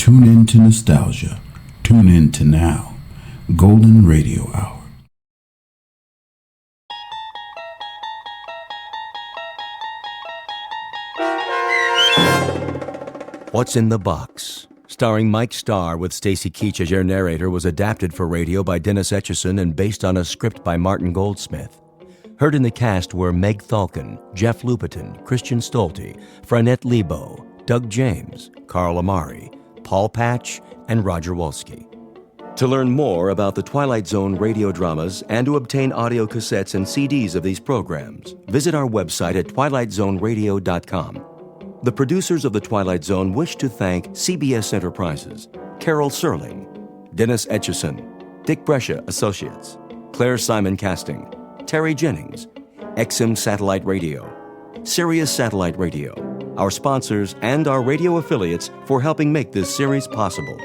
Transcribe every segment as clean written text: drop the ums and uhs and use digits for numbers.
Tune in to nostalgia. Tune in to now. Golden Radio Hour. What's in the Box? Starring Mike Starr with Stacy Keach as your narrator, was adapted for radio by Dennis Etchison and based on a script by Martin Goldsmith. Heard in the cast were Meg Thalken, Jeff Lupetin, Christian Stolte, Franette Lebo, Doug James, Carl Amari, Paul Patch, and Roger Wolski. To learn more about the Twilight Zone radio dramas and to obtain audio cassettes and CDs of these programs, visit our website at twilightzoneradio.com. The producers of The Twilight Zone wish to thank CBS Enterprises, Carol Serling, Dennis Etchison, Dick Brescia Associates, Claire Simon Casting, Terry Jennings, XM Satellite Radio, Sirius Satellite Radio, our sponsors, and our radio affiliates for helping make this series possible.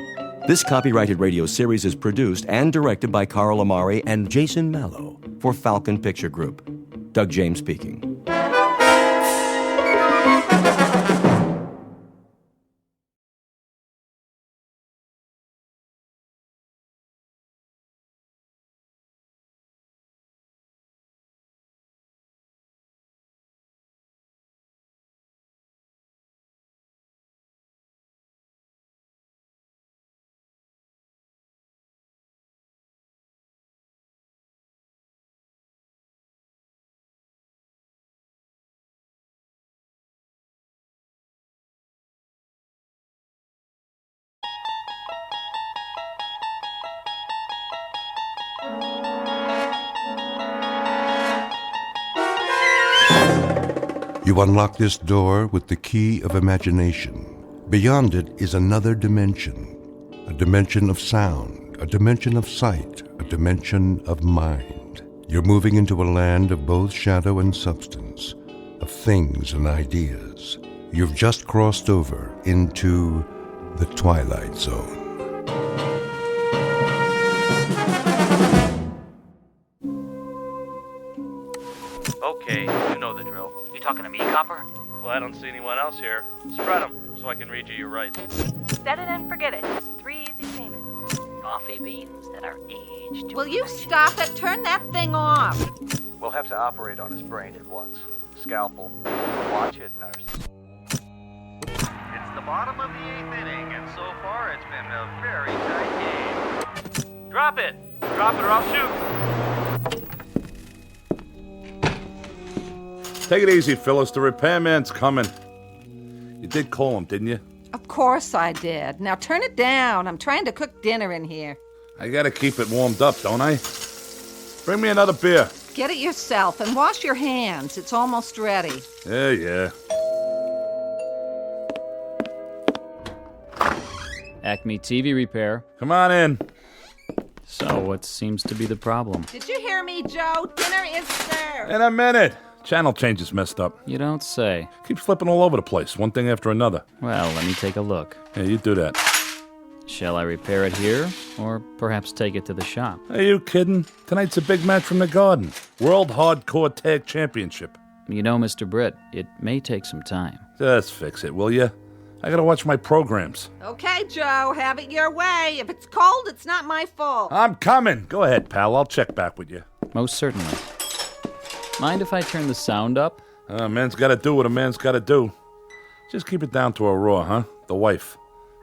This copyrighted radio series is produced and directed by Carl Amari and Jason Mallow for Falcon Picture Group. Doug James speaking. You unlock this door with the key of imagination. Beyond it is another dimension, a dimension of sound, a dimension of sight, a dimension of mind. You're moving into a land of both shadow and substance, of things and ideas. You've just crossed over into the Twilight Zone. Okay, you know the drill. You talking to me, Copper? Well, I don't see anyone else here. Spread them so I can read you your rights. Set it and forget it. Just 3 easy payments. Coffee beans that are aged. Will you stop it? Turn that thing off. We'll have to operate on his brain at once. Scalpel. Watch it, nurse. It's the bottom of the 8th inning, and so far it's been a very tight game. Drop it! Drop it or I'll shoot! Take it easy, Phyllis. The repairman's coming. You did call him, didn't you? Of course I did. Now turn it down. I'm trying to cook dinner in here. I gotta keep it warmed up, don't I? Bring me another beer. Get it yourself and wash your hands. It's almost ready. Yeah. Acme TV repair. Come on in. So, what seems to be the problem? Did you hear me, Joe? Dinner is served. In a minute. Channel change is messed up. You don't say. Keeps flipping all over the place, one thing after another. Well, let me take a look. Yeah, you do that. Shall I repair it here, or perhaps take it to the shop? Are you kidding? Tonight's a big match from the Garden. World Hardcore Tag Championship. You know, Mr. Britt, it may take some time. Just fix it, will you? I gotta watch my programs. Okay, Joe, have it your way. If it's cold, it's not my fault. I'm coming. Go ahead, pal. I'll check back with you. Most certainly. Mind if I turn the sound up? A man's gotta do what a man's gotta do. Just keep it down to a raw, huh? The wife.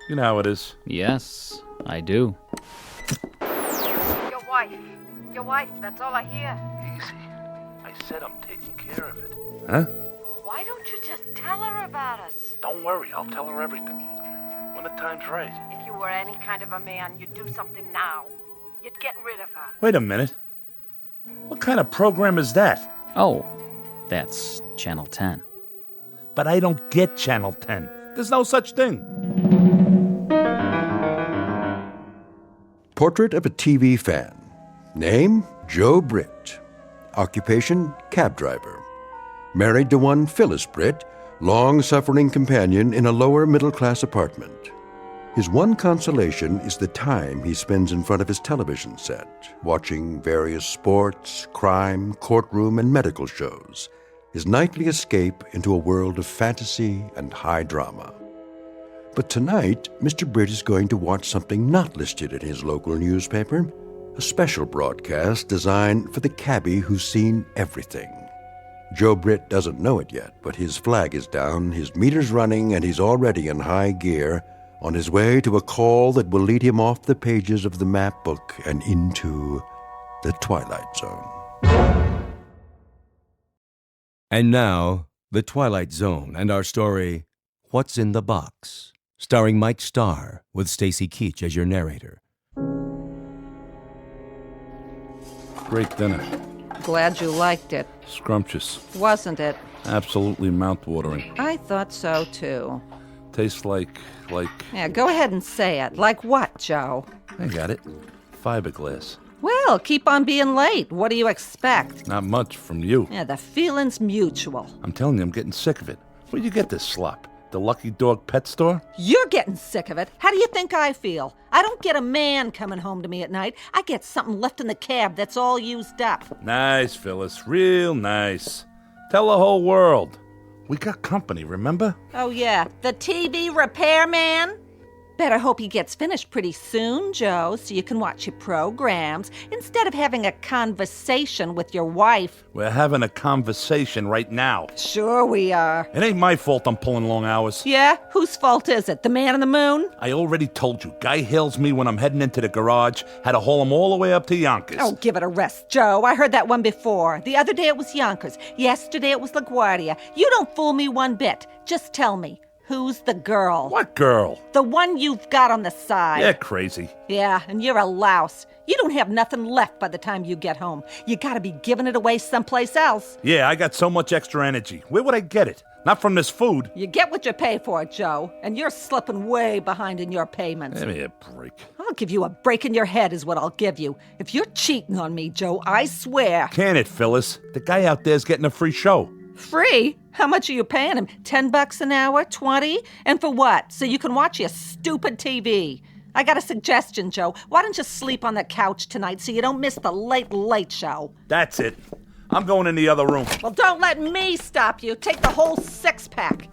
You know how it is. Yes, I do. Your wife, that's all I hear. Easy. I said I'm taking care of it. Huh? Why don't you just tell her about us? Don't worry, I'll tell her everything. When the time's right. If you were any kind of a man, you'd do something now. You'd get rid of her. Wait a minute. What kind of program is that? Oh, that's Channel 10. But I don't get Channel 10. There's no such thing. Portrait of a TV fan. Name, Joe Britt. Occupation, cab driver. Married to one Phyllis Britt, long-suffering companion in a lower middle-class apartment. His one consolation is the time he spends in front of his television set, watching various sports, crime, courtroom, and medical shows, his nightly escape into a world of fantasy and high drama. But tonight, Mr. Britt is going to watch something not listed in his local newspaper, a special broadcast designed for the cabbie who's seen everything. Joe Britt doesn't know it yet, but his flag is down, his meter's running, and he's already in high gear, on his way to a call that will lead him off the pages of the map book and into the Twilight Zone. And now, The Twilight Zone and our story, What's in the Box, starring Mike Starr with Stacy Keach as your narrator. Great dinner. Glad you liked it. Scrumptious. Wasn't it? Absolutely mouth-watering. I thought so, too. Tastes like... Yeah, go ahead and say it. Like what, Joe? I got it. Fiberglass. Well, keep on being late. What do you expect? Not much from you. Yeah, the feeling's mutual. I'm telling you, I'm getting sick of it. Where'd you get this slop? The Lucky Dog pet store? You're getting sick of it. How do you think I feel? I don't get a man coming home to me at night. I get something left in the cab that's all used up. Nice, Phyllis. Real nice. Tell the whole world. We got company, remember? Oh, yeah. The TV repairman? Better hope he gets finished pretty soon, Joe, so you can watch your programs instead of having a conversation with your wife. We're having a conversation right now. Sure we are. It ain't my fault I'm pulling long hours. Yeah? Whose fault is it? The man in the moon? I already told you. Guy hails me when I'm heading into the garage. Had to haul him all the way up to Yonkers. Oh, give it a rest, Joe. I heard that one before. The other day it was Yonkers. Yesterday it was LaGuardia. You don't fool me one bit. Just tell me. Who's the girl? What girl? The one you've got on the side. You're crazy. Yeah, and you're a louse. You don't have nothing left by the time you get home. You gotta be giving it away someplace else. Yeah, I got so much extra energy. Where would I get it? Not from this food. You get what you pay for, Joe, and you're slipping way behind in your payments. Give me a break. I'll give you a break in your head is what I'll give you. If you're cheating on me, Joe, I swear. Can it, Phyllis? The guy out there's getting a free show. Free? How much are you paying him? $10 an hour? 20? And for what? So you can watch your stupid TV. I got a suggestion, Joe. Why don't you sleep on the couch tonight so you don't miss the late show? That's it. I'm going in the other room. Well, don't let me stop you. Take the whole 6-pack.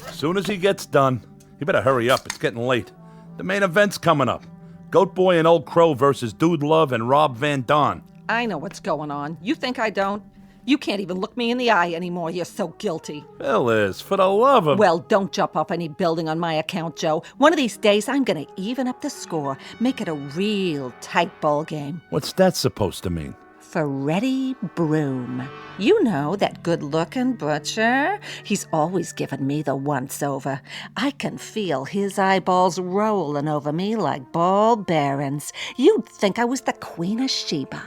As soon as he gets done, you better hurry up. It's getting late. The main event's coming up. Goat Boy and Old Crow versus Dude Love and Rob Van Dam. I know what's going on. You think I don't? You can't even look me in the eye anymore. You're so guilty. Phyllis, for the love of... Well, don't jump off any building on my account, Joe. One of these days, I'm going to even up the score. Make it a real tight ball game. What's that supposed to mean? Freddie Broom. You know, that good-looking butcher? He's always given me the once-over. I can feel his eyeballs rolling over me like ball bearings. You'd think I was the Queen of Sheba.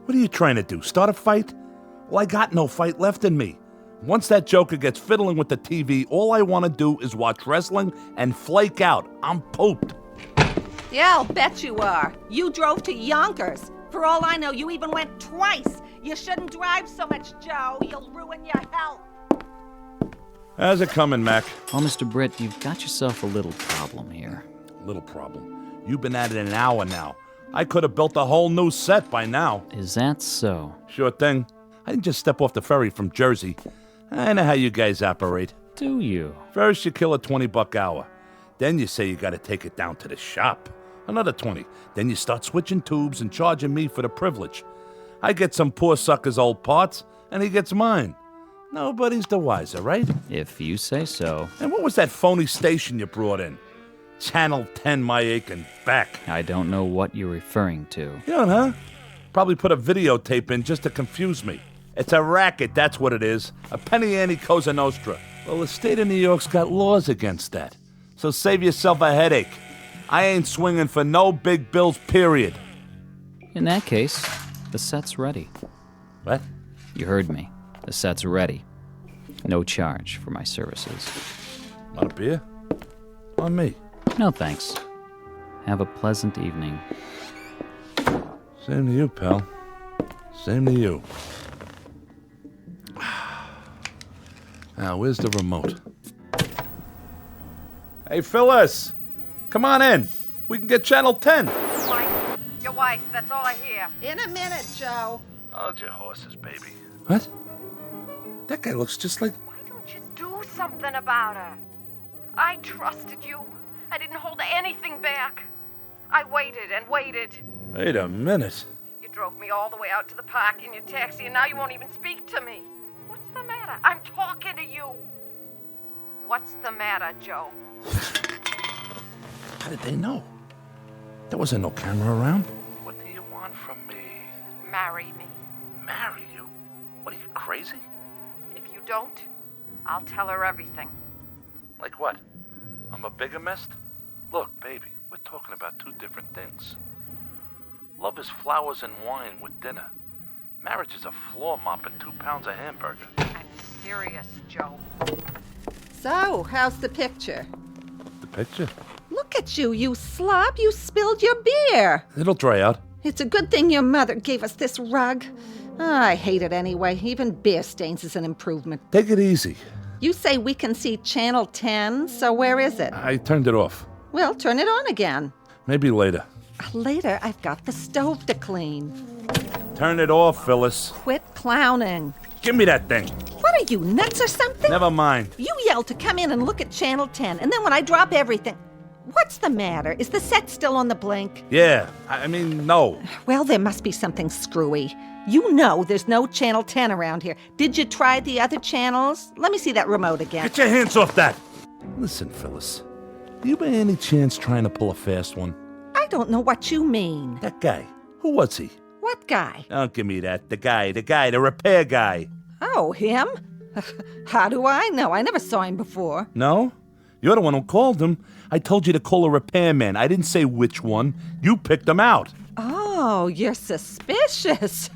What are you trying to do, start a fight? Well, I got no fight left in me. Once that joker gets fiddling with the TV, all I want to do is watch wrestling and flake out. I'm pooped. Yeah, I'll bet you are. You drove to Yonkers. For all I know, you even went twice. You shouldn't drive so much, Joe. You'll ruin your health. How's it coming, Mac? Well, Mr. Britt, you've got yourself a little problem here. Little problem. You've been at it an hour now. I could have built a whole new set by now. Is that so? Sure thing. I didn't just step off the ferry from Jersey. I know how you guys operate. Do you? First you kill a $20 hour. Then you say you gotta take it down to the shop. Another 20. Then you start switching tubes and charging me for the privilege. I get some poor sucker's old parts, and he gets mine. Nobody's the wiser, right? If you say so. And what was that phony station you brought in? Channel 10 my aching back. I don't know what you're referring to. You don't, huh? Probably put a videotape in just to confuse me. It's a racket, that's what it is. A penny ante Cosa Nostra. Well, the state of New York's got laws against that. So save yourself a headache. I ain't swinging for no big bills, period. In that case, the set's ready. What? You heard me. The set's ready. No charge for my services. Want a beer? On me. No thanks. Have a pleasant evening. Same to you, pal. Same to you. Now, where's the remote? Hey, Phyllis! Come on in. We can get Channel 10. Your wife, that's all I hear. In a minute, Joe. Hold your horses, baby. What? That guy looks just like... Why don't you do something about her? I trusted you. I didn't hold anything back. I waited and waited. Wait a minute. You drove me all the way out to the park in your taxi, and now you won't even speak to me. What's the matter? I'm talking to you. What's the matter, Joe? How did they know? There wasn't no camera around. What do you want from me? Marry me. Marry you? What are you, crazy? If you don't, I'll tell her everything. Like what? I'm a bigamist? Look, baby, we're talking about two different things. Love is flowers and wine with dinner. Marriage is a floor mop and 2 pounds of hamburger. I'm serious, Joe. So, how's the picture? The picture? Look at you, you slob. You spilled your beer. It'll dry out. It's a good thing your mother gave us this rug. I hate it anyway. Even beer stains is an improvement. Take it easy. You say we can see Channel 10, so where is it? I turned it off. Well, turn it on again. Maybe later. Later, I've got the stove to clean. Turn it off, Phyllis. Quit clowning. Give me that thing. What are you, nuts or something? Never mind. You yelled to come in and look at Channel 10, and then when I drop everything... What's the matter? Is the set still on the blink? Yeah, I mean, no. Well, there must be something screwy. You know there's no Channel 10 around here. Did you try the other channels? Let me see that remote again. Get your hands off that! Listen, Phyllis. Are you by any chance trying to pull a fast one? I don't know what you mean. That guy. Who was he? What guy? Don't give me that. The guy, the repair guy. Oh, him? How do I know? I never saw him before. No? You're the one who called him. I told you to call a repairman. I didn't say which one. You picked him out. Oh, you're suspicious.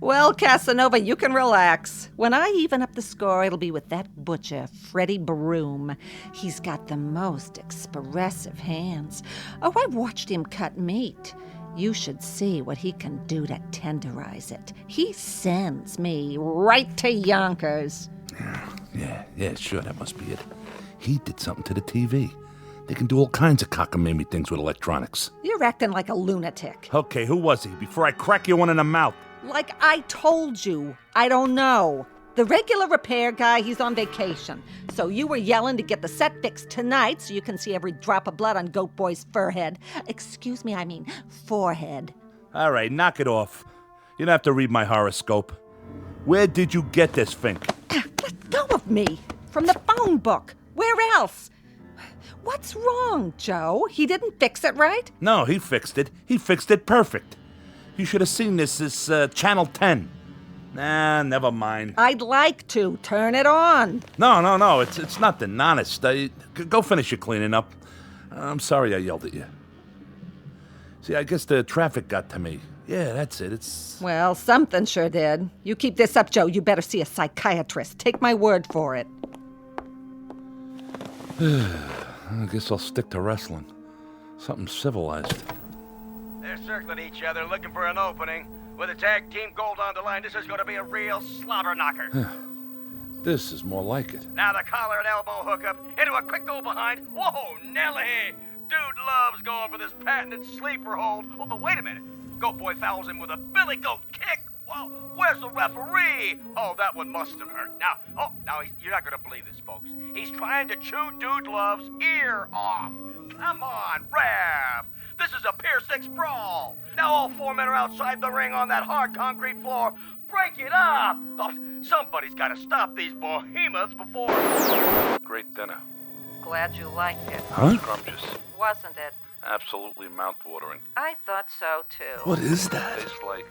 Well, Casanova, you can relax. When I even up the score, it'll be with that butcher, Freddie Broom. He's got the most expressive hands. Oh, I watched him cut meat. You should see what he can do to tenderize it. He sends me right to Yonkers. Yeah, sure, that must be it. He did something to the TV. They can do all kinds of cockamamie things with electronics. You're acting like a lunatic. Okay, who was he? Before I crack you one in the mouth. Like I told you, I don't know. The regular repair guy, he's on vacation. So you were yelling to get the set fixed tonight so you can see every drop of blood on Goat Boy's forehead. Excuse me, I mean forehead. All right, knock it off. You don't have to read my horoscope. Where did you get this, Fink? Let go of me. From the phone book. Where else? What's wrong, Joe? He didn't fix it right? No, he fixed it. He fixed it perfect. You should have seen this Channel 10. Nah, never mind. I'd like to. Turn it on. No. It's nothing. Honest. Go finish your cleaning up. I'm sorry I yelled at you. See, I guess the traffic got to me. Yeah, that's it. Well, something sure did. You keep this up, Joe, you better see a psychiatrist. Take my word for it. I guess I'll stick to wrestling. Something civilized. They're circling each other, looking for an opening. With a tag team gold on the line, this is going to be a real slobber knocker. This is more like it. Now the collar and elbow hookup into a quick go behind. Whoa, Nelly! Dude loves going for this patented sleeper hold. Oh, but wait a minute. Goat Boy fouls him with a billy goat kick. Whoa, where's the referee? Oh, that one must have hurt. Now, you're not going to believe this, folks. He's trying to chew Dude Love's ear off. Come on, ref. This is a Pier 6 brawl. Now all 4 men are outside the ring on that hard concrete floor. Break it up. Oh, somebody's got to stop these behemoths before... Great dinner. Glad you liked it. Huh? Scrumptious. Wasn't it? Absolutely mouth-watering. I thought so, too. What is that? Tastes like...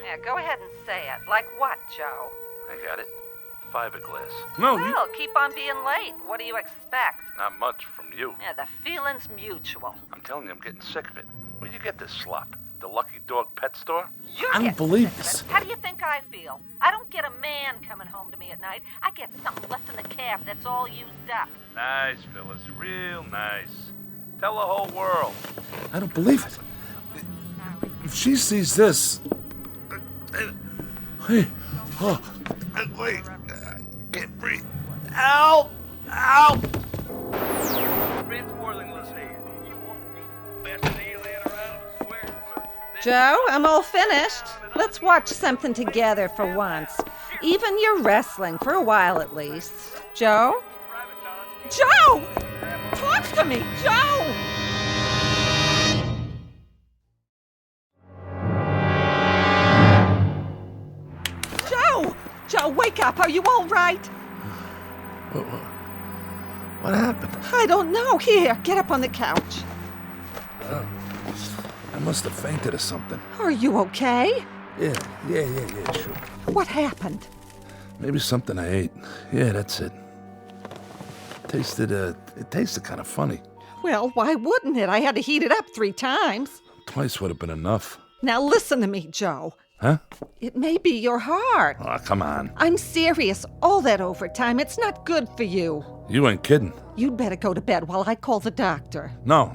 Yeah, go ahead and say it. Like what, Joe? I got it. Fiberglass. No, Well, keep on being late. What do you expect? Not much from you. Yeah, the feeling's mutual. I'm telling you, I'm getting sick of it. Where'd you get this slop? The Lucky Dog pet store? I don't believe this. How do you think I feel? I don't get a man coming home to me at night. I get something left in the cab that's all used up. Nice, Phyllis. Real nice. Tell the whole world. I don't believe it. If she sees this... Hey, wait. Can't breathe. Ow! Joe, I'm all finished. Let's watch something together for once. Even your wrestling, for a while at least. Joe? Joe! Talk to me, Joe! Joe, wake up. Are you all right? What happened? I don't know. Here, get up on the couch. I must have fainted or something. Are you okay? Yeah, sure. What happened? Maybe something I ate. Yeah, that's it. It tasted kind of funny. Well, why wouldn't it? I had to heat it up 3 times. Twice would have been enough. Now listen to me, Joe. Huh? It may be your heart. Oh, come on. I'm serious. All that overtime, it's not good for you. You ain't kidding. You'd better go to bed while I call the doctor. No.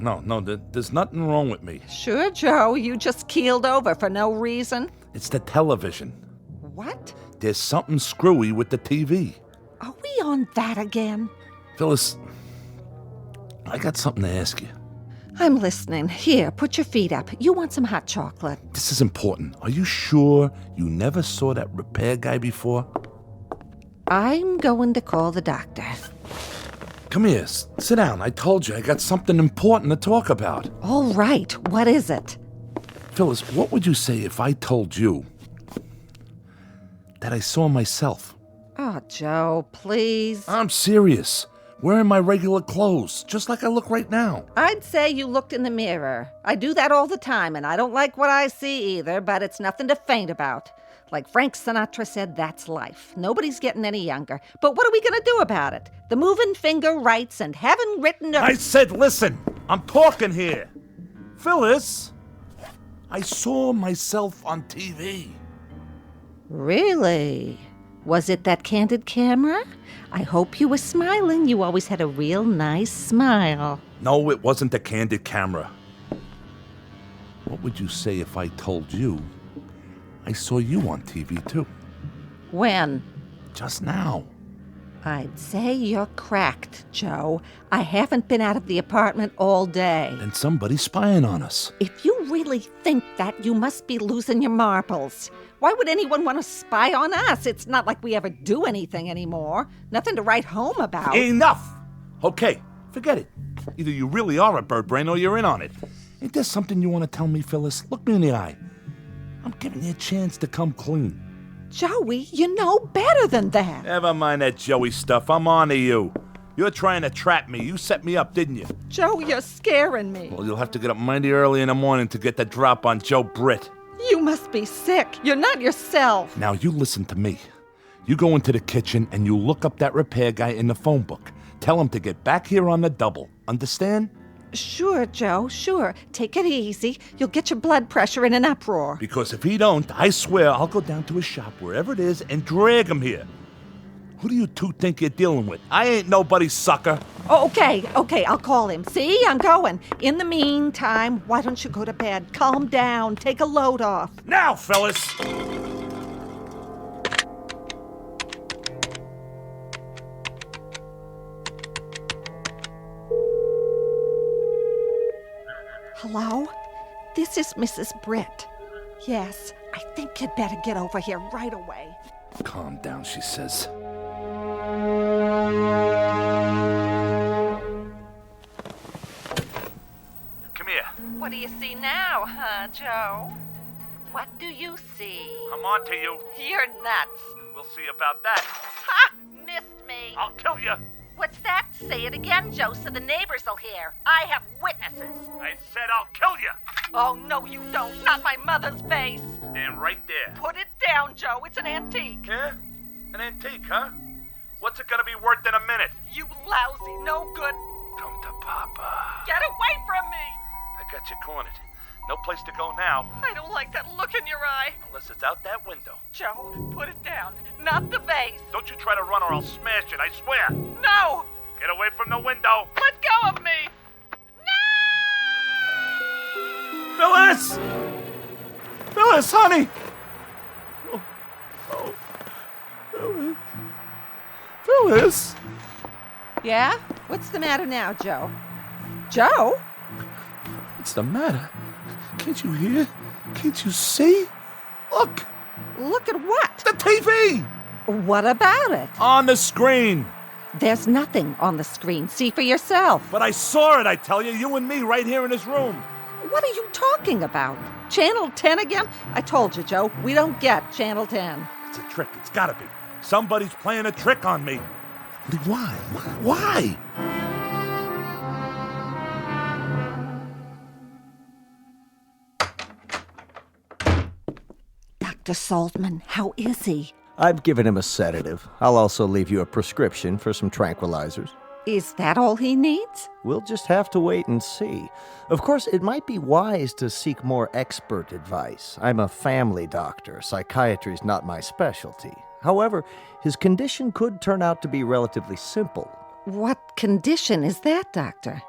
There's nothing wrong with me. Sure, Joe. You just keeled over for no reason. It's the television. What? There's something screwy with the TV. Are we on that again? Phyllis, I got something to ask you. I'm listening. Here, put your feet up. You want some hot chocolate? This is important. Are you sure you never saw that repair guy before? I'm going to call the doctor. Come here. Sit down. I told you I got something important to talk about. All right. What is it? Phyllis, what would you say if I told you that I saw myself? Oh, Joe, please. I'm serious. Wearing my regular clothes, just like I look right now. I'd say you looked in the mirror. I do that all the time, and I don't like what I see either, but it's nothing to faint about. Like Frank Sinatra said, that's life. Nobody's getting any younger. But what are we going to do about it? The moving finger writes and haven't written a... I said listen. I'm talking here. Phyllis, I saw myself on TV. Really? Was it that candid camera? I hope you were smiling. You always had a real nice smile. No, it wasn't the candid camera. What would you say if I told you I saw you on TV too? When? Just now. I'd say you're cracked, Joe. I haven't been out of the apartment all day. And somebody's spying on us. If you really think that, you must be losing your marbles. Why would anyone want to spy on us? It's not like we ever do anything anymore. Nothing to write home about. Enough! Okay, forget it. Either you really are a bird brain or you're in on it. Ain't there something you want to tell me, Phyllis? Look me in the eye. I'm giving you a chance to come clean. Joey, you know better than that. Never mind that Joey stuff. I'm on to you. You're trying to trap me. You set me up, didn't you? Joe, you're scaring me. Well, you'll have to get up mighty early in the morning to get the drop on Joe Britt. You must be sick. You're not yourself. Now, you listen to me. You go into the kitchen and you look up that repair guy in the phone book. Tell him to get back here on the double. Understand? Sure, Joe, sure. Take it easy. You'll get your blood pressure in an uproar. Because if he don't, I swear I'll go down to his shop, wherever it is, and drag him here. Who do you two think you're dealing with? I ain't nobody's sucker. Oh, okay, I'll call him. See, I'm going. In the meantime, why don't you go to bed? Calm down. Take a load off. Now, fellas! Hello? This is Mrs. Britt. Yes, I think you'd better get over here right away. Calm down, she says. Come here. What do you see now, huh, Joe? What do you see? I'm on to you. You're nuts. We'll see about that. Ha! Missed me. I'll kill you. What's that? Say it again, Joe, so the neighbors will hear. I have witnesses. I said I'll kill you. Oh, no, you don't. Not my mother's face. Stand right there. Put it down, Joe. It's an antique. Yeah? An antique, huh? What's it gonna be worth in a minute? You lousy, no good. Come to Papa. Get away from me. I got you cornered. No place to go now. I don't like that look in your eye. Unless it's out that window. Joe, put it down. Not the vase. Don't you try to run or I'll smash it, I swear. No! Get away from the window. Let go of me. No! Phyllis! Phyllis, honey! Oh. Phyllis. Phyllis! Yeah? What's the matter now, Joe? Joe? What's the matter? Can't you hear? Can't you see? Look! Look at what? The TV! What about it? On the screen! There's nothing on the screen. See for yourself. But I saw it, I tell you. You and me right here in this room. What are you talking about? Channel 10 again? I told you, Joe, we don't get Channel 10. It's a trick. It's gotta be. Somebody's playing a trick on me. Why? Why? Dr. Saltman, how is he? I've given him a sedative. I'll also leave you a prescription for some tranquilizers. Is that all he needs? We'll just have to wait and see. Of course, it might be wise to seek more expert advice. I'm a family doctor. Psychiatry's not my specialty. However, his condition could turn out to be relatively simple. What condition is that, Doctor?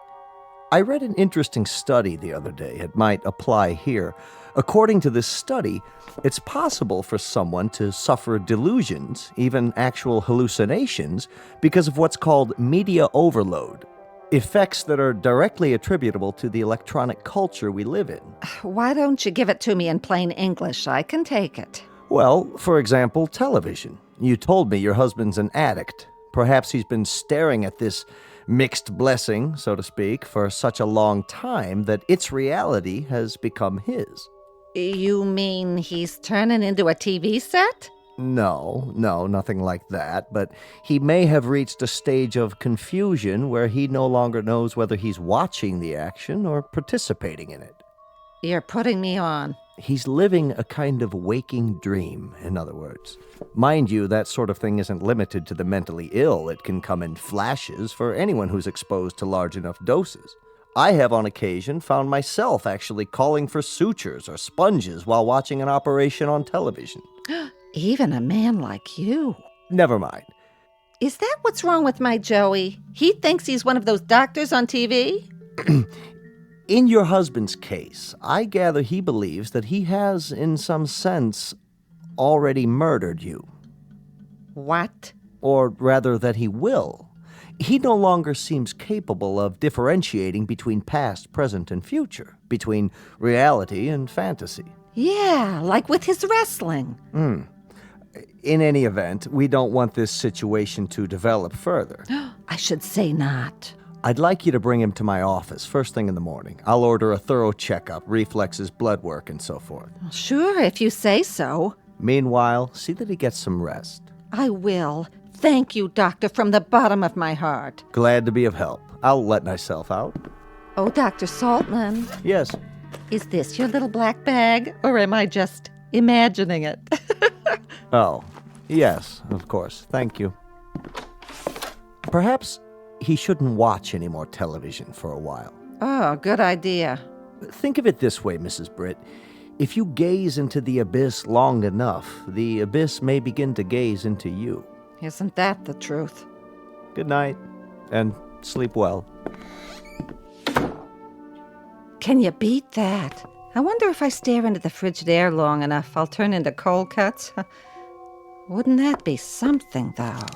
I read an interesting study the other day. It might apply here. According to this study, it's possible for someone to suffer delusions, even actual hallucinations, because of what's called media overload, effects that are directly attributable to the electronic culture we live in. Why don't you give it to me in plain English? I can take it. Well, for example, television. You told me your husband's an addict. Perhaps he's been staring at this mixed blessing, so to speak, for such a long time that its reality has become his. You mean he's turning into a TV set? No, nothing like that, but he may have reached a stage of confusion where he no longer knows whether he's watching the action or participating in it. You're putting me on. He's living a kind of waking dream, in other words. Mind you, that sort of thing isn't limited to the mentally ill. It can come in flashes for anyone who's exposed to large enough doses. I have on occasion found myself actually calling for sutures or sponges while watching an operation on television. Even a man like you. Never mind. Is that what's wrong with my Joey? He thinks he's one of those doctors on TV? In your husband's case, I gather he believes that he has, in some sense, already murdered you. What? Or rather, that he will. He no longer seems capable of differentiating between past, present, and future, between reality and fantasy. Yeah, like with his wrestling. In any event, we don't want this situation to develop further. I should say not. I'd like you to bring him to my office first thing in the morning. I'll order a thorough checkup, reflexes, blood work, and so forth. Sure, if you say so. Meanwhile, see that he gets some rest. I will. Thank you, Doctor, from the bottom of my heart. Glad to be of help. I'll let myself out. Oh, Dr. Saltman. Yes? Is this your little black bag, or am I just imagining it? Oh, yes, of course. Thank you. Perhaps he shouldn't watch any more television for a while. Oh, good idea. Think of it this way, Mrs. Britt. If you gaze into the abyss long enough, the abyss may begin to gaze into you. Isn't that the truth? Good night, and sleep well. Can you beat that? I wonder if I stare into the Frigidaire long enough, I'll turn into cold cuts. Wouldn't that be something, though?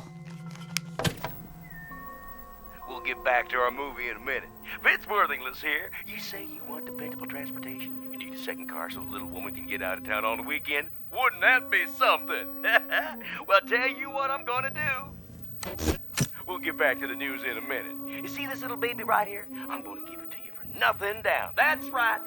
We'll get back to our movie in a minute. Vince Worthington's here. You say you want dependable transportation? You need a second car so the little woman can get out of town on the weekend? Wouldn't that be something? Well, tell you what I'm gonna do. We'll get back to the news in a minute. You see this little baby right here? I'm gonna give it to you for nothing down. That's right,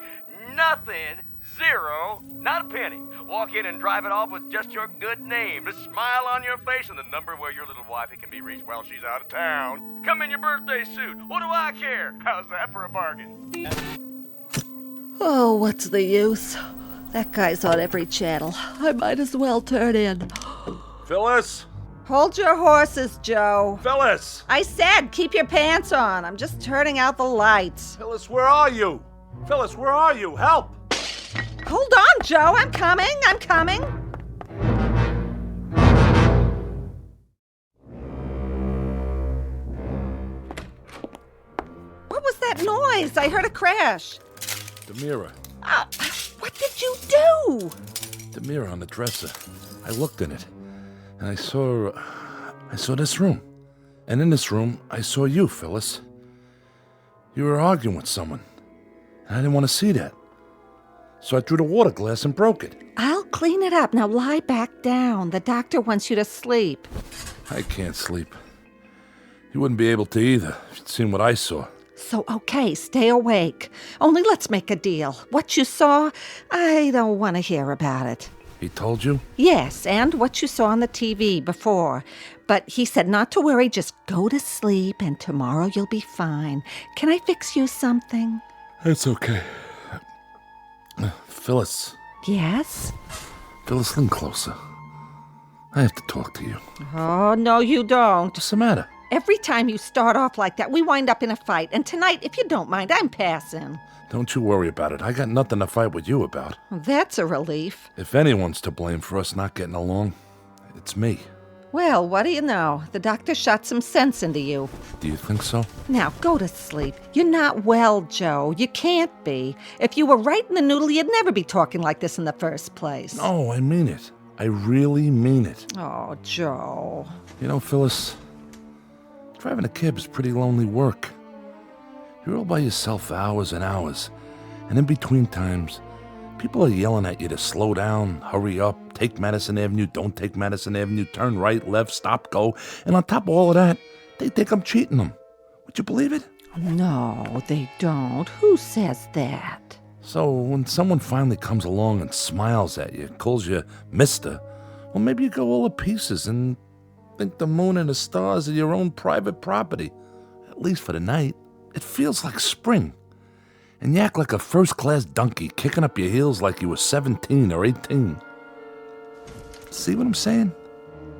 nothing, zero, not a penny. Walk in and drive it off with just your good name, a smile on your face, and the number where your little wifey can be reached while she's out of town. Come in your birthday suit. What do I care? How's that for a bargain? Oh, what's the use? That guy's on every channel. I might as well turn in. Phyllis? Hold your horses, Joe. Phyllis! I said keep your pants on. I'm just turning out the lights. Phyllis, where are you? Phyllis, where are you? Help! Hold on, Joe. I'm coming. What was that noise? I heard a crash. The mirror. What did you do? The mirror on the dresser. I looked in it, and I saw this room. And in this room, I saw you, Phyllis. You were arguing with someone, and I didn't want to see that. So I threw the water glass and broke it. I'll clean it up. Now lie back down. The doctor wants you to sleep. I can't sleep. You wouldn't be able to either if you'd seen what I saw. So, okay, stay awake. Only let's make a deal. What you saw, I don't want to hear about it. He told you? Yes, and what you saw on the TV before. But he said not to worry, just go to sleep, and tomorrow you'll be fine. Can I fix you something? It's okay. Phyllis. Yes? Phyllis, lean closer. I have to talk to you. Oh, no, you don't. What's the matter? Every time you start off like that, we wind up in a fight. And tonight, if you don't mind, I'm passing. Don't you worry about it. I got nothing to fight with you about. That's a relief. If anyone's to blame for us not getting along, it's me. Well, what do you know? The doctor shot some sense into you. Do you think so? Now, go to sleep. You're not well, Joe. You can't be. If you were right in the noodle, you'd never be talking like this in the first place. No, I mean it. I really mean it. Oh, Joe. You know, Phyllis, driving a cab is pretty lonely work. You're all by yourself for hours and hours. And in between times, people are yelling at you to slow down, hurry up, take Madison Avenue, don't take Madison Avenue, turn right, left, stop, go. And on top of all of that, they think I'm cheating them. Would you believe it? No, they don't. Who says that? So when someone finally comes along and smiles at you, calls you mister, well, maybe you go all to pieces and think the moon and the stars are your own private property, at least for the night. It feels like spring. And you act like a first-class donkey, kicking up your heels like you were 17 or 18. See what I'm saying?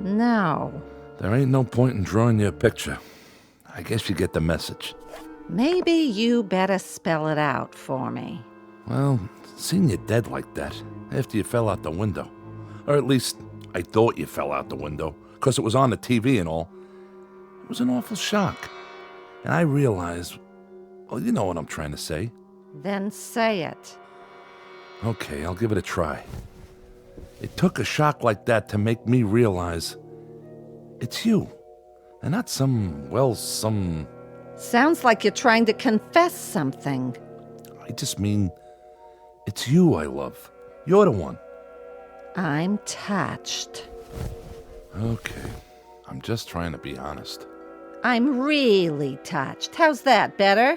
No. There ain't no point in drawing you a picture. I guess you get the message. Maybe you better spell it out for me. Well, seeing you dead like that, after you fell out the window, or at least I thought you fell out the window, because it was on the TV and all, it was an awful shock. And I realized, well, you know what I'm trying to say. Then say it. Okay, I'll give it a try. It took a shock like that to make me realize it's you, and not some... Sounds like you're trying to confess something. I just mean, it's you I love. You're the one. I'm touched. Okay, I'm just trying to be honest. I'm really touched. How's that, better?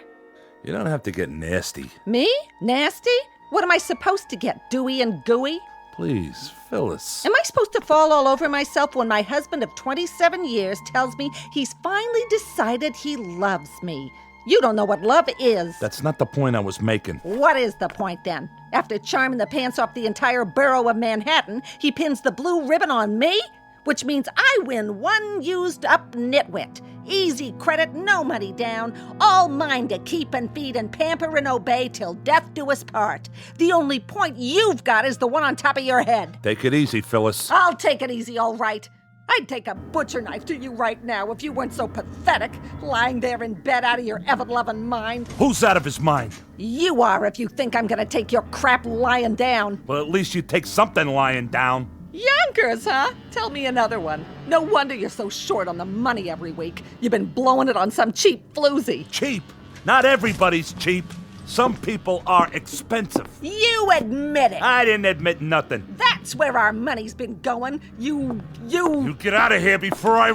You don't have to get nasty. Me? Nasty? What am I supposed to get, dewy and gooey? Please, Phyllis. Am I supposed to fall all over myself when my husband of 27 years tells me he's finally decided he loves me? You don't know what love is. That's not the point I was making. What is the point, then? After charming the pants off the entire borough of Manhattan, he pins the blue ribbon on me? Which means I win one used-up nitwit. Easy credit, no money down. All mine to keep and feed and pamper and obey till death do us part. The only point you've got is the one on top of your head. Take it easy, Phyllis. I'll take it easy, all right. I'd take a butcher knife to you right now if you weren't so pathetic, lying there in bed out of your ever-loving mind. Who's out of his mind? You are if you think I'm gonna take your crap lying down. Well, at least you take something lying down. Yonkers, huh? Tell me another one. No wonder you're so short on the money every week. You've been blowing it on some cheap floozy. Cheap? Not everybody's cheap. Some people are expensive. You admit it. I didn't admit nothing. That's where our money's been going. You get out of here before I...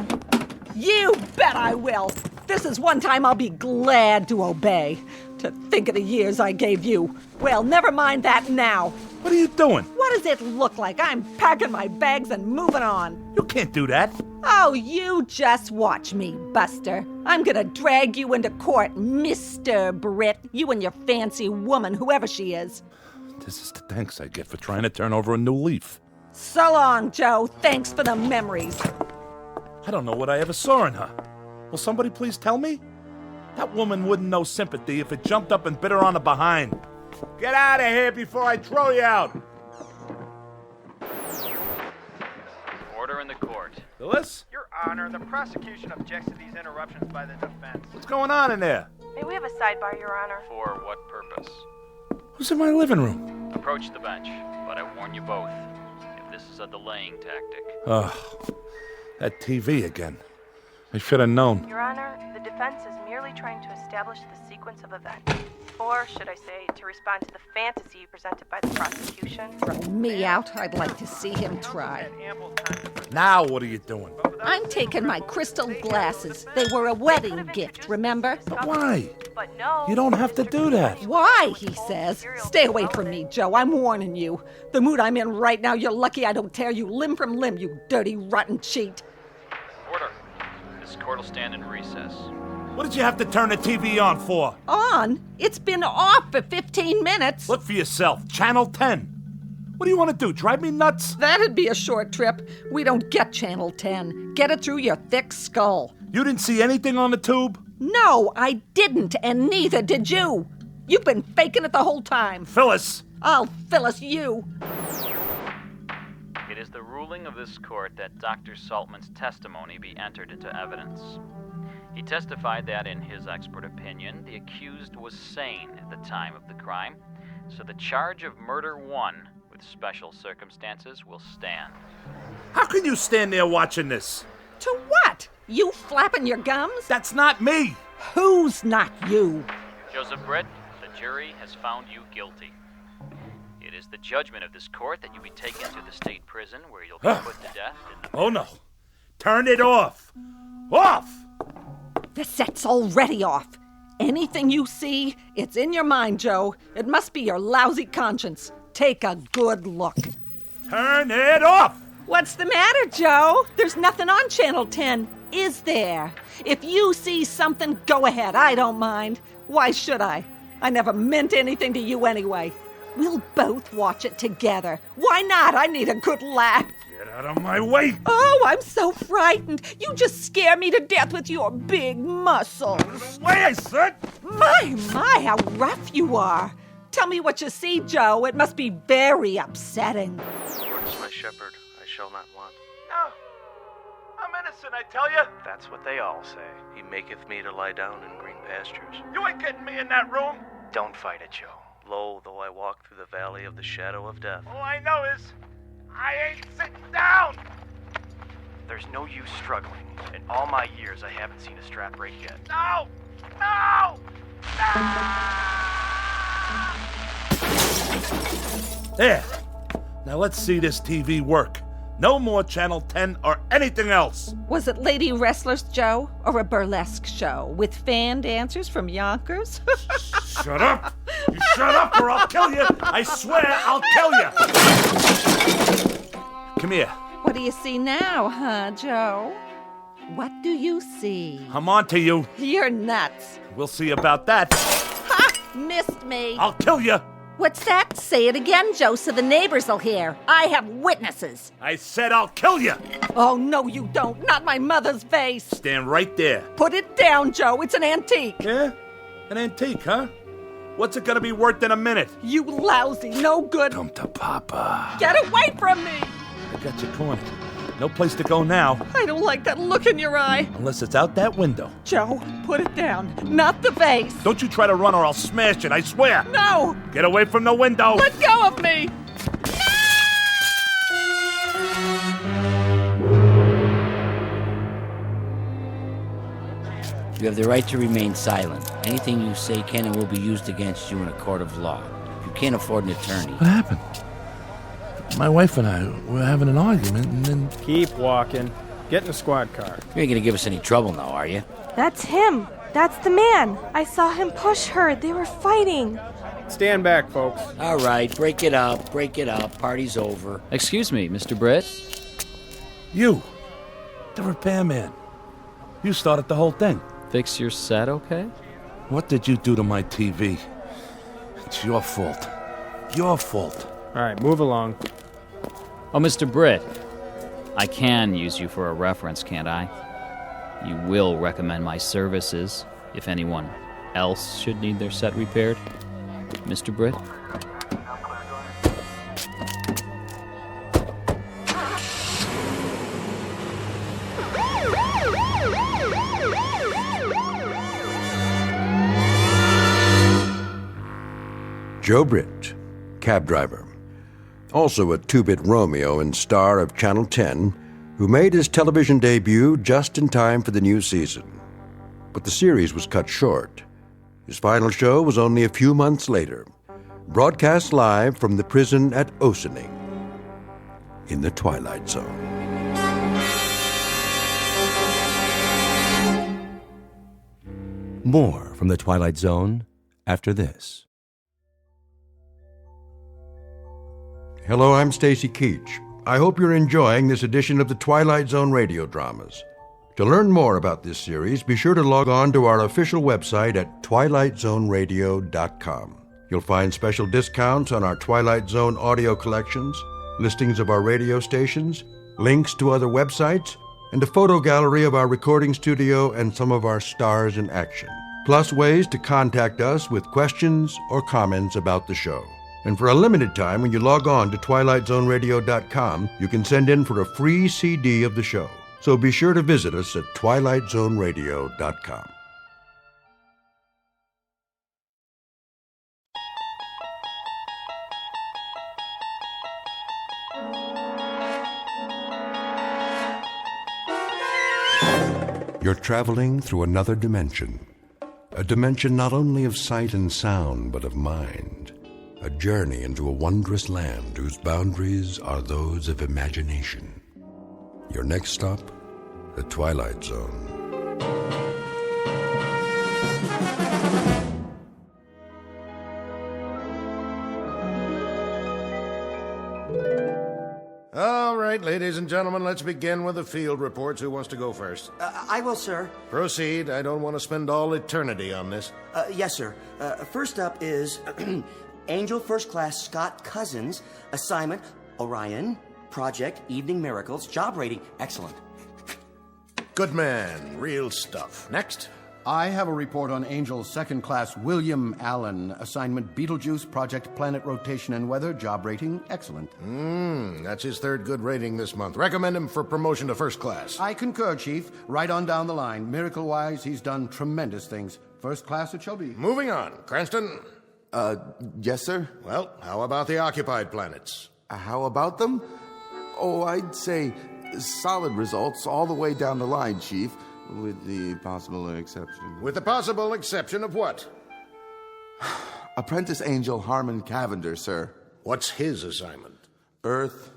You bet I will. This is one time I'll be glad to obey. To think of the years I gave you. Well, never mind that now. What are you doing? What does it look like? I'm packing my bags and moving on. You can't do that. Oh, you just watch me, Buster. I'm gonna drag you into court, Mr. Britt. You and your fancy woman, whoever she is. This is the thanks I get for trying to turn over a new leaf. So long, Joe. Thanks for the memories. I don't know what I ever saw in her. Will somebody please tell me? That woman wouldn't know sympathy if it jumped up and bit her on the behind. Get out of here before I throw you out. Order in the court. Phyllis? Your Honor, the prosecution objects to these interruptions by the defense. What's going on in there? May we have a sidebar, Your Honor? For what purpose? Who's in my living room? Approach the bench, but I warn you both, if this is a delaying tactic. Ugh, that TV again. I should have known. Your Honor, the defense is merely trying to establish the sequence of events. Or, should I say, to respond to the fantasy presented by the prosecution. Throw me out. I'd like to see him try. Now what are you doing? I'm taking my crystal glasses. They were a wedding gift, remember? But why? You don't have to do that. Why, he says. Stay away from me, Joe. I'm warning you. The mood I'm in right now, you're lucky I don't tear you limb from limb, you dirty, rotten cheat. Order. This court will stand in recess. What did you have to turn the TV on for? On? It's been off for 15 minutes. Look for yourself. Channel 10. What do you want to do, drive me nuts? That'd be a short trip. We don't get Channel 10. Get it through your thick skull. You didn't see anything on the tube? No, I didn't, and neither did you. You've been faking it the whole time. Phyllis! I'll Phyllis you. It is the ruling of this court that Dr. Saltman's testimony be entered into evidence. He testified that, in his expert opinion, the accused was sane at the time of the crime, so the charge of murder 1 with special circumstances will stand. How can you stand there watching this? To what? You flapping your gums? That's not me! Who's not you? Joseph Britt, the jury has found you guilty. It is the judgment of this court that you be taken to the state prison where you'll be put to death in the... Oh no! Turn it off! Off! The set's already off. Anything you see, it's in your mind, Joe. It must be your lousy conscience. Take a good look. Turn it off! What's the matter, Joe? There's nothing on Channel 10, is there? If you see something, go ahead. I don't mind. Why should I? I never meant anything to you anyway. We'll both watch it together. Why not? I need a good laugh. Get out of my way! Oh, I'm so frightened. You just scare me to death with your big muscles. Way, I said! My, how rough you are. Tell me what you see, Joe. It must be very upsetting. Lord is my shepherd, I shall not want. No, I'm innocent, I tell you. That's what they all say. He maketh me to lie down in green pastures. You ain't getting me in that room. Don't fight it, Joe. Lo, though I walk through the valley of the shadow of death. All I know is, I ain't sitting down. There's no use struggling. In all my years, I haven't seen a strap break yet. No! No! There. Now let's see this TV work. No more Channel 10 or anything else. Was it Lady Wrestlers, Joe? Or a burlesque show with fan dancers from Yonkers? Shut up! You shut up or I'll kill you! I swear I'll kill you! Come here. What do you see now, huh, Joe? What do you see? I'm on to you. You're nuts. We'll see about that. Ha! Missed me. I'll kill you. What's that? Say it again, Joe, so the neighbors will hear. I have witnesses. I said I'll kill you. Oh, no, you don't. Not my mother's vase. Stand right there. Put it down, Joe. It's an antique. Yeah? An antique, huh? What's it gonna be worth in a minute? You lousy, no good. Come to Papa. Get away from me. I got you cornered. No place to go now. I don't like that look in your eye. Unless it's out that window. Joe, put it down. Not the vase. Don't you try to run or I'll smash it, I swear. No. Get away from the window. Let go of me. You have the right to remain silent. Anything you say can and will be used against you in a court of law. If you can't afford an attorney... What happened? My wife and I were having an argument and then... Keep walking. Get in the squad car. You ain't gonna give us any trouble now, are you? That's him. That's the man. I saw him push her. They were fighting. Stand back, folks. All right, break it up. Break it up. Party's over. Excuse me, Mr. Britt. You. The repairman. You started the whole thing. Fix your set, okay? What did you do to my TV? It's your fault. Your fault. All right, move along. Oh, Mr. Britt, I can use you for a reference, can't I? You will recommend my services if anyone else should need their set repaired, Mr. Britt? Joe Britt, cab driver. Also a two-bit Romeo and star of Channel 10, who made his television debut just in time for the new season. But the series was cut short. His final show was only a few months later, broadcast live from the prison at Ossining in the Twilight Zone. More from the Twilight Zone after this. Hello, I'm Stacy Keach. I hope you're enjoying this edition of the Twilight Zone radio dramas. To learn more about this series, be sure to log on to our official website at twilightzoneradio.com. You'll find special discounts on our Twilight Zone audio collections, listings of our radio stations, links to other websites, and a photo gallery of our recording studio and some of our stars in action. Plus ways to contact us with questions or comments about the show. And for a limited time, when you log on to twilightzoneradio.com, you can send in for a free CD of the show. So be sure to visit us at twilightzoneradio.com. You're traveling through another dimension. A dimension not only of sight and sound, but of mind. A journey into a wondrous land whose boundaries are those of imagination. Your next stop, the Twilight Zone. All right, ladies and gentlemen, let's begin with the field reports. Who wants to go first? I will, sir. Proceed. I don't want to spend all eternity on this. Yes, sir. First up is Angel First Class Scott Cousins. Assignment, Orion. Project, Evening Miracles. Job rating, excellent. Good man. Real stuff. Next. I have a report on Angel's Second Class William Allen. Assignment, Beetlejuice. Project, Planet Rotation and Weather. Job rating, excellent. That's his third good rating this month. Recommend him for promotion to first class. I concur, Chief. Right on down the line. Miracle-wise, he's done tremendous things. First class it shall be. Moving on. Cranston? Yes, sir? Well, how about the occupied planets? How about them? Oh, I'd say solid results all the way down the line, Chief, with the possible exception. With the possible exception of what? Apprentice Angel Harmon Cavander, sir. What's his assignment? Earth.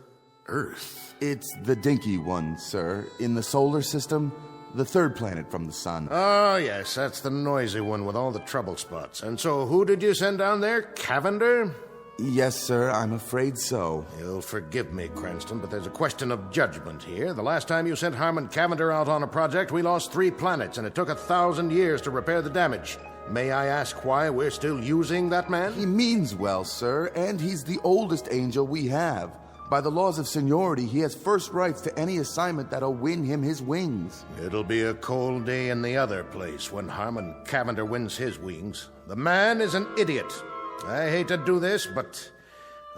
Earth? It's the dinky one, sir. In the solar system, the third planet from the sun. Oh, yes, that's the noisy one with all the trouble spots. And so who did you send down there? Cavander? Yes, sir, I'm afraid so. You'll forgive me, Cranston, but there's a question of judgment here. The last time you sent Harmon Cavander out on a project, we lost 3 planets, and it took 1,000 years to repair the damage. May I ask why we're still using that man? He means well, sir, and he's the oldest angel we have. By the laws of seniority, he has first rights to any assignment that'll win him his wings. It'll be a cold day in the other place when Harmon Cavander wins his wings. The man is an idiot. I hate to do this, but,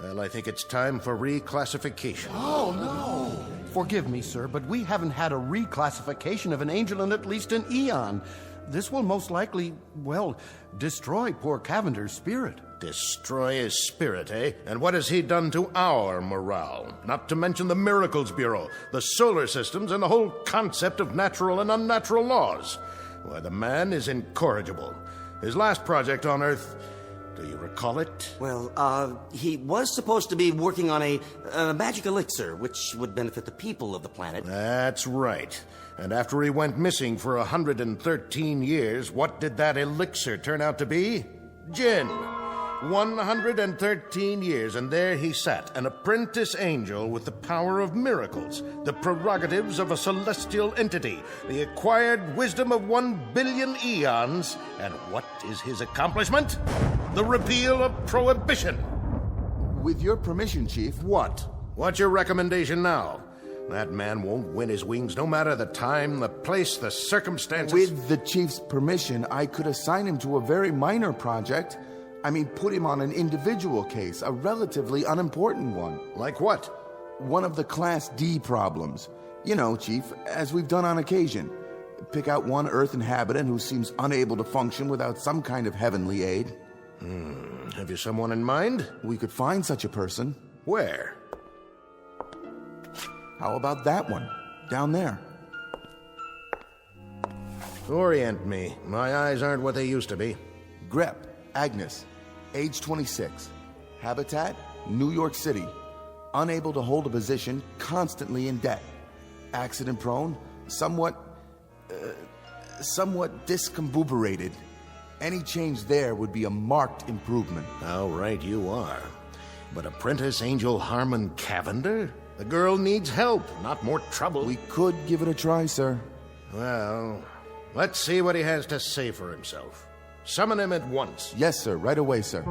well, I think it's time for reclassification. Oh, no. Forgive me, sir, but we haven't had a reclassification of an angel in at least an eon. This will most likely, well, destroy poor Cavender's spirit. Destroy his spirit, eh? And what has he done to our morale? Not to mention the Miracles Bureau, the solar systems, and the whole concept of natural and unnatural laws. Why, the man is incorrigible. His last project on Earth... Do you recall it? Well, he was supposed to be working on a magic elixir, which would benefit the people of the planet. That's right. And after he went missing for 113 years, what did that elixir turn out to be? Gin. 113 years, and there he sat, an apprentice angel with the power of miracles, the prerogatives of a celestial entity, the acquired wisdom of 1 billion eons. And what is his accomplishment? The repeal of prohibition. With your permission, Chief. What? What's your recommendation now? That man won't win his wings, no matter the time, the place, the circumstances. With the Chief's permission, I could assign him to a very minor project. I mean, put him on an individual case, a relatively unimportant one. Like what? One of the Class D problems. You know, Chief, as we've done on occasion. Pick out one Earth inhabitant who seems unable to function without some kind of heavenly aid. Have you someone in mind? We could find such a person. Where? How about that one? Down there. Orient me. My eyes aren't what they used to be. Grep, Agnes, age 26. Habitat, New York City. Unable to hold a position, constantly in debt. Accident prone, somewhat somewhat discombobulated. Any change there would be a marked improvement. How right you are. But Apprentice Angel Harmon Cavander? The girl needs help, not more trouble. We could give it a try, sir. Well, let's see what he has to say for himself. Summon him at once. Yes, sir. Right away, sir.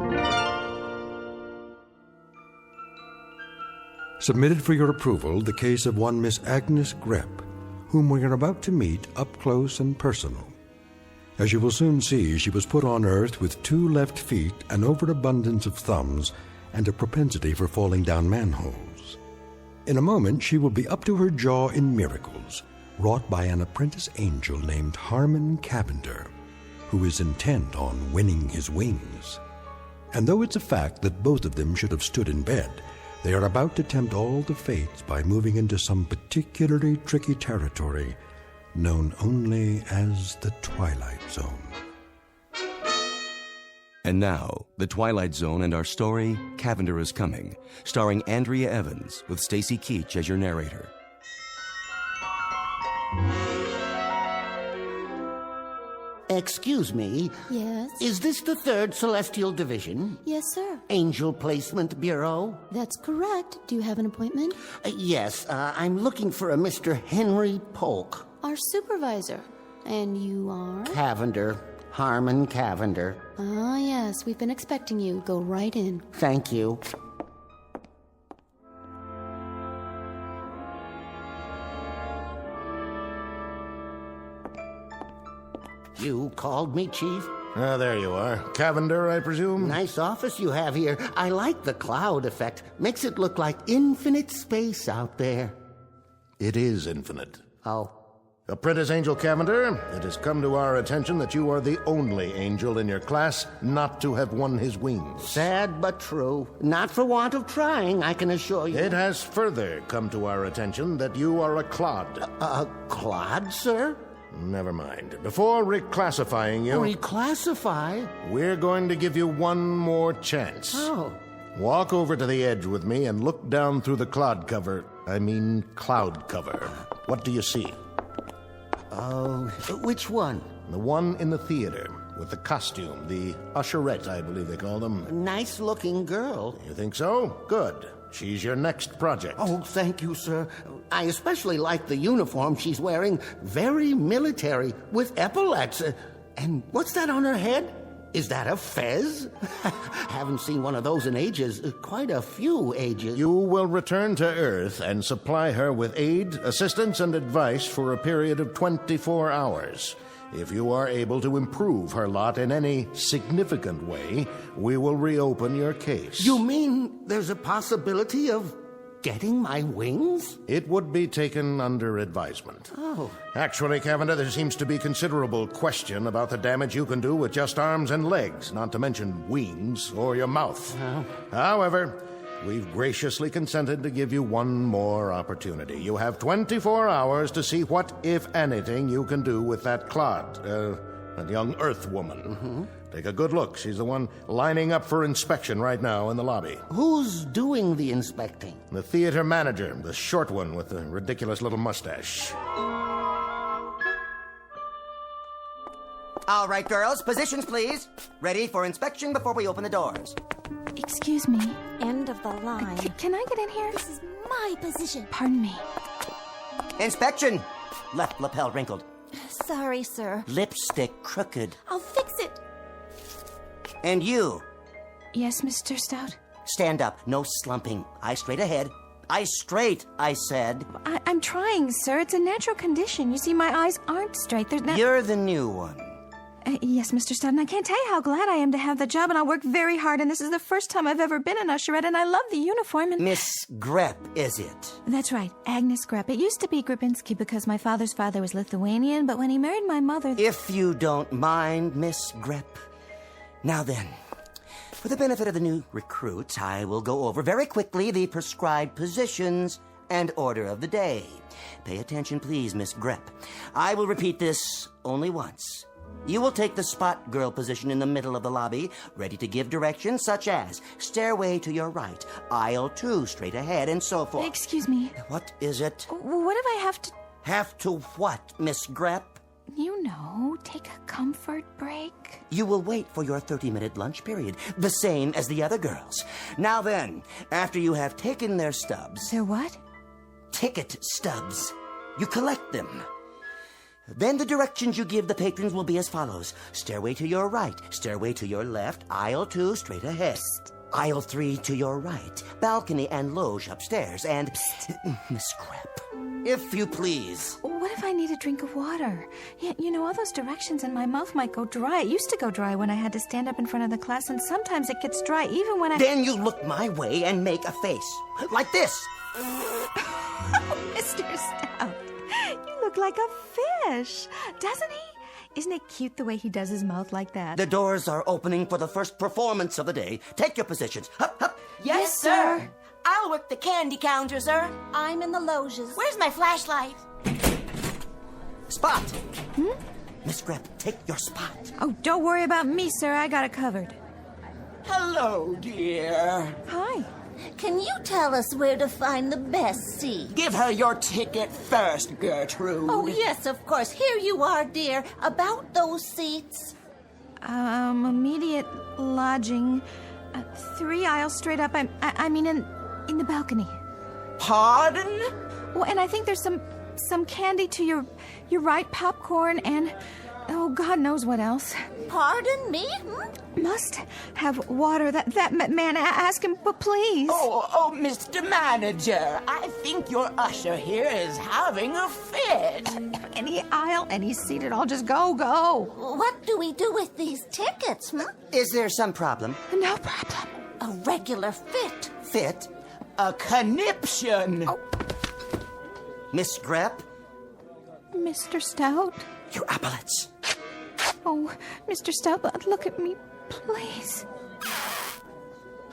Submitted for your approval the case of one Miss Agnes Grepp, whom we are about to meet up close and personal. As you will soon see, she was put on earth with 2 left feet, an overabundance of thumbs, and a propensity for falling down manholes. In a moment, she will be up to her jaw in miracles, wrought by an apprentice angel named Harmon Cavander, who is intent on winning his wings. And though it's a fact that both of them should have stood in bed, they are about to tempt all the fates by moving into some particularly tricky territory known only as the Twilight Zone. And now, The Twilight Zone and our story, Cavander Is Coming, starring Andrea Evans, with Stacy Keach as your narrator. Excuse me. Yes? Is this the 3rd Celestial Division? Yes, sir. Angel Placement Bureau? That's correct. Do you have an appointment? Yes, I'm looking for a Mr. Henry Polk. Our supervisor. And you are? Cavander. Harmon Cavander. Ah, yes. We've been expecting you. Go right in. Thank you. You called me, Chief? Ah, there you are. Cavander, I presume? Nice office you have here. I like the cloud effect. Makes it look like infinite space out there. It is infinite. Oh. Apprentice Angel Cavander, it has come to our attention that you are the only angel in your class not to have won his wings. Sad but true. Not for want of trying, I can assure you. It has further come to our attention that you are a clod. A clod, sir? Never mind. Before reclassifying you... Reclassify? We're going to give you one more chance. Oh. Walk over to the edge with me and look down through the cloud cover. Cloud cover. What do you see? Oh, which one? The one in the theater, with the costume, the usherette, I believe they call them. Nice-looking girl. You think so? Good. She's your next project. Oh, thank you, sir. I especially like the uniform she's wearing. Very military, with epaulets. And what's that on her head? Is that a fez? Haven't seen one of those in ages. Quite a few ages. You will return to Earth and supply her with aid, assistance, and advice for a period of 24 hours. If you are able to improve her lot in any significant way, we will reopen your case. You mean there's a possibility of getting my wings? It would be taken under advisement. Oh. Actually, Cavander, there seems to be considerable question about the damage you can do with just arms and legs, not to mention wings or your mouth. Oh. However, we've graciously consented to give you one more opportunity. You have 24 hours to see what, if anything, you can do with that clod, that young Earth woman. Mm-hmm. Take a good look. She's the one lining up for inspection right now in the lobby. Who's doing the inspecting? The theater manager, the short one with the ridiculous little mustache. All right, girls, positions, please. Ready for inspection before we open the doors. Excuse me. End of the line. Can I get in here? This is my position. Pardon me. Inspection. Left lapel wrinkled. Sorry, sir. Lipstick crooked. I'll fix it. And you. Yes, Mr. Stout? Stand up. No slumping. Eyes straight ahead. Eyes straight, I said. I'm trying, sir. It's a natural condition. You see, my eyes aren't straight. They're not... You're the new one. Yes, Mr. Stout, and I can't tell you how glad I am to have the job, and I'll work very hard, and this is the first time I've ever been an usherette, and I love the uniform, and... Miss Grepp, is it? That's right, Agnes Grepp. It used to be Grabinski because my father's father was Lithuanian, but when he married my mother... If you don't mind, Miss Grepp. Now then, for the benefit of the new recruits, I will go over very quickly the prescribed positions and order of the day. Pay attention, please, Miss Grepp. I will repeat this only once. You will take the spot girl position in the middle of the lobby, ready to give directions such as stairway to your right, aisle 2 straight ahead, and so forth. Excuse me. What is it? What if I have to... Have to what, Miss Grepp? You know, take a comfort break. You will wait for your 30-minute lunch period, the same as the other girls. Now then, after you have taken their stubs... Their what? Ticket stubs. You collect them. Then the directions you give the patrons will be as follows. Stairway to your right, stairway to your left, aisle 2 straight ahead. Psst. Aisle 3 to your right, balcony and loge upstairs, and... Miss Crep, if you please. What if I need a drink of water? Yeah, you know, all those directions and my mouth might go dry. It used to go dry when I had to stand up in front of the class, and sometimes it gets dry even when I... Then you look my way and make a face. Like this. Mr. Stout, you look like a fish, doesn't he? Isn't it cute the way he does his mouth like that? The doors are opening for the first performance of the day. Take your positions. Hup, hup. Yes, sir. I'll work the candy counter, sir. I'm in the loges. Where's my flashlight? Spot. Miss Grep, take your spot. Oh, don't worry about me, sir. I got it covered. Hello, dear. Hi. Can you tell us where to find the best seat? Give her your ticket first, Gertrude. Oh, yes, of course. Here you are, dear. About those seats. Immediate lodging. 3 aisles straight up. I mean, in the balcony. Pardon? Oh, and I think there's some candy to your right, popcorn, and oh, God knows what else. Pardon me? Must have water. That man, ask him, but please. Oh, Mr. Manager, I think your usher here is having a fit. Any aisle, any seat at all, just go. What do we do with these tickets, Is there some problem? No problem. A regular fit. Fit? A conniption. Oh. Miss Grep? Mr. Stout? Your epaulets. Oh, Mr. Stout, look at me, please.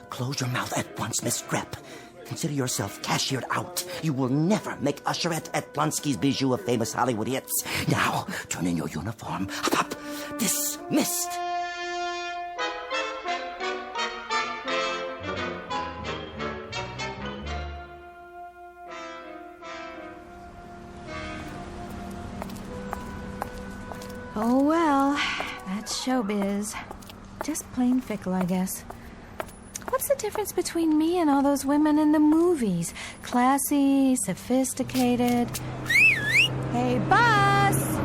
Close your mouth at once, Miss Grep. Consider yourself cashiered out. You will never make usherette at Blonsky's Bijou of famous Hollywood hits. Now, turn in your uniform. Up. Dismissed. Oh, well, that's showbiz. Just plain fickle, I guess. What's the difference between me and all those women in the movies? Classy, sophisticated. Hey, bus!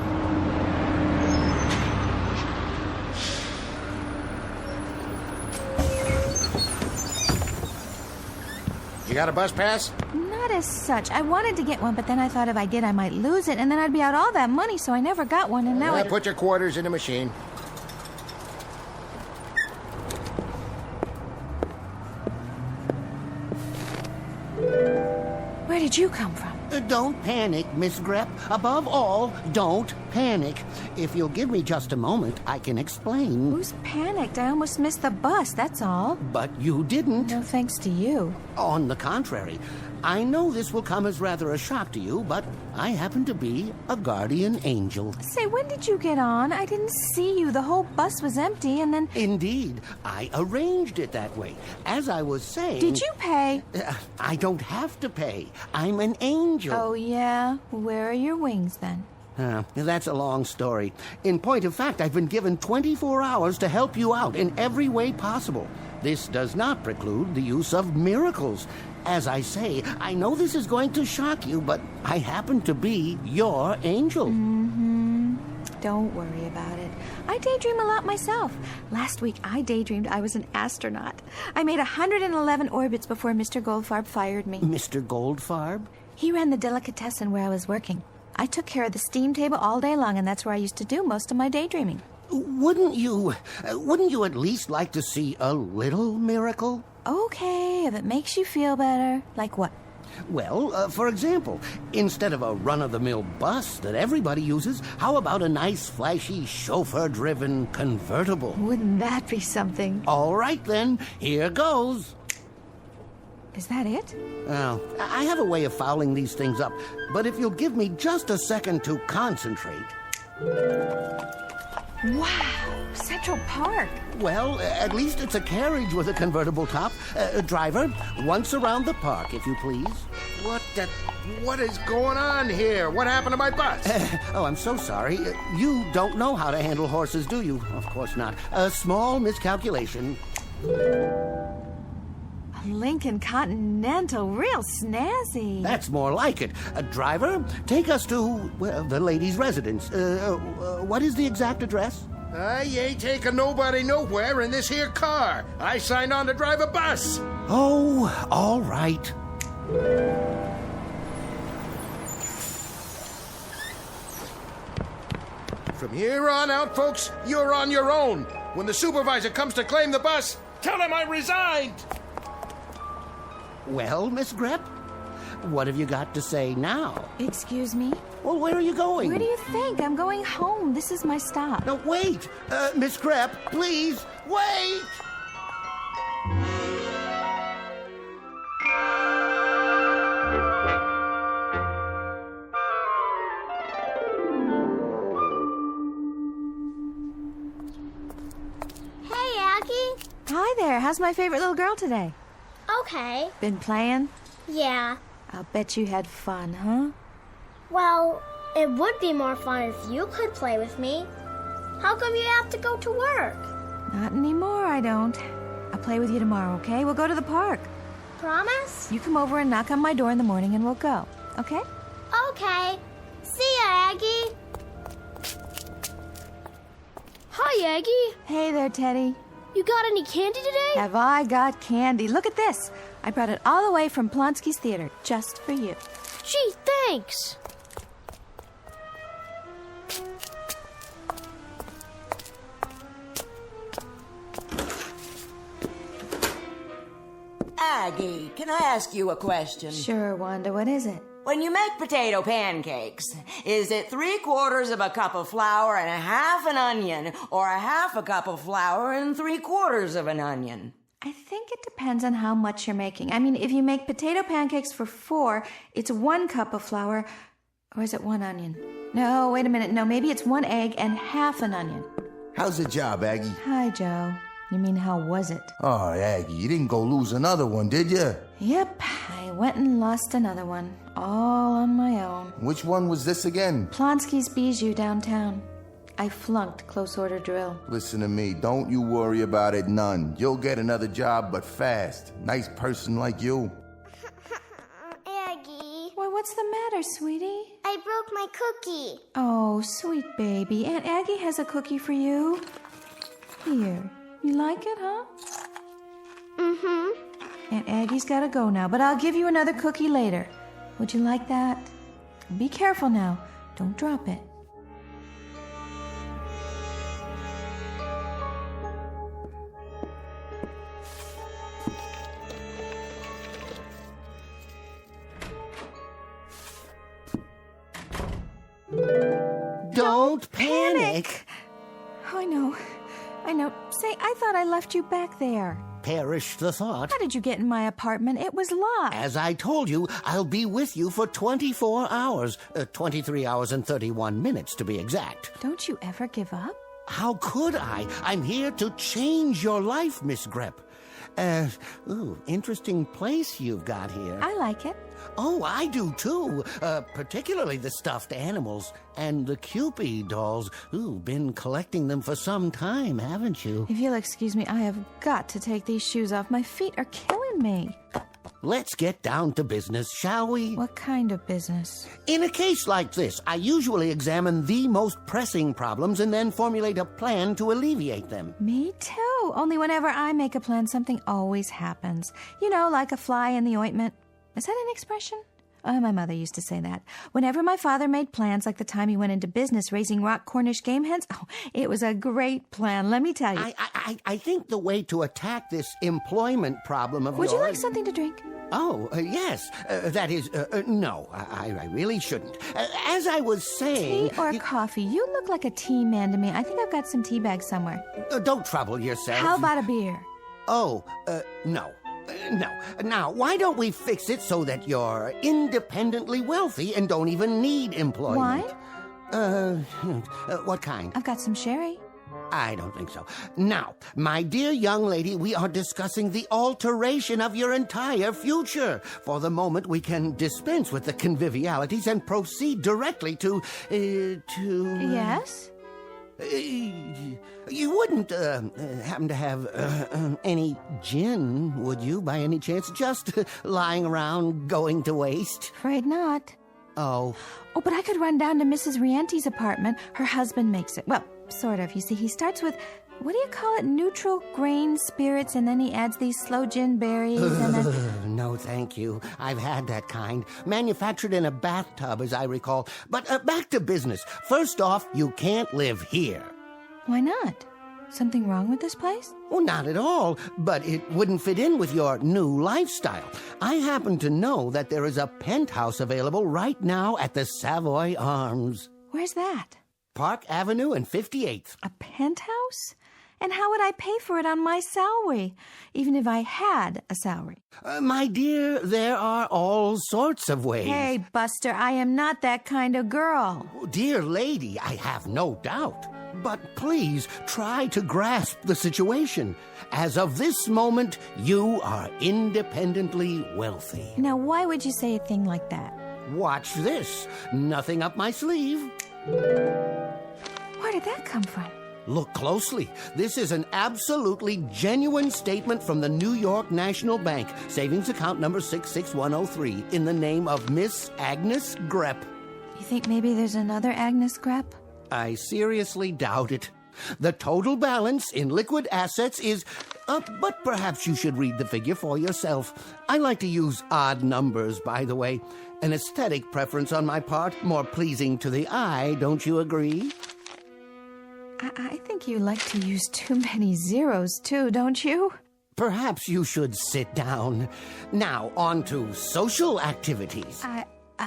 You got a bus pass? Not as such. I wanted to get one, but then I thought if I did, I might lose it, and then I'd be out all that money, so I never got one, and now Put your quarters in the machine. Where did you come from? Don't panic, Miss Grep. Above all, don't panic. If you'll give me just a moment, I can explain. Who's panicked? I almost missed the bus, that's all. But you didn't. No thanks to you. On the contrary, I know this will come as rather a shock to you, but I happen to be a guardian angel. Say, when did you get on? I didn't see you. The whole bus was empty, and then... Indeed. I arranged it that way. As I was saying... Did you pay? I don't have to pay. I'm an angel. Oh, yeah? Where are your wings, then? That's a long story. In point of fact, I've been given 24 hours to help you out in every way possible. This does not preclude the use of miracles. As I say, I know this is going to shock you, but I happen to be your angel. Don't worry about it. I daydream a lot myself. Last week, I daydreamed I was an astronaut. I made 111 orbits before Mr. Goldfarb fired me. Mr. Goldfarb? He ran the delicatessen where I was working. I took care of the steam table all day long, and that's where I used to do most of my daydreaming. Wouldn't you at least like to see a little miracle? Okay, if it makes you feel better. Like what? Well, for example, instead of a run-of-the-mill bus that everybody uses, how about a nice, flashy, chauffeur-driven convertible? Wouldn't that be something? All right, then. Here goes. Is that it? Well, I have a way of fouling these things up, but if you'll give me just a second to concentrate... Wow, Central Park. Well, at least it's a carriage with a convertible top. Driver, once around the park, if you please. What is going on here? What happened to my bus? Oh, I'm so sorry. You don't know how to handle horses, do you? Of course not. A small miscalculation. A Lincoln Continental, real snazzy. That's more like it. Driver, take us to, well, the lady's residence. What is the exact address? I ain't taking nobody nowhere in this here car. I signed on to drive a bus. Oh, all right. From here on out, folks, you're on your own. When the supervisor comes to claim the bus, tell him I resigned. Well, Miss Grep, what have you got to say now? Excuse me? Well, where are you going? Where do you think? I'm going home. This is my stop. No, wait! Miss Grep, please, wait! Hey, Aggie. Hi there. How's my favorite little girl today? Okay. Been playing? Yeah. I'll bet you had fun, huh? Well, it would be more fun if you could play with me. How come you have to go to work? Not anymore, I don't. I'll play with you tomorrow, okay? We'll go to the park. Promise? You come over and knock on my door in the morning and we'll go, okay? Okay. See ya, Aggie. Hi, Aggie. Hey there, Teddy. You got any candy today? Have I got candy? Look at this. I brought it all the way from Plonsky's Theater, just for you. Gee, thanks. Aggie, can I ask you a question? Sure, Wanda. What is it? When you make potato pancakes, is it 3/4 of a cup of flour and a half an onion, or a half a cup of flour and 3/4 of an onion? I think it depends on how much you're making. I mean, if you make potato pancakes for 4, it's 1 cup of flour, or is it 1 onion? No, wait a minute. No, maybe it's 1 egg and half an onion. How's the job, Aggie? Hi, Joe. You mean, how was it? Oh, Aggie, you didn't go lose another one, did you? Yep, I went and lost another one, all on my own. Which one was this again? Plonsky's Bijou downtown. I flunked close order drill. Listen to me, don't you worry about it none. You'll get another job, but fast. Nice person like you. Aggie. Well, what's the matter, sweetie? I broke my cookie. Oh, sweet baby. Aunt Aggie has a cookie for you. Here. You like it, huh? Mm-hmm. Aunt Aggie's gotta go now, but I'll give you another cookie later. Would you like that? Be careful now. Don't drop it. Don't panic. Oh, I know. Say, I thought I left you back there. Perish the thought. How did you get in my apartment? It was locked. As I told you, I'll be with you for 24 hours. 23 hours and 31 minutes, to be exact. Don't you ever give up? How could I? I'm here to change your life, Miss Grep. Interesting place you've got here. I like it. Oh, I do too. Particularly the stuffed animals and the Cupid dolls. Been collecting them for some time, haven't you? If you'll excuse me, I have got to take these shoes off. My feet are killing me. Let's get down to business, shall we? What kind of business? In a case like this, I usually examine the most pressing problems and then formulate a plan to alleviate them. Me too. Only whenever I make a plan, something always happens. You know, like a fly in the ointment. Is that an expression? Oh, my mother used to say that. Whenever my father made plans, like the time he went into business raising rock Cornish game hens, it was a great plan, let me tell you. I think the way to attack this employment problem of Would yours... you like something to drink? Oh, yes. That is, no, I really shouldn't. As I was saying... Tea or coffee? You look like a tea man to me. I think I've got some tea bags somewhere. Don't trouble yourself. How about a beer? Oh, no. No. Now, why don't we fix it so that you're independently wealthy and don't even need employment? Wine? What kind? I've got some sherry. I don't think so. Now, my dear young lady, we are discussing the alteration of your entire future. For the moment, we can dispense with the convivialities and proceed directly to... Yes? You wouldn't happen to have any gin, would you, by any chance? Just lying around, going to waste? Afraid not. Oh. Oh, but I could run down to Mrs. Riente's apartment. Her husband makes it. Well, sort of. You see, he starts with, what do you call it, neutral grain spirits, and then he adds these sloe gin berries and then... No, thank you. I've had that kind. Manufactured in a bathtub, as I recall. But back to business. First off, you can't live here. Why not? Something wrong with this place? Well, not at all, but it wouldn't fit in with your new lifestyle. I happen to know that there is a penthouse available right now at the Savoy Arms. Where's that? Park Avenue and 58th. A penthouse? And how would I pay for it on my salary, even if I had a salary? My dear, there are all sorts of ways. Hey, Buster, I am not that kind of girl. Dear lady, I have no doubt. But please try to grasp the situation. As of this moment, you are independently wealthy. Now, why would you say a thing like that? Watch this. Nothing up my sleeve. Where did that come from? Look closely. This is an absolutely genuine statement from the New York National Bank, savings account number 66103, in the name of Miss Agnes Grepp. You think maybe there's another Agnes Grepp? I seriously doubt it. The total balance in liquid assets is... but perhaps you should read the figure for yourself. I like to use odd numbers, by the way. An aesthetic preference on my part, more pleasing to the eye, don't you agree? I think you like to use too many zeros, too, don't you? Perhaps you should sit down. Now, on to social activities.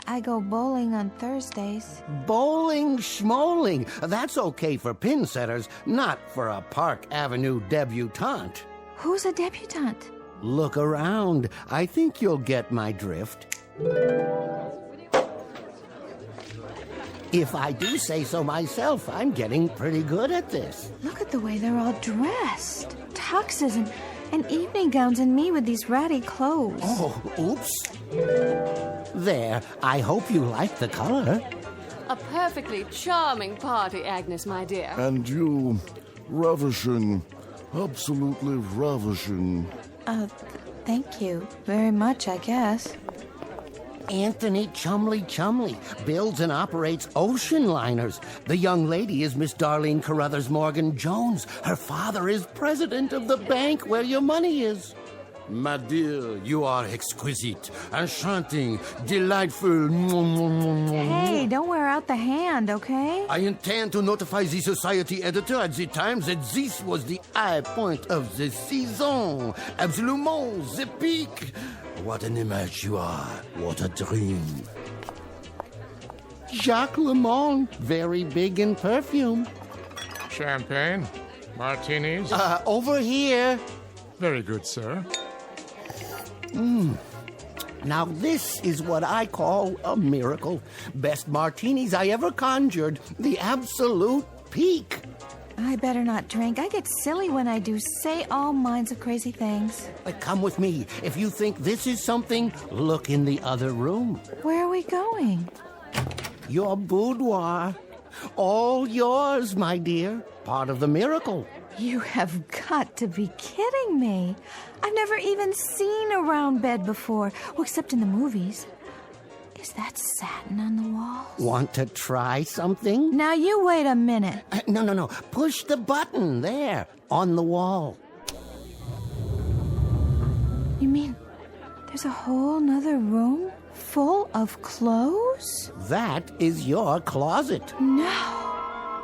I go bowling on Thursdays. Bowling schmoling. That's okay for pin setters, not for a Park Avenue debutante. Who's a debutante? Look around. I think you'll get my drift. If I do say so myself, I'm getting pretty good at this. Look at the way they're all dressed. Tuxes and evening gowns, and me with these ratty clothes. Oh, oops. There, I hope you like the color. A perfectly charming party, Agnes, my dear. And you, ravishing, absolutely ravishing. Thank you very much, I guess. Anthony Chumley builds and operates ocean liners. The young lady is Miss Darlene Carruthers Morgan Jones. Her father is president of the bank where your money is. My dear, you are exquisite, enchanting, delightful. Hey, don't wear out the hand, okay? I intend to notify the society editor at the Times that this was the high point of the season. Absolument, the peak. What an image you are. What a dream. Jacques Lemond, very big in perfume. Champagne? Martinis? Over here. Very good, sir. Now this is what I call a miracle. Best martinis I ever conjured. The absolute peak. I better not drink. I get silly when I do. Say all kinds of crazy things. Come with me. If you think this is something, look in the other room. Where are we going? Your boudoir. All yours, my dear. Part of the miracle. You have got to be kidding me. I've never even seen a round bed before, well, except in the movies. Is that satin on the walls? Want to try something? Now you wait a minute. No. Push the button there, on the wall. You mean there's a whole nother room full of clothes? That is your closet. No.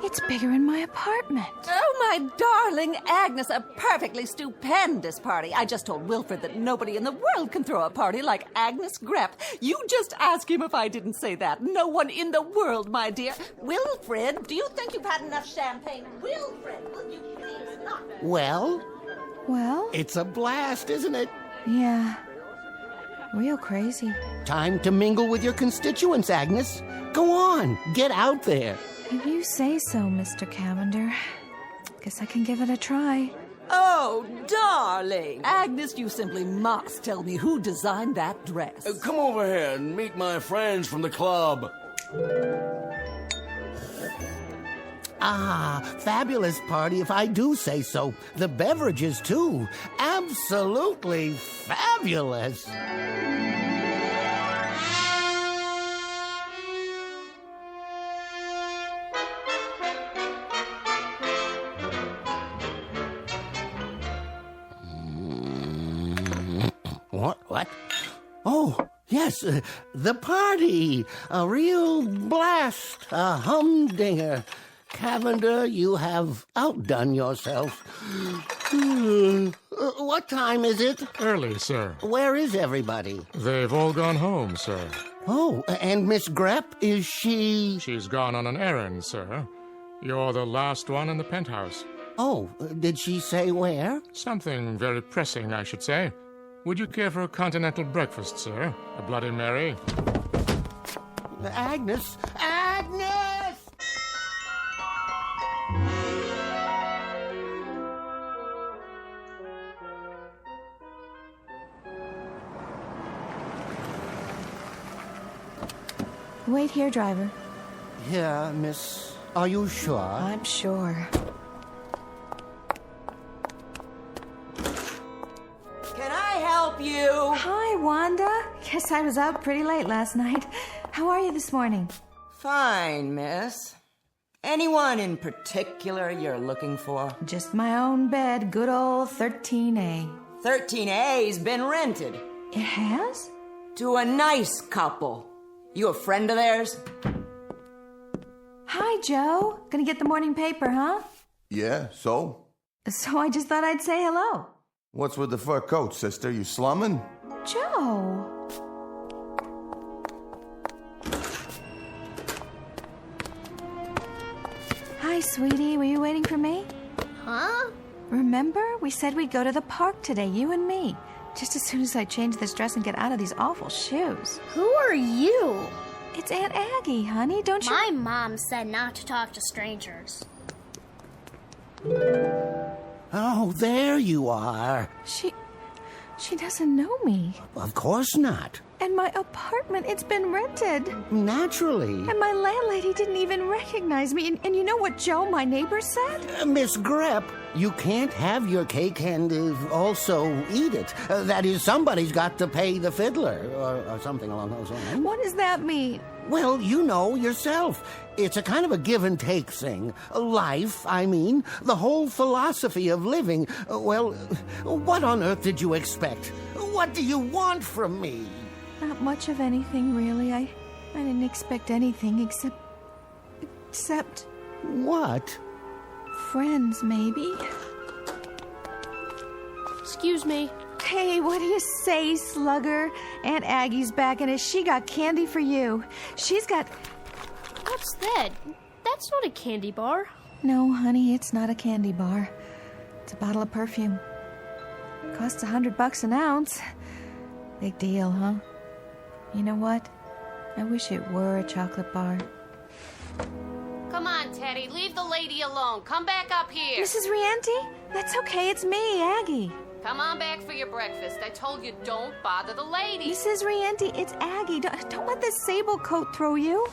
It's bigger in my apartment. Oh, my darling Agnes, a perfectly stupendous party. I just told Wilfred that nobody in the world can throw a party like Agnes Grepp. You just ask him if I didn't say that. No one in the world, my dear. Wilfred, do you think you've had enough champagne? Wilfred, will you please not? Well? Well? It's a blast, isn't it? Yeah. Real crazy. Time to mingle with your constituents, Agnes. Go on, get out there. If you say so, Mr. Cavander. Guess I can give it a try. Oh, darling. Agnes, you simply must tell me who designed that dress. Come over here and meet my friends from the club. Ah, fabulous party if I do say so. The beverages, too. Absolutely fabulous. What? Oh, yes, the party. A real blast. A humdinger. Cavander, you have outdone yourself. What time is it? Early, sir. Where is everybody? They've all gone home, sir. Oh, and Miss Grepp, is she... She's gone on an errand, sir. You're the last one in the penthouse. Oh, did she say where? Something very pressing, I should say. Would you care for a continental breakfast, sir? A Bloody Mary? Agnes! Agnes! Wait here, driver. Yeah, miss. Are you sure? I'm sure. Can I help you? Hi, Wanda. Guess I was out pretty late last night. How are you this morning? Fine, miss. Anyone in particular you're looking for? Just my own bed, good old 13A. 13A's been rented. It has? To a nice couple. You a friend of theirs? Hi, Joe. Gonna get the morning paper, huh? Yeah, so? So I just thought I'd say hello. What's with the fur coat, sister? You slumming? Joe. Hi, sweetie. Were you waiting for me? Huh? Remember? We said we'd go to the park today, you and me. Just as soon as I change this dress and get out of these awful shoes. Who are you? It's Aunt Aggie, honey. Don't you... My mom said not to talk to strangers. Oh, there you are. She doesn't know me. Of course not. And my apartment, it's been rented. Naturally. And my landlady didn't even recognize me. And you know what Joe, my neighbor, said? Miss Grepp, you can't have your cake and also eat it. That is, somebody's got to pay the fiddler, or something along those lines. What does that mean? Well, you know yourself. It's a kind of a give and take thing. Life, I mean. The whole philosophy of living. Well, what on earth did you expect? What do you want from me? Not much of anything, really. I didn't expect anything except... What? Friends, maybe. Excuse me. Hey, what do you say, slugger? Aunt Aggie's back, and she got candy for you. She's got... What's that? That's not a candy bar. No, honey, it's not a candy bar. It's a bottle of perfume. Costs $100 an ounce. Big deal, huh? You know what? I wish it were a chocolate bar. Come on, Teddy. Leave the lady alone. Come back up here. Mrs. Rienti? That's okay. It's me, Aggie. Come on back for your breakfast. I told you don't bother the lady. Mrs. Rienti, it's Aggie. Don't let this sable coat throw you.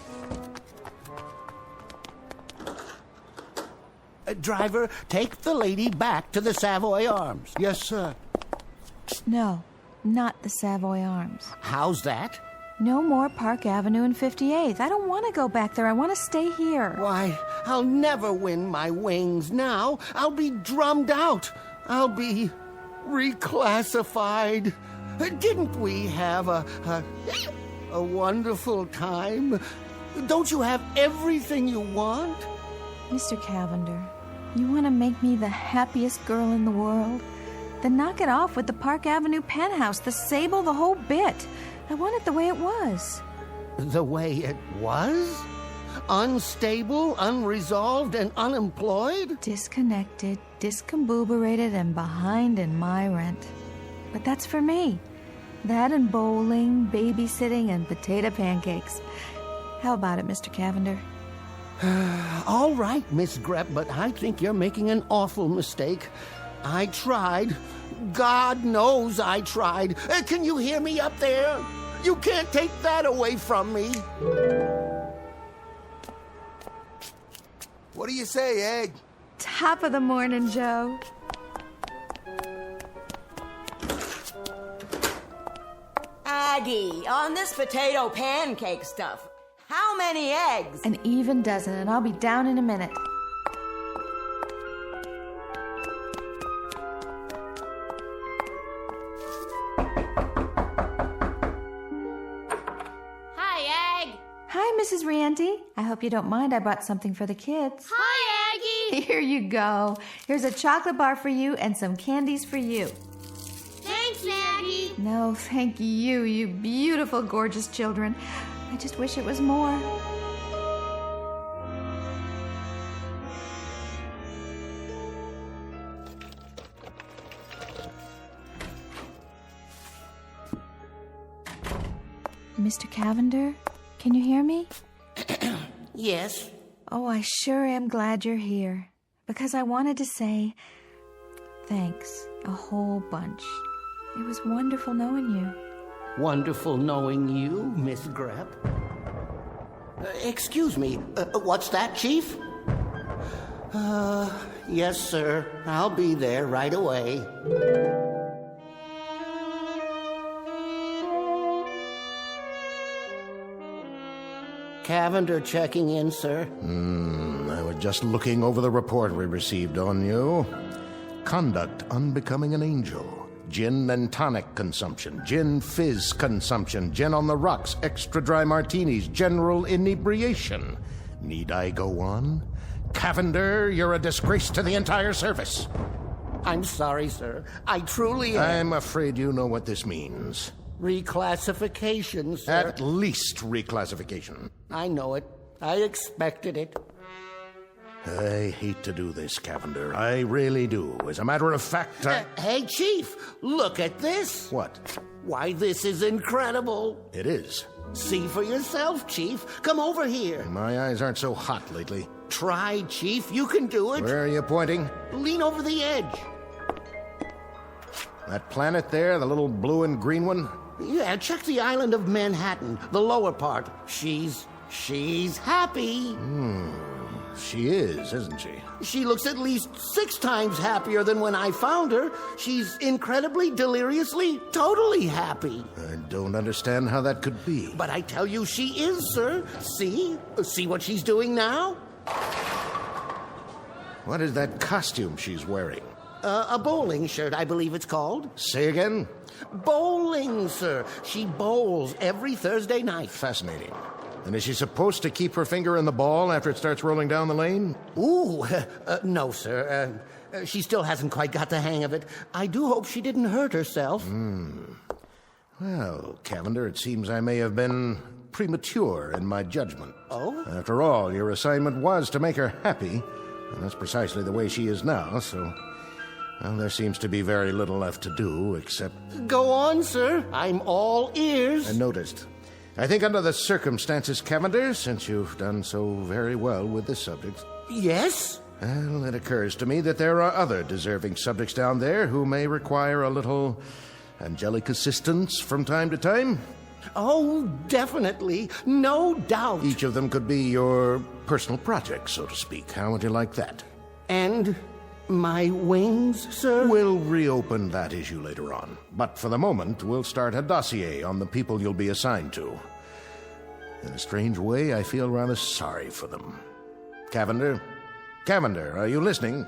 Driver, take the lady back to the Savoy Arms. Yes, sir. No, not the Savoy Arms. How's that? No more Park Avenue and 58th. I don't want to go back there. I want to stay here. Why, I'll never win my wings now. I'll be drummed out. I'll be reclassified. Didn't we have a wonderful time? Don't you have everything you want? Mr. Cavander, you want to make me the happiest girl in the world? Then knock it off with the Park Avenue penthouse, the sable, the whole bit. I want it the way it was. The way it was? Unstable, unresolved, and unemployed? Disconnected, discombobulated, and behind in my rent. But that's for me. That and bowling, babysitting, and potato pancakes. How about it, Mr. Cavander? All right, Miss Grep, but I think you're making an awful mistake. I tried. God knows I tried. Can you hear me up there? You can't take that away from me. What do you say, Egg? Top of the morning, Joe. Aggie, on this potato pancake stuff, how many eggs? An even dozen, and I'll be down in a minute. Hi, Egg. Hi, Mrs. Rienty. I hope you don't mind I brought something for the kids. Hi, Aggie. Here you go. Here's a chocolate bar for you and some candies for you. Thanks, Aggie. No, thank you, you beautiful, gorgeous children. I just wish it was more. Mr. Cavander, can you hear me? Yes? Oh, I sure am glad you're here. Because I wanted to say thanks a whole bunch. It was wonderful knowing you. Wonderful knowing you, Miss Grep. Excuse me, what's that, Chief? Yes, sir. I'll be there right away. Cavander checking in, sir. I was just looking over the report we received on you. Conduct unbecoming an angel. Gin and tonic consumption. Gin fizz consumption. Gin on the rocks. Extra dry martinis. General inebriation. Need I go on? Cavander, you're a disgrace to the entire service. I'm sorry, sir. I truly am. I'm afraid you know what this means. Reclassification, sir. At least reclassification. I know it. I expected it. I hate to do this, Cavander. I really do. As a matter of fact, Hey, Chief, look at this. What? Why, this is incredible. It is. See for yourself, Chief. Come over here. My eyes aren't so hot lately. Try, Chief. You can do it. Where are you pointing? Lean over the edge. That planet there, the little blue and green one? Yeah, check the island of Manhattan, the lower part. She's happy. She is, isn't she? She looks at least 6 times happier than when I found her. She's incredibly, deliriously, totally happy. I don't understand how that could be. But I tell you she is, sir. See? See what she's doing now? What is that costume she's wearing? A bowling shirt, I believe it's called. Say again? Bowling, sir. She bowls every Thursday night. Fascinating. And is she supposed to keep her finger in the ball after it starts rolling down the lane? Ooh, no, sir. She still hasn't quite got the hang of it. I do hope she didn't hurt herself. Well, Cavander, it seems I may have been premature in my judgment. Oh? After all, your assignment was to make her happy, and that's precisely the way she is now, so... Well, there seems to be very little left to do, except... Go on, sir. I'm all ears. I noticed. I think under the circumstances, Cavander, since you've done so very well with this subject... Yes? Well, it occurs to me that there are other deserving subjects down there who may require a little angelic assistance from time to time. Oh, definitely. No doubt. Each of them could be your personal project, so to speak. How would you like that? And... my wings, sir? We'll reopen that issue later on. But for the moment, we'll start a dossier on the people you'll be assigned to. In a strange way, I feel rather sorry for them. Cavander? Cavander, are you listening?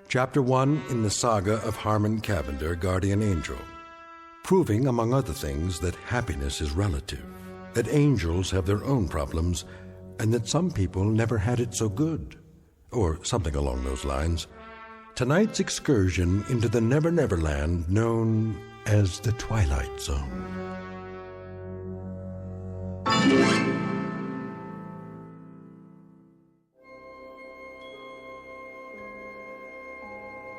Chapter 1 in the saga of Harmon Cavander, Guardian Angel, proving, among other things, that happiness is relative, that angels have their own problems, and that some people never had it so good, or something along those lines. Tonight's excursion into the Never Never Land known as the Twilight Zone.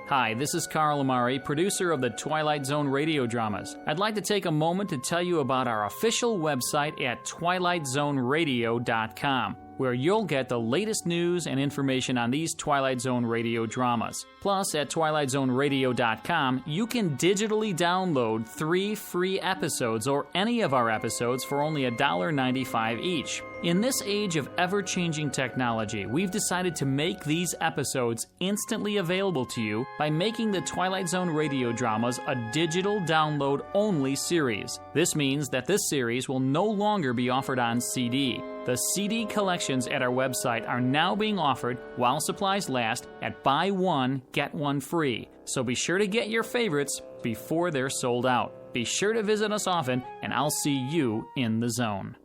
Hi, this is Carl Amari, producer of the Twilight Zone radio dramas. I'd like to take a moment to tell you about our official website at twilightzoneradio.com, where you'll get the latest news and information on these Twilight Zone radio dramas. Plus, at twilightzoneradio.com, you can digitally download 3 free episodes or any of our episodes for only $1.95 each. In this age of ever-changing technology, we've decided to make these episodes instantly available to you by making the Twilight Zone radio dramas a digital download-only series. This means that this series will no longer be offered on CD. The CD collections at our website are now being offered while supplies last at buy one, get one free. So be sure to get your favorites before they're sold out. Be sure to visit us often, and I'll see you in the zone.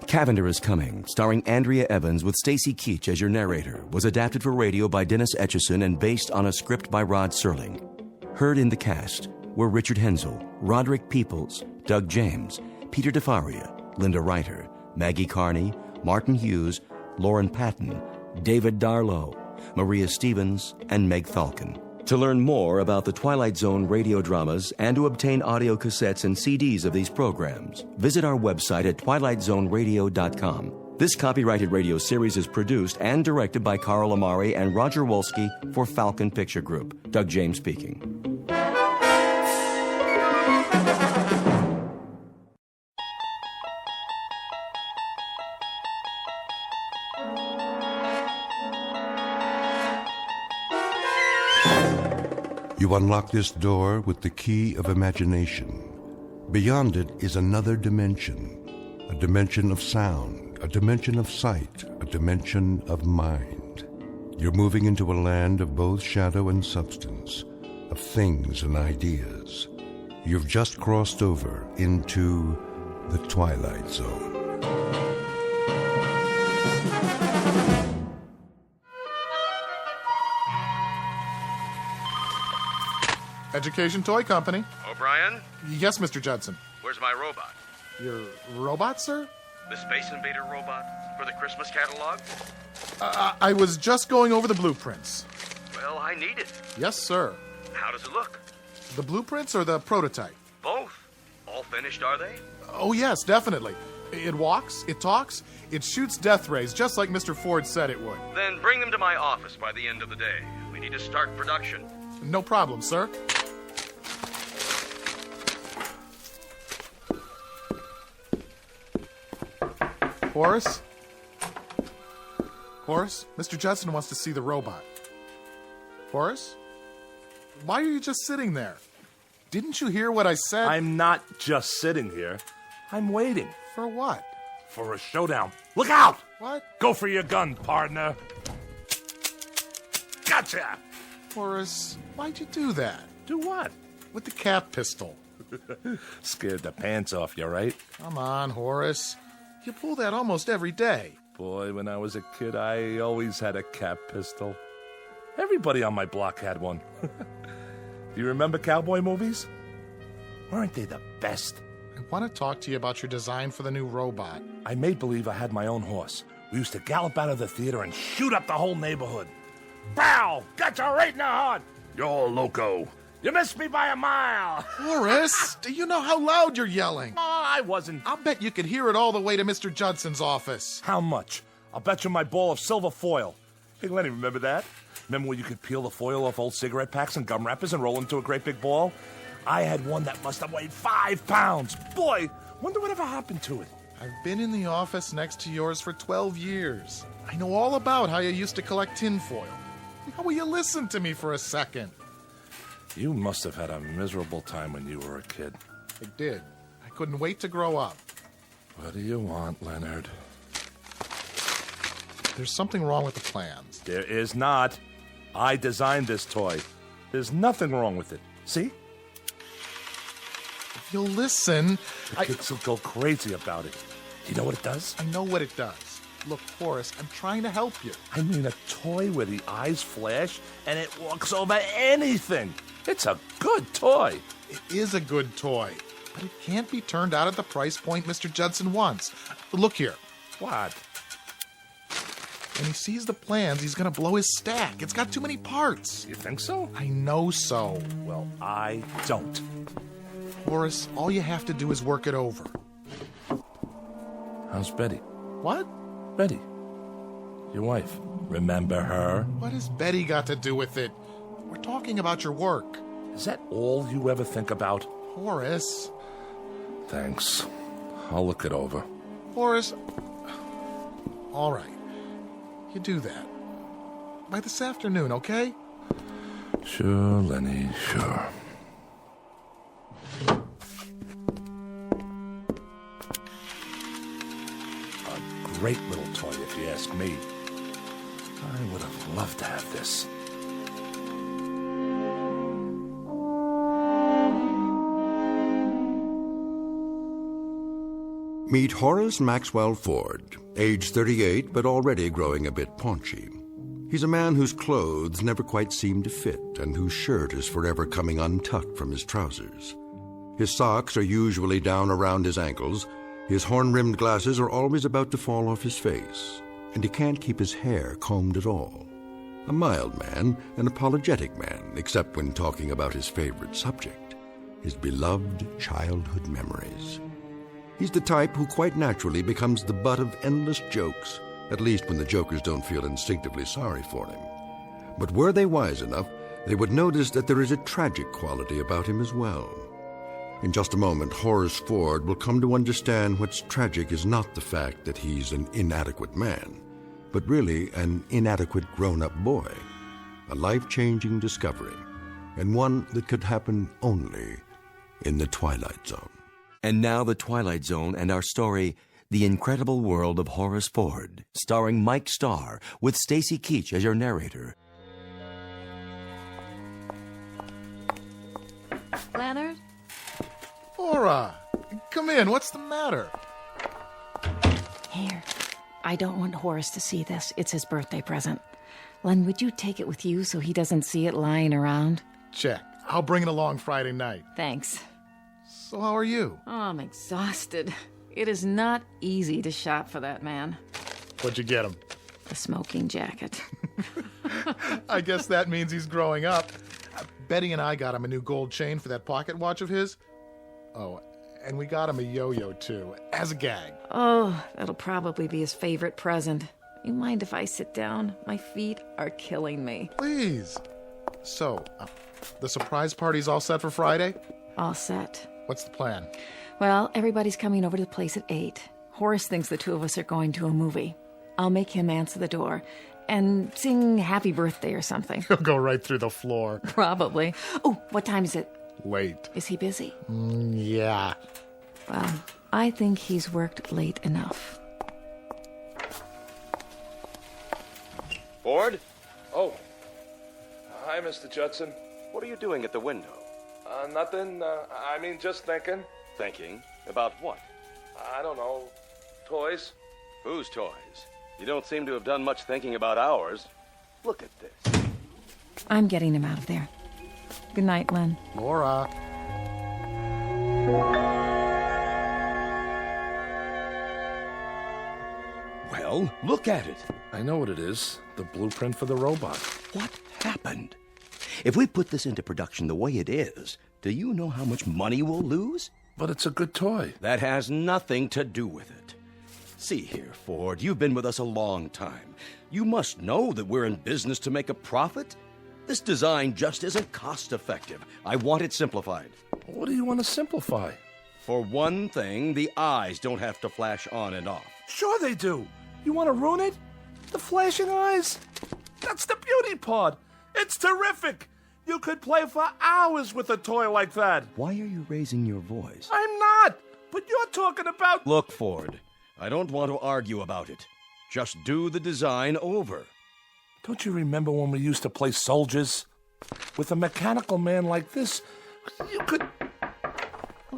Cavander Is Coming, starring Andrea Evans with Stacy Keach as your narrator, was adapted for radio by Dennis Etchison and based on a script by Rod Serling. Heard in the cast were Richard Hensel, Roderick Peoples, Doug James, Peter DeFaria, Linda Reiter, Maggie Carney, Martin Hughes, Lauren Patton, David Darlow, Maria Stevens, and Meg Falcon. To learn more about the Twilight Zone radio dramas and to obtain audio cassettes and CDs of these programs, visit our website at twilightzoneradio.com. This copyrighted radio series is produced and directed by Carl Amari and Roger Wolski for Falcon Picture Group. Doug James speaking. You unlock this door with the key of imagination. Beyond it is another dimension, a dimension of sound, a dimension of sight, a dimension of mind. You're moving into a land of both shadow and substance, of things and ideas. You've just crossed over into the Twilight Zone. Education Toy Company. O'Brien? Yes, Mr. Judson. Where's my robot? Your robot, sir? The Space Invader robot for the Christmas catalog? I was just going over the blueprints. Well, I need it. Yes, sir. How does it look? The blueprints or the prototype? Both. All finished, are they? Oh, yes, definitely. It walks, it talks, it shoots death rays, just like Mr. Ford said it would. Then bring them to my office by the end of the day. We need to start production. No problem, sir. Horace? Horace, Mr. Judson wants to see the robot. Horace? Why are you just sitting there? Didn't you hear what I said? I'm not just sitting here. I'm waiting. For what? For a showdown. Look out! What? Go for your gun, partner. Gotcha! Horace, why'd you do that? Do what? With the cap pistol. Scared the pants off you, right? Come on, Horace. You pull that almost every day. Boy, when I was a kid, I always had a cap pistol. Everybody on my block had one. Do you remember cowboy movies? Weren't they the best? I want to talk to you about your design for the new robot. I made believe I had my own horse. We used to gallop out of the theater and shoot up the whole neighborhood. Bow! Gotcha right in the heart! You're loco. You missed me by a mile. Horace, do you know how loud you're yelling? Oh, I wasn't. I'll bet you could hear it all the way to Mr. Judson's office. How much? I'll bet you my ball of silver foil. Hey, Lenny, remember that? Remember when you could peel the foil off old cigarette packs and gum wrappers and roll into a great big ball? I had one that must have weighed 5 pounds. Boy, wonder whatever happened to it. I've been in the office next to yours for 12 years. I know all about how you used to collect tinfoil. How will you listen to me for a second? You must have had a miserable time when you were a kid. I did. I couldn't wait to grow up. What do you want, Leonard? There's something wrong with the plans. There is not. I designed this toy. There's nothing wrong with it. See? If you'll listen... The kids will go crazy about it. You know what it does? I know what it does. Look, Horace, I'm trying to help you. I mean a toy where the eyes flash and it walks over anything. It's a good toy. It is a good toy. But it can't be turned out at the price point Mr. Judson wants. Look here. What? When he sees the plans, he's going to blow his stack. It's got too many parts. You think so? I know so. Well, I don't. Horace, all you have to do is work it over. How's Betty? What? Betty. Your wife. Remember her? What has Betty got to do with it? We're talking about your work. Is that all you ever think about? Horace. Thanks. I'll look it over. Horace. All right. You do that. By this afternoon, okay? Sure, Lenny, sure. A great little toy, if you ask me. I would have loved to have this. Meet Horace Maxwell Ford, age 38 but already growing a bit paunchy. He's a man whose clothes never quite seem to fit and whose shirt is forever coming untucked from his trousers. His socks are usually down around his ankles, his horn-rimmed glasses are always about to fall off his face, and he can't keep his hair combed at all. A mild man, an apologetic man, except when talking about his favorite subject, his beloved childhood memories. He's the type who quite naturally becomes the butt of endless jokes, at least when the jokers don't feel instinctively sorry for him. But were they wise enough, they would notice that there is a tragic quality about him as well. In just a moment, Horace Ford will come to understand what's tragic is not the fact that he's an inadequate man, but really an inadequate grown-up boy, a life-changing discovery, and one that could happen only in the Twilight Zone. And now the Twilight Zone and our story, The Incredible World of Horace Ford, starring Mike Starr, with Stacy Keach as your narrator. Leonard? Laura, come in. What's the matter? Here. I don't want Horace to see this. It's his birthday present. Len, would you take it with you so he doesn't see it lying around? Check. I'll bring it along Friday night. Thanks. So how are you? Oh, I'm exhausted. It is not easy to shop for that man. What'd you get him? The smoking jacket. I guess that means he's growing up. Betty and I got him a new gold chain for that pocket watch of his. Oh, and we got him a yo-yo, too, as a gag. Oh, that'll probably be his favorite present. You mind if I sit down? My feet are killing me. Please. So, the surprise party's all set for Friday? All set. What's the plan? Well, everybody's coming over to the place at 8. Horace thinks the two of us are going to a movie. I'll make him answer the door and sing happy birthday or something. He'll go right through the floor. Probably. Oh, what time is it? Late. Is he busy? Yeah. Well, I think he's worked late enough. Ford? Oh. Hi, Mr. Judson. What are you doing at the window? Nothing. Just thinking. Thinking? About what? I don't know. Toys? Whose toys? You don't seem to have done much thinking about ours. Look at this. I'm getting him out of there. Good night, Len. Laura. Well, look at it. I know what it is. The blueprint for the robot. What happened? If we put this into production the way it is, do you know how much money we'll lose? But it's a good toy. That has nothing to do with it. See here, Ford, you've been with us a long time. You must know that we're in business to make a profit. This design just isn't cost-effective. I want it simplified. What do you want to simplify? For one thing, the eyes don't have to flash on and off. Sure they do. You want to ruin it? The flashing eyes? That's the beauty part. It's terrific. You could play for hours with a toy like that. Why are you raising your voice? I'm not. But you're talking about... Look, Ford, I don't want to argue about it. Just do the design over. Don't you remember when we used to play soldiers? With a mechanical man like this, you could...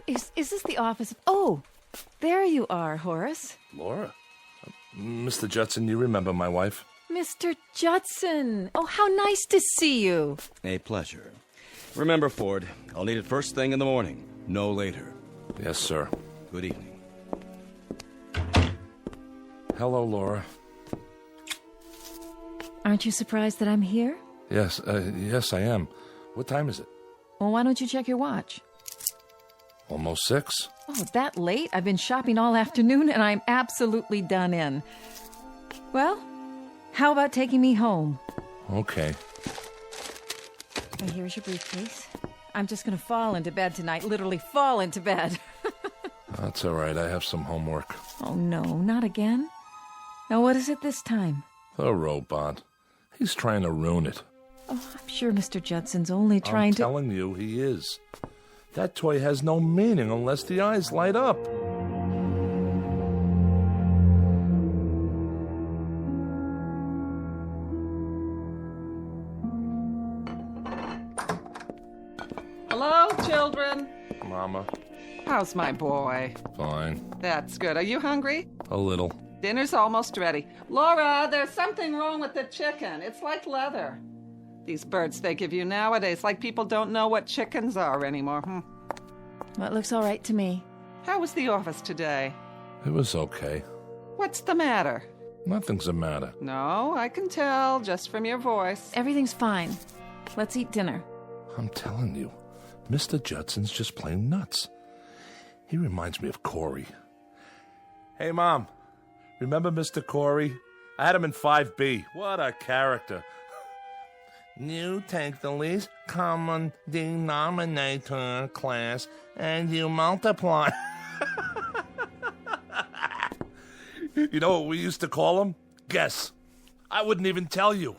Is this the office? Oh, there you are, Horace. Laura? Mr. Judson, you remember my wife? Mr. Judson. Oh, how nice to see you. A pleasure. Remember, Ford, I'll need it first thing in the morning, no later. Yes, sir. Good evening. Hello, Laura. Aren't you surprised that I'm here? Yes, yes, I am. What time is it? Well, why don't you check your watch? Almost 6. Oh, that late? I've been shopping all afternoon and I'm absolutely done in. Well, how about taking me home? Okay. And here's your briefcase. I'm just going to fall into bed tonight, literally fall into bed. That's all right. I have some homework. Oh, no, not again. Now, what is it this time? The robot. He's trying to ruin it. Oh, I'm sure Mr. Judson's only trying I'm telling you, he is. That toy has no meaning unless the eyes light up. Hello, children. Mama. How's my boy? Fine. That's good. Are you hungry? A little. Dinner's almost ready. Laura, there's something wrong with the chicken. It's like leather. These birds they give you nowadays, like people don't know what chickens are anymore. Well, it looks all right to me. How was the office today? It was okay. What's the matter? Nothing's the matter. No, I can tell just from your voice. Everything's fine. Let's eat dinner. I'm telling you, Mr. Judson's just plain nuts. He reminds me of Corey. Hey, Mom. Remember Mr. Corey? I had him in 5B. What a character. You take the least common denominator class and you multiply. You know what we used to call him? Guess. I wouldn't even tell you.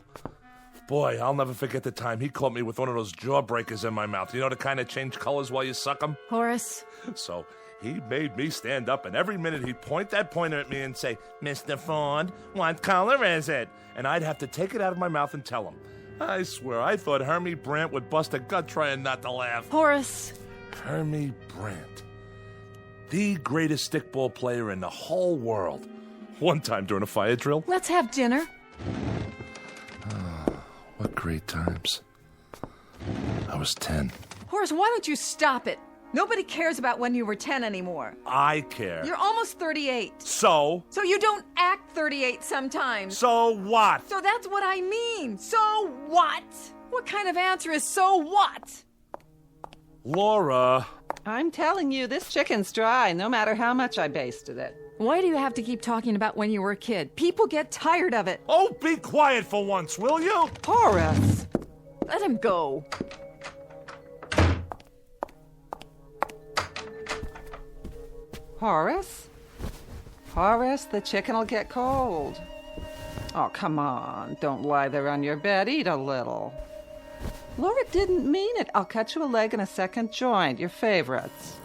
Boy, I'll never forget the time he caught me with one of those jawbreakers in my mouth. You know, the kind that change colors while you suck them? Horace. So he made me stand up, and every minute he'd point that pointer at me and say, Mr. Ford, what color is it? And I'd have to take it out of my mouth and tell him. I swear, I thought Hermie Brandt would bust a gut trying not to laugh. Horace. Hermie Brandt. The greatest stickball player in the whole world. One time during a fire drill. Let's have dinner. What great times. I was 10. Horace, why don't you stop it? Nobody cares about when you were 10 anymore. I care. You're almost 38. So? So you don't act 38 sometimes. So what? So that's what I mean. So what? What kind of answer is so what? Laura. I'm telling you, this chicken's dry, no matter how much I basted it. Why do you have to keep talking about when you were a kid? People get tired of it. Oh, be quiet for once, will you? Horace. Let him go. Horace? Horace, the chicken will get cold. Oh, come on. Don't lie there on your bed. Eat a little. Laura didn't mean it. I'll cut you a leg and a second joint. Your favorites.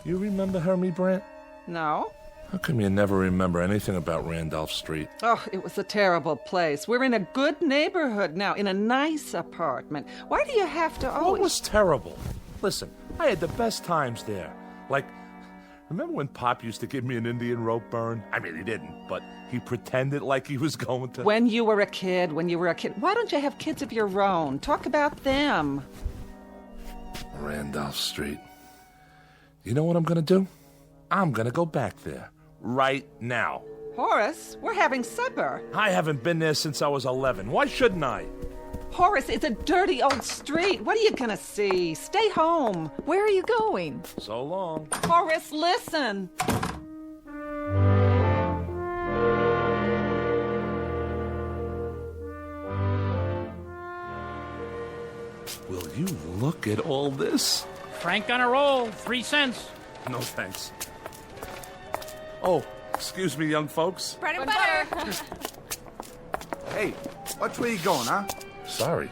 You remember Hermie Brandt? No. How come you never remember anything about Randolph Street? Oh, it was a terrible place. We're in a good neighborhood now, in a nice apartment. Why do you have to always... What was terrible? Listen, I had the best times there. Like, remember when Pop used to give me an Indian rope burn? I mean, he didn't, but he pretended like he was going to... When you were a kid. Why don't you have kids of your own? Talk about them. Randolph Street. You know what I'm going to do? I'm going to go back there. Right now. Horace, we're having supper. I haven't been there since I was 11. Why shouldn't I? Horace, it's a dirty old street. What are you gonna see? Stay home. Where are you going? So long. Horace, listen. Will you look at all this? Frank on a roll, 3 cents. No thanks. Oh, excuse me, young folks. Bread and butter. Hey, which way you going, huh? Sorry.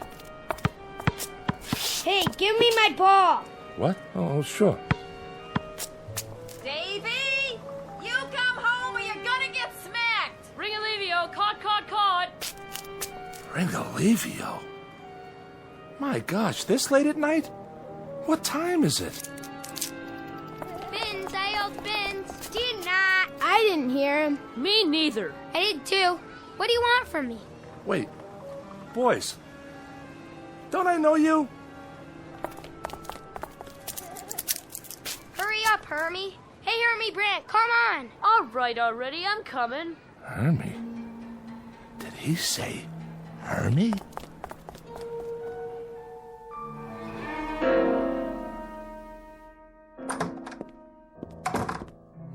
Hey, give me my ball. What? Oh, sure. Davy, you come home or you're gonna get smacked. Ring Alivio, caught. Ringalivio? My gosh, this late at night? What time is it? Bins, I yelled Bins. Did not. I didn't hear him. Me neither. I did too. What do you want from me? Wait, boys, don't I know you? Hurry up, Hermie? Hey, Hermie Brant, come on! All right already, I'm coming. Hermie? Did he say Hermie?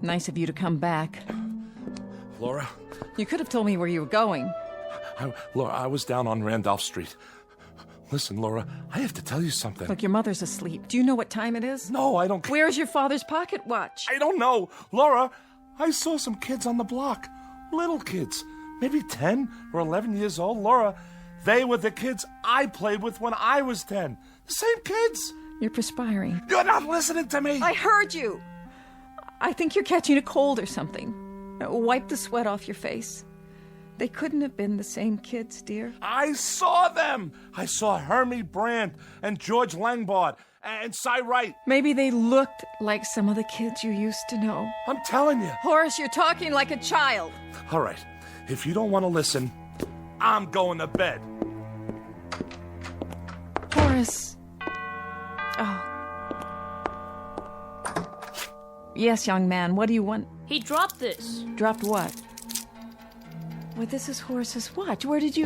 Nice of you to come back. Laura? You could have told me where you were going. Laura, I was down on Randolph Street. Listen, Laura, I have to tell you something. Look, your mother's asleep. Do you know what time it is? No, I don't. Where's your father's pocket watch? I don't know. Laura, I saw some kids on the block. Little kids. Maybe 10 or 11 years old. Laura, they were the kids I played with when I was 10. The same kids. You're perspiring. You're not listening to me. I heard you. I think you're catching a cold or something. Wipe the sweat off your face. They couldn't have been the same kids, dear. I saw them. I saw Hermie Brandt and George Langbard and Cy Wright. Maybe they looked like some of the kids you used to know. I'm telling you. Horace, you're talking like a child. All right. If you don't want to listen, I'm going to bed. Horace. Oh. Yes, young man. What do you want? He dropped this. Dropped what? Well, this is Horace's watch. Where did you...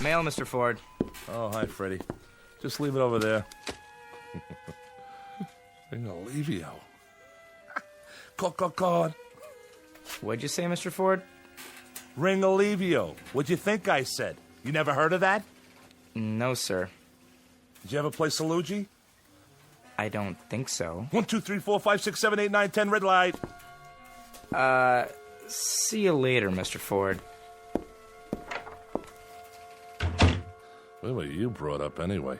Mail, Mr. Ford. Oh, hi, Freddie. Just leave it over there. Ringalivio. God. What'd you say, Mr. Ford? Ringalivio. What'd you think I said? You never heard of that? No, sir. Did you ever play Salugi? I don't think so. 1, 2, 3, 4, 5, 6, 7, 8, 9, 10, red light. See you later, Mr. Ford. Where were you brought up anyway?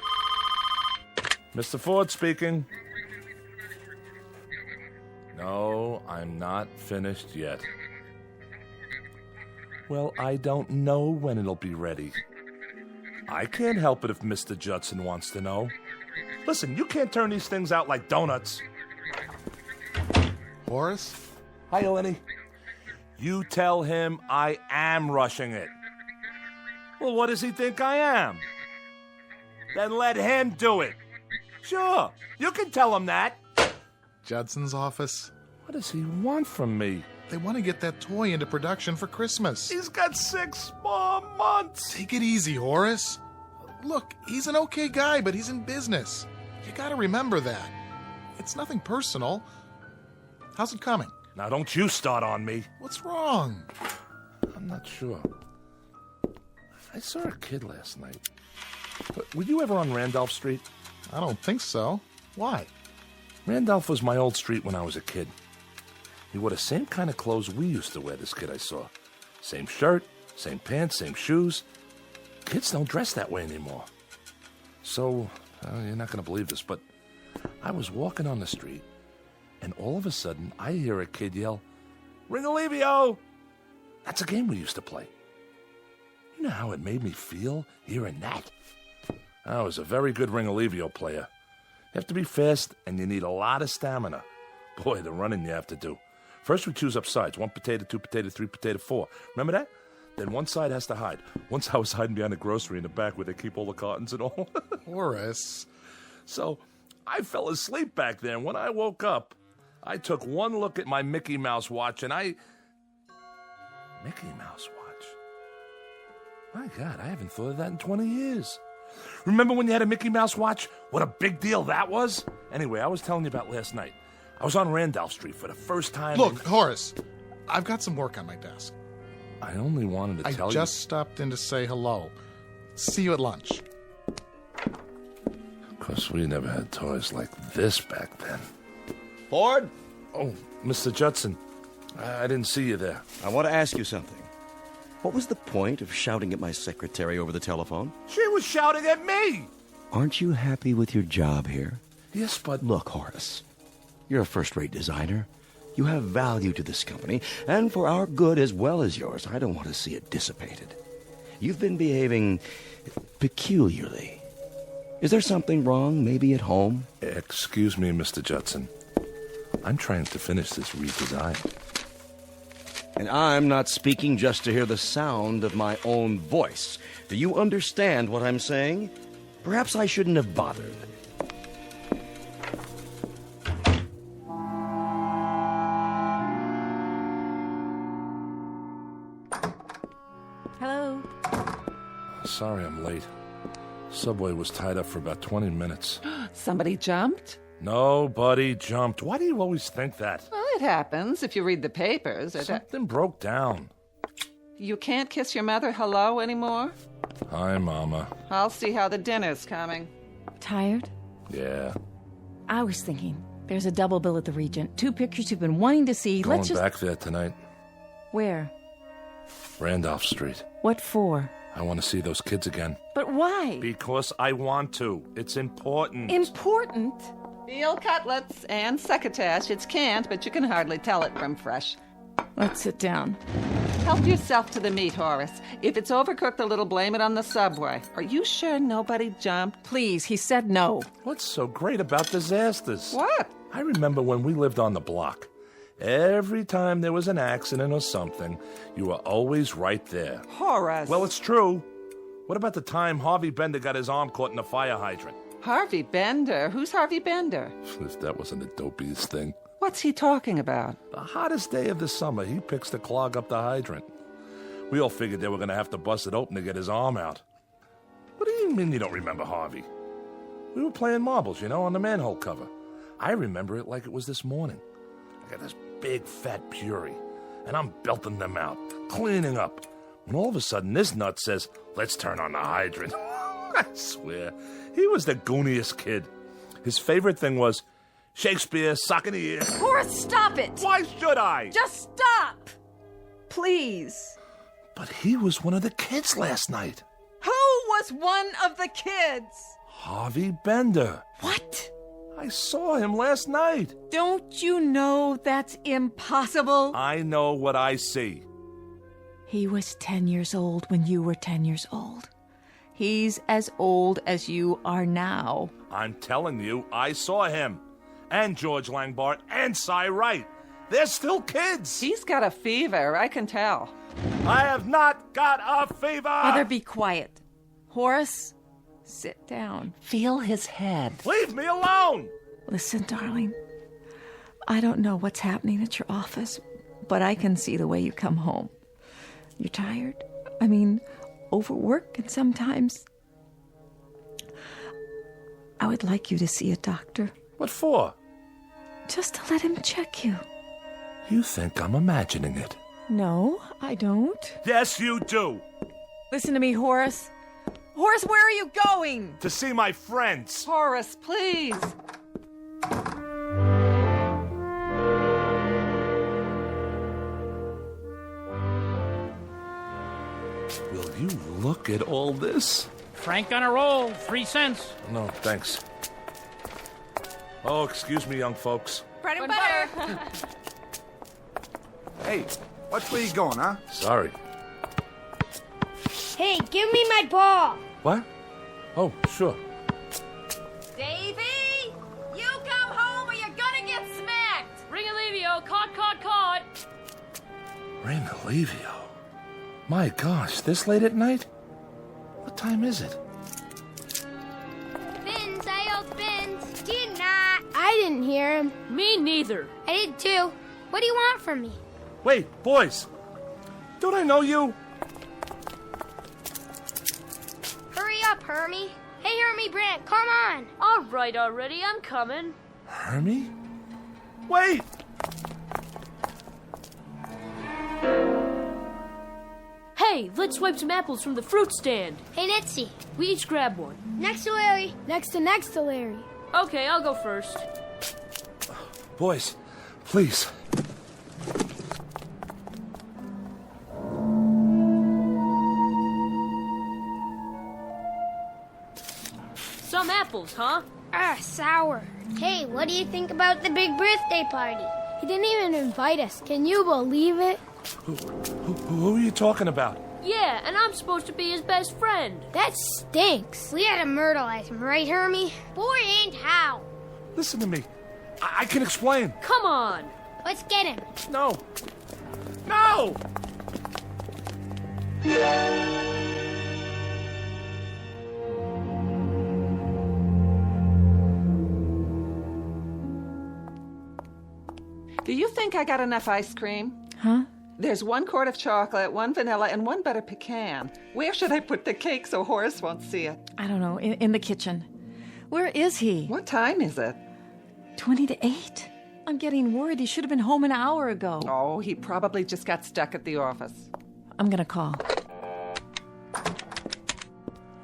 Mr. Ford speaking. No, I'm not finished yet. Well, I don't know when it'll be ready. I can't help it if Mr. Judson wants to know. Listen, you can't turn these things out like donuts. Horace? Hi, Lenny. You tell him I am rushing it. Well, what does he think I am? Then let him do it. Sure, you can tell him that. Judson's office. What does he want from me? They want to get that toy into production for Christmas. He's got 6 more months. Take it easy, Horace. Look, he's an okay guy, but he's in business. You gotta remember that. It's nothing personal. How's it coming? Now don't you start on me. What's wrong? I'm not sure. I saw a kid last night. Were you ever on Randolph Street? I don't think so. Why? Randolph was my old street when I was a kid. He wore the same kind of clothes we used to wear, this kid I saw. Same shirt, same pants, same shoes. Kids don't dress that way anymore. So, you're not going to believe this, but I was walking on the street, and all of a sudden, I hear a kid yell, "Ringalivio!" That's a game we used to play. You know how it made me feel hearing that? I was a very good Ringalivio player. You have to be fast, and you need a lot of stamina. Boy, the running you have to do. First, we choose up sides. 1 potato, 2 potato, 3 potato, 4. Remember that? Then one side has to hide. Once I was hiding behind a grocery in the back where they keep all the cartons and all. Horace. So, I fell asleep back there. And when I woke up, I took one look at my Mickey Mouse watch, and Mickey Mouse watch? My God, I haven't thought of that in 20 years. Remember when you had a Mickey Mouse watch? What a big deal that was? Anyway, I was telling you about last night. I was on Randolph Street for the first time. Look, Horace, I've got some work on my desk. I only wanted to tell you. I just stopped in to say hello. See you at lunch. Of course, we never had toys like this back then. Ford? Oh, Mr. Judson. I didn't see you there. I want to ask you something. What was the point of shouting at my secretary over the telephone? She was shouting at me! Aren't you happy with your job here? Yes, but... Look, Horace, you're a first-rate designer. You have value to this company, and for our good as well as yours, I don't want to see it dissipated. You've been behaving peculiarly. Is there something wrong, maybe at home? Excuse me, Mr. Judson. I'm trying to finish this redesign. And I'm not speaking just to hear the sound of my own voice. Do you understand what I'm saying? Perhaps I shouldn't have bothered. Hello? Sorry I'm late. Subway was tied up for about 20 minutes. Somebody jumped? Nobody jumped. Why do you always think that? Well, it happens if you read the papers. Something broke down. You can't kiss your mother hello anymore? Hi, Mama. I'll see how the dinner's coming. Tired? Yeah. I was thinking, there's a double bill at the Regent. 2 pictures you've been wanting to see. Going Let's just... back there tonight. Where? Randolph Street. What for? I want to see those kids again. But why? Because I want to. It's important. Important? Veal cutlets and succotash. It's canned, but you can hardly tell it from fresh. Let's sit down. Help yourself to the meat, Horace. If it's overcooked a little, blame it on the Subway. Are you sure nobody jumped? Please, he said no. What's so great about disasters? What? I remember when we lived on the block. Every time there was an accident or something, you were always right there. Horace. Well, it's true. What about the time Harvey Bender got his arm caught in a fire hydrant? Harvey Bender? Who's Harvey Bender? If that wasn't the dopiest thing. What's he talking about? The hottest day of the summer, he picks to clog up the hydrant. We all figured they were going to have to bust it open to get his arm out. What do you mean you don't remember Harvey? We were playing marbles, on the manhole cover. I remember it like it was this morning. I got this big fat Puri, and I'm belting them out, cleaning up. When all of a sudden this nut says, "Let's turn on the hydrant." I swear, he was the gooniest kid. His favorite thing was Shakespeare, sock in the ear. Horace, stop it! Why should I? Just stop! Please. But he was one of the kids last night. Who was one of the kids? Harvey Bender. What? I saw him last night. Don't you know that's impossible? I know what I see. He was 10 years old when you were 10 years old. He's as old as you are now. I'm telling you, I saw him. And George Langbart and Cy Wright. They're still kids. He's got a fever, I can tell. I have not got a fever. Mother, be quiet. Horace, sit down. Feel his head. Leave me alone. Listen, darling. I don't know what's happening at your office, but I can see the way you come home. You're tired. I mean, overwork, and sometimes I would like you to see a doctor. What for? Just to let him check you. You think I'm imagining it? No, I don't. Yes, you do. Listen to me, Horace. Horace, where are you going? To see my friends. Horace, please. Will you look at all this? Frank on a roll, 3 cents. No, thanks. Oh, excuse me, young folks. Bread and butter. Hey, watch where you going, huh? Sorry. Hey, give me my ball. What? Oh, sure. Davy, you come home or you're gonna get smacked. Ring Alivio, caught. Ring Alivio. My gosh, this late at night? What time is it? Bins, I yelled Bins. Did not. I didn't hear him. Me neither. I did too. What do you want from me? Wait, boys. Don't I know you? Hurry up, Hermie. Hey, Hermie Brant, come on. All right already, I'm coming. Hermie? Wait! Hey, let's swipe some apples from the fruit stand. Hey, Nitsy. We each grab one. Next to Larry. Next to Larry. Okay, I'll go first. Boys, please. Some apples, huh? Sour. Hey, what do you think about the big birthday party? He didn't even invite us. Can you believe it? Who are you talking about? Yeah, and I'm supposed to be his best friend. That stinks. We had to myrtleize him, right, Hermie? Boy, and how? Listen to me. I can explain. Come on. Let's get him. No. No! Do you think I got enough ice cream? Huh? There's 1 quart of chocolate, 1 vanilla, and 1 butter pecan. Where should I put the cake so Horace won't see it? I don't know, in the kitchen. Where is he? What time is it? 20 to 8? I'm getting worried. He should have been home an hour ago. Oh, he probably just got stuck at the office. I'm gonna call.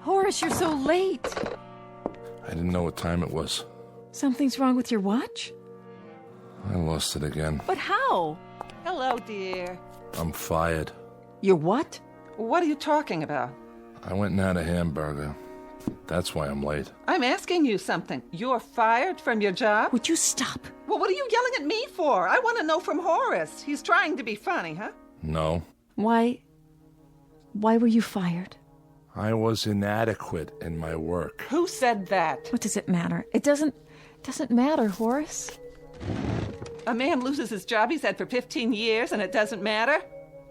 Horace, you're so late. I didn't know what time it was. Something's wrong with your watch? I lost it again. But how? Hello, dear. I'm fired. You're what? What are you talking about? I went and had a hamburger. That's why I'm late. I'm asking you something. You're fired from your job? Would you stop? Well, what are you yelling at me for? I want to know from Horace. He's trying to be funny, huh? No. Why were you fired? I was inadequate in my work. Who said that? What does it matter? It doesn't matter, Horace. A man loses his job he's had for 15 years and it doesn't matter?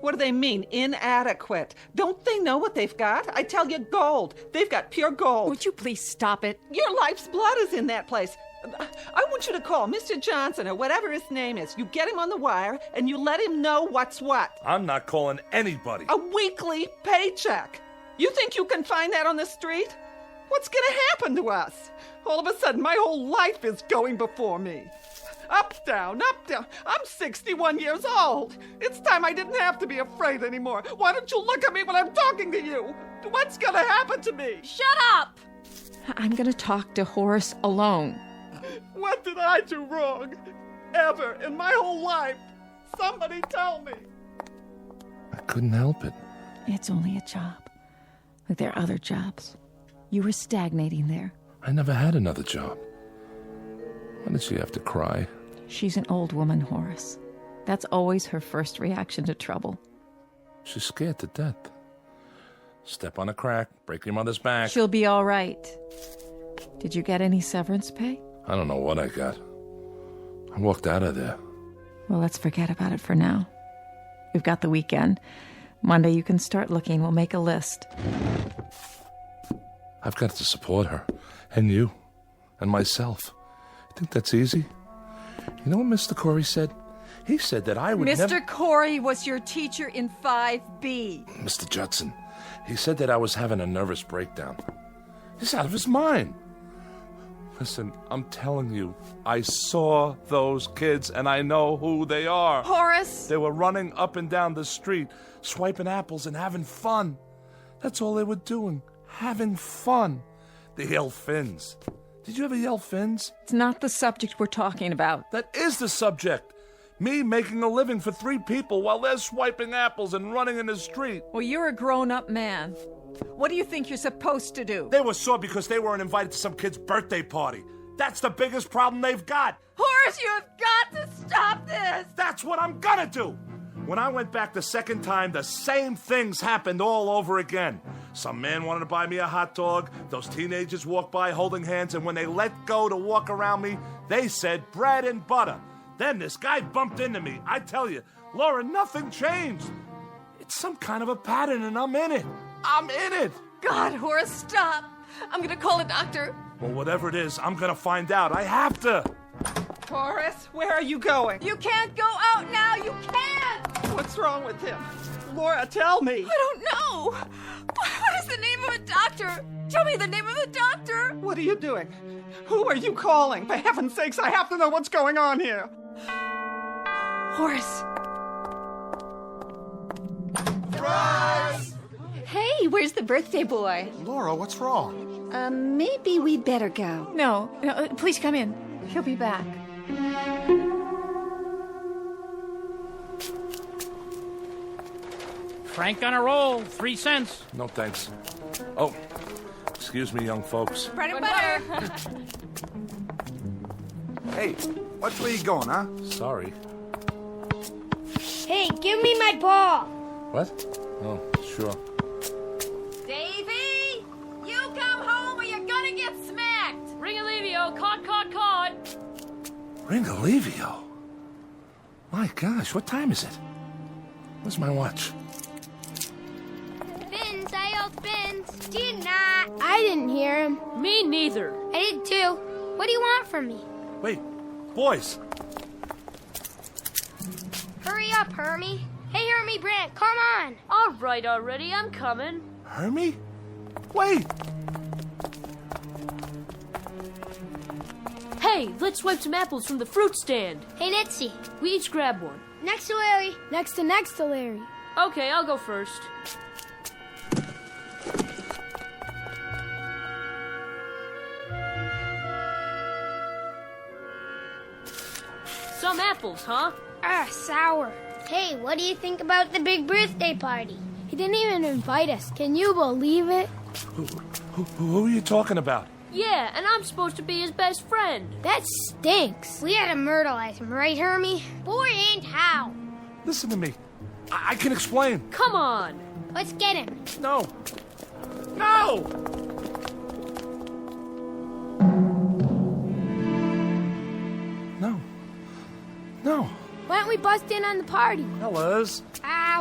What do they mean, inadequate? Don't they know what they've got? I tell you, gold. They've got pure gold. Would you please stop it? Your life's blood is in that place. I want you to call Mr. Johnson or whatever his name is. You get him on the wire and you let him know what's what. I'm not calling anybody. A weekly paycheck. You think you can find that on the street? What's going to happen to us? All of a sudden, my whole life is going before me. Up, down, up, down. I'm 61 years old. It's time I didn't have to be afraid anymore. Why don't you look at me when I'm talking to you? What's going to happen to me? Shut up! I'm going to talk to Horace alone. What did I do wrong? Ever in my whole life? Somebody tell me. I couldn't help it. It's only a job. Like there are other jobs. You were stagnating there. I never had another job. Why did she have to cry? She's an old woman, Horace. That's always her first reaction to trouble. She's scared to death. Step on a crack, break your mother's back. She'll be all right. Did you get any severance pay? I don't know what I got. I walked out of there. Well, let's forget about it for now. We've got the weekend. Monday you can start looking. We'll make a list. I've got to support her. And you. And myself. You think that's easy? You know what Mr. Corey said? He said that I would never... Mr. Corey was your teacher in 5B. Mr. Judson. He said that I was having a nervous breakdown. He's out of his mind. Listen, I'm telling you, I saw those kids and I know who they are. Horace! They were running up and down the street, swiping apples and having fun. That's all they were doing, having fun. They yell fins. Did you ever yell fins? It's not the subject we're talking about. That is the subject. Me making a living for 3 people while they're swiping apples and running in the street. Well, you're a grown-up man. What do you think you're supposed to do? They were sore because they weren't invited to some kid's birthday party. That's the biggest problem they've got. Horace, you have got to stop this! That's what I'm gonna do! When I went back the second time, the same things happened all over again. Some man wanted to buy me a hot dog. Those teenagers walked by holding hands, and when they let go to walk around me, they said bread and butter. Then this guy bumped into me. I tell you, Laura, nothing changed. It's some kind of a pattern, and I'm in it. I'm in it. God, Horace, stop. I'm going to call a doctor. Well, whatever it is, I'm going to find out. I have to. Horace, where are you going? You can't go out now. You can't. What's wrong with him? Laura, tell me. I don't know. What is the name of a doctor? Tell me the name of a doctor. What are you doing? Who are you calling? For heaven's sakes, I have to know what's going on here. Horace. Surprise! Hey, where's the birthday boy? Laura, what's wrong? Maybe we'd better go. No, please come in. He'll be back. Frank on a roll, 3 cents. No, thanks. Oh, excuse me, young folks. Bread and butter. Hey, which way you going, huh? Sorry. Hey, give me my ball. What? Oh, sure. Davy, you come home or you're gonna get smacked. Ring Alivio, caught. Ring Alivio? My gosh, what time is it? Where's my watch? Spins, I yelled spins. Did not. I didn't hear him. Me neither. I did too. What do you want from me? Wait, boys. Hurry up, Hermie. Hey, Hermie Brant, come on. All right already, I'm coming. Hermie? Wait! Hey, let's swipe some apples from the fruit stand. Hey, Nitsy. We each grab one. Next to Larry. Next to Larry. Okay, I'll go first. Some apples, huh? Sour. Hey, what do you think about the big birthday party? He didn't even invite us. Can you believe it? Who are you talking about? Yeah, and I'm supposed to be his best friend. That stinks. We had to myrtleize him, right, Hermie? Boy, and how? Listen to me. I can explain. Come on. Let's get him. No. No! No. No. Why don't we bust in on the party? Fellas.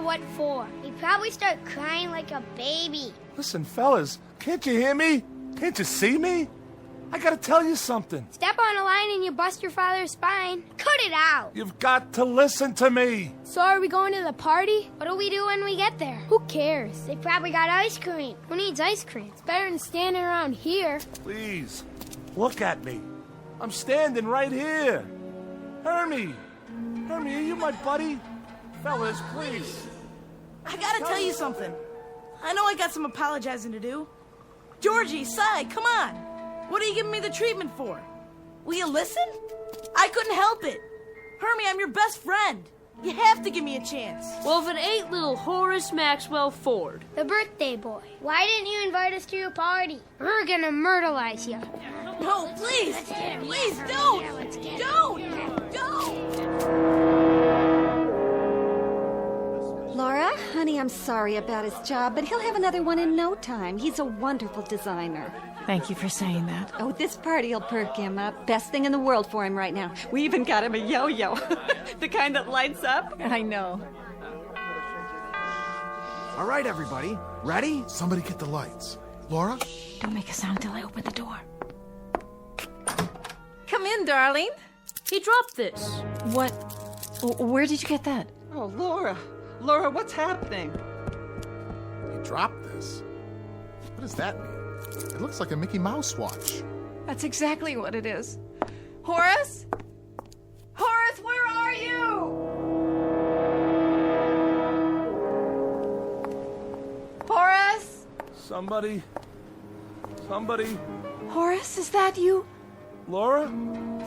What for? He'd probably start crying like a baby. Listen, fellas. Can't you hear me? Can't you see me? I gotta tell you something. Step on a line and you bust your father's spine. Cut it out. You've got to listen to me. So are we going to the party? What do we do when we get there? Who cares? They probably got ice cream. Who needs ice cream? It's better than standing around here. Please, look at me. I'm standing right here. Hermie, are you my buddy? Fellas, please. I gotta tell you something. I know I got some apologizing to do. Georgie, Cy, come on. What are you giving me the treatment for? Will you listen? I couldn't help it. Hermie, I'm your best friend. You have to give me a chance. Well, if it ain't little Horace Maxwell Ford. The birthday boy. Why didn't you invite us to your party? We're gonna myrtleize you. No, please. Please, don't. Don't. Laura, honey, I'm sorry about his job, but he'll have another one in no time. He's a wonderful designer. Thank you for saying that. Oh, this party'll perk him up. Best thing in the world for him right now. We even got him a yo-yo. The kind that lights up. I know. All right, everybody. Ready? Somebody get the lights. Laura? Don't make a sound till I open the door. Come in, darling. He dropped this. What? Where did you get that? Oh, Laura. Laura, what's happening? He dropped this. What does that mean? It looks like a Mickey Mouse watch. That's exactly what it is. Horace? Horace, where are you? Horace? Somebody. Horace, is that you? Laura?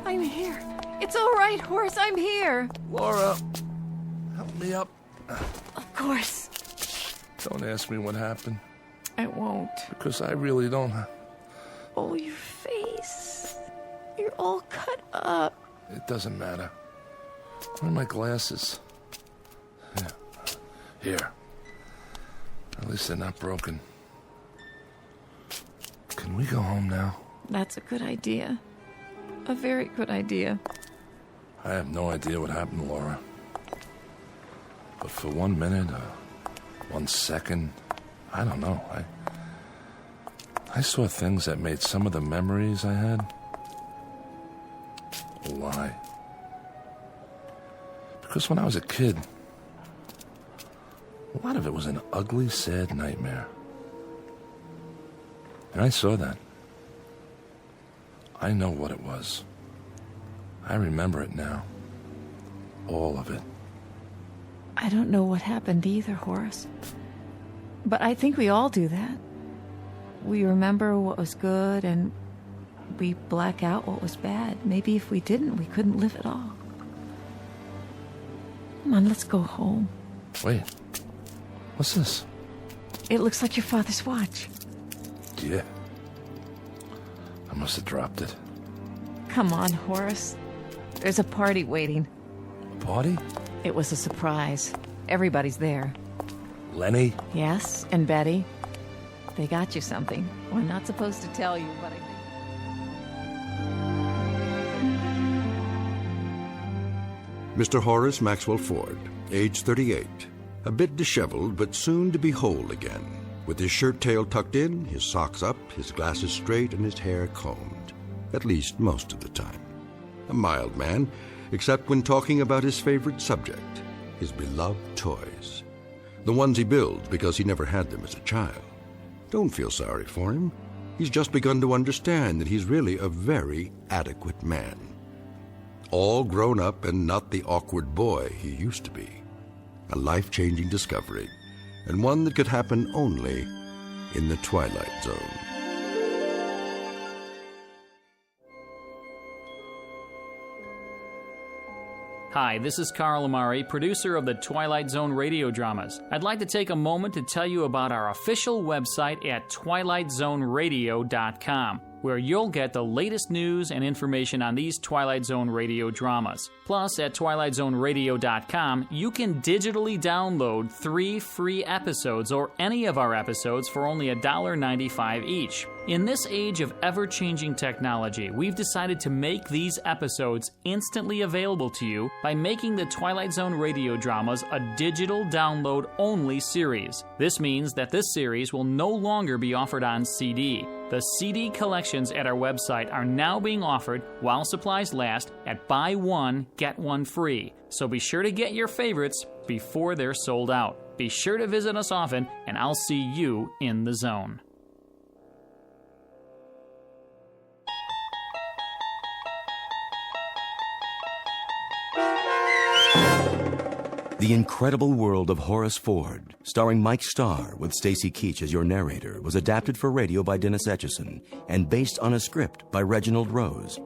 I'm here. It's all right, Horace, I'm here. Laura, help me up. Of course. Don't ask me what happened. I won't. Because I really don't. Oh, your face. You're all cut up. It doesn't matter. Where are my glasses? Here. At least they're not broken. Can we go home now? That's a good idea. A very good idea. I have no idea what happened, Laura. But for 1 minute, 1 second, I don't know. I saw things that made some of the memories I had a lie. Because when I was a kid, a lot of it was an ugly, sad nightmare. And I saw that. I know what it was. I remember it now. All of it. I don't know what happened either, Horace. But I think we all do that. We remember what was good and we black out what was bad. Maybe if we didn't, we couldn't live at all. Come on, let's go home. Wait. What's this? It looks like your father's watch. Yeah. I must have dropped it. Come on, Horace. There's a party waiting. A party? It was a surprise. Everybody's there. Lenny? Yes, and Betty. They got you something. We're not supposed to tell you, but I think... Mr. Horace Maxwell Ford, age 38, A bit disheveled, but soon to be whole again, with his shirt tail tucked in, his socks up, his glasses straight, and his hair combed, at least most of the time. A mild man, except when talking about his favorite subject, his beloved toys. The ones he builds because he never had them as a child. Don't feel sorry for him. He's just begun to understand that he's really a very adequate man. All grown up and not the awkward boy he used to be. A life-changing discovery, and one that could happen only in the Twilight Zone. Hi, this is Carl Amari, producer of the Twilight Zone radio dramas. I'd like to take a moment to tell you about our official website at twilightzoneradio.com, where you'll get the latest news and information on these Twilight Zone radio dramas. Plus, at twilightzoneradio.com, you can digitally download 3 free episodes or any of our episodes for only $1.95 each. In this age of ever-changing technology, we've decided to make these episodes instantly available to you by making the Twilight Zone radio dramas a digital download-only series. This means that this series will no longer be offered on CD. The CD collections at our website are now being offered while supplies last at buy one, get one free. So be sure to get your favorites before they're sold out. Be sure to visit us often, and I'll see you in the zone. The Incredible World of Horace Ford, starring Mike Starr with Stacy Keach as your narrator, was adapted for radio by Dennis Etchison and based on a script by Reginald Rose.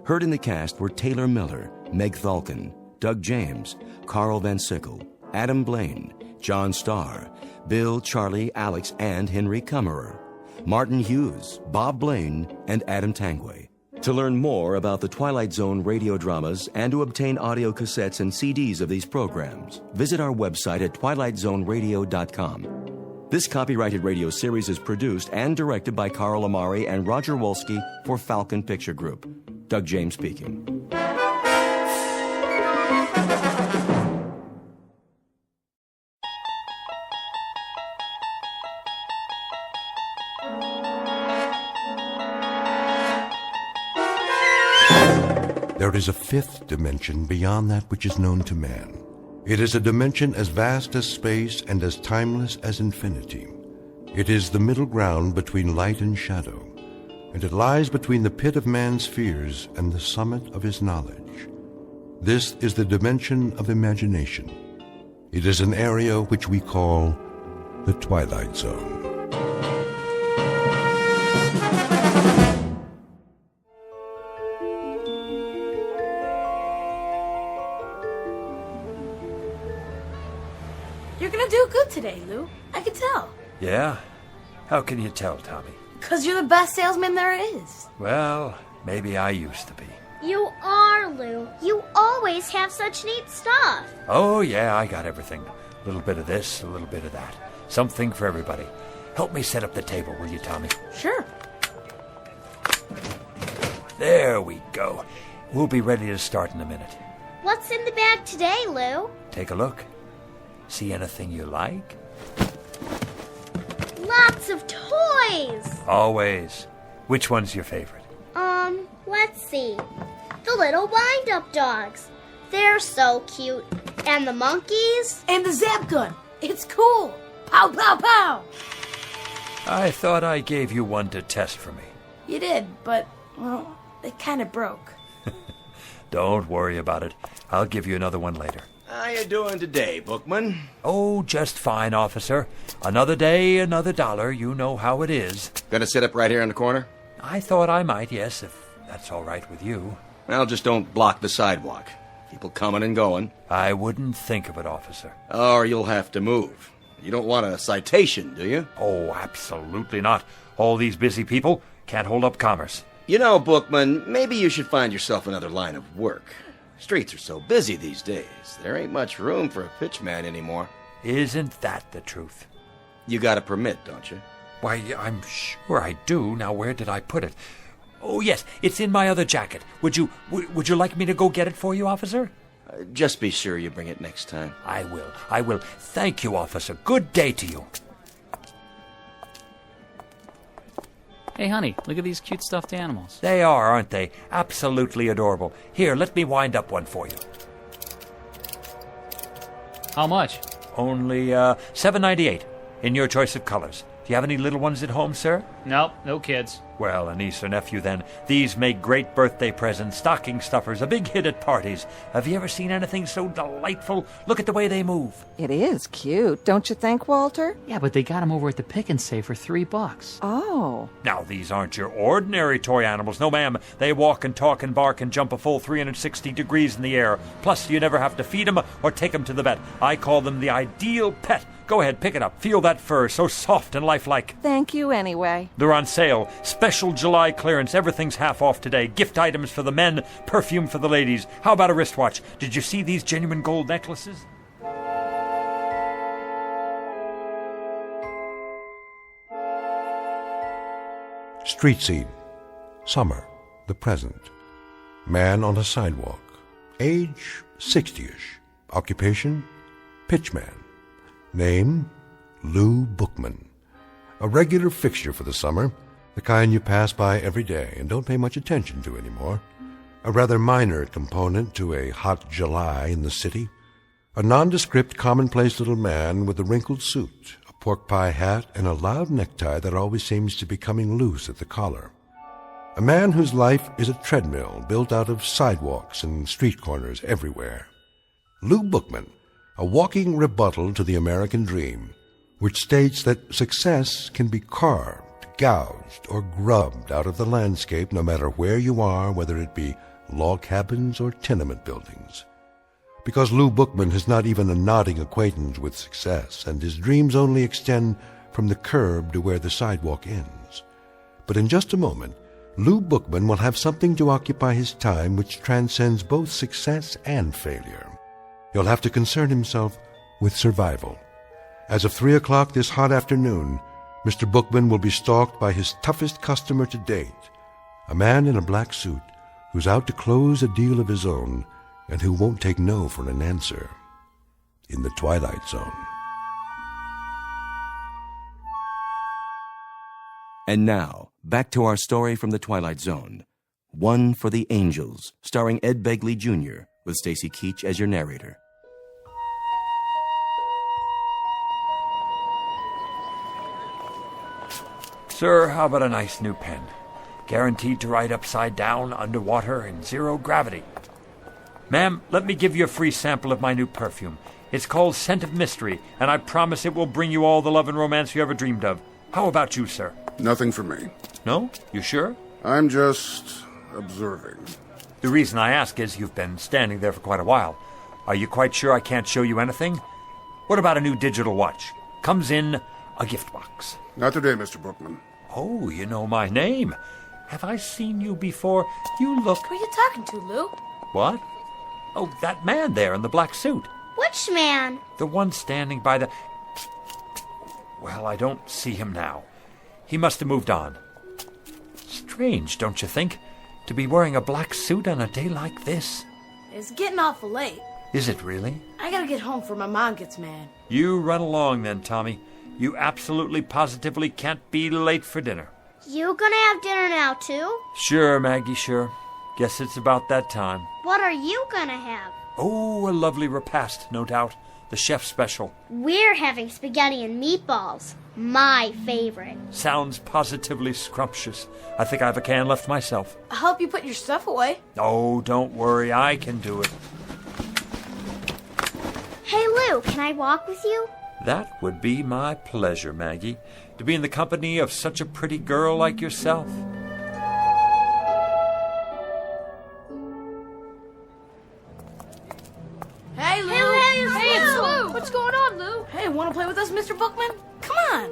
Heard in the cast were Taylor Miller, Meg Thalken, Doug James, Carl Van Sickle, Adam Blaine, John Starr, Bill, Charlie, Alex, and Henry Kummerer, Martin Hughes, Bob Blaine, and Adam Tangway. To learn more about the Twilight Zone radio dramas and to obtain audio cassettes and CDs of these programs, visit our website at twilightzoneradio.com. This copyrighted radio series is produced and directed by Carl Amari and Roger Wolski for Falcon Picture Group. Doug James speaking. There is a fifth dimension beyond that which is known to man. It is a dimension as vast as space and as timeless as infinity. It is the middle ground between light and shadow, and it lies between the pit of man's fears and the summit of his knowledge. This is the dimension of imagination. It is an area which we call the Twilight Zone. You're gonna do good today, Lou. I can tell. Yeah? How can you tell, Tommy? 'Cause you're the best salesman there is. Well, maybe I used to be. You are, Lou. You always have such neat stuff. Oh, yeah, I got everything. A little bit of this, a little bit of that. Something for everybody. Help me set up the table, will you, Tommy? Sure. There we go. We'll be ready to start in a minute. What's in the bag today, Lou? Take a look. See anything you like? Lots of toys. Always. Which one's your favorite? Let's see. The little wind-up dogs. They're so cute. And the monkeys. And the zap gun. It's cool. Pow, pow, pow. I thought I gave you one to test for me. You did, but, well, it kind of broke. Don't worry about it. I'll give you another one later. How you doing today, Bookman? Oh, just fine, officer. Another day, another dollar. You know how it is. Gonna sit up right here in the corner? I thought I might, yes, if that's all right with you. Well, just don't block the sidewalk. People coming and going. I wouldn't think of it, officer. Or you'll have to move. You don't want a citation, do you? Oh, absolutely not. All these busy people can't hold up commerce. You know, Bookman, maybe you should find yourself another line of work. Streets are so busy these days. There ain't much room for a pitchman anymore. Isn't that the truth? You got a permit, don't you? Why, I'm sure I do. Now, where did I put it? Oh, yes, it's in my other jacket. Would you like me to go get it for you, officer? Just be sure you bring it next time. I will. Thank you, officer. Good day to you. Hey, honey, look at these cute stuffed animals. They are, aren't they? Absolutely adorable. Here, let me wind up one for you. How much? Only $7.98 in your choice of colors. Do you have any little ones at home, sir? Nope, no kids. Well, a niece or nephew, then. These make great birthday presents, stocking stuffers, a big hit at parties. Have you ever seen anything so delightful? Look at the way they move. It is cute, don't you think, Walter? Yeah, but they got them over at the Pick and Save for $3. Oh. Now, these aren't your ordinary toy animals. No, ma'am. They walk and talk and bark and jump a full 360 degrees in the air. Plus, you never have to feed them or take them to the vet. I call them the ideal pet. Go ahead, pick it up. Feel that fur, so soft and lifelike. Thank you anyway. They're on sale. Special July clearance. Everything's half off today. Gift items for the men, perfume for the ladies. How about a wristwatch? Did you see these genuine gold necklaces? Street scene. Summer. The present. Man on a sidewalk. Age 60-ish. Occupation pitchman. Name Lou Bookman. A regular fixture for the summer, the kind you pass by every day and don't pay much attention to anymore. A rather minor component to a hot July in the city. A nondescript, commonplace little man with a wrinkled suit, a pork pie hat, and a loud necktie that always seems to be coming loose at the collar. A man whose life is a treadmill built out of sidewalks and street corners everywhere. Lou Bookman, a walking rebuttal to the American dream, which states that success can be carved, gouged, or grubbed out of the landscape no matter where you are, whether it be log cabins or tenement buildings. Because Lou Bookman has not even a nodding acquaintance with success, and his dreams only extend from the curb to where the sidewalk ends. But in just a moment, Lou Bookman will have something to occupy his time which transcends both success and failure. He'll have to concern himself with survival. As of 3 o'clock this hot afternoon, Mr. Bookman will be stalked by his toughest customer to date, a man in a black suit who's out to close a deal of his own and who won't take no for an answer. In the Twilight Zone. And now, back to our story from the Twilight Zone. One for the Angels, starring Ed Begley Jr., with Stacy Keach as your narrator. Sir, how about a nice new pen? Guaranteed to write upside down, underwater, in zero gravity. Ma'am, let me give you a free sample of my new perfume. It's called Scent of Mystery, and I promise it will bring you all the love and romance you ever dreamed of. How about you, sir? Nothing for me. No? You sure? I'm just observing. The reason I ask is you've been standing there for quite a while. Are you quite sure I can't show you anything? What about a new digital watch? Comes in a gift box. Not today, Mr. Bookman. Oh, you know my name. Have I seen you before? You look... Who are you talking to, Lou? What? Oh, that man there in the black suit. Which man? The one standing by the... Well, I don't see him now. He must have moved on. Strange, don't you think? To be wearing a black suit on a day like this? It's getting awful late. Is it really? I gotta get home before my mom gets mad. You run along then, Tommy. You absolutely positively can't be late for dinner. You gonna have dinner now, too? Sure, Maggie, sure. Guess it's about that time. What are you gonna have? Oh, a lovely repast, no doubt. The chef's special. We're having spaghetti and meatballs. My favorite. Sounds positively scrumptious. I think I have a can left myself. I'll help you put your stuff away. Oh, don't worry. I can do it. Hey, Lou, can I walk with you? That would be my pleasure, Maggie, to be in the company of such a pretty girl like yourself. Hey, Lou! Hey, it's Lou! What's going on, Lou? Hey, wanna play with us, Mr. Bookman? Come on!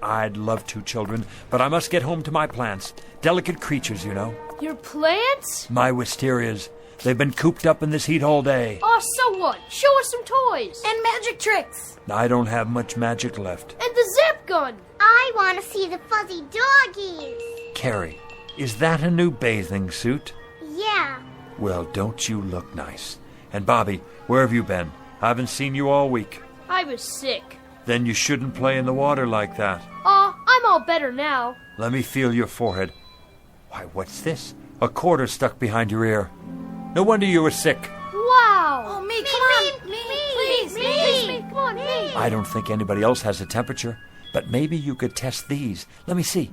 I'd love to, children, but I must get home to my plants. Delicate creatures, you know. Your plants? My wisterias. They've been cooped up in this heat all day. Oh, so what? Show us some toys. And magic tricks. I don't have much magic left. And the zap gun. I want to see the fuzzy doggies. Carrie, is that a new bathing suit? Yeah. Well, don't you look nice? And Bobby, where have you been? I haven't seen you all week. I was sick. Then you shouldn't play in the water like that. I'm all better now. Let me feel your forehead. Why, what's this? A quarter stuck behind your ear. No wonder you were sick. Wow! Oh, me, come on! Me! Come on, me! I don't think anybody else has a temperature, but maybe you could test these. Let me see.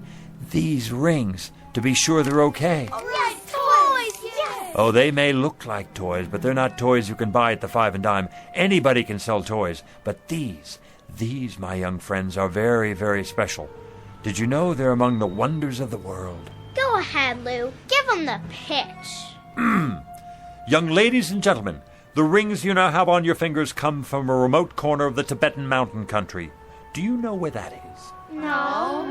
These rings, to be sure they're okay. Oh, yes, toys! Yes! Oh, they may look like toys, but they're not toys you can buy at the 5 and dime. Anybody can sell toys, but these, my young friends, are very, very special. Did you know they're among the wonders of the world? Go ahead, Lou. Give him the pitch. Young ladies and gentlemen, the rings you now have on your fingers come from a remote corner of the Tibetan mountain country. Do you know where that is? No.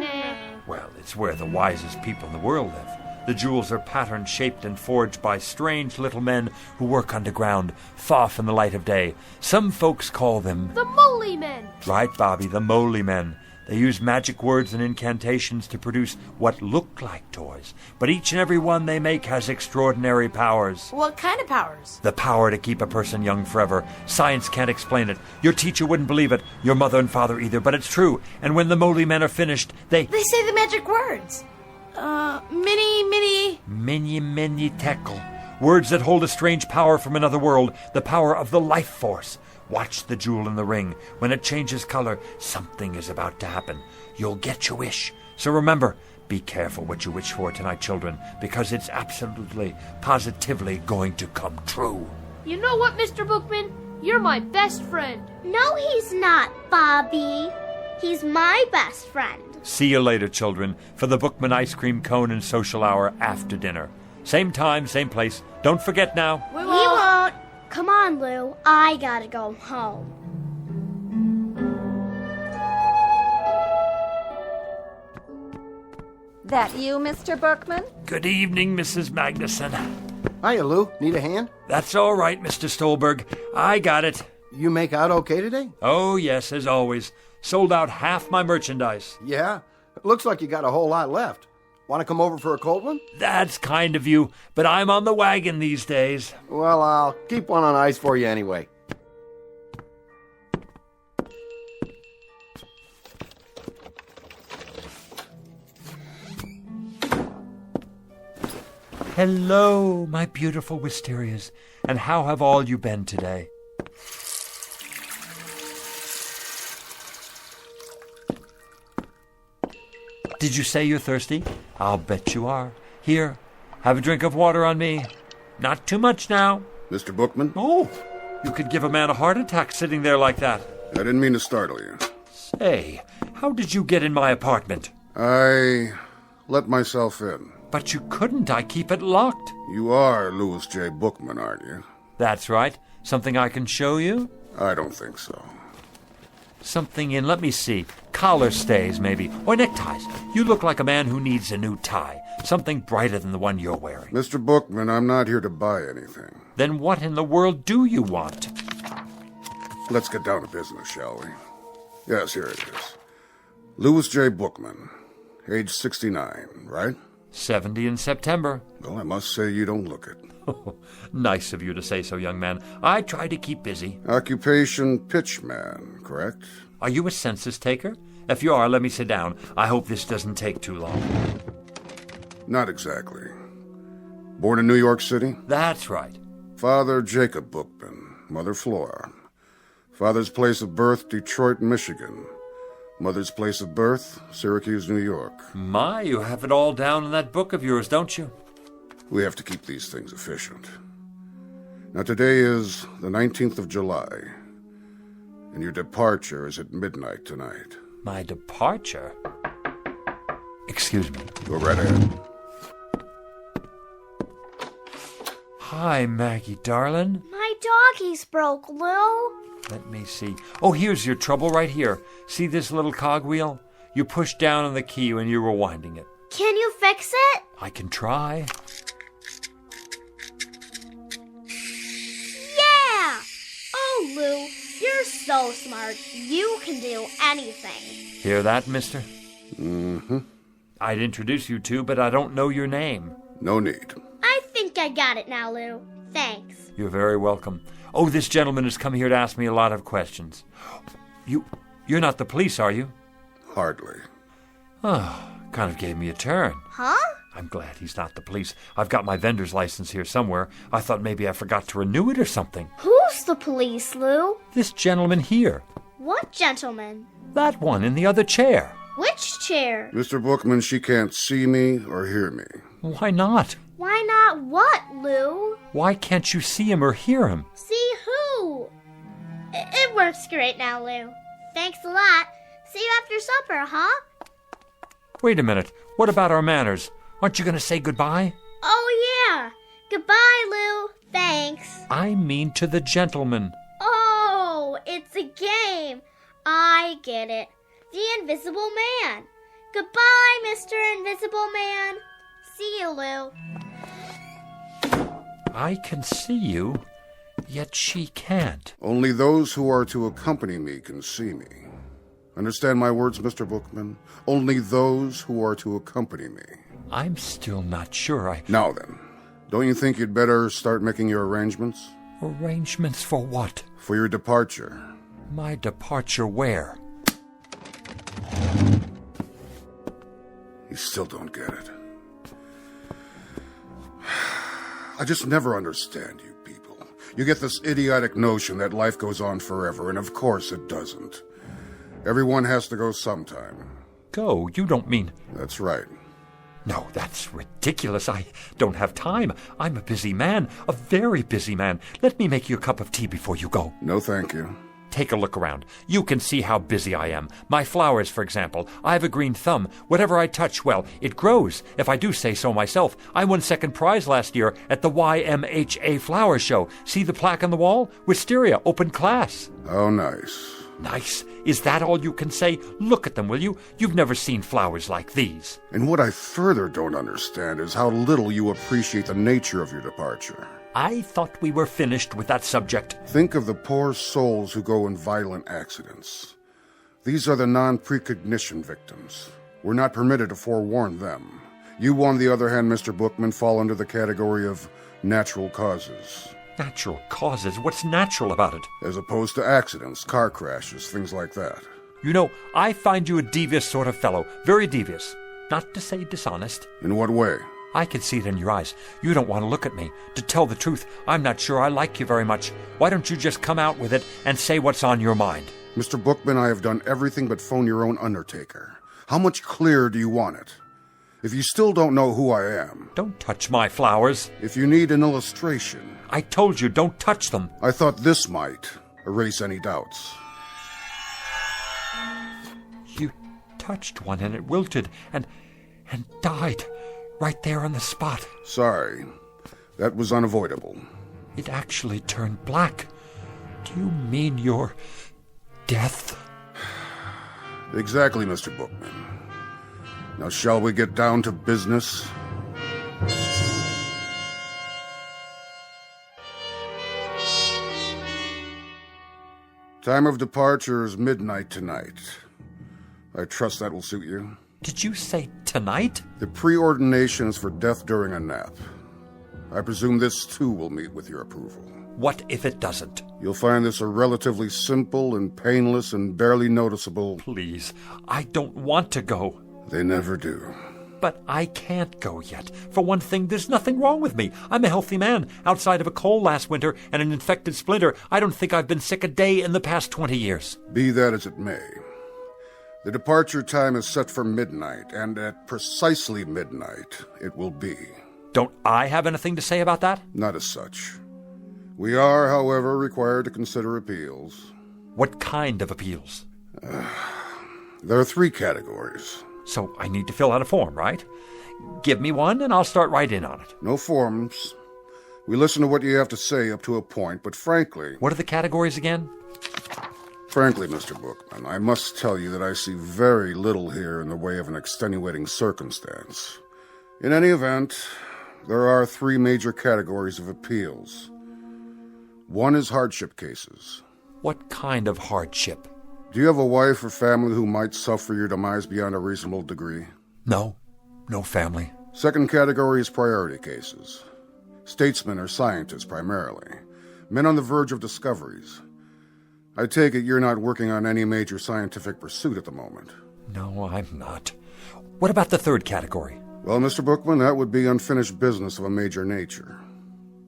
Well, it's where the wisest people in the world live. The jewels are pattern-shaped and forged by strange little men who work underground, far from the light of day. Some folks call them... The Moly Men! Right, Bobby, the Moly Men. They use magic words and incantations to produce what look like toys, but each and every one they make has extraordinary powers. What kind of powers? The power to keep a person young forever. Science can't explain it. Your teacher wouldn't believe it, your mother and father either, but it's true. And when the Moly Men are finished, they say the magic words. Mini tekel. Words that hold a strange power from another world, the power of the life force. Watch the jewel in the ring. When it changes color, something is about to happen. You'll get your wish. So remember, be careful what you wish for tonight, children, because it's absolutely, positively going to come true. You know what, Mr. Bookman? You're my best friend. No, he's not, Bobby. He's my best friend. See you later, children, for the Bookman ice cream cone and social hour after dinner. Same time, same place. Don't forget now. We won't. Come on, Lou. I gotta go home. That you, Mr. Bookman? Good evening, Mrs. Magnuson. Hiya, Lou. Need a hand? That's all right, Mr. Stolberg. I got it. You make out okay today? Oh, yes, as always. Sold out half my merchandise. Yeah? Looks like you got a whole lot left. Want to come over for a cold one? That's kind of you, but I'm on the wagon these days. Well, I'll keep one on ice for you anyway. Hello, my beautiful wisterias, and how have all you been today? Did you say you're thirsty? I'll bet you are. Here, have a drink of water on me. Not too much now. Mr. Bookman? Oh, you could give a man a heart attack sitting there like that. I didn't mean to startle you. Say, how did you get in my apartment? I let myself in. But you couldn't. I keep it locked. You are Louis J. Bookman, aren't you? That's right. Something I can show you? I don't think so. Something in, let me see, collar stays maybe, or neckties. You look like a man who needs a new tie, something brighter than the one you're wearing. Mr. Bookman, I'm not here to buy anything. Then what in the world do you want? Let's get down to business, shall we? Yes, here it is. Louis J. Bookman, age 69, right? 70 in September. Well, I must say you don't look it. Nice of you to say so, young man. I try to keep busy. Occupation pitchman, correct? Are you a census taker? If you are, let me sit down. I hope this doesn't take too long. Not exactly. Born in New York City? That's right. Father Jacob Bookman, Mother Flora. Father's place of birth, Detroit, Michigan. Mother's place of birth, Syracuse, New York. My, you have it all down in that book of yours, don't you? We have to keep these things efficient. Now, today is the 19th of July, and your departure is at midnight tonight. My departure? Excuse me. Go right ahead. Hi, Maggie, darling. My doggies broke, Lou. Let me see. Oh, here's your trouble right here. See this little cogwheel? You push down on the key when you're rewinding it. Can you fix it? I can try. Yeah! Oh, Lou, you're so smart. You can do anything. Hear that, mister? Mm-hmm. I'd introduce you to, but I don't know your name. No need. I think I got it now, Lou. Thanks. You're very welcome. Oh, this gentleman has come here to ask me a lot of questions. You're not the police, are you? Hardly. Oh, kind of gave me a turn. Huh? I'm glad he's not the police. I've got my vendor's license here somewhere. I thought maybe I forgot to renew it or something. Who's the police, Lou? This gentleman here. What gentleman? That one in the other chair. Which chair? Mr. Bookman, she can't see me or hear me. Why not? Why not what, Lou? Why can't you see him or hear him? See who? It works great now, Lou. Thanks a lot. See you after supper, huh? Wait a minute. What about our manners? Aren't you going to say goodbye? Oh, yeah. Goodbye, Lou. Thanks. I mean to the gentleman. Oh, it's a game. I get it. The Invisible Man. Goodbye, Mr. Invisible Man. See you, Lou. I can see you, yet she can't. Only those who are to accompany me can see me. Understand my words, Mr. Bookman? Only those who are to accompany me. I'm still not sure Now then, don't you think you'd better start making your arrangements? Arrangements for what? For your departure. My departure where? You still don't get it. I just never understand you people. You get this idiotic notion that life goes on forever, and of course it doesn't. Everyone has to go sometime. Go? You don't mean... That's right. No, that's ridiculous. I don't have time. I'm a busy man, a very busy man. Let me make you a cup of tea before you go. No, thank you. Take a look around. You can see how busy I am. My flowers, for example. I have a green thumb. Whatever I touch, well, it grows, if I do say so myself. I won second prize last year at the YMHA Flower Show. See the plaque on the wall? Wisteria, open class. Oh, nice. Nice? Is that all you can say? Look at them, will you? You've never seen flowers like these. And what I further don't understand is how little you appreciate the nature of your departure. I thought we were finished with that subject. Think of the poor souls who go in violent accidents. These are the non-precognition victims. We're not permitted to forewarn them. You, on the other hand, Mr. Bookman, fall under the category of natural causes. Natural causes? What's natural about it? As opposed to accidents, car crashes, things like that. You know, I find you a devious sort of fellow. Very devious. Not to say dishonest. In what way? I can see it in your eyes. You don't want to look at me. To tell the truth, I'm not sure I like you very much. Why don't you just come out with it and say what's on your mind? Mr. Bookman, I have done everything but phone your own undertaker. How much clearer do you want it? If you still don't know who I am... Don't touch my flowers. If you need an illustration... I told you, don't touch them. I thought this might erase any doubts. You touched one and it wilted and died right there on the spot. Sorry. That was unavoidable. It actually turned black. Do you mean your death? Exactly, Mr. Bookman. Now, shall we get down to business? Time of departure is midnight tonight. I trust that will suit you. Did you say tonight? The preordination is for death during a nap. I presume this, too, will meet with your approval. What if it doesn't? You'll find this a relatively simple and painless and barely noticeable... Please, I don't want to go. They never do. But I can't go yet. For one thing, there's nothing wrong with me. I'm a healthy man. Outside of a cold last winter and an infected splinter, I don't think I've been sick a day in the past 20 years. Be that as it may. The departure time is set for midnight, and at precisely midnight, it will be. Don't I have anything to say about that? Not as such. We are, however, required to consider appeals. What kind of appeals? There are 3 categories. So I need to fill out a form, right? Give me one and I'll start right in on it. No forms. We listen to what you have to say up to a point, but frankly... What are the categories again? Frankly, Mr. Bookman, I must tell you that I see very little here in the way of an extenuating circumstance. In any event, there are 3 major categories of appeals. One is hardship cases. What kind of hardship? Do you have a wife or family who might suffer your demise beyond a reasonable degree? No family. Second category is priority cases. Statesmen or scientists, primarily. Men on the verge of discoveries. I take it you're not working on any major scientific pursuit at the moment. No, I'm not. What about the third category? Well, Mr. Bookman, that would be unfinished business of a major nature.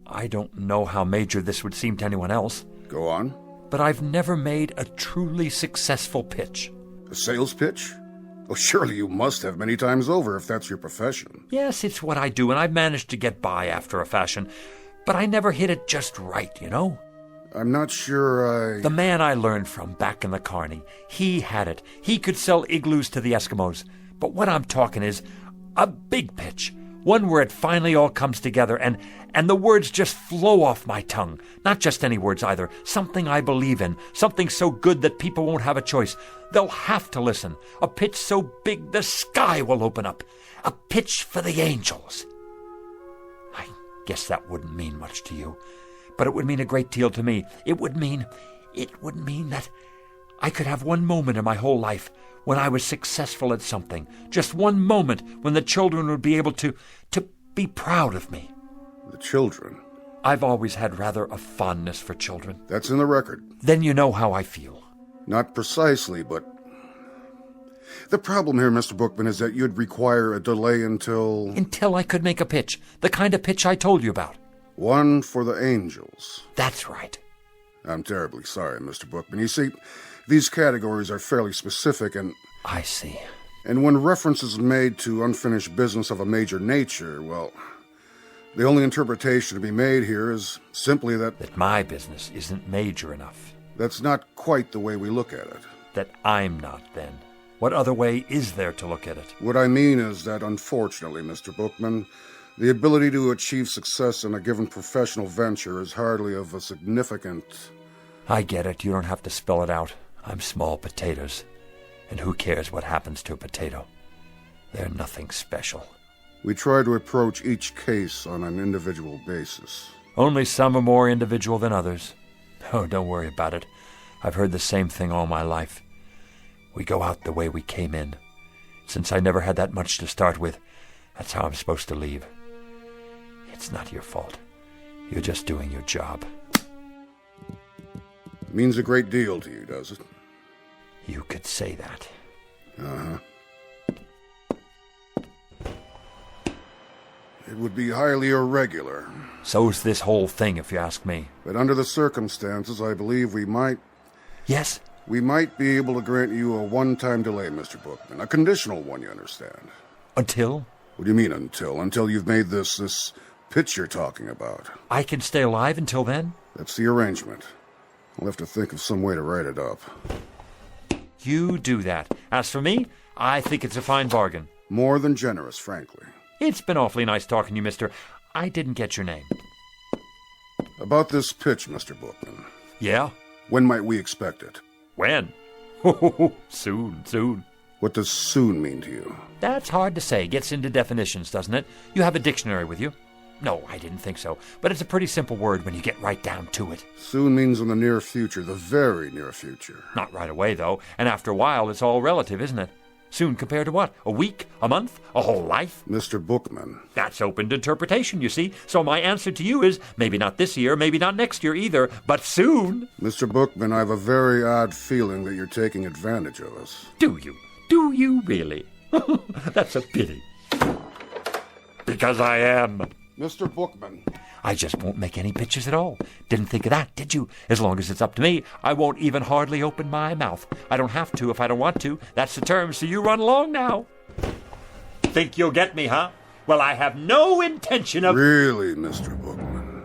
I don't know how major this would seem to anyone else. Go on. But I've never made a truly successful pitch. A sales pitch? Oh, surely you must have many times over if that's your profession. Yes, it's what I do, and I've managed to get by after a fashion. But I never hit it just right, you know? I'm not sure The man I learned from back in the Carney, he had it. He could sell igloos to the Eskimos. But what I'm talking is a big pitch. One where it finally all comes together and the words just flow off my tongue. Not just any words either. Something I believe in. Something so good that people won't have a choice. They'll have to listen. A pitch so big the sky will open up. A pitch for the angels. I guess that wouldn't mean much to you. But it would mean a great deal to me. It would mean that I could have one moment in my whole life when I was successful at something. Just one moment when the children would be able to be proud of me. The children? I've always had rather a fondness for children. That's in the record. Then you know how I feel. Not precisely, but... The problem here, Mr. Bookman, is that you'd require a delay until... Until I could make a pitch. The kind of pitch I told you about. One for the angels. That's right. I'm terribly sorry, Mr. Bookman. You see, these categories are fairly specific and... I see. And when reference is made to unfinished business of a major nature, well, the only interpretation to be made here is simply that... That my business isn't major enough. That's not quite the way we look at it. That I'm not, then. What other way is there to look at it? What I mean is that, unfortunately, Mr. Bookman, the ability to achieve success in a given professional venture is hardly of a significant... I get it. You don't have to spell it out. I'm small potatoes. And who cares what happens to a potato? They're nothing special. We try to approach each case on an individual basis. Only some are more individual than others. Oh, don't worry about it. I've heard the same thing all my life. We go out the way we came in. Since I never had that much to start with, that's how I'm supposed to leave. It's not your fault. You're just doing your job. Means a great deal to you, does it? You could say that. Uh-huh. It would be highly irregular. So's this whole thing, if you ask me. But under the circumstances, I believe we might... Yes? We might be able to grant you a one-time delay, Mr. Bookman. A conditional one, you understand. Until? What do you mean, until? Until you've made this pitch you're talking about. I can stay alive until then? That's the arrangement. I'll have to think of some way to write it up. You do that. As for me, I think it's a fine bargain. More than generous, frankly. It's been awfully nice talking to you, mister. I didn't get your name. About this pitch, Mr. Bookman. Yeah? When might we expect it? When? Soon. What does soon mean to you? That's hard to say. Gets into definitions, doesn't it? You have a dictionary with you? No, I didn't think so. But it's a pretty simple word when you get right down to it. Soon means in the near future, the very near future. Not right away, though. And after a while, it's all relative, isn't it? Soon compared to what? A week? A month? A whole life? Mr. Bookman. That's open to interpretation, you see. So my answer to you is maybe not this year, maybe not next year either, but soon. Mr. Bookman, I have a very odd feeling that you're taking advantage of us. Do you? Do you really? That's a pity. Because I am. Mr. Bookman. I just won't make any pitches at all. Didn't think of that, did you? As long as it's up to me, I won't even hardly open my mouth. I don't have to if I don't want to. That's the term, so you run along now. Think you'll get me, huh? Well, I have no intention of... Really, Mr. Bookman?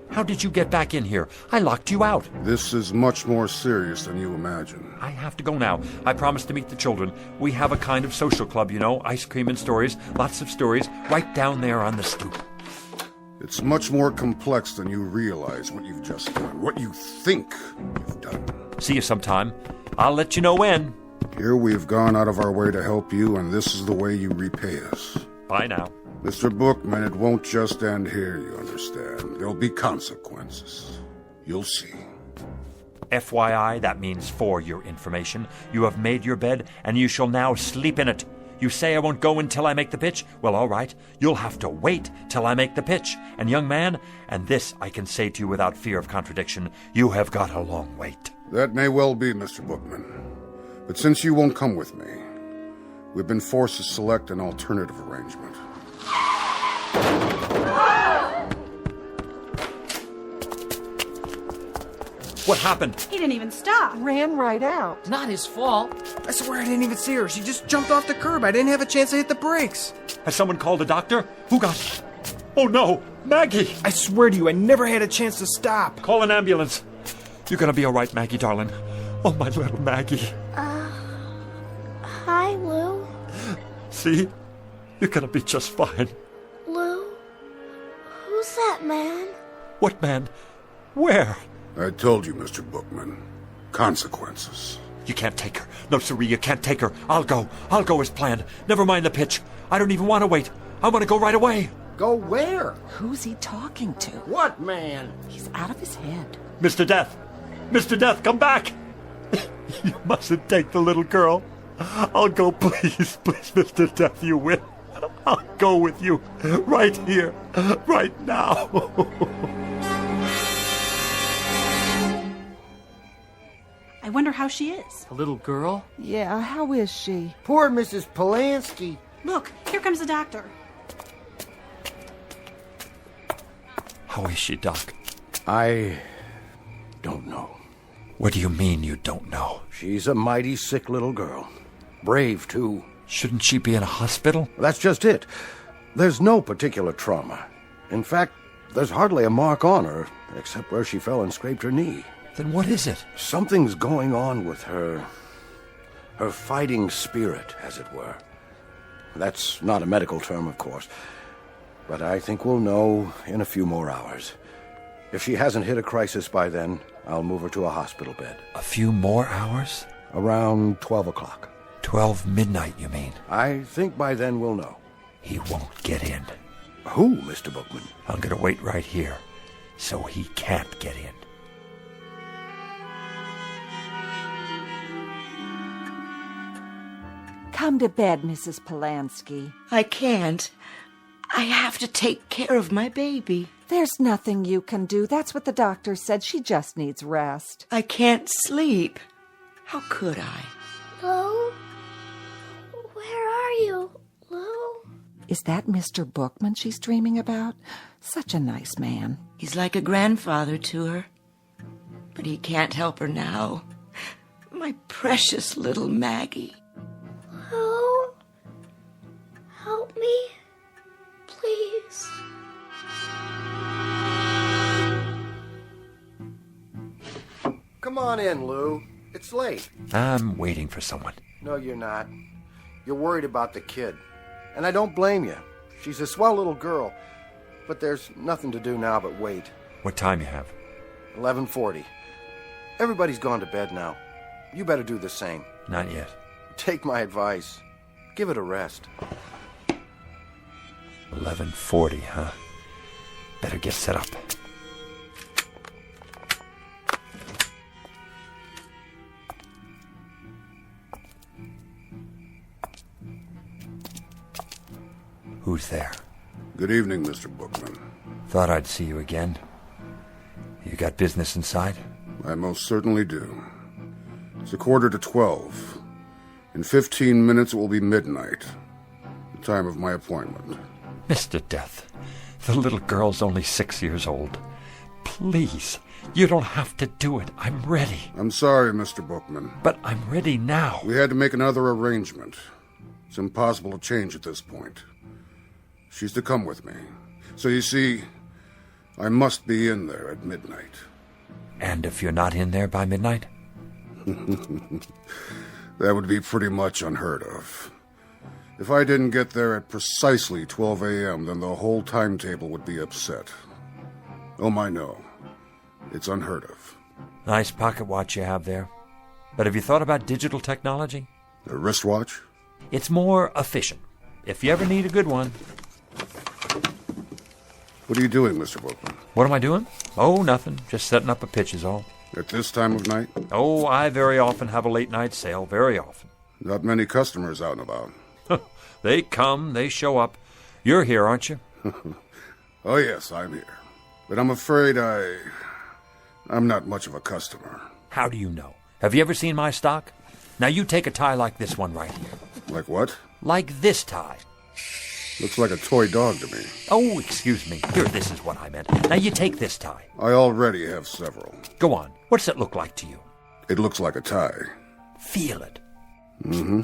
How did you get back in here? I locked you out. This is much more serious than you imagine. I have to go now. I promised to meet the children. We have a kind of social club, you know, ice cream and stories, lots of stories, right down there on the stoop. It's much more complex than you realize what you've just done, what you think you've done. See you sometime. I'll let you know when. Here we've gone out of our way to help you, and this is the way you repay us. Bye now. Mr. Bookman, it won't just end here, you understand. There'll be consequences. You'll see. FYI, that means for your information. You have made your bed, and you shall now sleep in it. You say I won't go until I make the pitch? Well, all right. You'll have to wait till I make the pitch. And young man, and this I can say to you without fear of contradiction, you have got a long wait. That may well be, Mr. Bookman. But since you won't come with me, we've been forced to select an alternative arrangement. What happened? He didn't even stop. Ran right out. Not his fault. I swear I didn't even see her. She just jumped off the curb. I didn't have a chance to hit the brakes. Has someone called a doctor? Who got... Oh, no! Maggie! I swear to you, I never had a chance to stop. Call an ambulance. You're gonna be all right, Maggie, darling. Oh, my little Maggie. Hi, Lou. See? You're gonna be just fine. Lou? Who's that man? What man? Where? I told you, Mr. Bookman. Consequences. You can't take her. No, siree, you can't take her. I'll go. I'll go as planned. Never mind the pitch. I don't even want to wait. I want to go right away. Go where? Who's he talking to? What man? He's out of his head. Mr. Death! Mr. Death, come back! You mustn't take the little girl. I'll go, please, please, Mr. Death, you will. I'll go with you. Right here. Right now. I wonder how she is. The little girl? Yeah, how is she? Poor Mrs. Polanski. Look, here comes the doctor. How is she, Doc? I don't know. What do you mean you don't know? She's a mighty sick little girl. Brave, too. Shouldn't she be in a hospital? That's just it. There's no particular trauma. In fact, there's hardly a mark on her, except where she fell and scraped her knee. Then what is it? Something's going on with her. Her fighting spirit, as it were. That's not a medical term, of course. But I think we'll know in a few more hours. If she hasn't hit a crisis by then, I'll move her to a hospital bed. A few more hours? Around 12 o'clock. 12 midnight, you mean? I think by then we'll know. He won't get in. Who, Mr. Bookman? I'm going to wait right here, so he can't get in. Come to bed, Mrs. Polanski. I can't. I have to take care of my baby. There's nothing you can do. That's what the doctor said. She just needs rest. I can't sleep. How could I? Lou? Where are you, Lou? Is that Mr. Bookman she's dreaming about? Such a nice man. He's like a grandfather to her. But he can't help her now. My precious little Maggie. Lou? Help me, please. Come on in, Lou. It's late. I'm waiting for someone. No, you're not. You're worried about the kid. And I don't blame you. She's a swell little girl. But there's nothing to do now but wait. What time you have? 11:40. Everybody's gone to bed now. You better do the same. Not yet. Take my advice. Give it a rest. 11:40, huh? Better get set up. Who's there? Good evening, Mr. Bookman. Thought I'd see you again. You got business inside? I most certainly do. It's 11:45. In 15 minutes it will be midnight, the time of my appointment. Mr. Death, the little girl's only 6 years old. Please, you don't have to do it. I'm ready. I'm sorry, Mr. Bookman. But I'm ready now. We had to make another arrangement. It's impossible to change at this point. She's to come with me. So you see, I must be in there at midnight. And if you're not in there by midnight? That would be pretty much unheard of. If I didn't get there at precisely 12 a.m., then the whole timetable would be upset. Oh, my, no. It's unheard of. Nice pocket watch you have there. But have you thought about digital technology? A wristwatch? It's more efficient. If you ever need a good one. What are you doing, Mr. Bookman? What am I doing? Oh, nothing. Just setting up a pitch is all. At this time of night? Oh, I very often have a late night sale. Very often. Not many customers out and about. They come, they show up. You're here, aren't you? Oh, yes, I'm here. But I'm afraid I'm not much of a customer. How do you know? Have you ever seen my stock? Now you take a tie like this one right here. Like what? Like this tie. Looks like a toy dog to me. Oh, excuse me. Here, this is what I meant. Now you take this tie. I already have several. Go on. What does it look like to you? It looks like a tie. Feel it. Mm-hmm.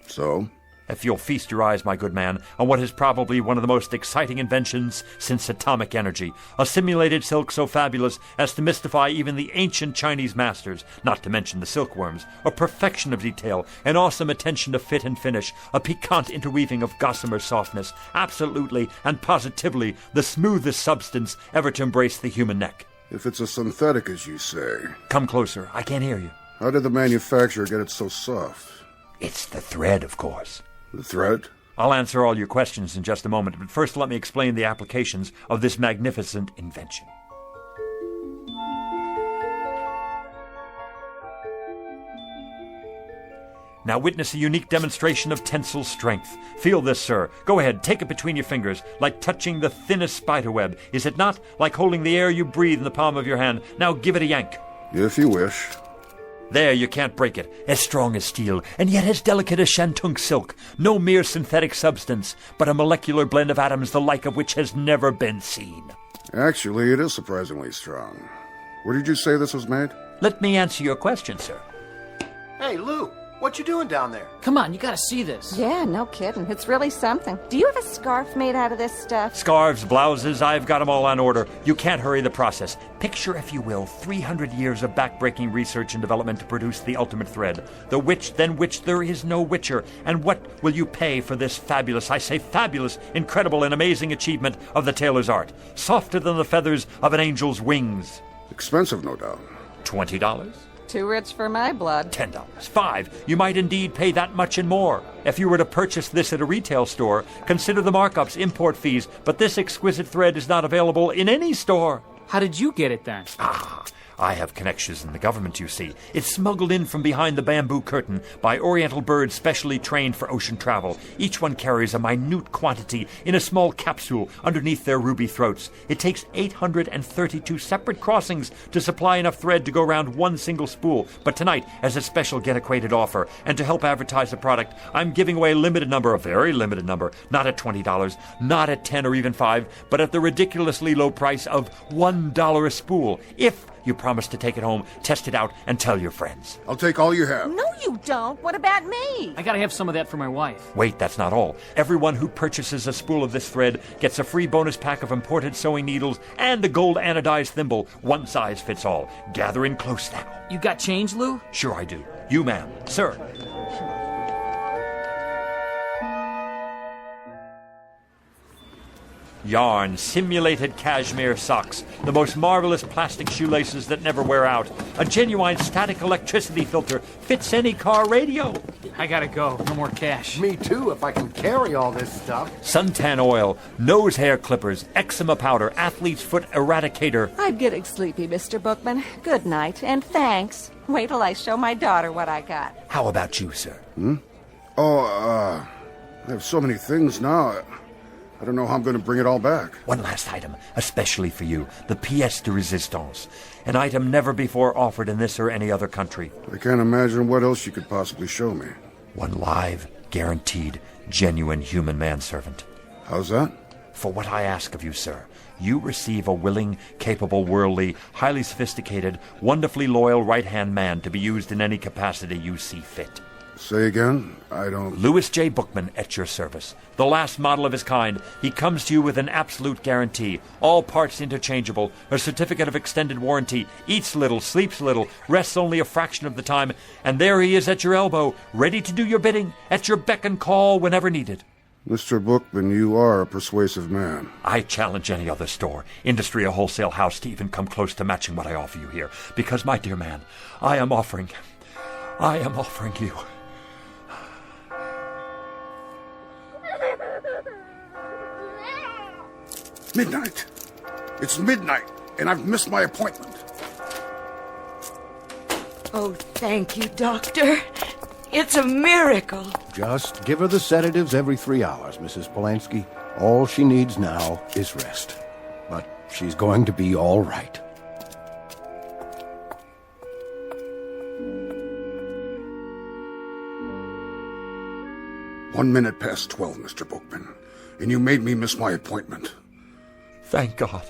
So? If you'll feast your eyes, my good man, on what is probably one of the most exciting inventions since atomic energy, a simulated silk so fabulous as to mystify even the ancient Chinese masters, not to mention the silkworms, a perfection of detail, an awesome attention to fit and finish, a piquant interweaving of gossamer softness, absolutely and positively the smoothest substance ever to embrace the human neck. If it's a synthetic, as you say... Come closer. I can't hear you. How did the manufacturer get it so soft? It's the thread, of course. The thread? I'll answer all your questions in just a moment, but first let me explain the applications of this magnificent invention. Now witness a unique demonstration of tensile strength. Feel this, sir. Go ahead, take it between your fingers, like touching the thinnest spiderweb. Is it not? Like holding the air you breathe in the palm of your hand. Now give it a yank. If you wish. There, you can't break it. As strong as steel, and yet as delicate as shantung silk. No mere synthetic substance, but a molecular blend of atoms the like of which has never been seen. Actually, it is surprisingly strong. Where did you say this was made? Let me answer your question, sir. Hey, Lou, what you doing down there? Come on, you gotta see this. Yeah, no kidding. It's really something. Do you have a scarf made out of this stuff? Scarves, blouses, I've got them all on order. You can't hurry the process. Picture, if you will, 300 years of backbreaking research and development to produce the ultimate thread. The which, than which there is no witcher. And what will you pay for this fabulous, I say fabulous, incredible and amazing achievement of the tailor's art? Softer than the feathers of an angel's wings. Expensive, no doubt. $20? Too rich for my blood. $10. $5. You might indeed pay that much and more. If you were to purchase this at a retail store, consider the markups, import fees, but this exquisite thread is not available in any store. How did you get it then? I have connections in the government, you see. It's smuggled in from behind the bamboo curtain by Oriental birds specially trained for ocean travel. Each one carries a minute quantity in a small capsule underneath their ruby throats. It takes 832 separate crossings to supply enough thread to go around one single spool. But tonight, as a special get-acquainted offer, and to help advertise the product, I'm giving away a limited number, a very limited number, not at $20, not at $10 or even $5, but at the ridiculously low price of $1 a spool. If you promise to take it home, test it out, and tell your friends. I'll take all you have. No, you don't. What about me? I gotta have some of that for my wife. Wait, that's not all. Everyone who purchases a spool of this thread gets a free bonus pack of imported sewing needles and a gold anodized thimble. One size fits all. Gather in close now. You got change, Lou? Sure I do. You, ma'am. Sir. Yarn, simulated cashmere socks, the most marvelous plastic shoelaces that never wear out, a genuine static electricity filter, fits any car radio. I gotta go. No more cash. Me too, if I can carry all this stuff. Suntan oil, nose hair clippers, eczema powder, athlete's foot eradicator. I'm getting sleepy, Mr. Bookman. Good night, and thanks. Wait till I show my daughter what I got. How about you, sir? I have so many things now. I don't know how I'm going to bring it all back. One last item, especially for you, the pièce de résistance, an item never before offered in this or any other country. I can't imagine what else you could possibly show me. One live, guaranteed, genuine human manservant. How's that? For what I ask of you, sir, you receive a willing, capable, worldly, highly sophisticated, wonderfully loyal right-hand man to be used in any capacity you see fit. Say again? I don't... Louis J. Bookman at your service. The last model of his kind. He comes to you with an absolute guarantee. All parts interchangeable. A certificate of extended warranty. Eats little, sleeps little, rests only a fraction of the time. And there he is at your elbow, ready to do your bidding, at your beck and call whenever needed. Mr. Bookman, you are a persuasive man. I challenge any other store, industry or wholesale house to even come close to matching what I offer you here. Because, my dear man, I am offering you... Midnight. It's midnight, and I've missed my appointment. Oh, thank you, Doctor. It's a miracle. Just give her the sedatives every 3 hours, Mrs. Polanski. All she needs now is rest. But she's going to be all right. "1 minute past 12, Mr. Bookman, and you made me miss my appointment." Thank God.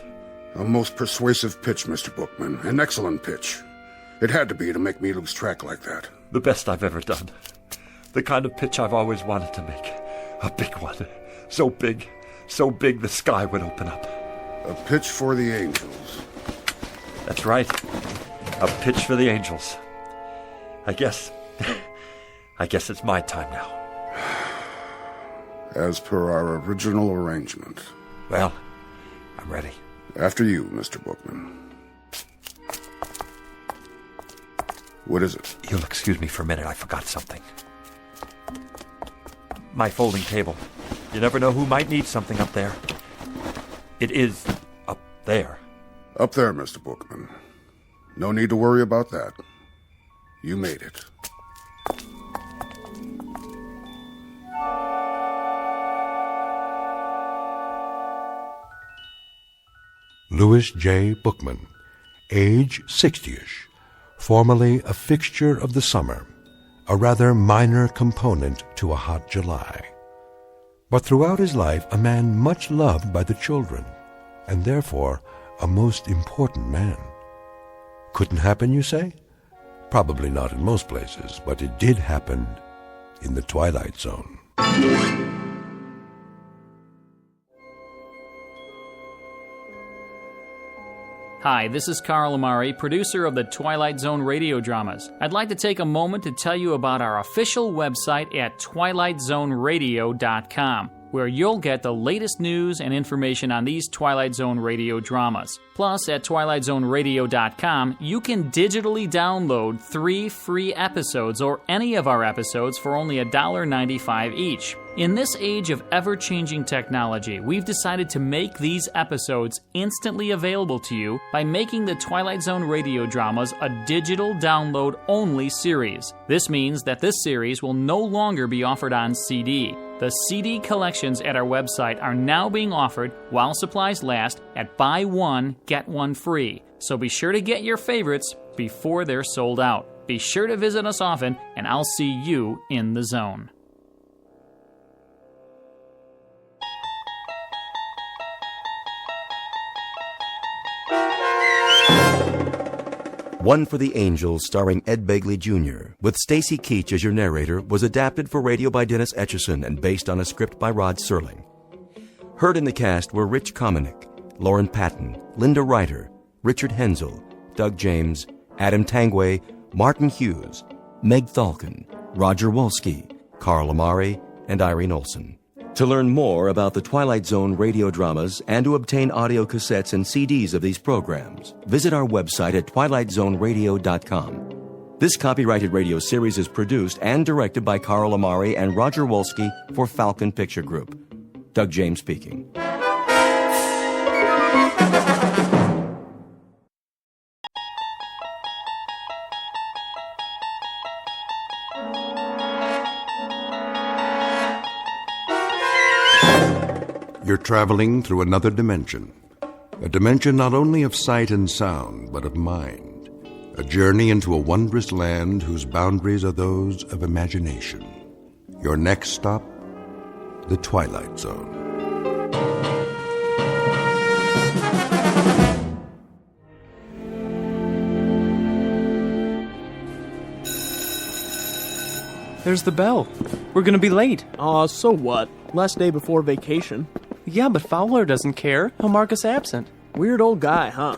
A most persuasive pitch, Mr. Bookman. An excellent pitch. It had to be to make me lose track like that. The best I've ever done. The kind of pitch I've always wanted to make. A big one. So big the sky would open up. A pitch for the angels. That's right. A pitch for the angels. I guess it's my time now. As per our original arrangement. Well, I'm ready. After you, Mr. Bookman. What is it? You'll excuse me for a minute. I forgot something. My folding table. You never know who might need something up there. It is up there. Up there, Mr. Bookman. No need to worry about that. You made it. Louis J. Bookman, age 60-ish, formerly a fixture of the summer, a rather minor component to a hot July. But throughout his life, a man much loved by the children, and therefore a most important man. Couldn't happen, you say? Probably not in most places, but it did happen in the Twilight Zone. Hi, this is Carl Amari, producer of the Twilight Zone Radio Dramas. I'd like to take a moment to tell you about our official website at twilightzoneradio.com, where you'll get the latest news and information on these Twilight Zone radio dramas. Plus, at twilightzoneradio.com, you can digitally download 3 free episodes or any of our episodes for only $1.95 each. In this age of ever-changing technology, we've decided to make these episodes instantly available to you by making the Twilight Zone radio dramas a digital download-only series. This means that this series will no longer be offered on CD. The CD collections at our website are now being offered while supplies last at buy one, get one free. So be sure to get your favorites before they're sold out. Be sure to visit us often, and I'll see you in the zone. One for the Angels, starring Ed Begley Jr., with Stacy Keach as your narrator, was adapted for radio by Dennis Etchison and based on a script by Rod Serling. Heard in the cast were Rich Kominick, Lauren Patton, Linda Ryder, Richard Hensel, Doug James, Adam Tangway, Martin Hughes, Meg Thalken, Roger Wolski, Carl Amari, and Irene Olson. To learn more about the Twilight Zone radio dramas and to obtain audio cassettes and CDs of these programs, visit our website at twilightzoneradio.com. This copyrighted radio series is produced and directed by Carl Amari and Roger Wolski for Falcon Picture Group. Doug James speaking. You're traveling through another dimension. A dimension not only of sight and sound, but of mind. A journey into a wondrous land whose boundaries are those of imagination. Your next stop, the Twilight Zone. There's the bell. We're gonna be late. Aw, so what? Last day before vacation. Yeah, but Fowler doesn't care. He'll mark us absent. Weird old guy, huh?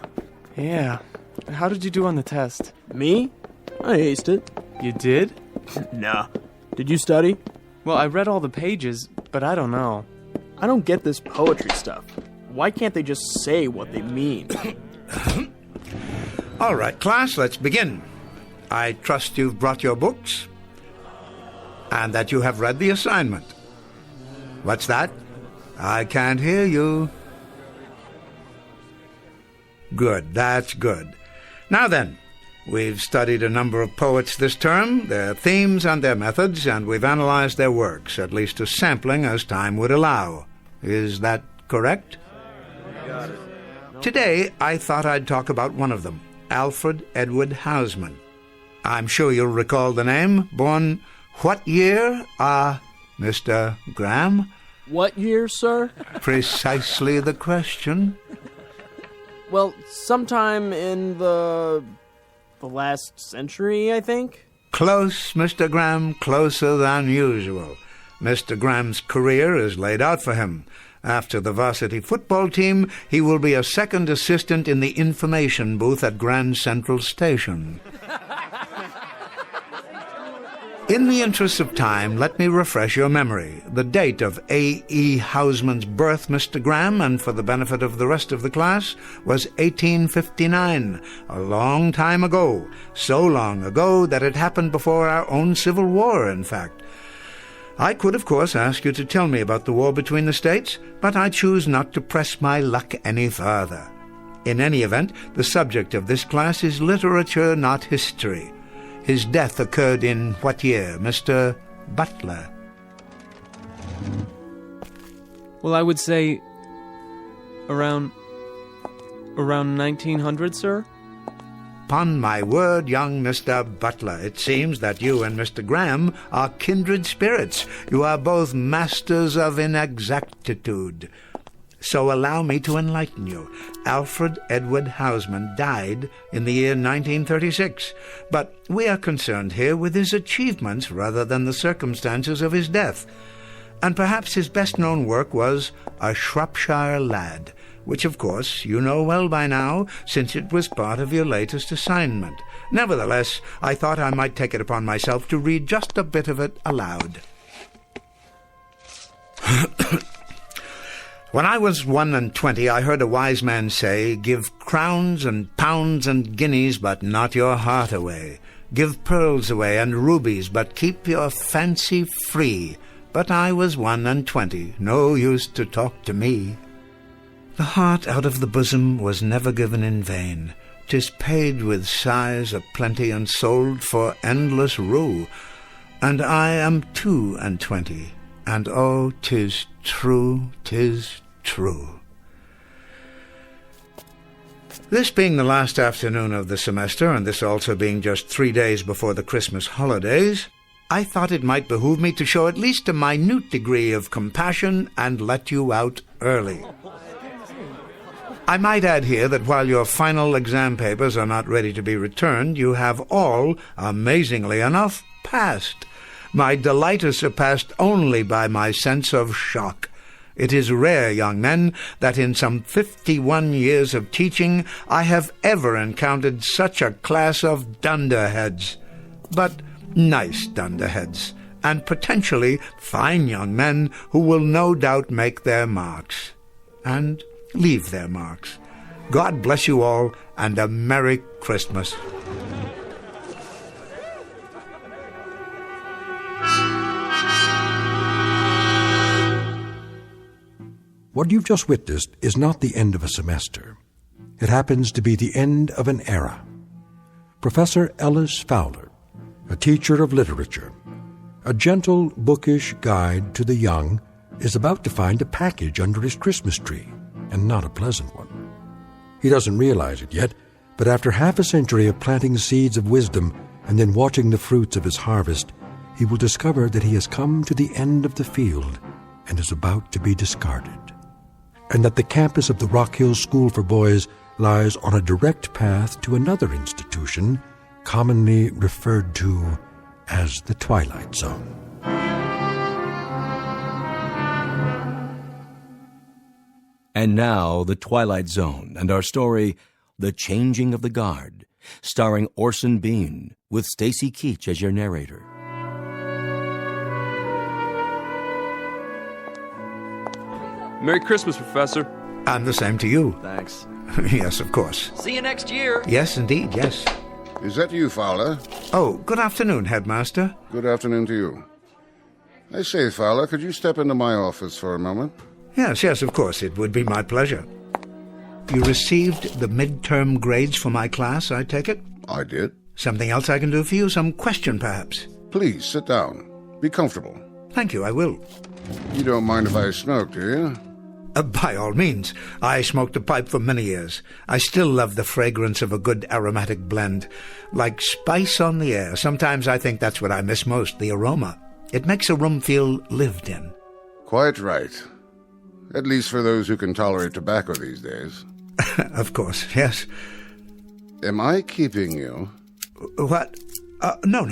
Yeah. How did you do on the test? Me? I aced it. You did? Nah. Did you study? Well, I read all the pages, but I don't know. I don't get this poetry stuff. Why can't they just say what they mean? All right, class, let's begin. I trust you've brought your books and that you have read the assignment. What's that? I can't hear you. Good, that's good. Now then, We've studied a number of poets this term, their themes and their methods, and we've analyzed their works, at least a sampling as time would allow. Is that correct? Got it. Today, I thought I'd talk about one of them, Alfred Edward Houseman. I'm sure you'll recall the name. Born what year? Mr. Graham? What year, sir? Precisely the question. Well, sometime in the last century, I think. Close, Mr. Graham, closer than usual. Mr. Graham's career is laid out for him. After the varsity football team, he will be a second assistant in the information booth at Grand Central Station. In the interest of time, let me refresh your memory. The date of A.E. Houseman's birth, Mr. Graham, and for the benefit of the rest of the class, was 1859, a long time ago. So long ago that it happened before our own Civil War, in fact. I could, of course, ask you to tell me about the war between the states, but I choose not to press my luck any further. In any event, the subject of this class is literature, not history. His death occurred in what year, Mr. Butler? Well, I would say around 1900, sir. Upon my word, young Mr. Butler, it seems that you and Mr. Graham are kindred spirits. You are both masters of inexactitude. So allow me to enlighten you. Alfred Edward Houseman died in the year 1936, but we are concerned here with his achievements rather than the circumstances of his death. And perhaps his best-known work was A Shropshire Lad, which, of course, you know well by now, since it was part of your latest assignment. Nevertheless, I thought I might take it upon myself to read just a bit of it aloud. When I was 21, I heard a wise man say, "Give crowns and pounds and guineas, but not your heart away. Give pearls away and rubies, but keep your fancy free." But I was 21, no use to talk to me. The heart out of the bosom was never given in vain. 'Tis paid with sighs a plenty and sold for endless rue. And I am 22, and oh, 'tis true, 'tis true. This being the last afternoon of the semester, and this also being just 3 days before the Christmas holidays, I thought it might behoove me to show at least a minute degree of compassion and let you out early. I might add here that while your final exam papers are not ready to be returned, you have all, amazingly enough, passed. My delight is surpassed only by my sense of shock. It is rare, young men, that in some 51 years of teaching I have ever encountered such a class of dunderheads. But nice dunderheads, and potentially fine young men who will no doubt make their marks. And leave their marks. God bless you all, and a Merry Christmas. What you've just witnessed is not the end of a semester. It happens to be the end of an era. Professor Ellis Fowler, a teacher of literature, a gentle, bookish guide to the young, is about to find a package under his Christmas tree, and not a pleasant one. He doesn't realize it yet, but after half a century of planting seeds of wisdom and then watching the fruits of his harvest, he will discover that he has come to the end of the field and is about to be discarded, and that the campus of the Rock Hill School for Boys lies on a direct path to another institution commonly referred to as the Twilight Zone. And now, The Twilight Zone, and our story, The Changing of the Guard, starring Orson Bean, with Stacy Keach as your narrator. Merry Christmas, Professor. And the same to you. Thanks. Yes, of course. See you next year. Yes, indeed, yes. Is that you, Fowler? Oh, good afternoon, Headmaster. Good afternoon to you. I say, Fowler, could you step into my office for a moment? Yes, of course. It would be my pleasure. You received the midterm grades for my class, I take it? I did. Something else I can do for you? Some question, perhaps? Please, sit down. Be comfortable. Thank you, I will. You don't mind if I smoke, do you? By all means. I smoked a pipe for many years. I still love the fragrance of a good aromatic blend. Like spice on the air. Sometimes I think that's what I miss most, the aroma. It makes a room feel lived in. Quite right. At least for those who can tolerate tobacco these days. Of course, yes. Am I keeping you? What? No.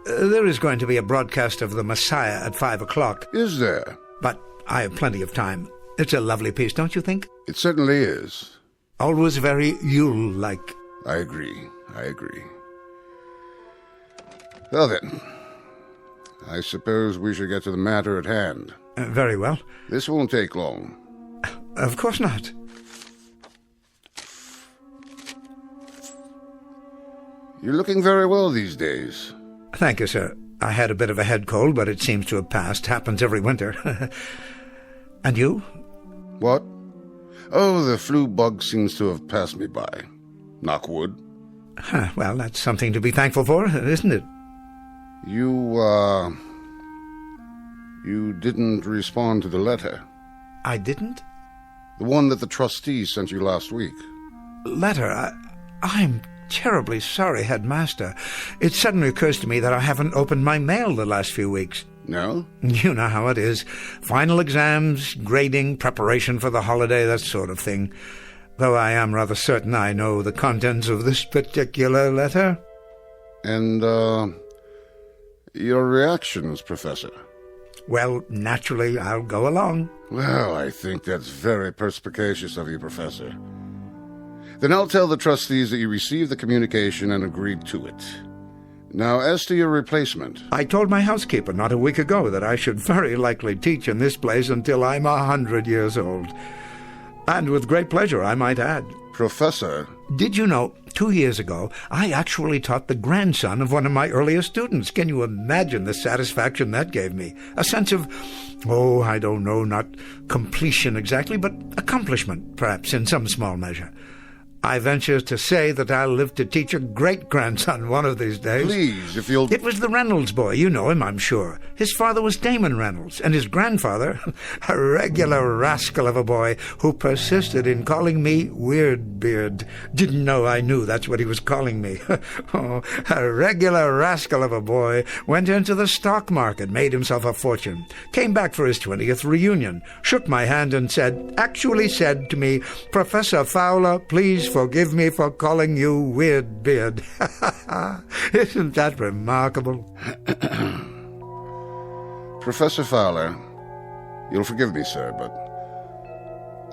There is going to be a broadcast of The Messiah at 5 o'clock. Is there? But I have plenty of time. It's a lovely piece, don't you think? It certainly is. Always very Yule-like. I agree. Well then, I suppose we should get to the matter at hand. Very well. This won't take long. Of course not. You're looking very well these days. Thank you, sir. I had a bit of a head cold, but it seems to have passed. Happens every winter. And you? What? Oh, the flu bug seems to have passed me by. Knock wood. Well, that's something to be thankful for, isn't it? You didn't respond to the letter. I didn't? The one that the trustees sent you last week. Letter? I'm terribly sorry, Headmaster. It suddenly occurs to me that I haven't opened my mail the last few weeks. No? You know how it is. Final exams, grading, preparation for the holiday, that sort of thing. Though I am rather certain I know the contents of this particular letter. And, your reactions, Professor? Well, naturally, I'll go along. Well, I think that's very perspicacious of you, Professor. Then I'll tell the trustees that you received the communication and agreed to it. Now, as to your replacement... I told my housekeeper not a week ago that I should very likely teach in this place until I'm 100 years old. And with great pleasure, I might add. Professor... Did you know, 2 years ago, I actually taught the grandson of one of my earliest students. Can you imagine the satisfaction that gave me? A sense of, I don't know, not completion exactly, but accomplishment, perhaps, in some small measure. I venture to say that I'll live to teach a great-grandson one of these days. Please, if you'll... It was the Reynolds boy. You know him, I'm sure. His father was Damon Reynolds, and his grandfather, a regular rascal of a boy who persisted in calling me Weirdbeard. Didn't know I knew that's what he was calling me. A regular rascal of a boy went into the stock market, made himself a fortune, came back for his 20th reunion, shook my hand and actually said to me, "Professor Fowler, please forgive me for calling you Weirdbeard." Isn't that remarkable? Professor Fowler, you'll forgive me, sir, but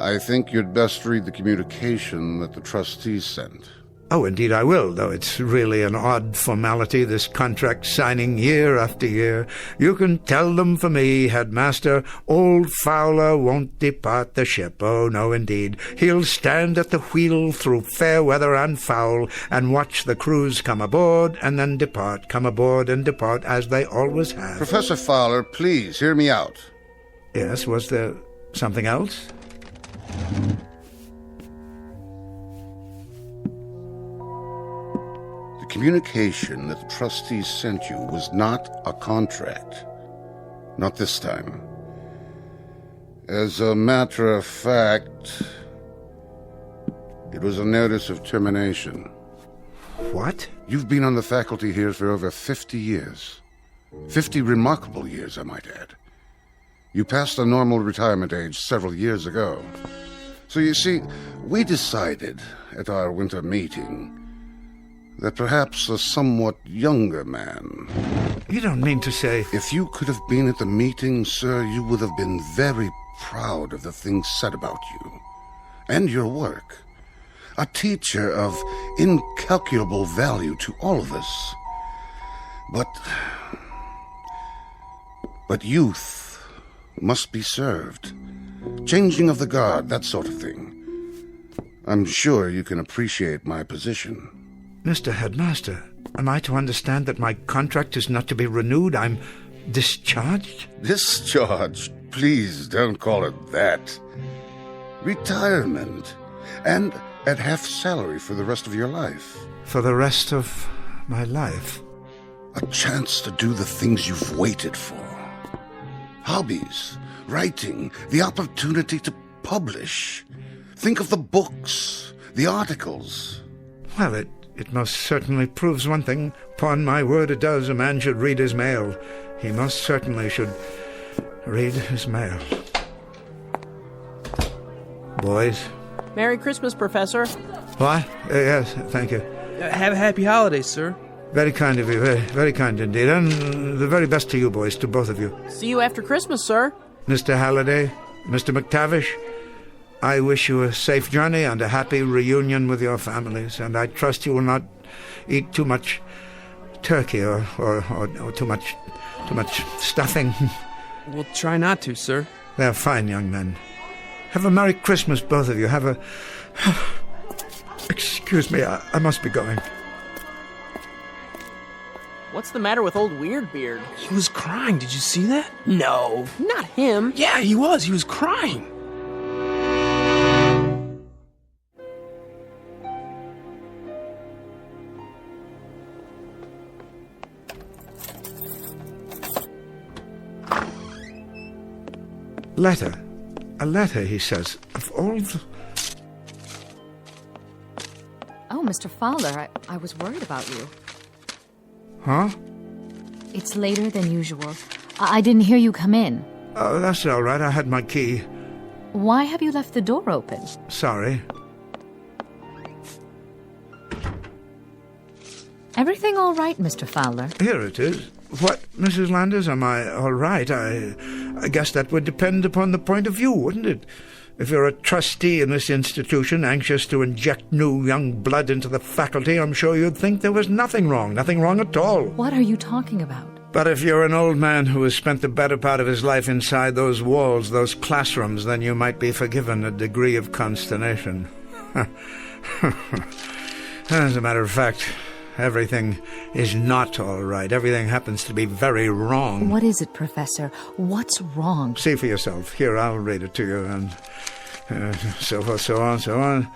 I think you'd best read the communication that the trustees sent. Oh, indeed I will, though it's really an odd formality, this contract signing year after year. You can tell them for me, Headmaster, old Fowler won't depart the ship. Oh, no, indeed. He'll stand at the wheel through fair weather and foul, and watch the crews come aboard and then depart, come aboard and depart, as they always have. Professor Fowler, please, hear me out. Yes, was there something else? The communication that the trustees sent you was not a contract. Not this time. As a matter of fact, it was a notice of termination. What? You've been on the faculty here for over 50 years. 50 remarkable years, I might add. You passed the normal retirement age several years ago. So you see, we decided at our winter meeting that perhaps a somewhat younger man... You don't mean to say... If you could have been at the meeting, sir, you would have been very proud of the things said about you and your work. A teacher of incalculable value to all of us. But youth must be served. Changing of the guard, that sort of thing. I'm sure you can appreciate my position. Mr. Headmaster, am I to understand that my contract is not to be renewed? I'm discharged? Discharged? Please don't call it that. Retirement. And at half salary for the rest of your life. for the rest of my life. A chance to do the things you've waited for. Hobbies, writing, the opportunity to publish. Think of the books, the articles. Well, it most certainly proves one thing. Upon my word, it does. A man should read his mail. He most certainly should read his mail. Boys? Merry Christmas, Professor. What? Yes, thank you. Have a happy holidays, sir. Very kind of you, very, very kind indeed. And the very best to you, boys, to both of you. See you after Christmas, sir. Mr. Halliday, Mr. McTavish, I wish you a safe journey and a happy reunion with your families, and I trust you will not eat too much turkey or too much stuffing. We'll try not to, sir. They're fine young men. Have a Merry Christmas, both of you. Have a... Excuse me, I must be going. What's the matter with old Weirdbeard? He was crying. Did you see that? No, not him. Yeah, he was. He was crying. Letter. A letter, he says. Of all the... Oh, Mr. Fowler, I was worried about you. Huh? It's later than usual. I didn't hear you come in. Oh, that's all right. I had my key. Why have you left the door open? Sorry. Everything all right, Mr. Fowler? Here it is. What, Mrs. Landers, am I all right? I guess that would depend upon the point of view, wouldn't it? If you're a trustee in this institution, anxious to inject new young blood into the faculty, I'm sure you'd think there was nothing wrong at all. What are you talking about? But if you're an old man who has spent the better part of his life inside those walls, those classrooms, then you might be forgiven a degree of consternation. As a matter of fact, everything is not all right. Everything happens to be very wrong. What is it, Professor? What's wrong? See for yourself. Here, I'll read it to you, and so forth, so on.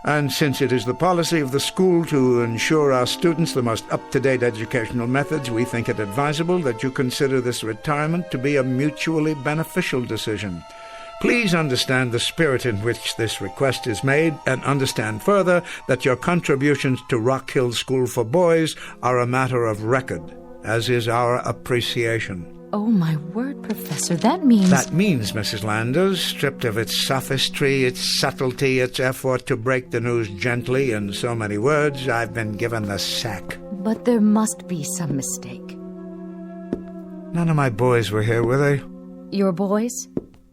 And since it is the policy of the school to ensure our students the most up-to-date educational methods, we think it advisable that you consider this retirement to be a mutually beneficial decision. Please understand the spirit in which this request is made, and understand further that your contributions to Rock Hill School for Boys are a matter of record, as is our appreciation. Oh, my word, Professor, that means... That means, Mrs. Landers, stripped of its sophistry, its subtlety, its effort to break the news gently in so many words, I've been given the sack. But there must be some mistake. None of my boys were here, were they? Your boys?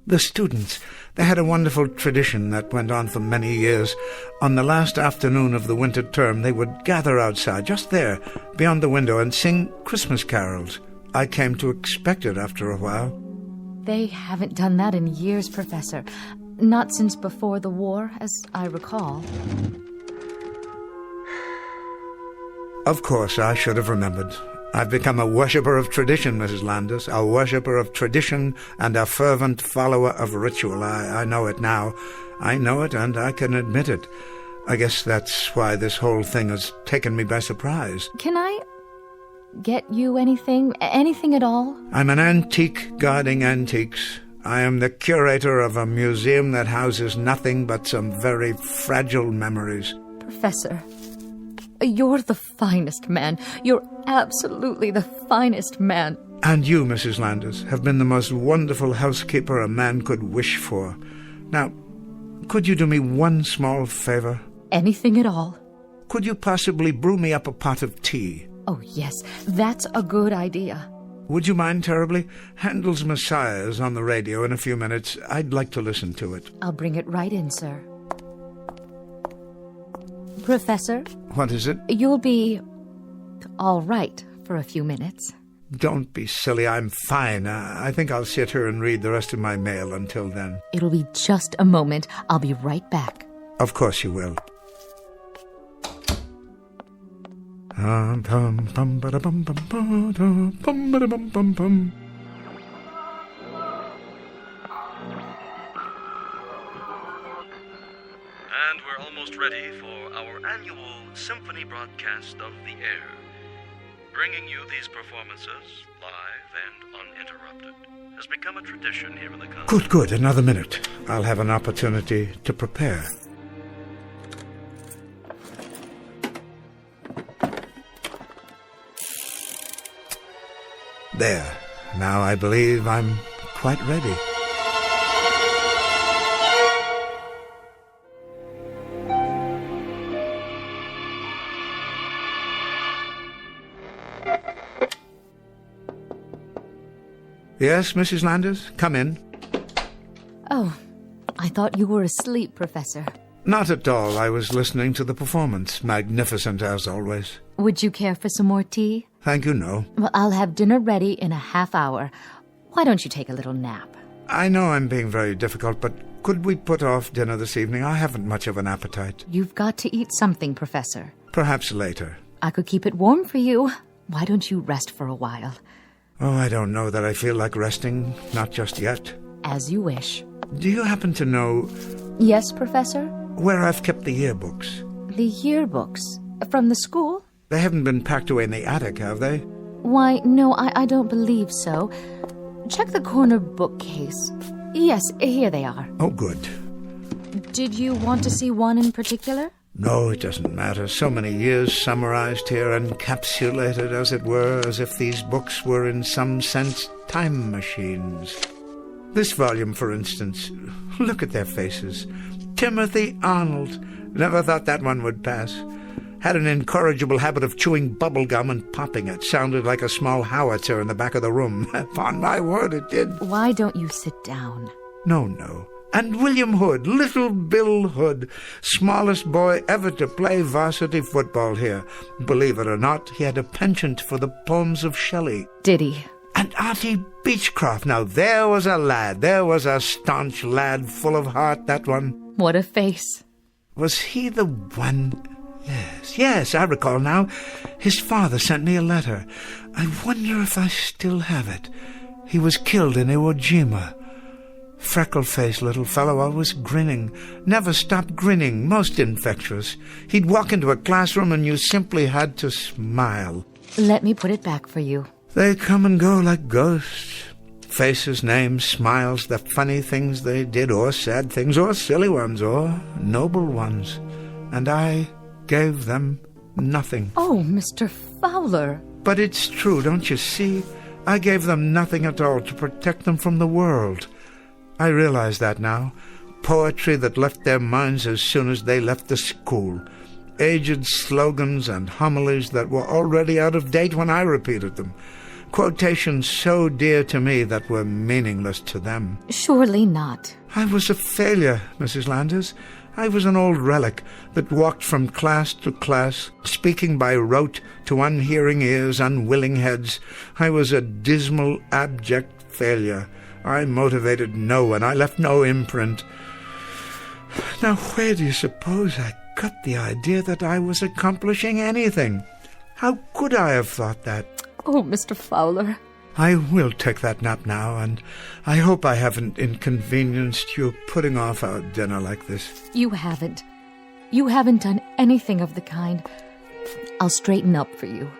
The students. They had a wonderful tradition that went on for many years. On the last afternoon of the winter term, they would gather outside, just there, beyond the window, and sing Christmas carols. I came to expect it after a while. They haven't done that in years, Professor. Not since before the war, as I recall. Of course, I should have remembered. I've become a worshipper of tradition, Mrs. Landers, a worshipper of tradition and a fervent follower of ritual. I know it now. I know it, and I can admit it. I guess that's why this whole thing has taken me by surprise. Can I get you anything? Anything at all? I'm an antique guarding antiques. I am the curator of a museum that houses nothing but some very fragile memories. Professor, you're the finest man. You're absolutely the finest man. And you, Mrs. Landers, have been the most wonderful housekeeper a man could wish for. Now, could you do me one small favor? Anything at all. Could you possibly brew me up a pot of tea? Oh, yes, that's a good idea. Would you mind terribly? Handel's Messiah is on the radio in a few minutes. I'd like to listen to it. I'll bring it right in, sir. Professor? What is it? You'll be all right for a few minutes. Don't be silly. I'm fine. I think I'll sit here and read the rest of my mail until then. It'll be just a moment. I'll be right back. Of course you will. And we're almost ready for our annual Symphony broadcast of the air. Bringing you these performances, live and uninterrupted, has become a tradition here in the country. Good. Another minute. I'll have an opportunity to prepare. There. Now I believe I'm quite ready. Yes, Mrs. Landers? Come in. Oh, I thought you were asleep, Professor. Not at all. I was listening to the performance. Magnificent as always. Would you care for some more tea? Thank you, no. Well, I'll have dinner ready in a half hour. Why don't you take a little nap? I know I'm being very difficult, but could we put off dinner this evening? I haven't much of an appetite. You've got to eat something, Professor. Perhaps later. I could keep it warm for you. Why don't you rest for a while? Oh, I don't know that I feel like resting. Not just yet. As you wish. Do you happen to know... Yes, Professor? Where I've kept the yearbooks. The yearbooks? From the school? They haven't been packed away in the attic, have they? Why, no, I don't believe so. Check the corner bookcase. Yes, here they are. Oh, good. Did you want to see one in particular? No, it doesn't matter. So many years summarized here, encapsulated, as it were, as if these books were in some sense time machines. This volume, for instance, look at their faces. Timothy Arnold. Never thought that one would pass. Had an incorrigible habit of chewing bubble gum and popping it. Sounded like a small howitzer in the back of the room. Upon my word, it did. Why don't you sit down? No. And William Hood, little Bill Hood, smallest boy ever to play varsity football here. Believe it or not, he had a penchant for the poems of Shelley. Did he? And Auntie Beechcroft. Now there was a lad. There was a staunch lad, full of heart, that one. What a face. Was he the one... Yes, I recall now. His father sent me a letter. I wonder if I still have it. He was killed in Iwo Jima. Freckle-faced little fellow, always grinning. Never stopped grinning, most infectious. He'd walk into a classroom and you simply had to smile. Let me put it back for you. They come and go like ghosts. Faces, names, smiles, the funny things they did, or sad things, or silly ones, or noble ones. And I gave them nothing. Oh, Mr. Fowler. But it's true, don't you see? I gave them nothing at all to protect them from the world. I realize that now. Poetry that left their minds as soon as they left the school. Aged slogans and homilies that were already out of date when I repeated them. Quotations so dear to me that were meaningless to them. Surely not. I was a failure, Mrs. Landers. I was an old relic that walked from class to class, speaking by rote to unhearing ears, unwilling heads. I was a dismal, abject failure. I motivated no one. I left no imprint. Now, where do you suppose I got the idea that I was accomplishing anything? How could I have thought that? Oh, Mr. Fowler. I will take that nap now, and I hope I haven't inconvenienced you putting off our dinner like this. You haven't. You haven't done anything of the kind. I'll straighten up for you.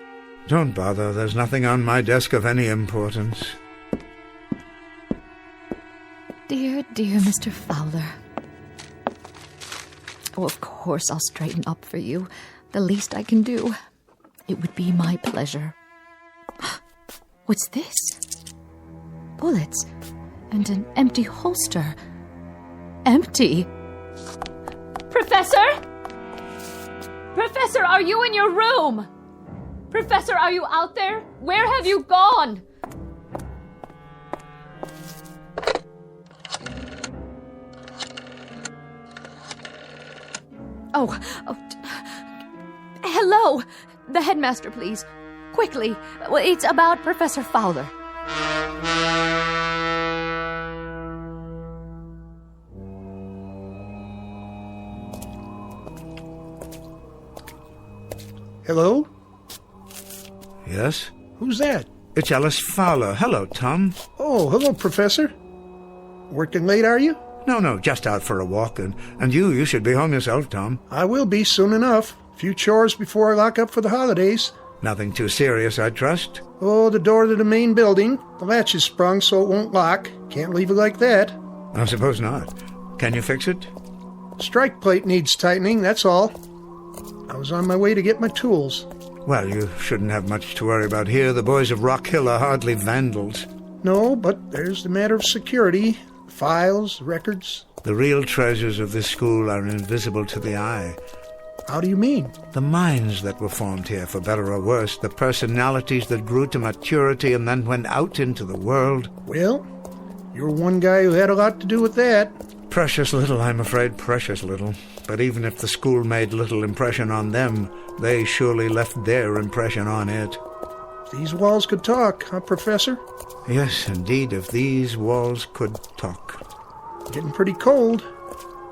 Don't bother. There's nothing on my desk of any importance. Dear, dear Mr. Fowler. Oh, of course I'll straighten up for you. The least I can do. It would be my pleasure. What's this? Bullets and an empty holster. Empty? Professor? Professor, are you in your room? Professor, are you out there? Where have you gone? Oh, hello. The headmaster, please. Quickly. It's about Professor Fowler. Hello? Yes? Who's that? It's Alice Fowler. Hello, Tom. Oh, hello, Professor. Working late, are you? No, just out for a walk. And you should be home yourself, Tom. I will be soon enough. Few chores before I lock up for the holidays. Nothing too serious, I trust? Oh, the door to the main building. The latch is sprung so it won't lock. Can't leave it like that. I suppose not. Can you fix it? Strike plate needs tightening, that's all. I was on my way to get my tools. Well, you shouldn't have much to worry about here. The boys of Rock Hill are hardly vandals. No, but there's the matter of security. Files, records. The real treasures of this school are invisible to the eye. How do you mean? The minds that were formed here, for better or worse, the personalities that grew to maturity and then went out into the world. Well, you're one guy who had a lot to do with that. Precious little, I'm afraid, precious little. But even if the school made little impression on them, they surely left their impression on it. These walls could talk, huh, Professor? Yes, indeed, if these walls could talk. Getting pretty cold.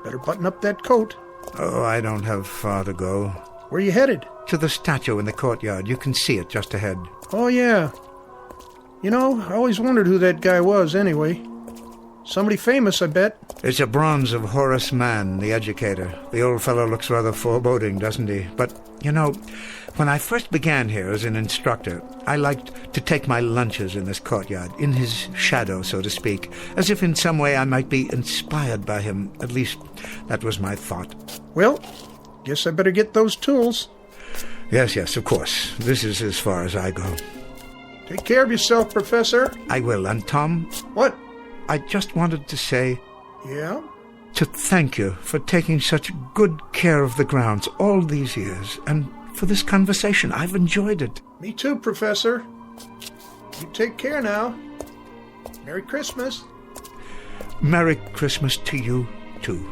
Better button up that coat. Oh, I don't have far to go. Where you headed? To the statue in the courtyard. You can see it just ahead. Oh, yeah. You know, I always wondered who that guy was, anyway. Somebody famous, I bet. It's a bronze of Horace Mann, the educator. The old fellow looks rather foreboding, doesn't he? But, you know, when I first began here as an instructor, I liked to take my lunches in this courtyard, in his shadow, so to speak, as if in some way I might be inspired by him. At least, that was my thought. Well, guess I better get those tools. Yes, of course. This is as far as I go. Take care of yourself, Professor. I will. And Tom? What? I just wanted to say... Yeah? To thank you for taking such good care of the grounds all these years, and for this conversation. I've enjoyed it. Me too, Professor. You take care now. Merry Christmas. Merry Christmas to you, too.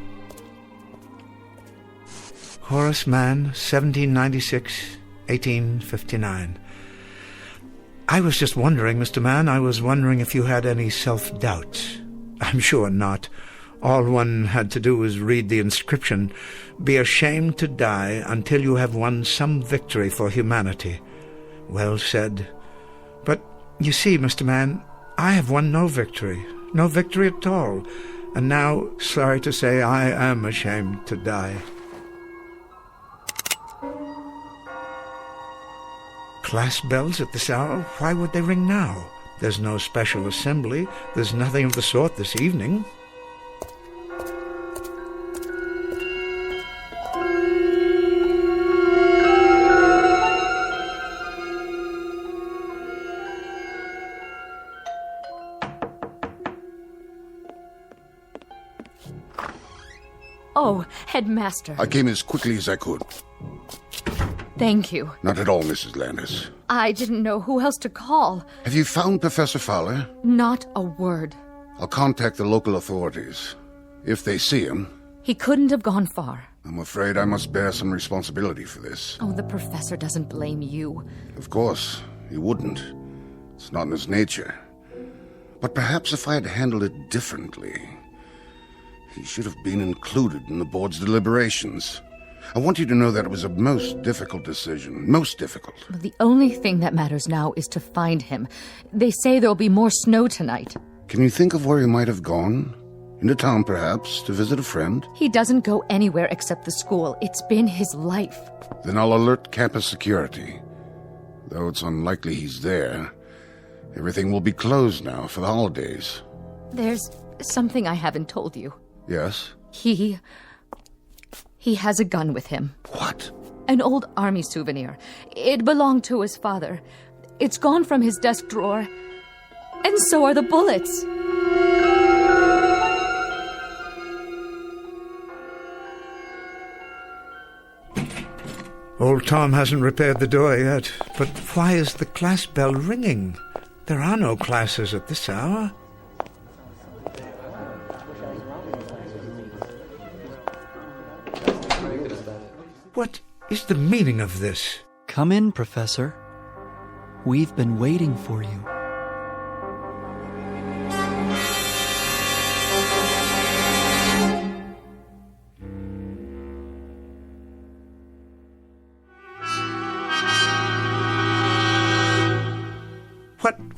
Horace Mann, 1796, 1859. I was just wondering, Mr. Mann, I was wondering if you had any self-doubts. I'm sure not. All one had to do was read the inscription, "Be ashamed to die until you have won some victory for humanity." Well said. But, you see, Mr. Mann, I have won no victory at all. And now, sorry to say, I am ashamed to die. Class bells at this hour? Why would they ring now? There's no special assembly. There's nothing of the sort this evening. Oh, Headmaster. I came as quickly as I could. Thank you. Not at all, Mrs. Landis. I didn't know who else to call. Have you found Professor Fowler? Not a word. I'll contact the local authorities. If they see him... He couldn't have gone far. I'm afraid I must bear some responsibility for this. Oh, the professor doesn't blame you. Of course, he wouldn't. It's not in his nature. But perhaps if I had handled it differently... He should have been included in the board's deliberations. I want you to know that it was a most difficult decision. Most difficult. The only thing that matters now is to find him. They say there'll be more snow tonight. Can you think of where he might have gone? Into town, perhaps, to visit a friend? He doesn't go anywhere except the school. It's been his life. Then I'll alert campus security. Though it's unlikely he's there. Everything will be closed now for the holidays. There's something I haven't told you. Yes? He has a gun with him. What? An old army souvenir. It belonged to his father. It's gone from his desk drawer. And so are the bullets. Old Tom hasn't repaired the door yet. But why is the class bell ringing? There are no classes at this hour. What is the meaning of this? Come in, Professor. We've been waiting for you.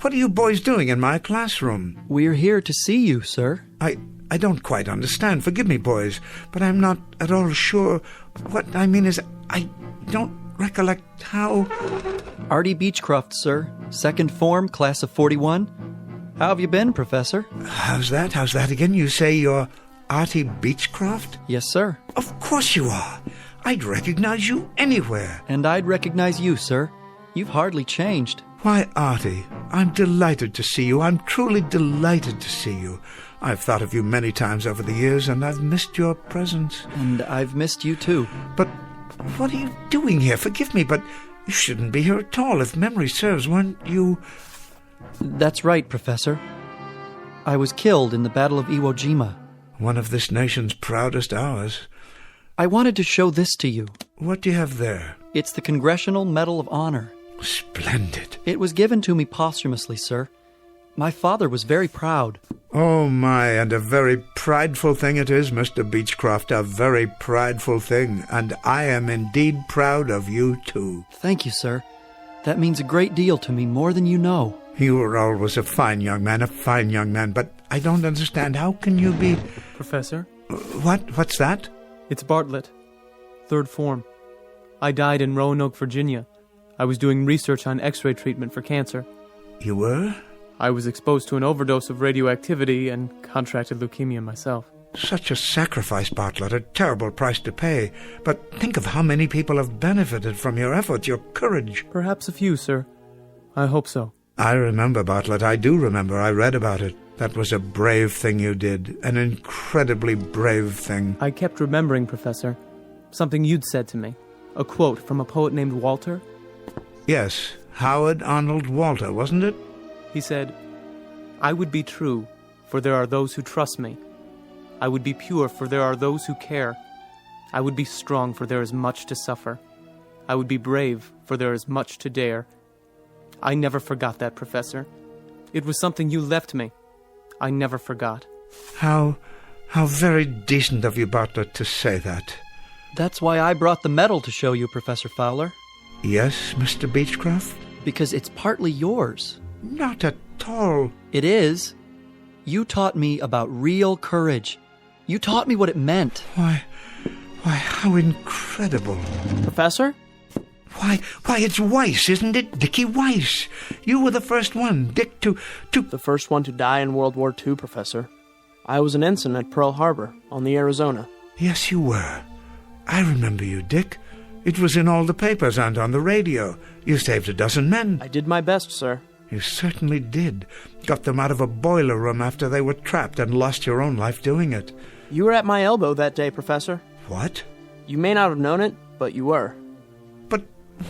What are you boys doing in my classroom? We're here to see you, sir. I don't quite understand. Forgive me, boys, but I'm not at all sure. What I mean is, I don't recollect how... Artie Beechcroft, sir. Second form, class of 41. How have you been, Professor? How's that? How's that again? You say you're Artie Beechcroft? Yes, sir. Of course you are. I'd recognize you anywhere. And I'd recognize you, sir. You've hardly changed. Why, Artie, I'm delighted to see you. I'm truly delighted to see you. I've thought of you many times over the years, and I've missed your presence. And I've missed you, too. But what are you doing here? Forgive me, but you shouldn't be here at all. If memory serves, weren't you... That's right, Professor. I was killed in the Battle of Iwo Jima. One of this nation's proudest hours. I wanted to show this to you. What do you have there? It's the Congressional Medal of Honor. Splendid. It was given to me posthumously, sir. My father was very proud. Oh, my, and a very prideful thing it is, Mr. Beechcroft, a very prideful thing, and I am indeed proud of you, too. Thank you, sir. That means a great deal to me, more than you know. You were always a fine young man, but I don't understand. How can you be... Professor? What's that? It's Bartlett. Third form. I died in Roanoke, Virginia. I was doing research on X-ray treatment for cancer. You were? I was exposed to an overdose of radioactivity and contracted leukemia myself. Such a sacrifice, Bartlett, a terrible price to pay. But think of how many people have benefited from your efforts, your courage. Perhaps a few, sir. I hope so. I remember, Bartlett. I do remember. I read about it. That was a brave thing you did. An incredibly brave thing. I kept remembering, Professor. Something you'd said to me. A quote from a poet named Walter. Yes, Howard Arnold Walter, wasn't it? He said, I would be true, for there are those who trust me. I would be pure, for there are those who care. I would be strong, for there is much to suffer. I would be brave, for there is much to dare. I never forgot that, Professor. It was something you left me. I never forgot. How very decent of you, Bartlett, to say that. That's why I brought the medal to show you, Professor Fowler. Yes, Mr. Beechcroft? Because it's partly yours. Not at all. It is. You taught me about real courage. You taught me what it meant. Why, how incredible. Professor? Why, it's Weiss, isn't it? Dickie Weiss. You were the first one, Dick, to... The first one to die in World War II, Professor. I was an ensign at Pearl Harbor, on the Arizona. Yes, you were. I remember you, Dick. It was in all the papers and on the radio. You saved a dozen men. I did my best, sir. You certainly did. Got them out of a boiler room after they were trapped and lost your own life doing it. You were at my elbow that day, Professor. What? You may not have known it, but you were. But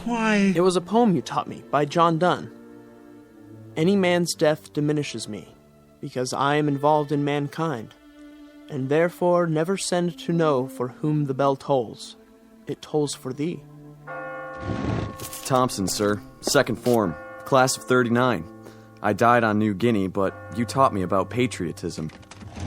why? It was a poem you taught me by John Donne. Any man's death diminishes me, because I am involved in mankind, and therefore never send to know for whom the bell tolls. It tolls for thee. Thompson, sir. Second form. Class of 39. I died on New Guinea, but you taught me about patriotism.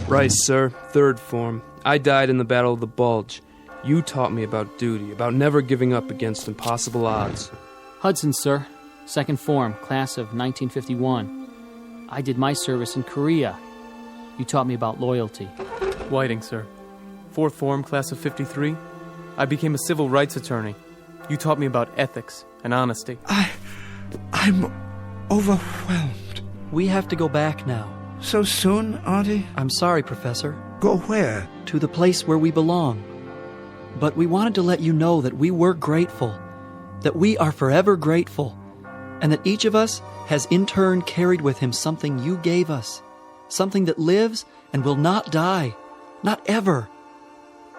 Rice, sir. Third form. I died in the Battle of the Bulge. You taught me about duty, about never giving up against impossible odds. Hudson, sir. Second form, class of 1951. I did my service in Korea. You taught me about loyalty. Whiting, sir. Fourth form, class of 53. I became a civil rights attorney. You taught me about ethics and honesty. I'm overwhelmed. We have to go back now. So soon, Artie? I'm sorry, Professor. Go where? To the place where we belong. But we wanted to let you know that we were grateful, that we are forever grateful, and that each of us has in turn carried with him something you gave us, something that lives and will not die, not ever.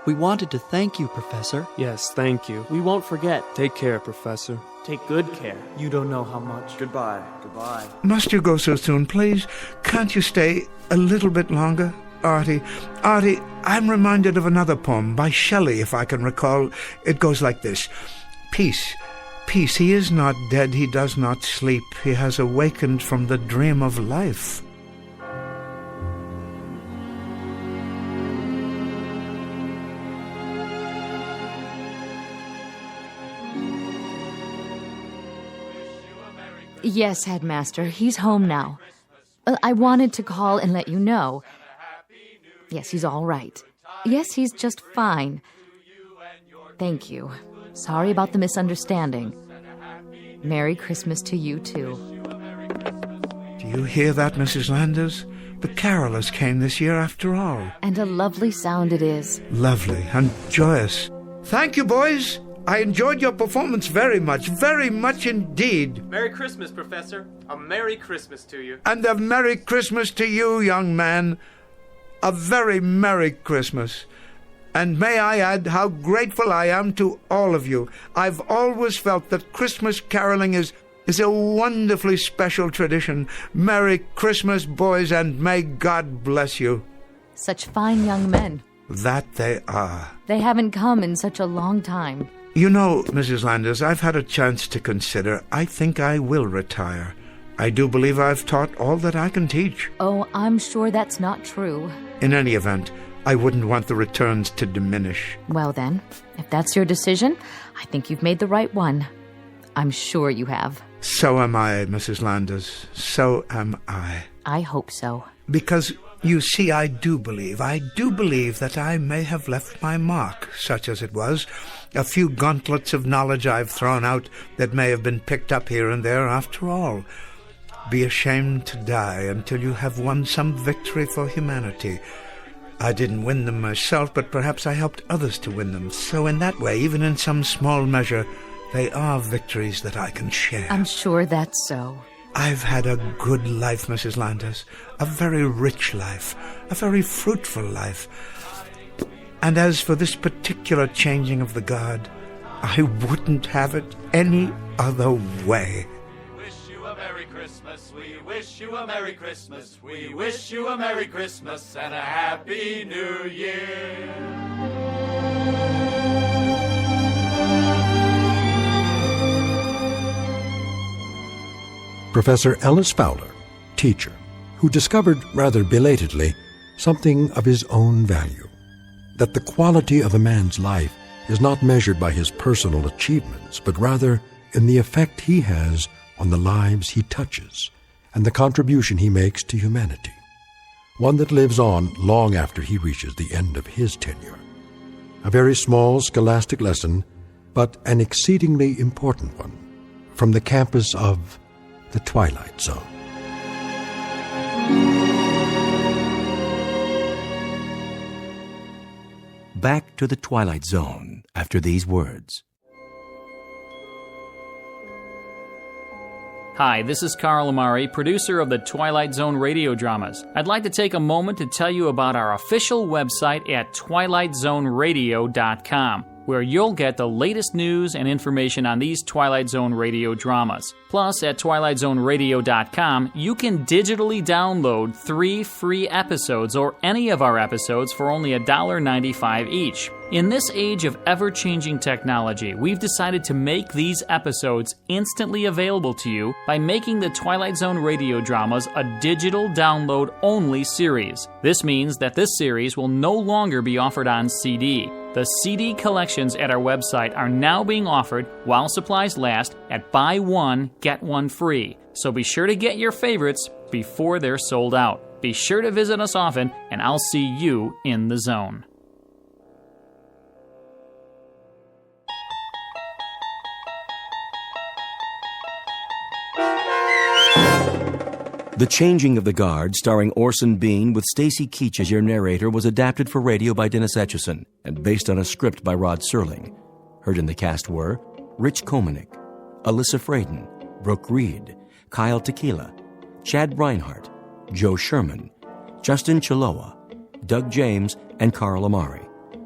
We wanted to thank you, Professor. Yes, thank you. We won't forget. Take care, Professor. Take good care. You don't know how much. Goodbye. Goodbye. Must you go so soon, please? Can't you stay a little bit longer? Artie, I'm reminded of another poem by Shelley, if I can recall. It goes like this. Peace, peace, he is not dead, he does not sleep. He has awakened from the dream of life. Yes, Headmaster, he's home now. I wanted to call and let you know. Yes, he's all right. Yes, he's just fine. Thank you. Sorry about the misunderstanding. Merry Christmas to you, too. Do you hear that, Mrs. Landers? The carolers came this year after all. And a lovely sound it is. Lovely and joyous. Thank you, boys. I enjoyed your performance very much indeed. Merry Christmas, Professor. A Merry Christmas to you. And a Merry Christmas to you, young man. A very Merry Christmas. And may I add how grateful I am to all of you. I've always felt that Christmas caroling is a wonderfully special tradition. Merry Christmas, boys, and may God bless you. Such fine young men. That they are. They haven't come in such a long time. You know, Mrs. Landers, I've had a chance to consider. I think I will retire. I do believe I've taught all that I can teach. Oh, I'm sure that's not true. In any event, I wouldn't want the returns to diminish. Well then, if that's your decision, I think you've made the right one. I'm sure you have. So am I, Mrs. Landers. So am I. I hope so. Because, you see, I do believe that I may have left my mark, such as it was. A few gauntlets of knowledge I've thrown out that may have been picked up here and there after all. Be ashamed to die until you have won some victory for humanity. I didn't win them myself, but perhaps I helped others to win them. So in that way, even in some small measure, they are victories that I can share. I'm sure that's so. I've had a good life, Mrs. Landers. A very rich life. A very fruitful life. And as for this particular changing of the guard, I wouldn't have it any other way. We wish you a Merry Christmas. We wish you a Merry Christmas. We wish you a Merry Christmas and a Happy New Year. Professor Ellis Fowler, teacher, who discovered rather belatedly something of his own value, that the quality of a man's life is not measured by his personal achievements, but rather in the effect he has on the lives he touches and the contribution he makes to humanity, one that lives on long after he reaches the end of his tenure. A very small scholastic lesson, but an exceedingly important one, from the campus of the Twilight Zone. Back to the Twilight Zone after these words. Hi, this is Carl Amari, producer of the Twilight Zone radio dramas. I'd like to take a moment to tell you about our official website at twilightzoneradio.com, where you'll get the latest news and information on these Twilight Zone radio dramas. Plus, at twilightzoneradio.com, you can digitally download 3 free episodes or any of our episodes for only $1.95 each. In this age of ever-changing technology, we've decided to make these episodes instantly available to you by making the Twilight Zone radio dramas a digital download-only series. This means that this series will no longer be offered on CD. The CD collections at our website are now being offered while supplies last at buy one, get one free. So be sure to get your favorites before they're sold out. Be sure to visit us often, and I'll see you in the zone. The Changing of the Guard, starring Orson Bean with Stacy Keach as your narrator, was adapted for radio by Dennis Etchison and based on a script by Rod Serling. Heard in the cast were Rich Komanek, Alyssa Fraden, Brooke Reed, Kyle Tequila, Chad Reinhardt, Joe Sherman, Justin Chiloa, Doug James, and Carl Amari.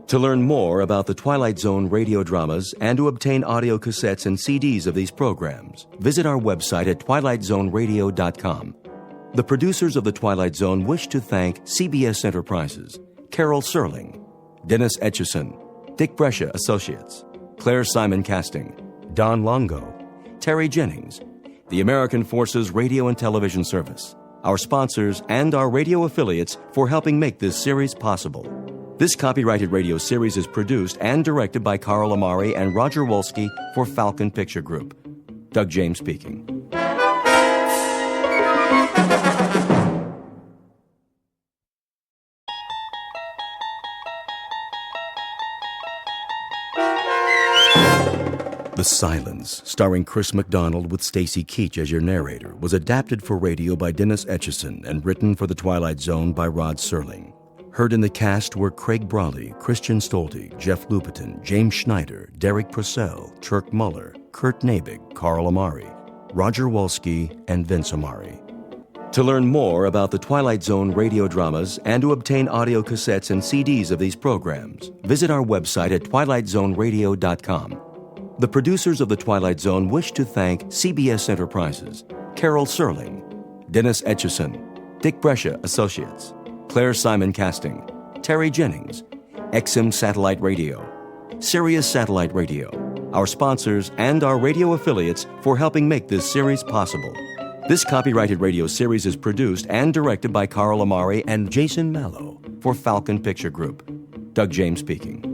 To learn more about the Twilight Zone radio dramas and to obtain audio cassettes and CDs of these programs, visit our website at twilightzoneradio.com. The producers of The Twilight Zone wish to thank CBS Enterprises, Carol Serling, Dennis Etchison, Dick Brescia Associates, Claire Simon Casting, Don Longo, Terry Jennings, the American Forces Radio and Television Service, our sponsors, and our radio affiliates for helping make this series possible. This copyrighted radio series is produced and directed by Carl Amari and Roger Wolski for Falcon Picture Group. Doug James speaking. Silence, starring Chris McDonald with Stacy Keach as your narrator, was adapted for radio by Dennis Etchison and written for The Twilight Zone by Rod Serling. Heard in the cast were Craig Brawley, Christian Stolte, Jeff Lupetin, James Schneider, Derek Purcell, Turk Muller, Kurt Nabig, Carl Amari, Roger Wolski, and Vince Amari. To learn more about the Twilight Zone radio dramas and to obtain audio cassettes and CDs of these programs, visit our website at twilightzoneradio.com. The producers of The Twilight Zone wish to thank CBS Enterprises, Carol Serling, Dennis Etchison, Dick Brescia Associates, Claire Simon Casting, Terry Jennings, XM Satellite Radio, Sirius Satellite Radio, our sponsors, and our radio affiliates for helping make this series possible. This copyrighted radio series is produced and directed by Carl Amari and Jason Mallow for Falcon Picture Group. Doug James speaking.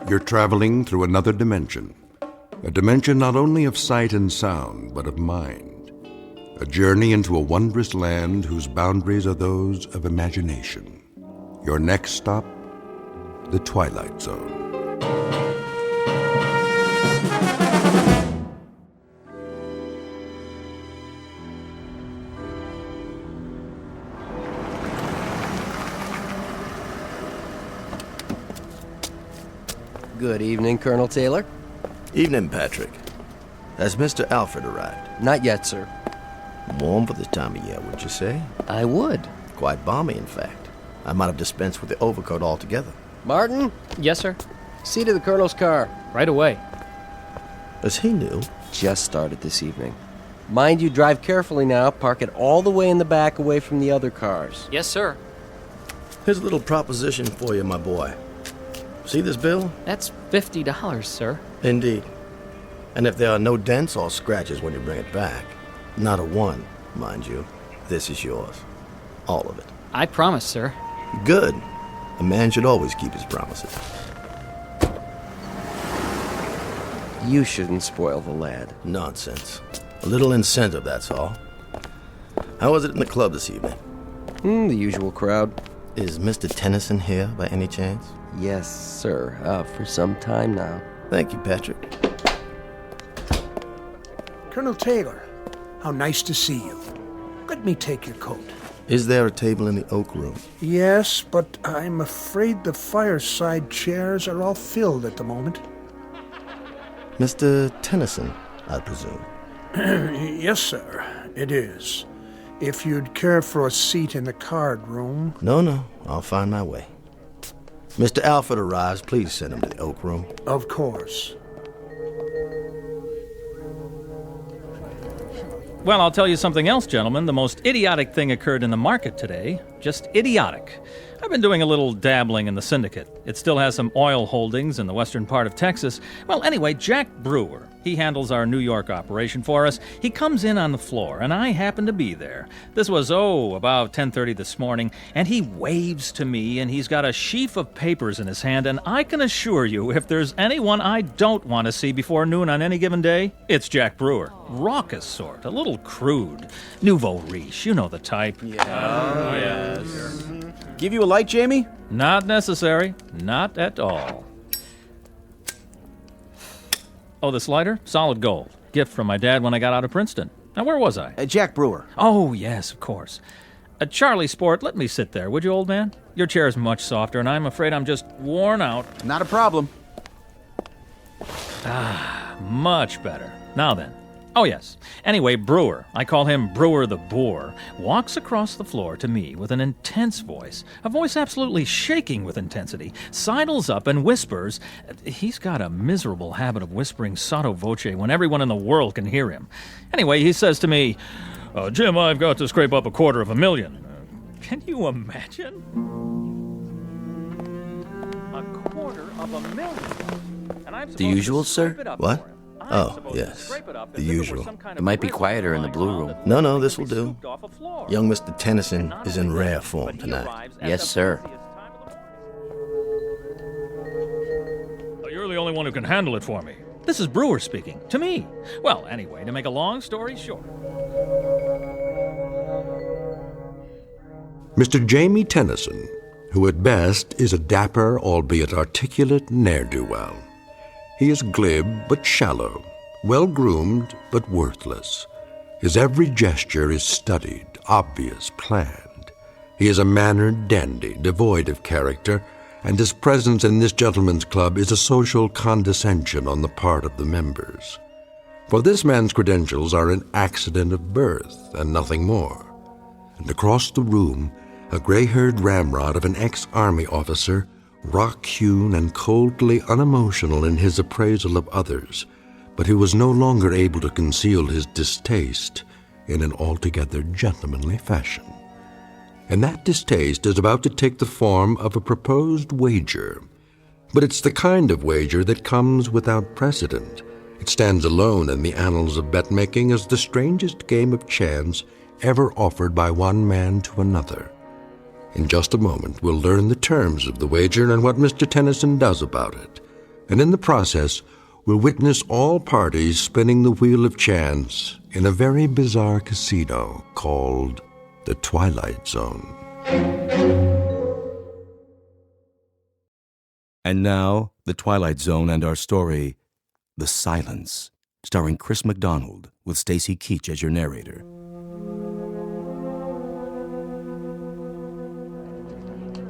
You're traveling through another dimension. A dimension not only of sight and sound, but of mind. A journey into a wondrous land whose boundaries are those of imagination. Your next stop, the Twilight Zone. Good evening, Colonel Taylor. Evening, Patrick. Has Mr. Alfred arrived? Not yet, sir. Warm for this time of year, would you say? I would. Quite balmy, in fact. I might have dispensed with the overcoat altogether. Martin? Yes, sir. See to the Colonel's car. Right away. Is he new? Just started this evening. Mind you, drive carefully now. Park it all the way in the back away from the other cars. Yes, sir. Here's a little proposition for you, my boy. See this bill? That's $50, sir. Indeed. And if there are no dents or scratches when you bring it back, not a one, mind you, this is yours. All of it. I promise, sir. Good. A man should always keep his promises. You shouldn't spoil the lad. Nonsense. A little incentive, that's all. How was it in the club this evening? The usual crowd. Is Mr. Tennyson here by any chance? Yes, sir. For some time now. Thank you, Patrick. Colonel Taylor, how nice to see you. Let me take your coat. Is there a table in the oak room? Yes, but I'm afraid the fireside chairs are all filled at the moment. Mr. Tennyson, I presume. Yes, sir, it is. If you'd care for a seat in the card room... No, I'll find my way. Mr. Alfred arrives, please send him to the oak room. Of course. Well, I'll tell you something else, gentlemen. The most idiotic thing occurred in the market today. Just idiotic. I've been doing a little dabbling in the syndicate. It still has some oil holdings in the western part of Texas. Well, anyway, Jack Brewer, he handles our New York operation for us. He comes in on the floor, and I happen to be there. This was, about 10:30 this morning, and he waves to me, and he's got a sheaf of papers in his hand, and I can assure you, if there's anyone I don't want to see before noon on any given day, it's Jack Brewer. Raucous sort, a little crude. Nouveau riche, you know the type. Oh, yes. Give you a light, Jamie? Not necessary. Not at all. Oh, this lighter? Solid gold. Gift from my dad when I got out of Princeton. Now, where was I? Jack Brewer. Oh, yes, of course. Charlie Sport, let me sit there, would you, old man? Your chair's much softer, and I'm afraid I'm just worn out. Not a problem. Much better. Now then, Oh, yes. Anyway, Brewer, I call him Brewer the Boar, walks across the floor to me with an intense voice, a voice absolutely shaking with intensity, sidles up and whispers. He's got a miserable habit of whispering sotto voce when everyone in the world can hear him. Anyway, he says to me, Jim, I've got to scrape up $250,000. Can you imagine? $250,000. The usual, sir? What? Oh, yes. The usual. It might be quieter in the blue room. No, this will do. Young Mr. Tennyson is in rare form tonight. Yes, sir. You're the only one who can handle it for me. This is Brewer speaking. To me. Well, anyway, to make a long story short. Mr. Jamie Tennyson, who at best is a dapper, albeit articulate ne'er-do-well. He is glib but shallow, well-groomed but worthless. His every gesture is studied, obvious, planned. He is a mannered dandy, devoid of character, and his presence in this gentleman's club is a social condescension on the part of the members. For this man's credentials are an accident of birth and nothing more. And across the room, a gray-haired ramrod of an ex-army officer, rock-hewn and coldly unemotional in his appraisal of others, but who was no longer able to conceal his distaste in an altogether gentlemanly fashion. And that distaste is about to take the form of a proposed wager. But it's the kind of wager that comes without precedent. It stands alone in the annals of bet-making as the strangest game of chance ever offered by one man to another. In just a moment, we'll learn the terms of the wager and what Mr. Tennyson does about it. And in the process, we'll witness all parties spinning the wheel of chance in a very bizarre casino called the Twilight Zone. And now, the Twilight Zone and our story, The Silence, starring Chris MacDonald with Stacy Keach as your narrator.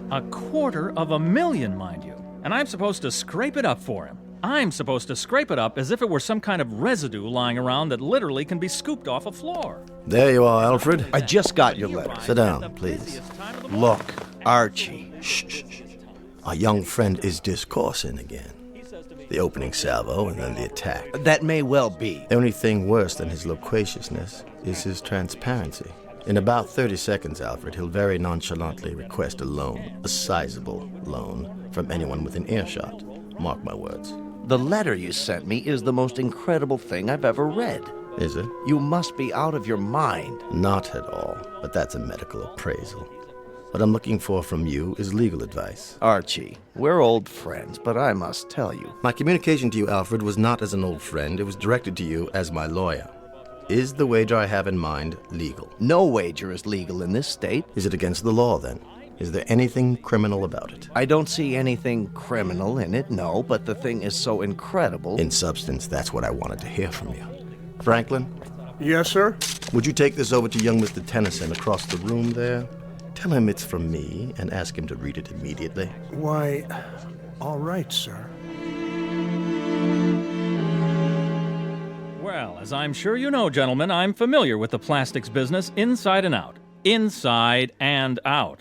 $250,000, mind you. And I'm supposed to scrape it up for him. I'm supposed to scrape it up as if it were some kind of residue lying around that literally can be scooped off a floor. There you are, Alfred. I just got your letter. Sit down, please. Look, Archie. Shh. Our young friend is discoursing again. The opening salvo and then the attack. That may well be. The only thing worse than his loquaciousness is his transparency. In about 30 seconds, Alfred, he'll very nonchalantly request a loan, a sizable loan, from anyone within earshot. Mark my words. The letter you sent me is the most incredible thing I've ever read. Is it? You must be out of your mind. Not at all, but that's a medical appraisal. What I'm looking for from you is legal advice. Archie, we're old friends, but I must tell you. My communication to you, Alfred, was not as an old friend. It was directed to you as my lawyer. Is the wager I have in mind legal? No wager is legal in this state. Is it against the law, then? Is there anything criminal about it? I don't see anything criminal in it, no, but the thing is so incredible. In substance, that's what I wanted to hear from you. Franklin? Yes, sir? Would you take this over to young Mr. Tennyson across the room there? Tell him it's from me and ask him to read it immediately. Why, all right, sir. Well, as I'm sure you know, gentlemen, I'm familiar with the plastics business inside and out. Inside and out.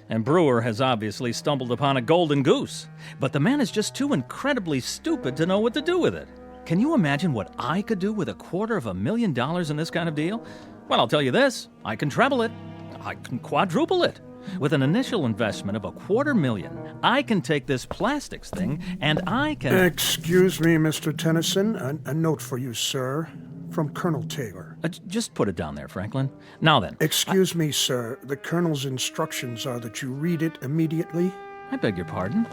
And Brewer has obviously stumbled upon a golden goose. But the man is just too incredibly stupid to know what to do with it. Can you imagine what I could do with $250,000 in this kind of deal? Well, I'll tell you this. I can treble it. I can quadruple it. With an initial investment of $250,000, I can take this plastics thing and I can... Excuse me, Mr. Tennyson. A note for you, sir. From Colonel Taylor. Just put it down there, Franklin. Now then. Excuse me, sir. The Colonel's instructions are that you read it immediately. I beg your pardon?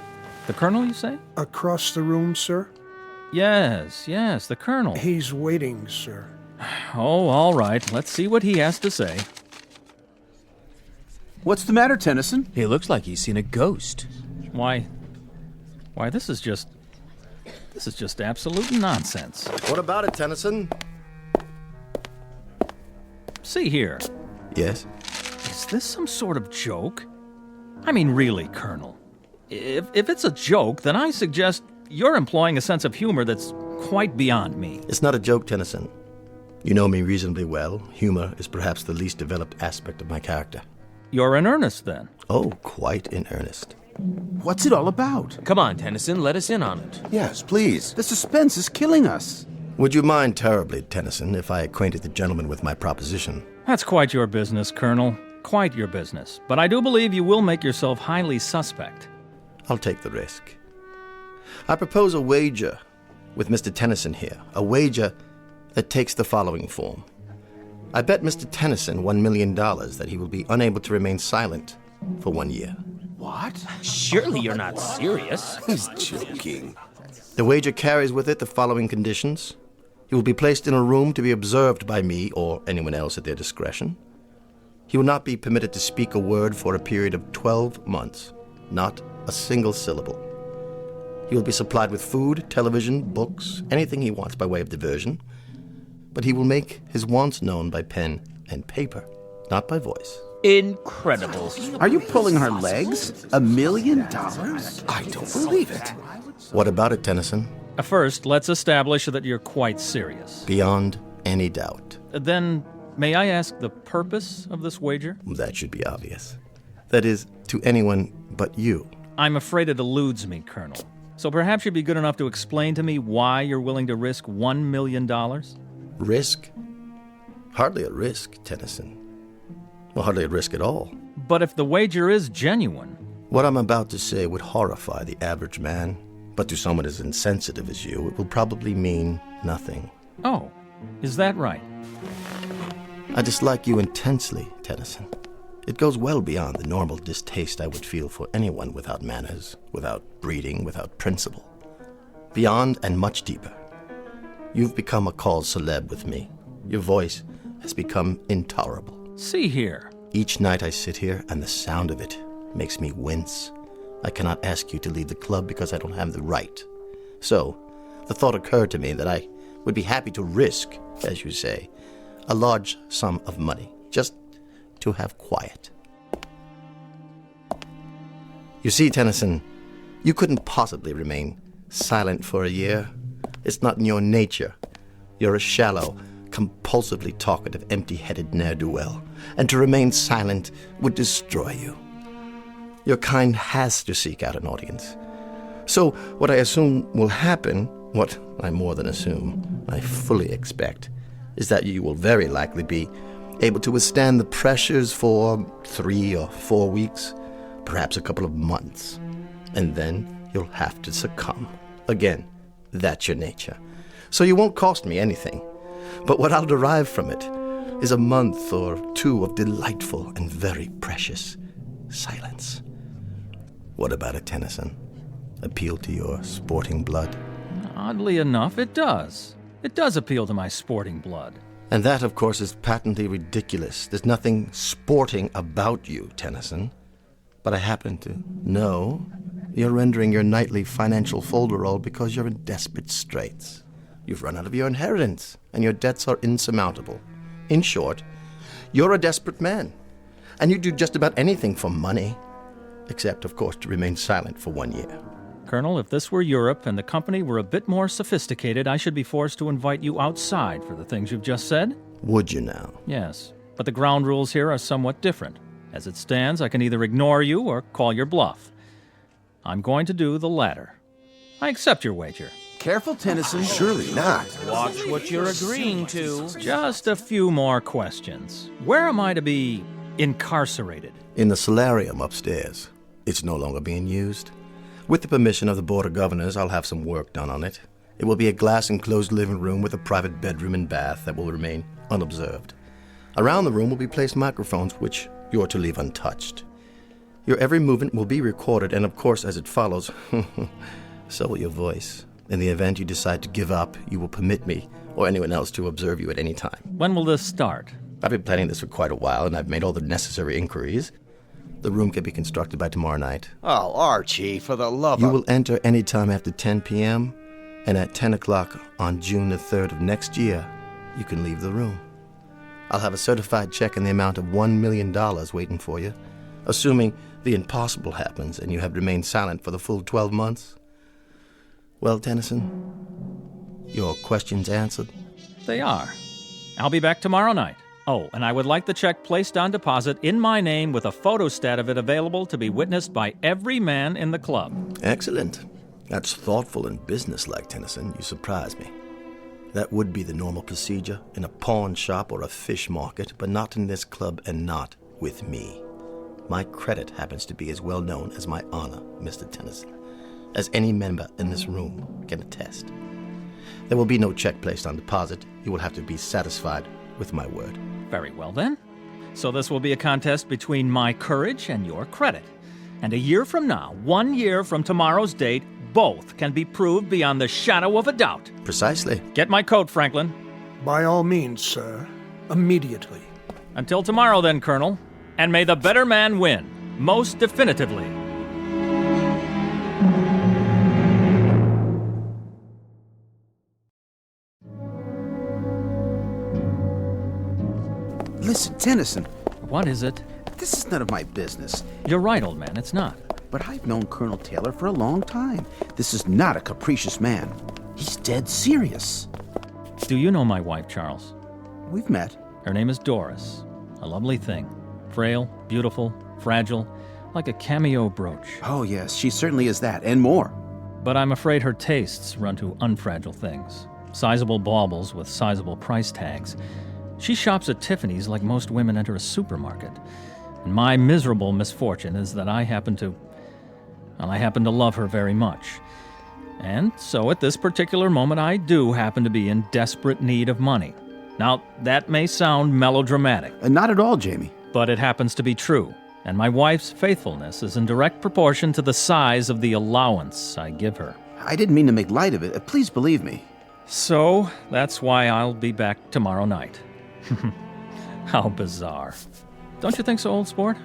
The Colonel, you say? Across the room, sir? Yes, the Colonel. He's waiting, sir. Oh, all right. Let's see what he has to say. What's the matter, Tennyson? He looks like he's seen a ghost. Why, this is just absolute nonsense. What about it, Tennyson? See here. Yes? Is this some sort of joke? I mean, really, Colonel. If it's a joke, then I suggest you're employing a sense of humor that's quite beyond me. It's not a joke, Tennyson. You know me reasonably well. Humor is perhaps the least developed aspect of my character. You're in earnest, then? Oh, quite in earnest. What's it all about? Come on, Tennyson, let us in on it. Yes, please. The suspense is killing us. Would you mind terribly, Tennyson, if I acquainted the gentleman with my proposition? That's quite your business, Colonel. Quite your business. But I do believe you will make yourself highly suspect. I'll take the risk. I propose a wager with Mr. Tennyson here. A wager that takes the following form. I bet Mr. Tennyson $1 million that he will be unable to remain silent for 1 year. What? Surely you're not serious. He's joking. The wager carries with it the following conditions. He will be placed in a room to be observed by me or anyone else at their discretion. He will not be permitted to speak a word for a period of 12 months, not a single syllable. He will be supplied with food, television, books, anything he wants by way of diversion, but he will make his wants known by pen and paper, not by voice. Incredible. Are you pulling our legs? $1 million? I don't believe it. What about it, Tennyson? First, let's establish that you're quite serious. Beyond any doubt. Then, may I ask the purpose of this wager? That should be obvious. That is, to anyone but you. I'm afraid it eludes me, Colonel. So perhaps you'd be good enough to explain to me why you're willing to risk $1 million? Risk? Hardly a risk, Tennyson. Well, hardly a risk at all. But if the wager is genuine... What I'm about to say would horrify the average man, but to someone as insensitive as you, it will probably mean nothing. Oh, is that right? I dislike you intensely, Tennyson. It goes well beyond the normal distaste I would feel for anyone without manners, without breeding, without principle. Beyond and much deeper. You've become a cause celeb with me. Your voice has become intolerable. See here. Each night I sit here, and the sound of it makes me wince. I cannot ask you to leave the club because I don't have the right. So, the thought occurred to me that I would be happy to risk, as you say, a large sum of money, just to have quiet. You see, Tennyson, you couldn't possibly remain silent for a year. It's not in your nature. You're a shallow, compulsively talkative, empty-headed ne'er-do-well, and to remain silent would destroy you. Your kind has to seek out an audience. So what I assume will happen, what I more than assume, I fully expect, is that you will very likely be able to withstand the pressures for 3 or 4 weeks, perhaps a couple of months, and then you'll have to succumb. Again, that's your nature. So you won't cost me anything. But what I'll derive from it is a month or 2 of delightful and very precious silence. What about it, Tennyson? Appeal to your sporting blood? Oddly enough, it does. It does appeal to my sporting blood. And that, of course, is patently ridiculous. There's nothing sporting about you, Tennyson. But I happen to know you're rendering your nightly financial folderol because you're in desperate straits. You've run out of your inheritance, and your debts are insurmountable. In short, you're a desperate man, and you do just about anything for money, except, of course, to remain silent for 1 year. Colonel, if this were Europe and the company were a bit more sophisticated, I should be forced to invite you outside for the things you've just said. Would you now? Yes, but the ground rules here are somewhat different. As it stands, I can either ignore you or call your bluff. I'm going to do the latter. I accept your wager. Careful, Tennyson. Surely not. Watch what you're agreeing to. Just a few more questions. Where am I to be incarcerated? In the solarium upstairs. It's no longer being used. With the permission of the Board of Governors, I'll have some work done on it. It will be a glass-enclosed living room with a private bedroom and bath that will remain unobserved. Around the room will be placed microphones which you're to leave untouched. Your every movement will be recorded, and of course, as it follows, so will your voice. In the event you decide to give up, you will permit me or anyone else to observe you at any time. When will this start? I've been planning this for quite a while, and I've made all the necessary inquiries. The room can be constructed by tomorrow night. Oh, Archie, for the love of... You will enter any time after 10 p.m., and at 10 o'clock on June the 3rd of next year, you can leave the room. I'll have a certified check in the amount of $1 million waiting for you, assuming the impossible happens and you have remained silent for the full 12 months. Well, Tennyson, your questions answered? They are. I'll be back tomorrow night. Oh, and I would like the check placed on deposit in my name with a photostat of it available to be witnessed by every man in the club. Excellent. That's thoughtful and businesslike, Tennyson. You surprise me. That would be the normal procedure in a pawn shop or a fish market, but not in this club and not with me. My credit happens to be as well known as my honor, Mr. Tennyson, as any member in this room can attest. There will be no check placed on deposit. You will have to be satisfied with my word. Very well, then. So this will be a contest between my courage and your credit. And a year from now, 1 year from tomorrow's date, both can be proved beyond the shadow of a doubt. Precisely. Get my coat, Franklin. By all means, sir. Immediately. Until tomorrow, then, Colonel. And may the better man win, most definitively. Listen, Tennyson. What is it? This is none of my business. You're right, old man, it's not. But I've known Colonel Taylor for a long time. This is not a capricious man. He's dead serious. Do you know my wife, Charles? We've met. Her name is Doris. A lovely thing. Frail, beautiful, fragile, like a cameo brooch. Oh, yes, she certainly is that, and more. But I'm afraid her tastes run to unfragile things. Sizable baubles with sizable price tags. She shops at Tiffany's like most women enter a supermarket. And my miserable misfortune is that I happen to love her very much. And so at this particular moment, I do happen to be in desperate need of money. Now, that may sound melodramatic. Not at all, Jamie. But it happens to be true. And my wife's faithfulness is in direct proportion to the size of the allowance I give her. I didn't mean to make light of it. Please believe me. So, that's why I'll be back tomorrow night. How bizarre. Don't you think so, old sport?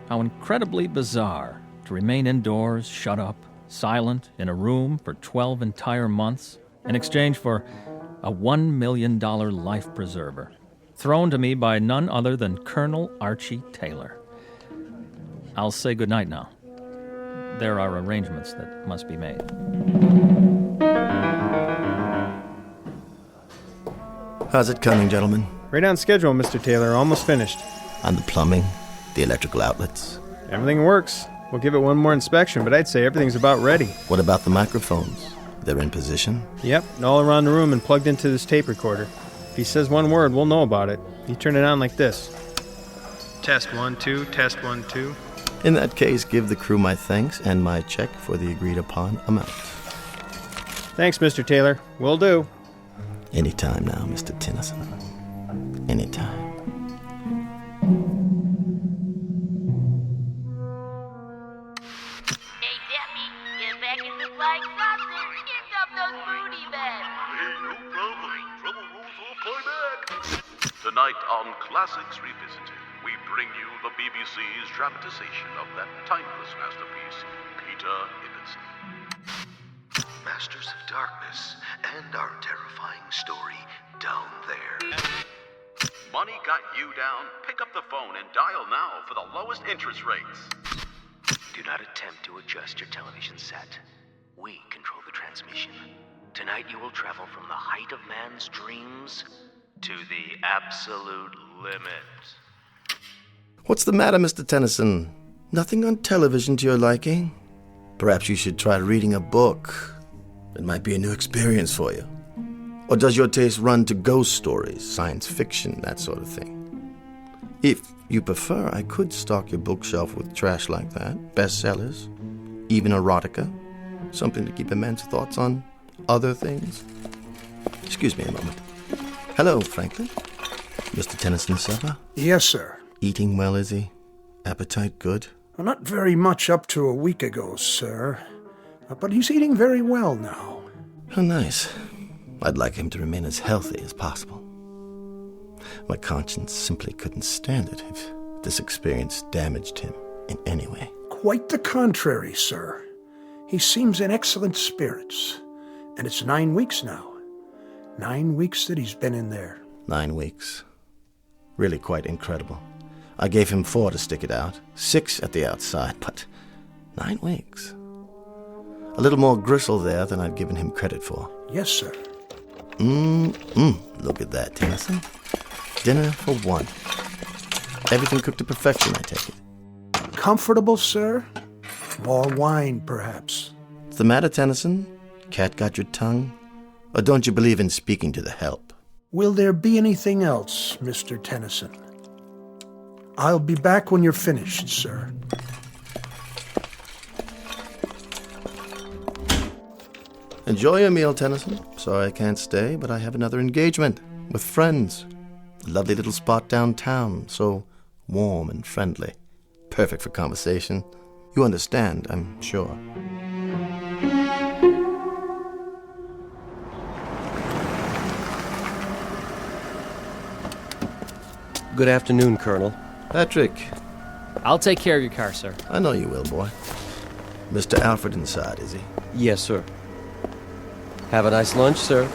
How incredibly bizarre to remain indoors, shut up, silent, in a room for 12 entire months, in exchange for a $1 million life preserver, thrown to me by none other than Colonel Archie Taylor. I'll say goodnight now. There are arrangements that must be made. How's it coming, gentlemen? Right on schedule, Mr. Taylor. Almost finished. On the plumbing, the electrical outlets. Everything works. We'll give it one more inspection, but I'd say everything's about ready. What about the microphones? They're in position? Yep, all around the room and plugged into this tape recorder. If he says one word, we'll know about it. You turn it on like this. Test 1, 2, test 1, 2. In that case, give the crew my thanks and my check for the agreed-upon amount. Thanks, Mr. Taylor. Will do. Anytime now, Mr. Tennyson. Anytime. Hey, Debbie, get back in the flying saucer. Pick up those booty bags. Hey, no problem. Trouble rolls off my back. Tonight on Classics Revisited, we bring you the BBC's dramatization of that timeless masterpiece, Peter Ibbotson. Masters of Darkness and our terrifying story, Down There. Money got you down? Pick up the phone and dial now for the lowest interest rates. Do not attempt to adjust your television set. We control the transmission. Tonight you will travel from the height of man's dreams to the absolute limit. What's the matter, Mr. Tennyson? Nothing on television to your liking? Perhaps you should try reading a book. It might be a new experience for you. Or does your taste run to ghost stories, science fiction, that sort of thing? If you prefer, I could stock your bookshelf with trash like that, bestsellers, even erotica, something to keep a man's thoughts on other things. Excuse me a moment. Hello, Franklin. Mr. Tennyson's supper? Yes, sir. Eating well, is he? Appetite good? Well, not very much up to a week ago, sir. But he's eating very well now. Oh, nice. I'd like him to remain as healthy as possible. My conscience simply couldn't stand it if this experience damaged him in any way. Quite the contrary, sir. He seems in excellent spirits. And it's 9 weeks now. 9 weeks that he's been in there. 9 weeks. Really quite incredible. I gave him 4 to stick it out, 6 at the outside, but 9 weeks. A little more gristle there than I'd given him credit for. Yes, sir. Look at that, Tennyson. Dinner for one. Everything cooked to perfection, I take it. Comfortable, sir? More wine, perhaps. What's the matter, Tennyson? Cat got your tongue? Or don't you believe in speaking to the help? Will there be anything else, Mr. Tennyson? I'll be back when you're finished, sir. Enjoy your meal, Tennyson. Sorry I can't stay, but I have another engagement with friends. A lovely little spot downtown, so warm and friendly. Perfect for conversation. You understand, I'm sure. Good afternoon, Colonel. Patrick. I'll take care of your car, sir. I know you will, boy. Mr. Alfred inside, is he? Yes, sir. Have a nice lunch, sir.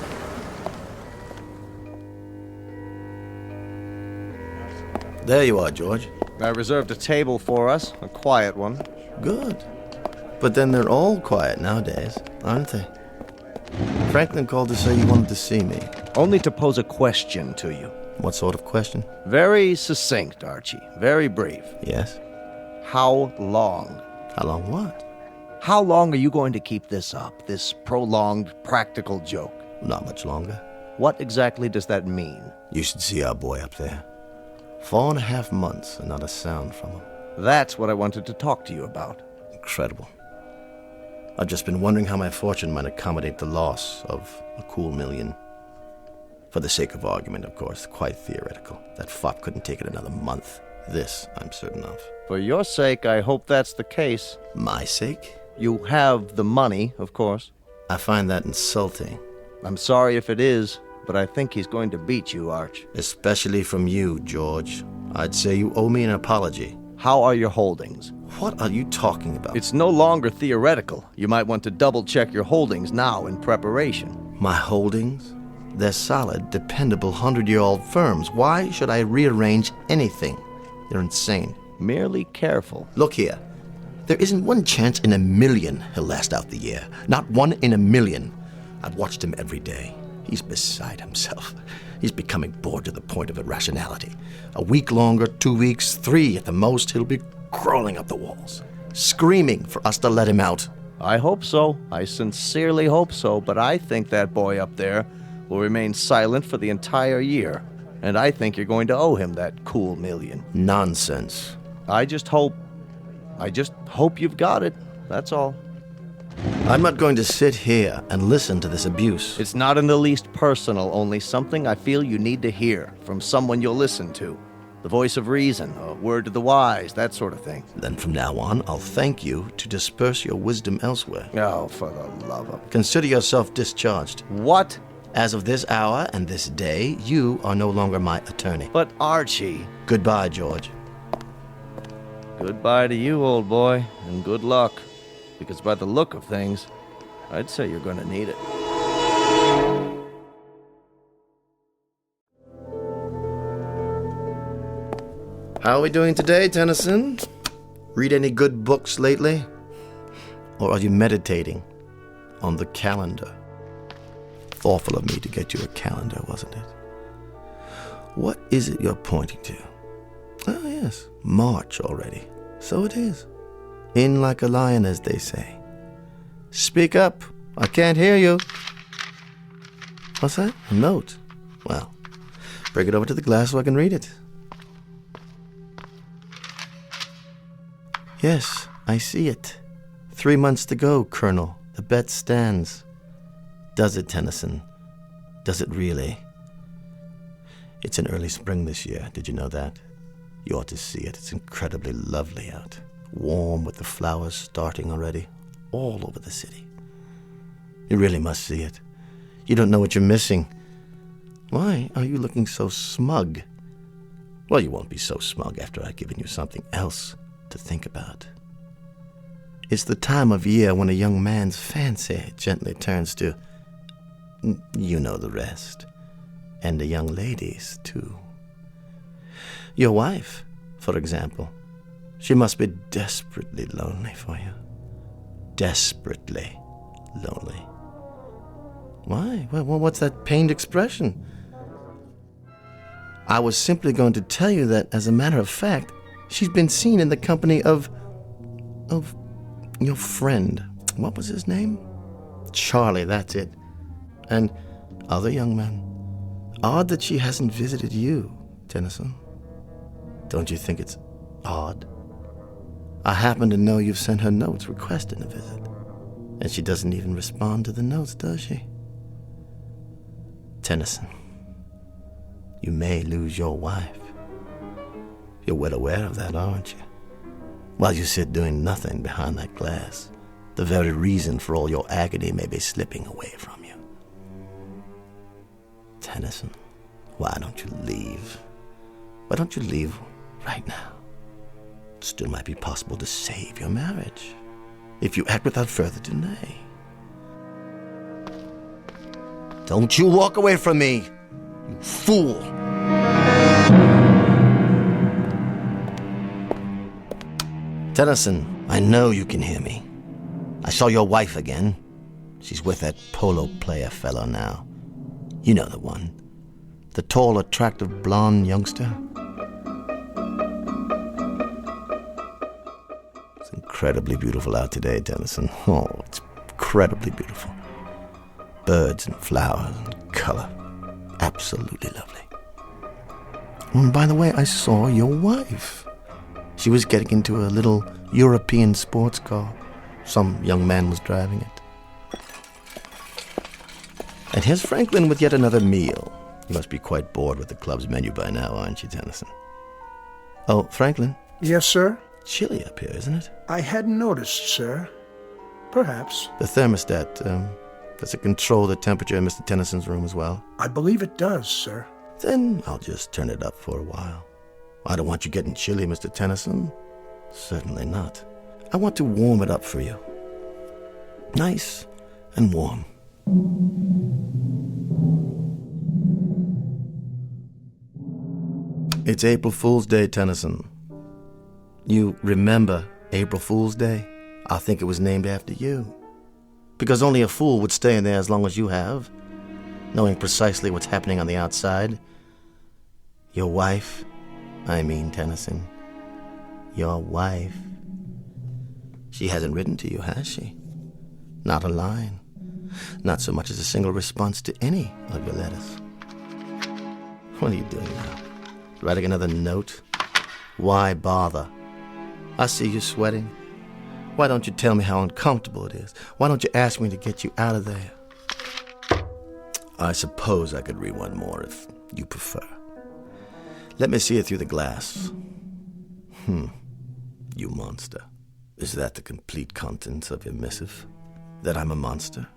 There you are, George. I reserved a table for us, a quiet one. Good. But then they're all quiet nowadays, aren't they? Franklin called to say you wanted to see me. Only to pose a question to you. What sort of question? Very succinct, Archie. Very brief. Yes? How long? How long what? How long are you going to keep this up, this prolonged practical joke? Not much longer. What exactly does that mean? You should see our boy up there. 4.5 months and not a sound from him. That's what I wanted to talk to you about. Incredible. I've just been wondering how my fortune might accommodate the loss of a cool million. For the sake of argument, of course, quite theoretical. That fop couldn't take it another month. This, I'm certain of. For your sake, I hope that's the case. My sake? You have the money, of course. I find that insulting. I'm sorry if it is, but I think he's going to beat you, Arch. Especially from you, George. I'd say you owe me an apology. How are your holdings? What are you talking about? It's no longer theoretical. You might want to double-check your holdings now in preparation. My holdings? They're solid, dependable, 100-year-old firms. Why should I rearrange anything? You're insane. Merely careful. Look here. There isn't one chance in a million he'll last out the year. Not one in a million. I've watched him every day. He's beside himself. He's becoming bored to the point of irrationality. A week longer, 2 weeks, 3 at the most, he'll be crawling up the walls, screaming for us to let him out. I hope so. I sincerely hope so, but I think that boy up there will remain silent for the entire year. And I think you're going to owe him that cool million. Nonsense. I just hope you've got it. That's all. I'm not going to sit here and listen to this abuse. It's not in the least personal, only something I feel you need to hear from someone you'll listen to. The voice of reason, a word to the wise, that sort of thing. Then from now on, I'll thank you to disperse your wisdom elsewhere. Oh, for the love of... Consider yourself discharged. What? As of this hour and this day, you are no longer my attorney. But Archie... Goodbye, George. Goodbye to you, old boy, and good luck. Because by the look of things, I'd say you're going to need it. How are we doing today, Tennyson? Read any good books lately? Or are you meditating on the calendar? Thoughtful of me to get you a calendar, wasn't it? What is it you're pointing to? Oh, yes, March already. So it is. In like a lion, as they say. Speak up. I can't hear you. What's that? A note? Well, bring it over to the glass so I can read it. Yes, I see it. 3 months to go, Colonel. The bet stands. Does it, Tennyson? Does it really? It's an early spring this year. Did you know that? You ought to see it. It's incredibly lovely out. Warm with the flowers starting already. All over the city. You really must see it. You don't know what you're missing. Why are you looking so smug? Well, you won't be so smug after I've given you something else to think about. It's the time of year when a young man's fancy gently turns to... You know the rest. And the young ladies, too. Your wife, for example. She must be desperately lonely for you. Desperately lonely. Why? Well, what's that pained expression? I was simply going to tell you that, as a matter of fact, she's been seen in the company of your friend. What was his name? Charlie, that's it. And other young men. Odd that she hasn't visited you, Tennyson. Don't you think it's odd? I happen to know you've sent her notes requesting a visit. And she doesn't even respond to the notes, does she? Tennyson, you may lose your wife. You're well aware of that, aren't you? While you sit doing nothing behind that glass, the very reason for all your agony may be slipping away from you. Tennyson, why don't you leave? Why don't you leave right now? It still might be possible to save your marriage if you act without further delay. Don't you walk away from me, you fool! Tennyson, I know you can hear me. I saw your wife again. She's with that polo player fellow now. You know the one. The tall, attractive, blonde youngster. It's incredibly beautiful out today, Tennyson. Oh, it's incredibly beautiful. Birds and flowers and color. Absolutely lovely. And by the way, I saw your wife. She was getting into a little European sports car. Some young man was driving it. And here's Franklin with yet another meal. You must be quite bored with the club's menu by now, aren't you, Tennyson? Oh, Franklin? Yes, sir? Chilly up here, isn't it? I hadn't noticed, sir. Perhaps. The thermostat, does it control the temperature in Mr. Tennyson's room as well? I believe it does, sir. Then I'll just turn it up for a while. I don't want you getting chilly, Mr. Tennyson. Certainly not. I want to warm it up for you. Nice and warm. It's April Fool's Day, Tennyson. You remember April Fool's Day? I think it was named after you. Because only a fool would stay in there as long as you have, knowing precisely what's happening on the outside. Your wife, Tennyson. Your wife. She hasn't written to you, has she? Not a line. Not so much as a single response to any of your letters. What are you doing now? Writing another note? Why bother? I see you sweating. Why don't you tell me how uncomfortable it is? Why don't you ask me to get you out of there? I suppose I could read one more if you prefer. Let me see it through the glass. You monster. Is that the complete contents of your missive? That I'm a monster?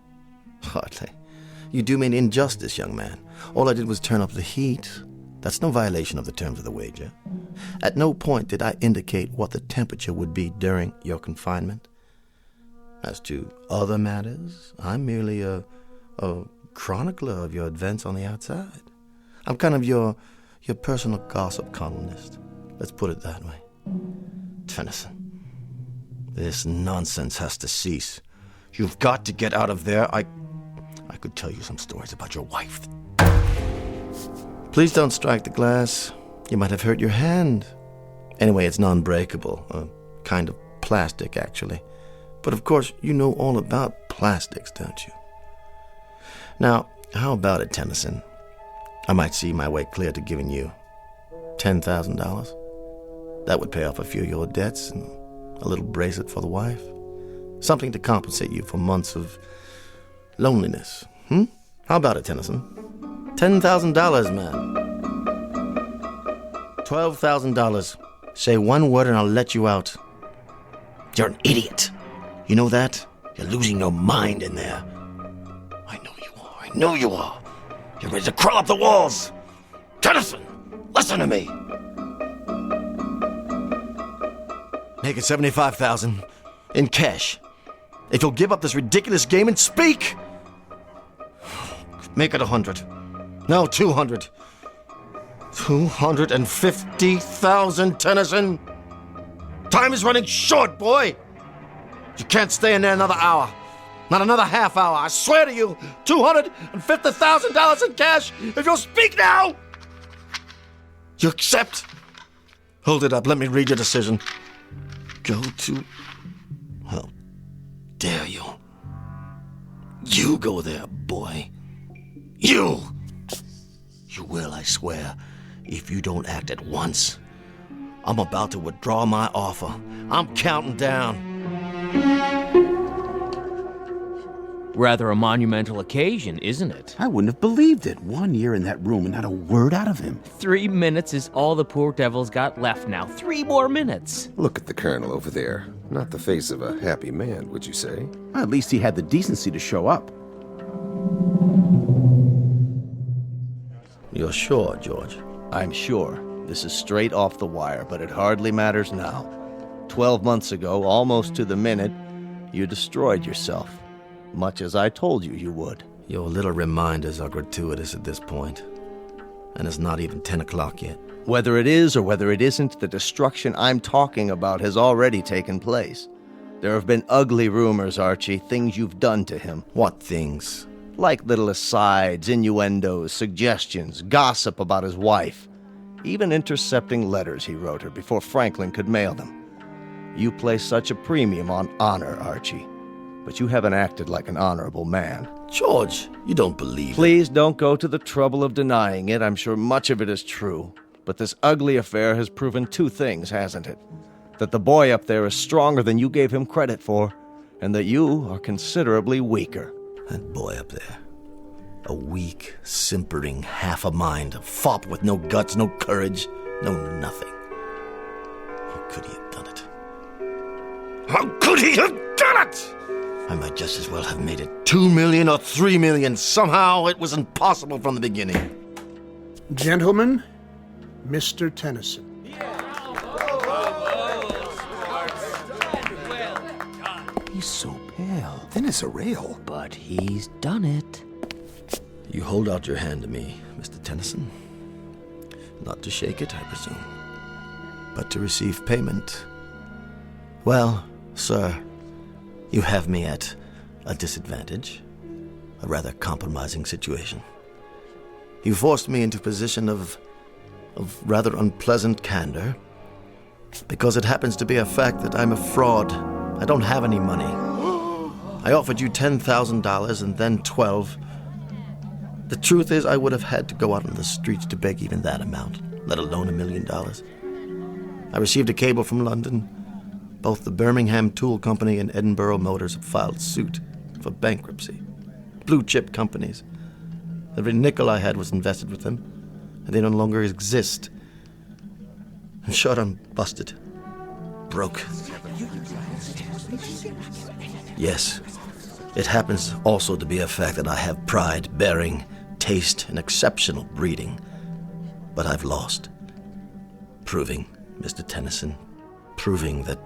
Hardly. You do me an injustice, young man. All I did was turn up the heat. That's no violation of the terms of the wager. At no point did I indicate what the temperature would be during your confinement. As to other matters, I'm merely a chronicler of your events on the outside. I'm kind of your personal gossip columnist. Let's put it that way. Tennyson, this nonsense has to cease. You've got to get out of there. I could tell you some stories about your wife. Please don't strike the glass. You might have hurt your hand. Anyway, it's non-breakable. A kind of plastic, actually. But of course, you know all about plastics, don't you? Now, how about it, Tennyson? I might see my way clear to giving you $10,000. That would pay off a few of your debts and a little bracelet for the wife. Something to compensate you for months of loneliness. How about it, Tennyson? $10,000, man. $12,000. Say one word and I'll let you out. You're an idiot. You know that? You're losing your mind in there. I know you are. You're ready to crawl up the walls. Tennyson, listen to me. Make it $75,000 in cash. If you'll give up this ridiculous game and speak. Make it 100. No, 200. 250,000, Tennyson. Time is running short, boy. You can't stay in there another hour. Not another half hour. I swear to you, $250,000 in cash if you'll speak now. You accept? Hold it up. Let me read your decision. Go to... How dare you? You go there, boy. You! You will, I swear, if you don't act at once. I'm about to withdraw my offer. I'm counting down. Rather a monumental occasion, isn't it? I wouldn't have believed it. 1 year in that room and not a word out of him. 3 minutes is all the poor devil's got left now. 3 more minutes. Look at the colonel over there. Not the face of a happy man, would you say? At least he had the decency to show up. You're sure, George? I'm sure. This is straight off the wire, but it hardly matters now. 12 months ago, almost to the minute, you destroyed yourself. Much as I told you you would. Your little reminders are gratuitous at this point. And it's not even 10 o'clock yet. Whether it is or whether it isn't, the destruction I'm talking about has already taken place. There have been ugly rumors, Archie, things you've done to him. What things? Like little asides, innuendos, suggestions, gossip about his wife. Even intercepting letters he wrote her before Franklin could mail them. You place such a premium on honor, Archie. But you haven't acted like an honorable man. George, you don't believe Please don't go to the trouble of denying it. I'm sure much of it is true. But this ugly affair has proven 2 things, hasn't it? That the boy up there is stronger than you gave him credit for, and that you are considerably weaker. That boy up there. A weak, simpering, half a mind, a fop with no guts, no courage, no nothing. How could he have done it? How could he have done it? I might just as well have made it 2 million or 3 million. Somehow it was impossible from the beginning. Gentlemen, Mr. Tennyson. He's so pale. Thin as a rail. But he's done it. You hold out your hand to me, Mr. Tennyson. Not to shake it, I presume, but to receive payment. Well, sir, you have me at a disadvantage, a rather compromising situation. You forced me into a position of rather unpleasant candor, because it happens to be a fact that I'm a fraud. I don't have any money. I offered you $10,000 and then 12. The truth is, I would have had to go out on the streets to beg even that amount, let alone $1 million. I received a cable from London. Both the Birmingham Tool Company and Edinburgh Motors have filed suit for bankruptcy. Blue-chip companies. Every nickel I had was invested with them, and they no longer exist. In short, I'm busted. Broke. Yes, it happens also to be a fact that I have pride, bearing, taste, and exceptional breeding. But I've lost. Proving, Mr. Tennyson, proving that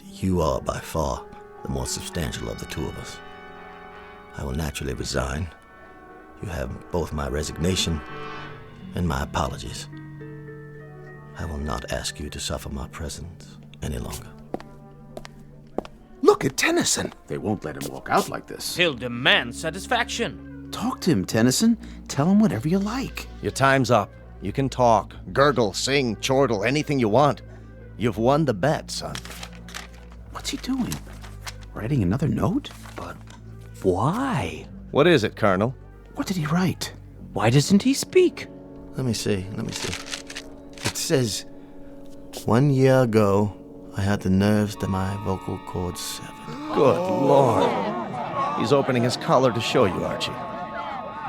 you are by far the more substantial of the two of us. I will naturally resign. You have both my resignation and my apologies. I will not ask you to suffer my presence any longer. Look at Tennyson. They won't let him walk out like this. He'll demand satisfaction. Talk to him, Tennyson. Tell him whatever you like. Your time's up. You can talk, gurgle, sing, chortle, anything you want. You've won the bet, son. What's he doing? Writing another note? But why? What is it, Colonel? What did he write? Why doesn't he speak? Let me see. It says, 1 year ago, I had the nerves to my vocal cords severed. Good Lord. He's opening his collar to show you, Archie.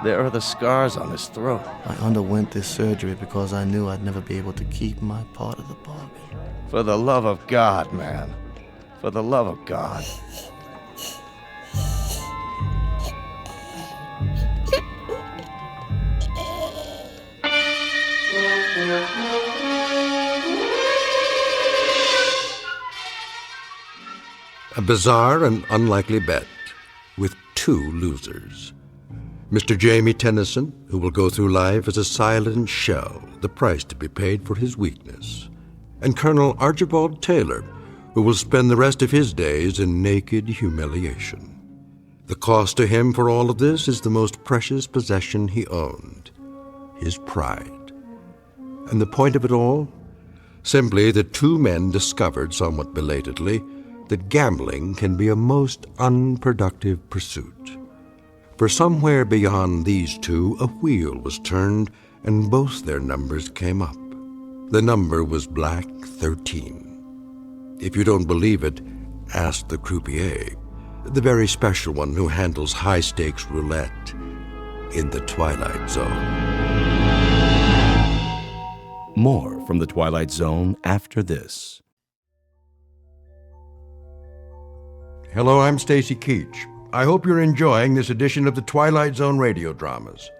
There are the scars on his throat. I underwent this surgery because I knew I'd never be able to keep my part of the bargain. For the love of God, man. For the love of God. A bizarre and unlikely bet with 2 losers. Mr. Jamie Tennyson, who will go through life as a silent shell, the price to be paid for his weakness. And Colonel Archibald Taylor, who will spend the rest of his days in naked humiliation. The cost to him for all of this is the most precious possession he owned, his pride. And the point of it all? Simply that two men discovered, somewhat belatedly, that gambling can be a most unproductive pursuit. For somewhere beyond these two, a wheel was turned, and both their numbers came up. The number was Black 13. If you don't believe it, ask the croupier, the very special one who handles high-stakes roulette in the Twilight Zone. More from the Twilight Zone after this. Hello, I'm Stacy Keach. I hope you're enjoying this edition of the Twilight Zone radio dramas.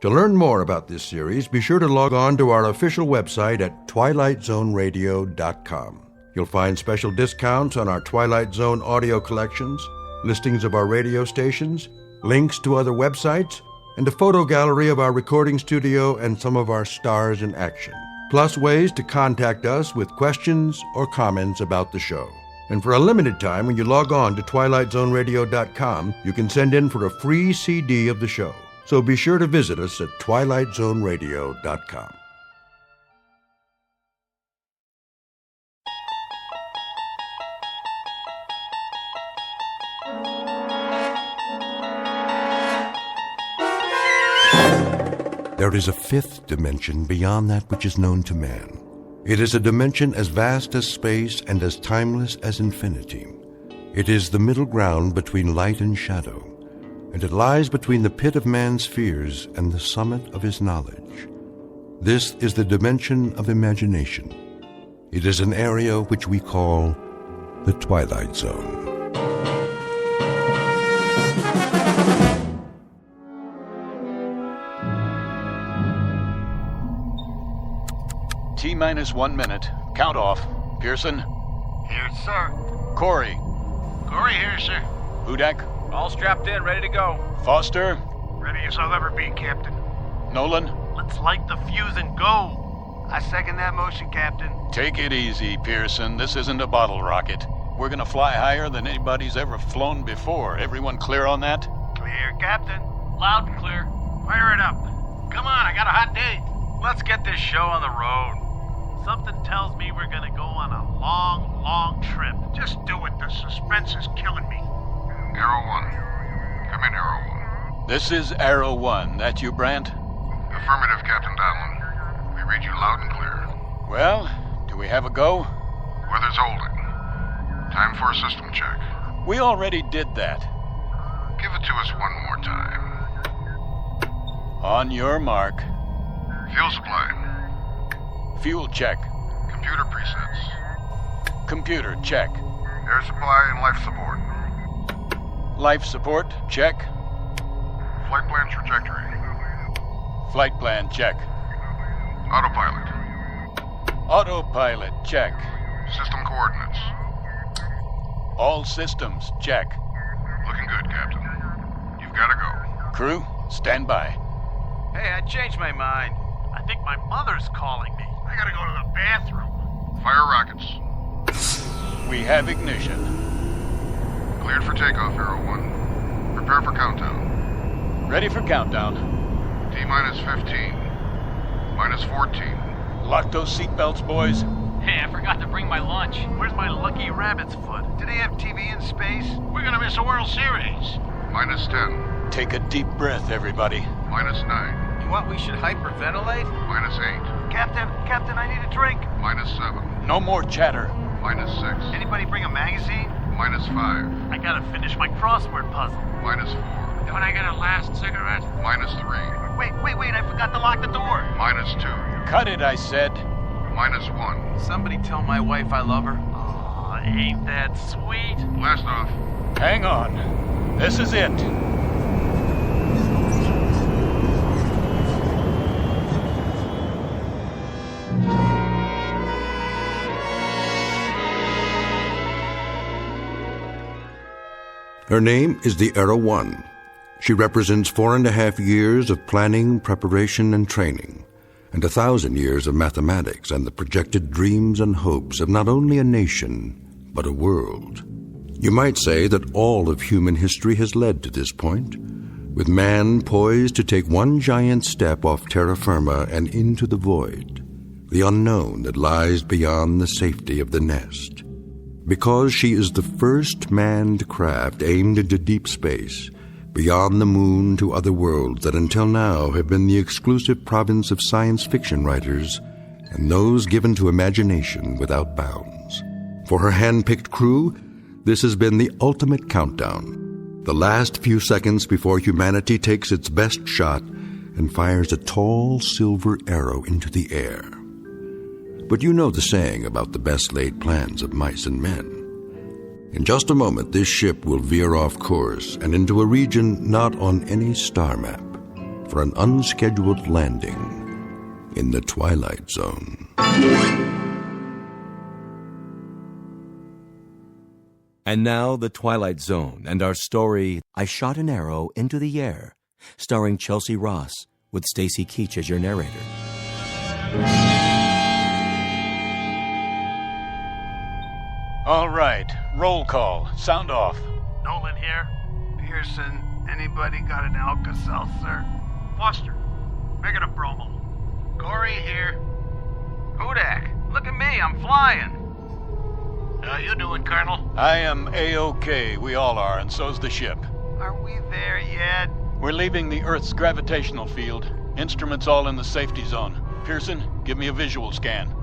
To learn more about this series, be sure to log on to our official website at twilightzoneradio.com. You'll find special discounts on our Twilight Zone audio collections, listings of our radio stations, links to other websites, and a photo gallery of our recording studio and some of our stars in action. Plus ways to contact us with questions or comments about the show. And for a limited time, when you log on to twilightzoneradio.com, you can send in for a free CD of the show. So be sure to visit us at twilightzoneradio.com. There is a fifth dimension beyond that which is known to man. It is a dimension as vast as space and as timeless as infinity. It is the middle ground between light and shadow, and it lies between the pit of man's fears and the summit of his knowledge. This is the dimension of imagination. It is an area which we call the Twilight Zone. T-minus 1 minute. Count off. Pearson? Here, sir. Corey? Corey here, sir. Hudak? All strapped in, ready to go. Foster? Ready as I'll ever be, Captain. Nolan? Let's light the fuse and go. I second that motion, Captain. Take it easy, Pearson. This isn't a bottle rocket. We're gonna fly higher than anybody's ever flown before. Everyone clear on that? Clear, Captain. Loud and clear. Fire it up. Come on, I got a hot date. Let's get this show on the road. Something tells me we're gonna go on a long, long trip. Just do it. The suspense is killing me. Arrow 1. Come in, Arrow 1. This is Arrow 1. That you, Brandt? Affirmative, Captain Donlin. We read you loud and clear. Well, do we have a go? Weather's holding. Time for a system check. We already did that. Give it to us one more time. On your mark. Fuel supply. Fuel check. Computer presets. Computer check. Air supply and life support. Life support check. Flight plan trajectory. Flight plan check. Autopilot. Autopilot check. System coordinates. All systems check. Looking good, Captain. You've got to go. Crew, stand by. Hey, I changed my mind. I think my mother's calling me. I gotta go to the bathroom. Fire rockets. We have ignition. Cleared for takeoff, Arrow 1. Prepare for countdown. Ready for countdown. T-minus 15. Minus 14. Lock those seatbelts, boys. Hey, I forgot to bring my lunch. Where's my lucky rabbit's foot? Do they have TV in space? We're gonna miss a World Series. Minus 10. Take a deep breath, everybody. Minus 9. You want we should hyperventilate? Minus 8. Captain, I need a drink. Minus 7. No more chatter. Minus 6. Anybody bring a magazine? Minus 5. I gotta finish my crossword puzzle. Minus 4. Don't I get a last cigarette? Minus 3. Wait, I forgot to lock the door. Minus 2. Cut it, I said. Minus 1. Somebody tell my wife I love her. Aw, ain't that sweet? Blast off. Hang on. This is it. Her name is the Arrow 1. She represents 4.5 years of planning, preparation, and training, and 1,000 years of mathematics and the projected dreams and hopes of not only a nation, but a world. You might say that all of human history has led to this point, with man poised to take one giant step off terra firma and into the void, the unknown that lies beyond the safety of the nest. Because she is the first manned craft aimed into deep space, beyond the moon to other worlds that until now have been the exclusive province of science fiction writers and those given to imagination without bounds. For her hand-picked crew, this has been the ultimate countdown, the last few seconds before humanity takes its best shot and fires a tall silver arrow into the air. But you know the saying about the best-laid plans of mice and men. In just a moment, this ship will veer off course and into a region not on any star map for an unscheduled landing in the Twilight Zone. And now, The Twilight Zone and our story, I Shot an Arrow into the Air, starring Chelsea Ross, with Stacy Keach as your narrator. All right, roll call. Sound off. Nolan here. Pearson, anybody got an Alka-Seltzer? Foster, make it a bromo. Corey here. Hudak, look at me, I'm flying. How you doing, Colonel? I am A-OK. We all are, and so's the ship. Are we there yet? We're leaving the Earth's gravitational field. Instruments all in the safety zone. Pearson, give me a visual scan.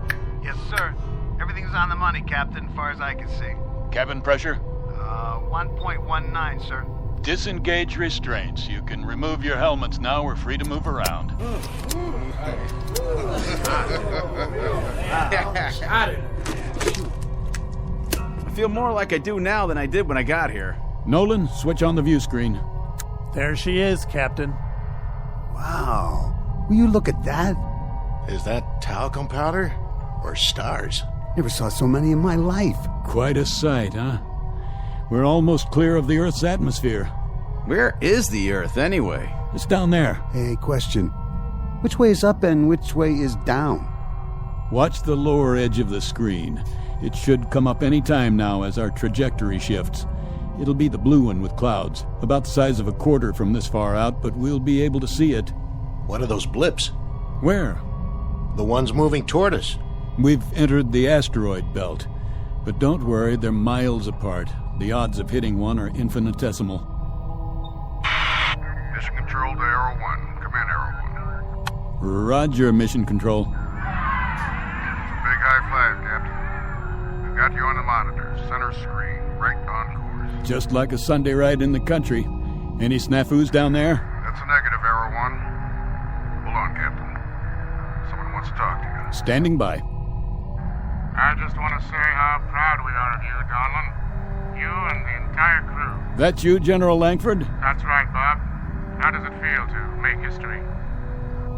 Yes, sir. Everything's on the money, Captain, as far as I can see. Cabin pressure? 1.19, sir. Disengage restraints. You can remove your helmets now. We're free to move around. Got it. I feel more like I do now than I did when I got here. Nolan, switch on the view screen. There she is, Captain. Wow. Will you look at that? Is that talcum powder or stars? Never saw so many in my life. Quite a sight, huh? We're almost clear of the Earth's atmosphere. Where is the Earth, anyway? It's down there. Hey, question. Which way is up and which way is down? Watch the lower edge of the screen. It should come up any time now as our trajectory shifts. It'll be the blue one with clouds, about the size of a quarter from this far out, but we'll be able to see it. What are those blips? Where? The ones moving toward us. We've entered the asteroid belt. But don't worry, they're miles apart. The odds of hitting one are infinitesimal. Mission Control to Arrow 1. Come in, Arrow 1. Roger, Mission Control. It's a big high five, Captain. We've got you on the monitor, center screen, right on course. Just like a Sunday ride in the country. Any snafus down there? That's a negative, Arrow 1. Hold on, Captain. Someone wants to talk to you. Standing by. I just want to say how proud we are of you, Donlin. You and the entire crew. That you, General Langford? That's right, Bob. How does it feel to make history?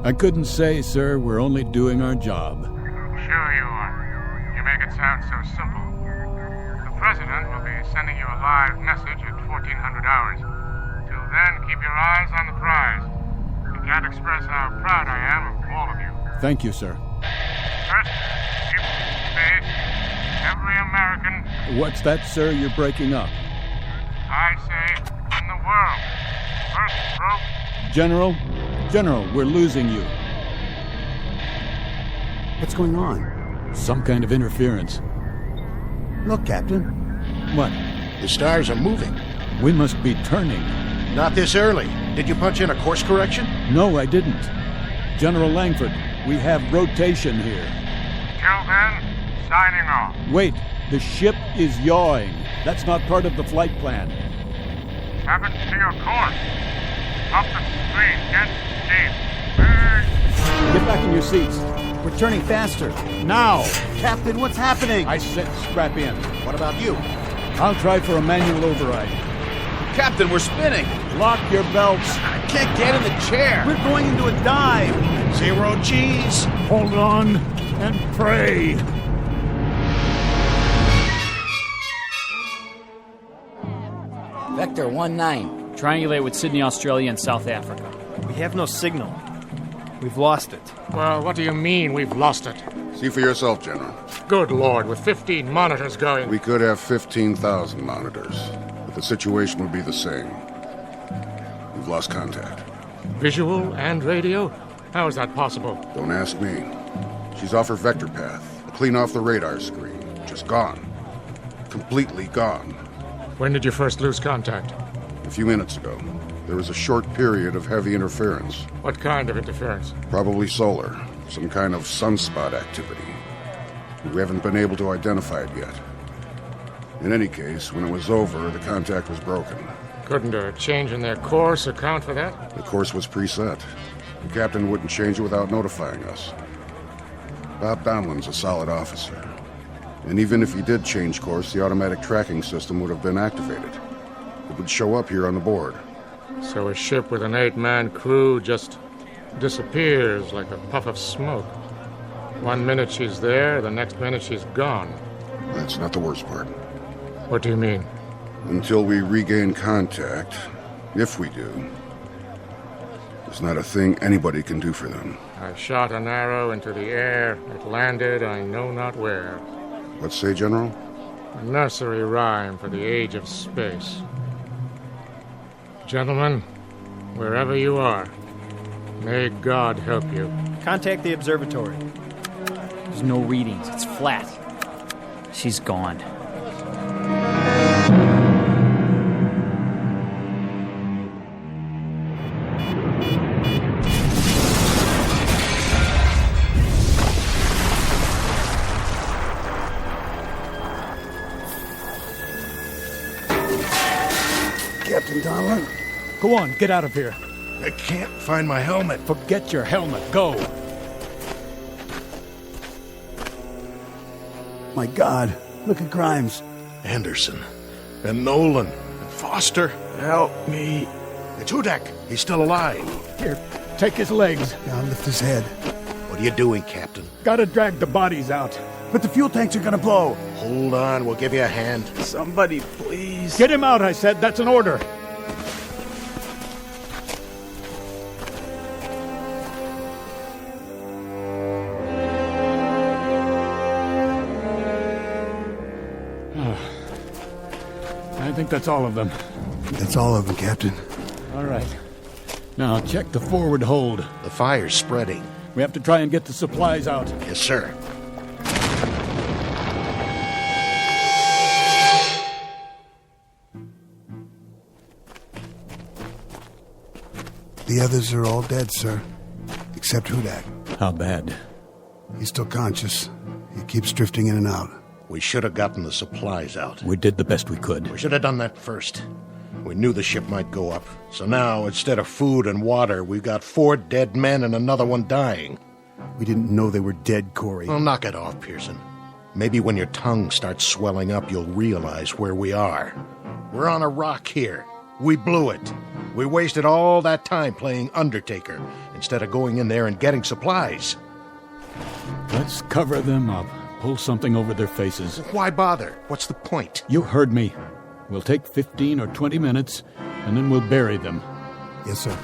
I couldn't say, sir. We're only doing our job. Sure you are. You make it sound so simple. The President will be sending you a live message at 1400 hours. Till then, keep your eyes on the prize. I can't express how proud I am of all of you. Thank you, sir. First, keep space. Every American... What's that, sir? You're breaking up. I say, in the world. First broke... General, we're losing you. What's going on? Some kind of interference. Look, Captain. What? The stars are moving. We must be turning. Not this early. Did you punch in a course correction? No, I didn't. General Langford, we have rotation here. Till then, signing off. Wait, the ship is yawing. That's not part of the flight plan. Have it to your course. Up the screen, get deep. Get back in your seats. We're turning faster. Now! Captain, what's happening? I said strap in. What about you? I'll try for a manual override. Captain, we're spinning. Lock your belts. I can't get in the chair. We're going into a dive. 0 G's. Hold on and pray. Vector 19. Triangulate with Sydney, Australia, and South Africa. We have no signal. We've lost it. Well, what do you mean we've lost it? See for yourself, General. Good Lord, with 15 monitors going... We could have 15,000 monitors, but the situation would be the same. We've lost contact. Visual and radio? How is that possible? Don't ask me. She's off her vector path, clean off the radar screen. Just gone. Completely gone. When did you first lose contact? A few minutes ago. There was a short period of heavy interference. What kind of interference? Probably solar. Some kind of sunspot activity. We haven't been able to identify it yet. In any case, when it was over, the contact was broken. Couldn't a change in their course account for that? The course was preset. The captain wouldn't change it without notifying us. Bob Donlin's a solid officer. And even if he did change course, the automatic tracking system would have been activated. It would show up here on the board. So a ship with an 8-man crew just disappears like a puff of smoke. 1 minute she's there, the next minute she's gone. That's not the worst part. What do you mean? Until we regain contact, if we do, there's not a thing anybody can do for them. I shot an arrow into the air. It landed I know not where. What say, General? A nursery rhyme for the age of space. Gentlemen, wherever you are, may God help you. Contact the observatory. There's no readings. It's flat. She's gone. Captain Donlin? Go on, get out of here. I can't find my helmet. Forget your helmet. Go. My God, look at Grimes. Anderson. And Nolan. And Foster. Help me. It's Hudak. He's still alive. Here, take his legs. I'll lift his head. What are you doing, Captain? Gotta drag the bodies out. But the fuel tanks are gonna blow. Hold on, we'll give you a hand. Somebody, please. Get him out, I said. That's an order. I think that's all of them. That's all of them, Captain. All right. Now, check the forward hold. The fire's spreading. We have to try and get the supplies out. Yes, sir. The others are all dead, sir. Except Hudak. How bad? He's still conscious. He keeps drifting in and out. We should have gotten the supplies out. We did the best we could. We should have done that first. We knew the ship might go up. So now, instead of food and water, we've got 4 dead men and another one dying. We didn't know they were dead, Corey. Well, knock it off, Pearson. Maybe when your tongue starts swelling up, you'll realize where we are. We're on a rock here. We blew it. We wasted all that time playing Undertaker instead of going in there and getting supplies. Let's cover them up. Pull something over their faces. Why bother? What's the point? You heard me. We'll take 15 or 20 minutes, and then we'll bury them. Yes, sir.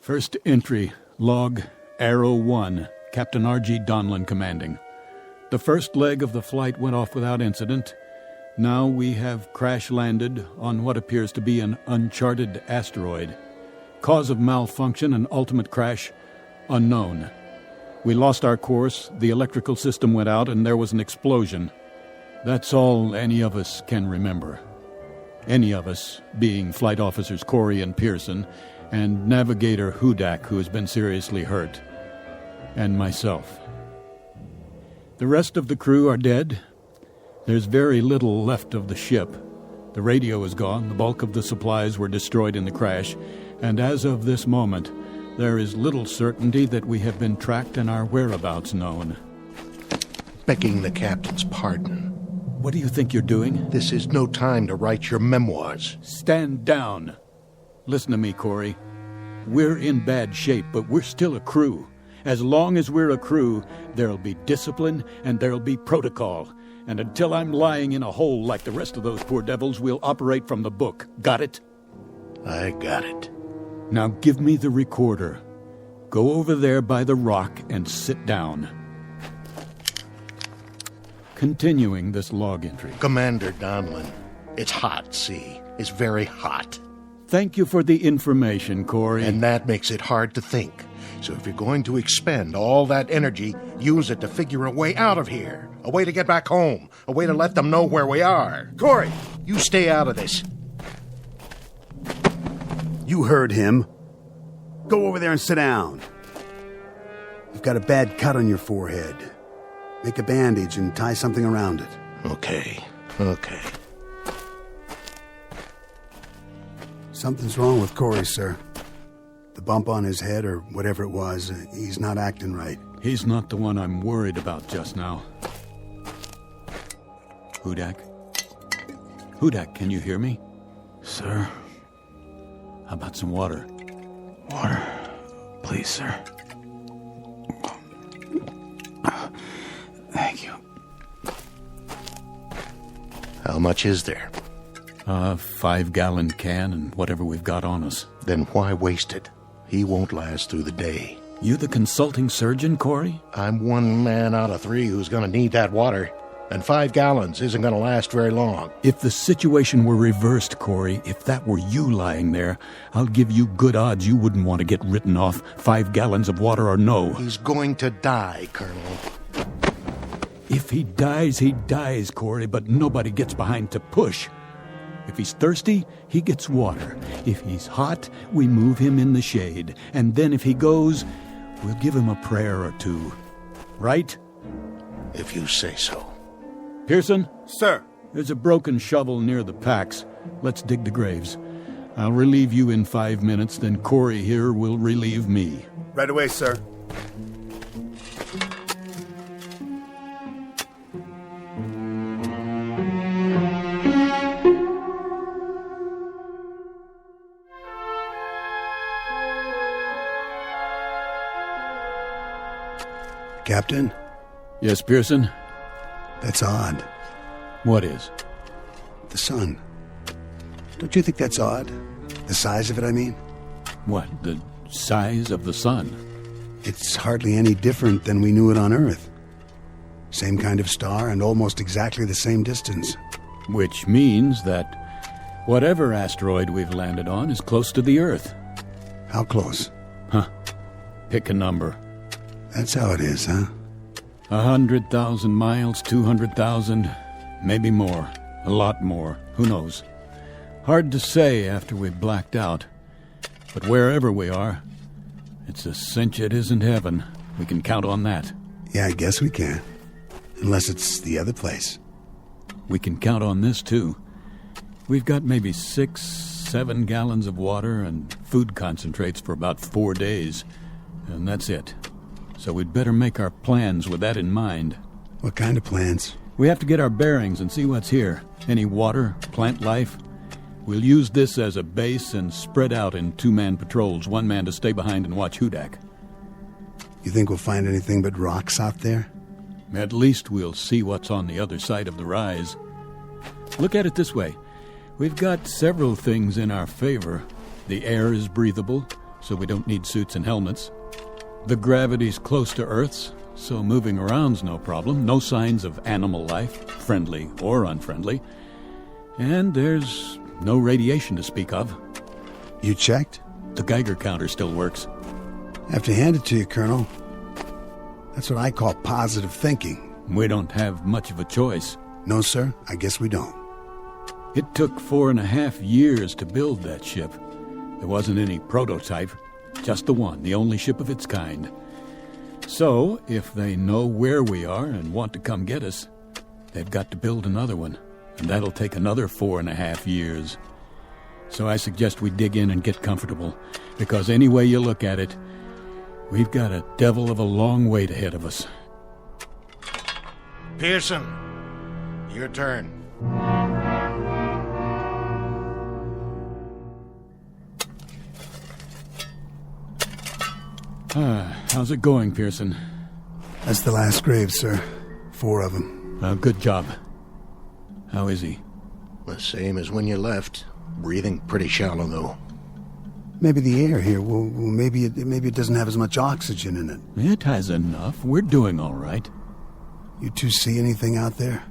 First entry, log, Arrow 1, Captain R.G. Donlin commanding. The first leg of the flight went off without incident. Now we have crash-landed on what appears to be an uncharted asteroid. Cause of malfunction and ultimate crash, unknown. We lost our course, the electrical system went out, and there was an explosion. That's all any of us can remember. Any of us, being Flight Officers Corey and Pearson, and Navigator Hudak, who has been seriously hurt, and myself. The rest of the crew are dead. There's very little left of the ship. The radio is gone, the bulk of the supplies were destroyed in the crash, and as of this moment, there is little certainty that we have been tracked and our whereabouts known. Begging the captain's pardon. What do you think you're doing? This is no time to write your memoirs. Stand down. Listen to me, Corey. We're in bad shape, but we're still a crew. As long as we're a crew, there'll be discipline and there'll be protocol. And until I'm lying in a hole like the rest of those poor devils, we'll operate from the book. Got it? I got it. Now give me the recorder. Go over there by the rock and sit down. Continuing this log entry. Commander Donlin, It's hot, see? It's very hot. Thank you for the information, Corey. And that makes it hard to think. So if you're going to expend all that energy, use it to figure a way out of here. A way to get back home. A way to let them know where we are. Corey, you stay out of this. You heard him. Go over there and sit down. You've got a bad cut on your forehead. Make a bandage and tie something around it. Okay. Something's wrong with Corey, sir. The bump on his head, or whatever it was, he's not acting right. He's not the one I'm worried about just now. Hudak? Hudak, can you hear me? Sir? How about some water? Water. Please, sir. Thank you. How much is there? 5-gallon can and whatever we've got on us. Then why waste it? He won't last through the day. You the consulting surgeon, Corey? I'm one man out of 3 who's going to need that water. And 5 gallons isn't going to last very long. If the situation were reversed, Corey, if that were you lying there, I'll give you good odds you wouldn't want to get written off, 5 gallons of water or no. He's going to die, Colonel. If he dies, Corey, but nobody gets behind to push. If he's thirsty, he gets water. If he's hot, we move him in the shade. And then if he goes, we'll give him a prayer or two. Right? If you say so. Pearson? Sir. There's a broken shovel near the packs. Let's dig the graves. I'll relieve you in 5 minutes, then Corey here will relieve me. Right away, sir. Captain? Yes, Pearson? That's odd. What is? The sun. Don't you think that's odd? The size of it, I mean? What, the size of the sun? It's hardly any different than we knew it on Earth. Same kind of star and almost exactly the same distance. Which means that whatever asteroid we've landed on is close to the Earth. How close? Pick a number. That's how it is, huh? 100,000 miles, 200,000, maybe more. A lot more. Who knows? Hard to say after we've blacked out. But wherever we are, it's a cinch it isn't heaven. We can count on that. Yeah, I guess we can. Unless it's the other place. We can count on this, too. We've got maybe 6-7 gallons of water and food concentrates for about 4 days. And that's it. So we'd better make our plans with that in mind. What kind of plans? We have to get our bearings and see what's here. Any water, plant life. We'll use this as a base and spread out in 2-man patrols, 1 man to stay behind and watch Hudak. You think we'll find anything but rocks out there? At least we'll see what's on the other side of the rise. Look at it this way. We've got several things in our favor. The air is breathable, so we don't need suits and helmets. The gravity's close to Earth's, so moving around's no problem. No signs of animal life, friendly or unfriendly. And there's no radiation to speak of. You checked? The Geiger counter still works. I have to hand it to you, Colonel. That's what I call positive thinking. We don't have much of a choice. No, sir, I guess we don't. It took 4.5 years to build that ship. There wasn't any prototype. Just the one, the only ship of its kind. So, if they know where we are and want to come get us, they've got to build another one, and that'll take another 4.5 years. So I suggest we dig in and get comfortable, because any way you look at it, we've got a devil of a long wait ahead of us. Pearson, your turn. How's it going, Pearson? That's the last grave, sir. 4 of them. Good job. How is he? The same as when you left. Breathing pretty shallow, though. Maybe the air here, well maybe it doesn't have as much oxygen in it. It has enough. We're doing all right. You two see anything out there?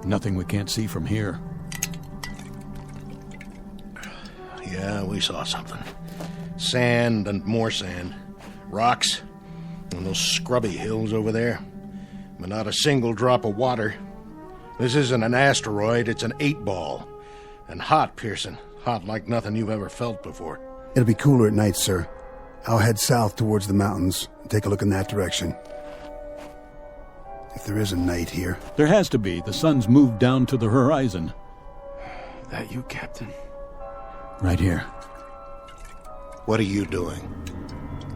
Nothing we can't see from here. Yeah, we saw something. Sand and more sand. Rocks. And those scrubby hills over there. But not a single drop of water. This isn't an asteroid, it's an 8-ball. And hot, Pearson. Hot like nothing you've ever felt before. It'll be cooler at night, sir. I'll head south towards the mountains and take a look in that direction. If there is a night here. There has to be. The sun's moved down to the horizon. That you, Captain? Right here. What are you doing?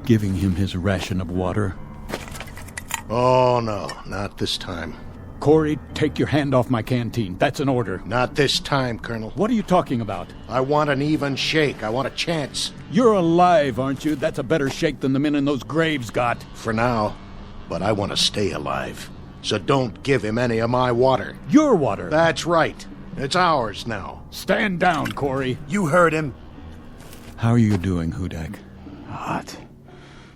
Giving him his ration of water. Oh, no, not this time. Corey, take your hand off my canteen. That's an order. Not this time, Colonel. What are you talking about? I want an even shake. I want a chance. You're alive, aren't you? That's a better shake than the men in those graves got. For now. But I want to stay alive. So don't give him any of my water. Your water? That's right. It's ours now. Stand down, Corey. You heard him. How are you doing, Hudak? Hot.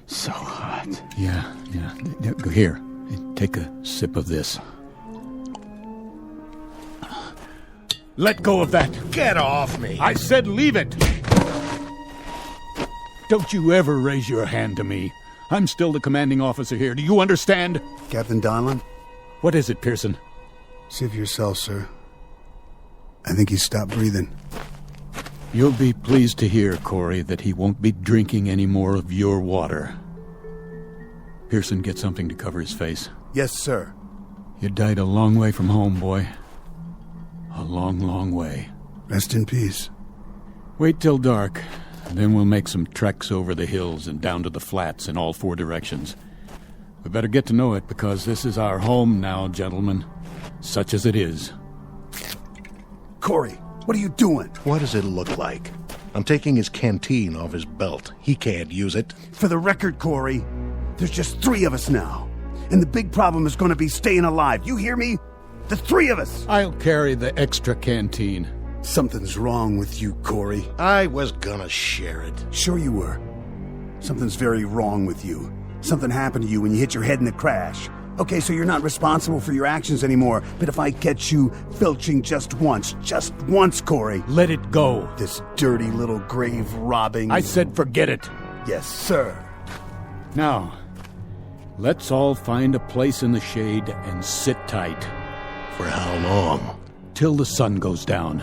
So hot. Yeah. Here, take a sip of this. Let go of that. Get off me. I said leave it. Don't you ever raise your hand to me. I'm still the commanding officer here. Do you understand? Captain Donlan? What is it, Pearson? See for yourself, sir. I think he's stopped breathing. You'll be pleased to hear, Corey, that he won't be drinking any more of your water. Pearson, get something to cover his face. Yes, sir. You died a long way from home, boy. A long, long way. Rest in peace. Wait till dark. Then we'll make some treks over the hills and down to the flats in all 4 directions. We better get to know it, because this is our home now, gentlemen. Such as it is. Corey, what are you doing? What does it look like? I'm taking his canteen off his belt. He can't use it. For the record, Corey, there's just 3 of us now. And the big problem is going to be staying alive. You hear me? The 3 of us. I'll carry the extra canteen. Something's wrong with you, Corey. I was gonna share it. Sure you were. Something's very wrong with you. Something happened to you when you hit your head in the crash. Okay, so you're not responsible for your actions anymore, but if I catch you filching just once, Corey. Let it go. This dirty little grave robbing. I said forget it. Yes, sir. Now, let's all find a place in the shade and sit tight. For how long? Till the sun goes down.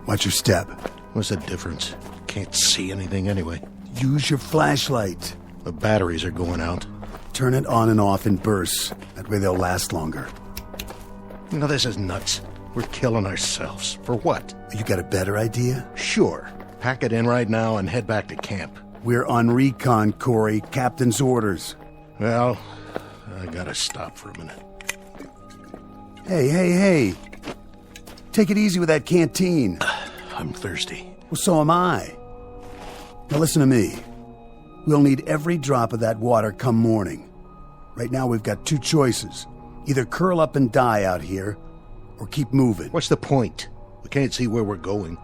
Watch your step. What's the difference? Can't see anything anyway. Use your flashlight. The batteries are going out. Turn it on and off in bursts. That way they'll last longer. You know, this is nuts. We're killing ourselves. For what? You got a better idea? Sure. Pack it in right now and head back to camp. We're on recon, Corey. Captain's orders. Well, I gotta stop for a minute. Hey. Take it easy with that canteen. I'm thirsty. Well, so am I. Now listen to me. We'll need every drop of that water come morning. Right now we've got 2 choices. Either curl up and die out here, or keep moving. What's the point? We can't see where we're going.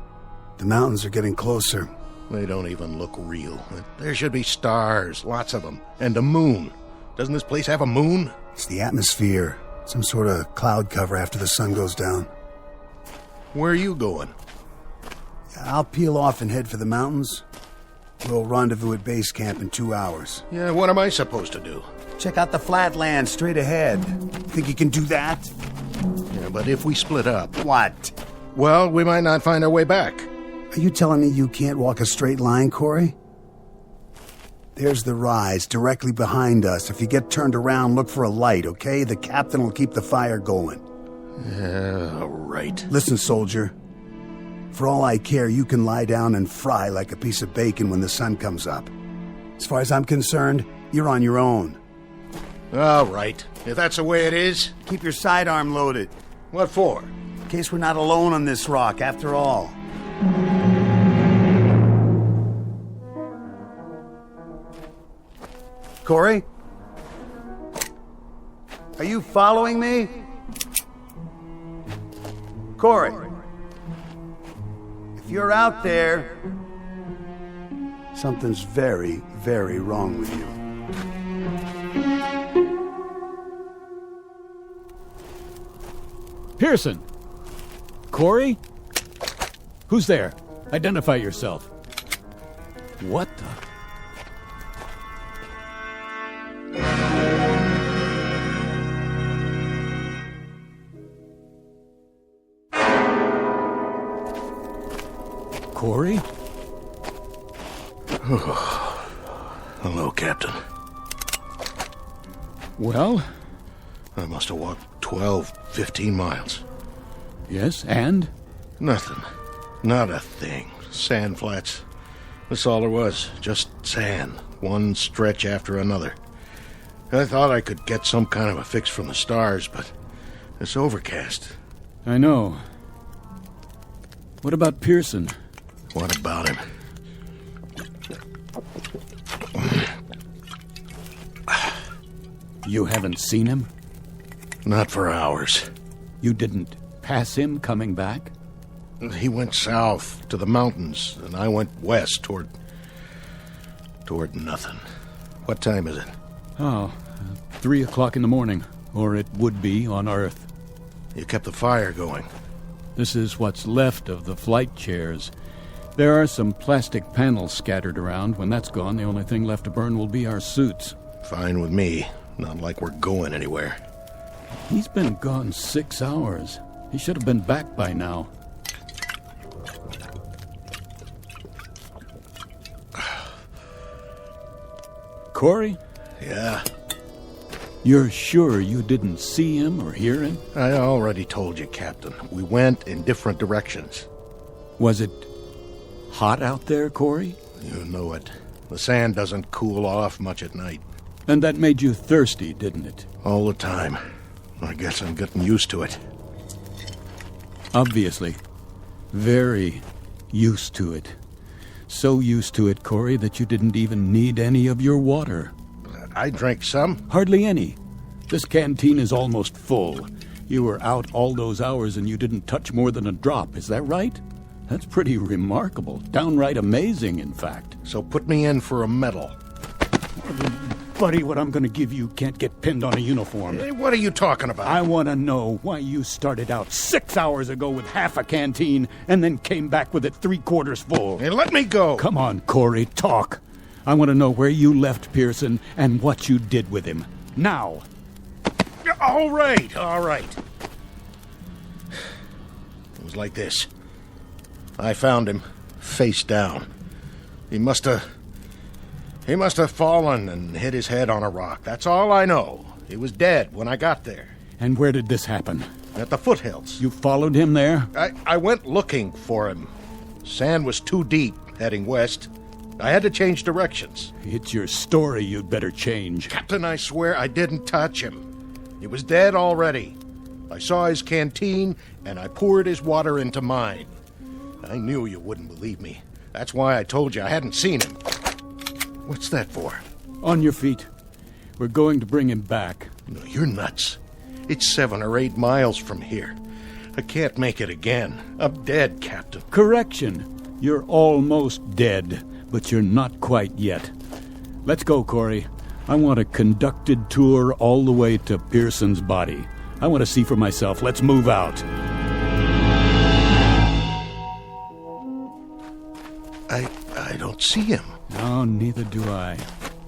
The mountains are getting closer. They don't even look real. There should be stars, lots of them, and a moon. Doesn't this place have a moon? It's the atmosphere. Some sort of cloud cover after the sun goes down. Where are you going? I'll peel off and head for the mountains. We'll rendezvous at base camp in 2 hours. Yeah, what am I supposed to do? Check out the flatlands straight ahead. Think you can do that? Yeah, but if we split up... What? Well, we might not find our way back. Are you telling me you can't walk a straight line, Corey? There's the rise directly behind us. If you get turned around, look for a light, okay? The captain will keep the fire going. Yeah, right. Listen, soldier. For all I care, you can lie down and fry like a piece of bacon when the sun comes up. As far as I'm concerned, you're on your own. All right. If that's the way it is... Keep your sidearm loaded. What for? In case we're not alone on this rock, after all. Corey? Are you following me? Corey? If you're out there, something's very, very wrong with you. Pearson! Corey? Who's there? Identify yourself. What the... Corey? Hello, Captain. Well? I must have walked 12, 15 miles. Yes, and? Nothing. Not a thing. Sand flats. That's all there was. Just sand. One stretch after another. I thought I could get some kind of a fix from the stars, but it's overcast. I know. What about Pearson? What about him? You haven't seen him? Not for hours. You didn't pass him coming back? He went south to the mountains, and I went west toward nothing. What time is it? Oh, 3 o'clock in the morning, or it would be on Earth. You kept the fire going. This is what's left of the flight chairs. There are some plastic panels scattered around. When that's gone, the only thing left to burn will be our suits. Fine with me. Not like we're going anywhere. He's been gone 6 hours. He should have been back by now. Corey? Yeah? You're sure you didn't see him or hear him? I already told you, Captain. We went in different directions. Was it hot out there, Corey? You know it. The sand doesn't cool off much at night. And that made you thirsty, didn't it? All the time. I guess I'm getting used to it. Obviously. Very used to it. So used to it, Corey, that you didn't even need any of your water. I drank some. Hardly any. This canteen is almost full. You were out all those hours and you didn't touch more than a drop. Is that right? That's pretty remarkable. Downright amazing, in fact. So put me in for a medal. Buddy, what I'm going to give you can't get pinned on a uniform. Hey, what are you talking about? I want to know why you started out 6 hours ago with half a canteen and then came back with it 3/4 full. Hey, let me go. Come on, Corey, talk. I want to know where you left Pearson and what you did with him. Now. All right. It was like this. I found him, face down. He must have fallen and hit his head on a rock. That's all I know. He was dead when I got there. And where did this happen? At the foothills. You followed him there? I went looking for him. Sand was too deep, heading west. I had to change directions. It's your story you'd better change. Captain, I swear I didn't touch him. He was dead already. I saw his canteen, and I poured his water into mine. I knew you wouldn't believe me. That's why I told you I hadn't seen him. What's that for? On your feet. We're going to bring him back. No, you're nuts. It's 7 or 8 miles from here. I can't make it again. I'm dead, Captain. Correction. You're almost dead, but you're not quite yet. Let's go, Corey. I want a conducted tour all the way to Pearson's body. I want to see for myself. Let's move out. I don't see him. No, neither do I.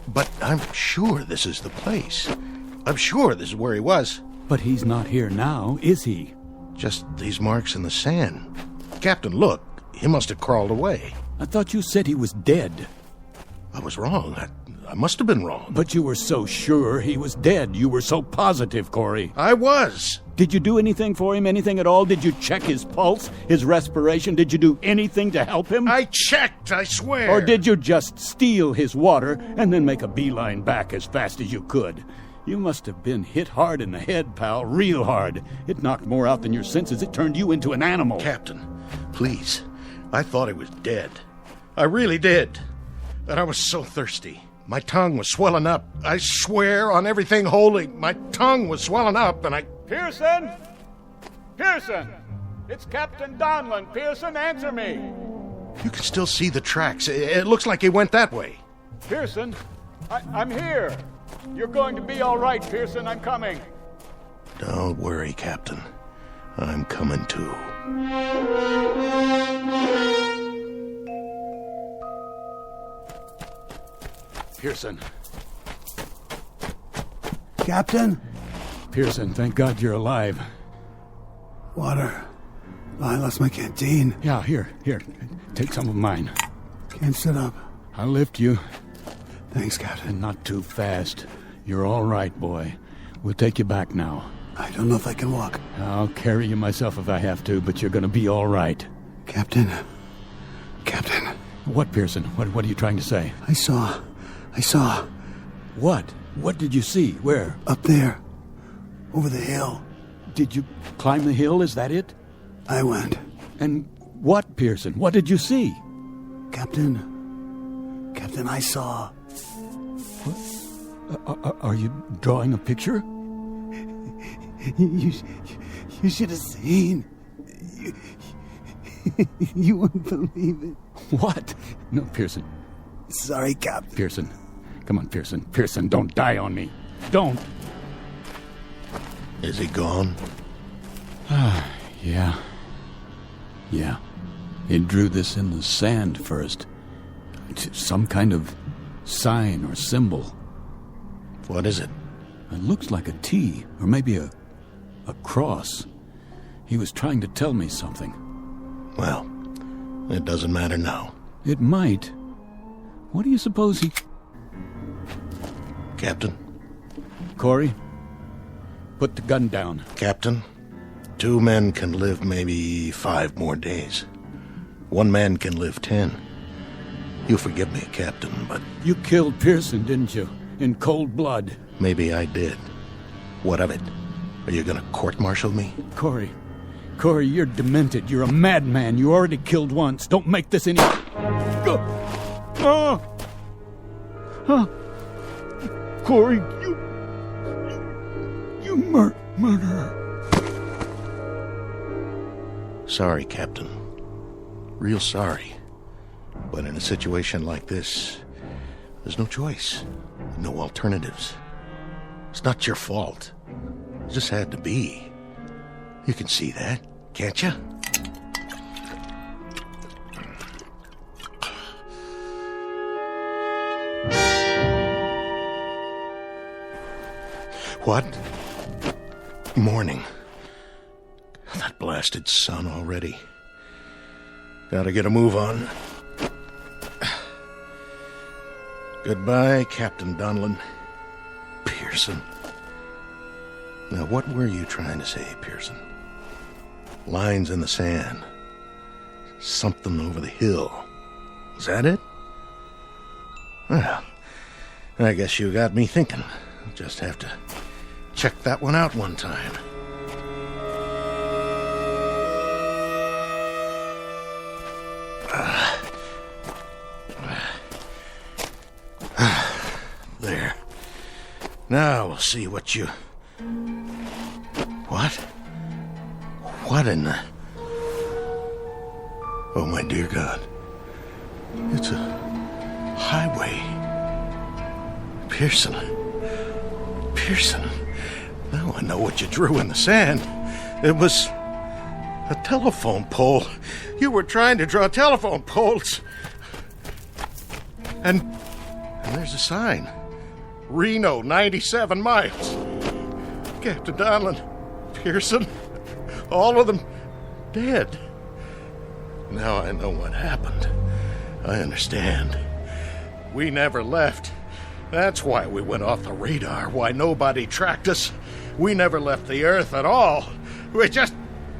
But I'm sure this is the place. I'm sure this is where he was. But he's not here now, is he? Just these marks in the sand. Captain, look. He must have crawled away. I thought you said he was dead. I was wrong. I must have been wrong. But you were so sure he was dead. You were so positive, Corey. I was. Did you do anything for him? Anything at all? Did you check his pulse, his respiration? Did you do anything to help him? I checked, I swear. Or did you just steal his water and then make a beeline back as fast as you could? You must have been hit hard in the head, pal, real hard. It knocked more out than your senses. It turned you into an animal. Captain, please. I thought he was dead. I really did. And I was so thirsty. My tongue was swelling up. I swear on everything holy, my tongue was swelling up and I... Pearson! Pearson! It's Captain Donlan. Pearson, answer me! You can still see the tracks. It looks like he went that way. Pearson, I'm here. You're going to be all right, Pearson. I'm coming. Don't worry, Captain. I'm coming too. Pearson. Captain? Pearson, thank God you're alive. Water. I lost my canteen. Yeah, here. Take some of mine. Can't sit up. I'll lift you. Thanks, Captain. And not too fast. You're all right, boy. We'll take you back now. I don't know if I can walk. I'll carry you myself if I have to, but you're gonna be all right. Captain. What, Pearson? What are you trying to say? I saw. What? What did you see? Where? Up there. Over the hill. Did you climb the hill? Is that it? I went. And what, Pearson? What did you see? Captain, I saw. What? Are you drawing a picture? You should have seen. You wouldn't believe it. What? No, Pearson. Sorry, Captain. Pearson. Come on, Pearson. Pearson, don't die on me. Don't. Is he gone? Yeah. It drew this in the sand first. It's some kind of sign or symbol. What is it? It looks like a T, or maybe a cross. He was trying to tell me something. Well, it doesn't matter now. It might. What do you suppose he... Captain? Corey? Put the gun down. Captain, 2 men can live maybe 5 more days. 1 man can live 10. You forgive me, Captain, but... You killed Pearson, didn't you? In cold blood. Maybe I did. What of it? Are you gonna court-martial me? Corey, you're demented. You're a madman. You already killed once. Don't make this any... Corey, you murderer. Sorry, Captain. Real sorry. But in a situation like this, there's no choice. No alternatives. It's not your fault. It just had to be. You can see that, can't you? What? Morning. That blasted sun already. Gotta get a move on. Goodbye, Captain Donlin. Pearson. Now, what were you trying to say, Pearson? Lines in the sand. Something over the hill. Is that it? Well, I guess you got me thinking. Just have to check that one out one time. There. Now we'll see what you... What? What in the... Oh, my dear God. It's a highway. Pearson. Now I know what you drew in the sand. It was a telephone pole. You were trying to draw telephone poles. And there's a sign. Reno, 97 miles. Captain Donlin, Pearson, all of them dead. Now I know what happened. I understand. We never left. That's why we went off the radar, why nobody tracked us. We never left the Earth at all. We just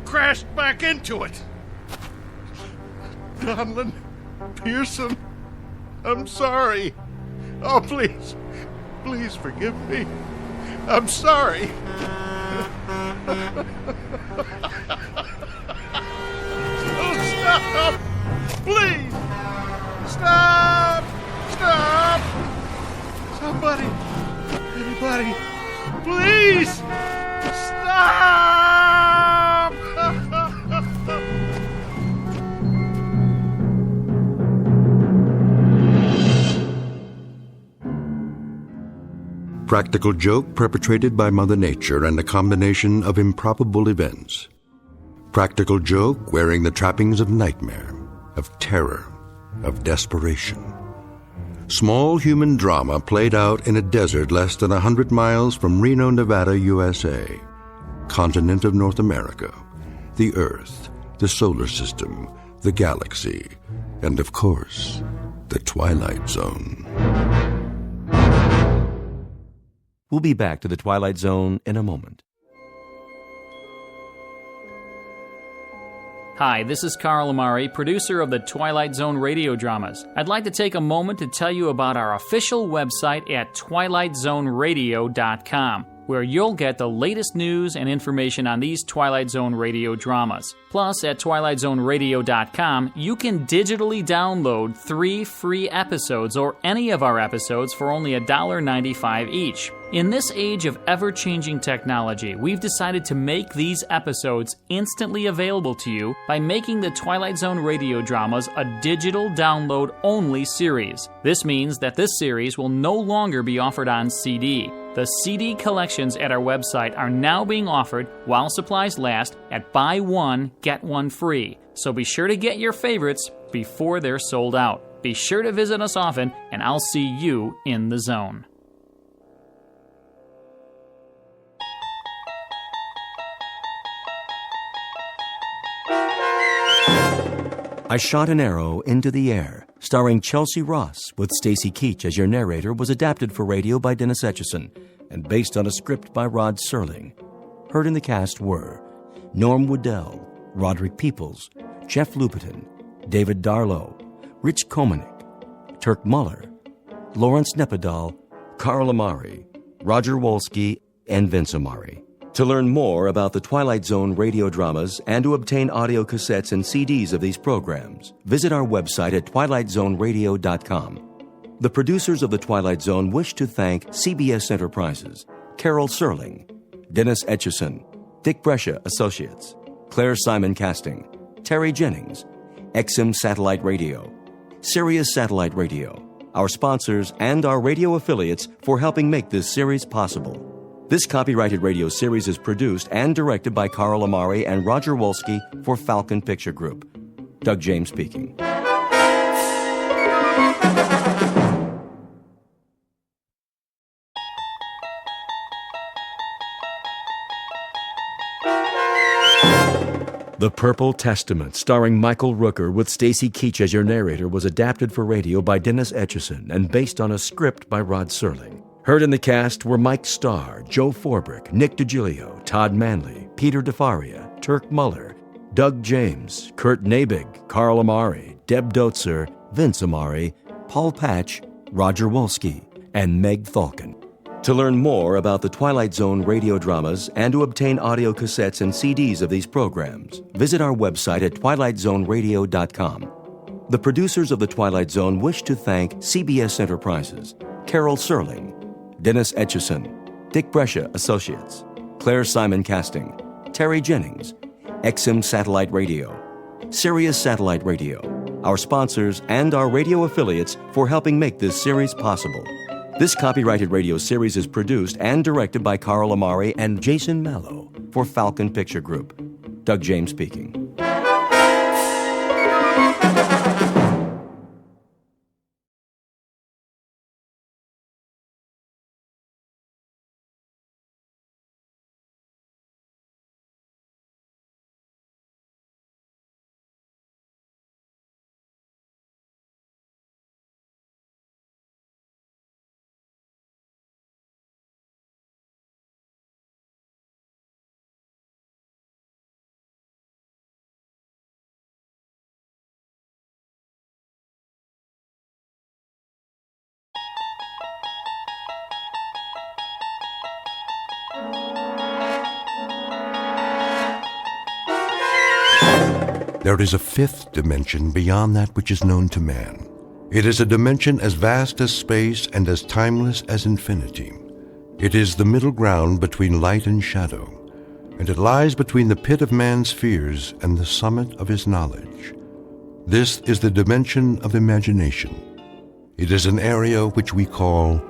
crashed back into it. Donlin, Pearson, I'm sorry. Oh, please forgive me. I'm sorry. Oh, stop! Please! Stop! Somebody! Anybody! Please! Stop! Practical joke perpetrated by Mother Nature and a combination of improbable events. practical joke wearing the trappings of nightmare, of terror, of desperation. Small human drama played out in a desert less than 100 miles from Reno, Nevada, USA. Continent of North America, the Earth, the solar system, the galaxy, and of course, the Twilight Zone. We'll be back to the Twilight Zone in a moment. Hi, this is Carl Amari, producer of the Twilight Zone radio dramas. I'd like to take a moment to tell you about our official website at twilightzoneradio.com, where you'll get the latest news and information on these Twilight Zone radio dramas. Plus, at twilightzoneradio.com, you can digitally download 3 free episodes or any of our episodes for only $1.95 each. In this age of ever-changing technology, we've decided to make these episodes instantly available to you by making the Twilight Zone radio dramas a digital download-only series. This means that this series will no longer be offered on CD. The CD collections at our website are now being offered while supplies last at buy one, get one free. So be sure to get your favorites before they're sold out. Be sure to visit us often, and I'll see you in the zone. I Shot an Arrow into the Air, starring Chelsea Ross, with Stacy Keach as your narrator, was adapted for radio by Dennis Etchison and based on a script by Rod Serling. Heard in the cast were Norm Woodell, Roderick Peoples, Jeff Lupetin, David Darlow, Rich Komanek, Turk Muller, Lawrence Nepodal, Carl Amari, Roger Wolski, and Vince Amari. To learn more about the Twilight Zone radio dramas and to obtain audio cassettes and CDs of these programs, visit our website at twilightzoneradio.com. The producers of The Twilight Zone wish to thank CBS Enterprises, Carol Serling, Dennis Etchison, Dick Brescia Associates, Claire Simon Casting, Terry Jennings, XM Satellite Radio, Sirius Satellite Radio, our sponsors, and our radio affiliates for helping make this series possible. This copyrighted radio series is produced and directed by Carl Amari and Roger Wolski for Falcon Picture Group. Doug James speaking. The Purple Testament, starring Michael Rooker with Stacy Keach as your narrator, was adapted for radio by Dennis Etchison and based on a script by Rod Serling. Heard in the cast were Mike Starr, Joe Forbrick, Nick DiGilio, Todd Manley, Peter DeFaria, Turk Muller, Doug James, Kurt Nabig, Carl Amari, Deb Dotzer, Vince Amari, Paul Patch, Roger Wolski, and Meg Falcon. To learn more about the Twilight Zone radio dramas and to obtain audio cassettes and CDs of these programs, visit our website at twilightzoneradio.com. The producers of The Twilight Zone wish to thank CBS Enterprises, Carol Serling, Dennis Etchison, Dick Brescia Associates, Claire Simon Casting, Terry Jennings, XM Satellite Radio, Sirius Satellite Radio, our sponsors, and our radio affiliates for helping make this series possible. This copyrighted radio series is produced and directed by Carl Amari and Jason Mallow for Falcon Picture Group. Doug James speaking. There is a fifth dimension beyond that which is known to man. It is a dimension as vast as space and as timeless as infinity. It is the middle ground between light and shadow, and it lies between the pit of man's fears and the summit of his knowledge. This is the dimension of imagination. It is an area which we call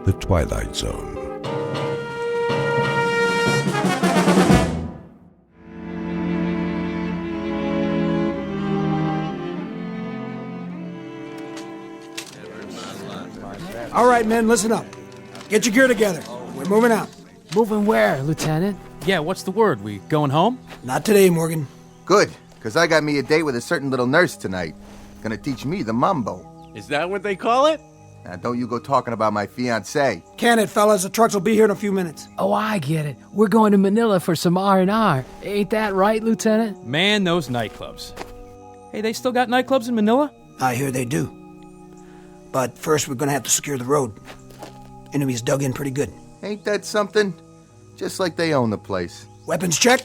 the Twilight Zone. All right, men, listen up. Get your gear together. We're moving out. Moving where, Lieutenant? Yeah, what's the word? We going home? Not today, Morgan. Good, because I got me a date with a certain little nurse tonight. Gonna teach me the mambo. Is that what they call it? Now, don't you go talking about my fiancée. Can it, fellas? The trucks will be here in a few minutes. Oh, I get it. We're going to Manila for some R&R. Ain't that right, Lieutenant? Man, those nightclubs. Hey, they still got nightclubs in Manila? I hear they do. But first, we're gonna have to secure the road. Enemies dug in pretty good. Ain't that something? Just like they own the place. Weapons check.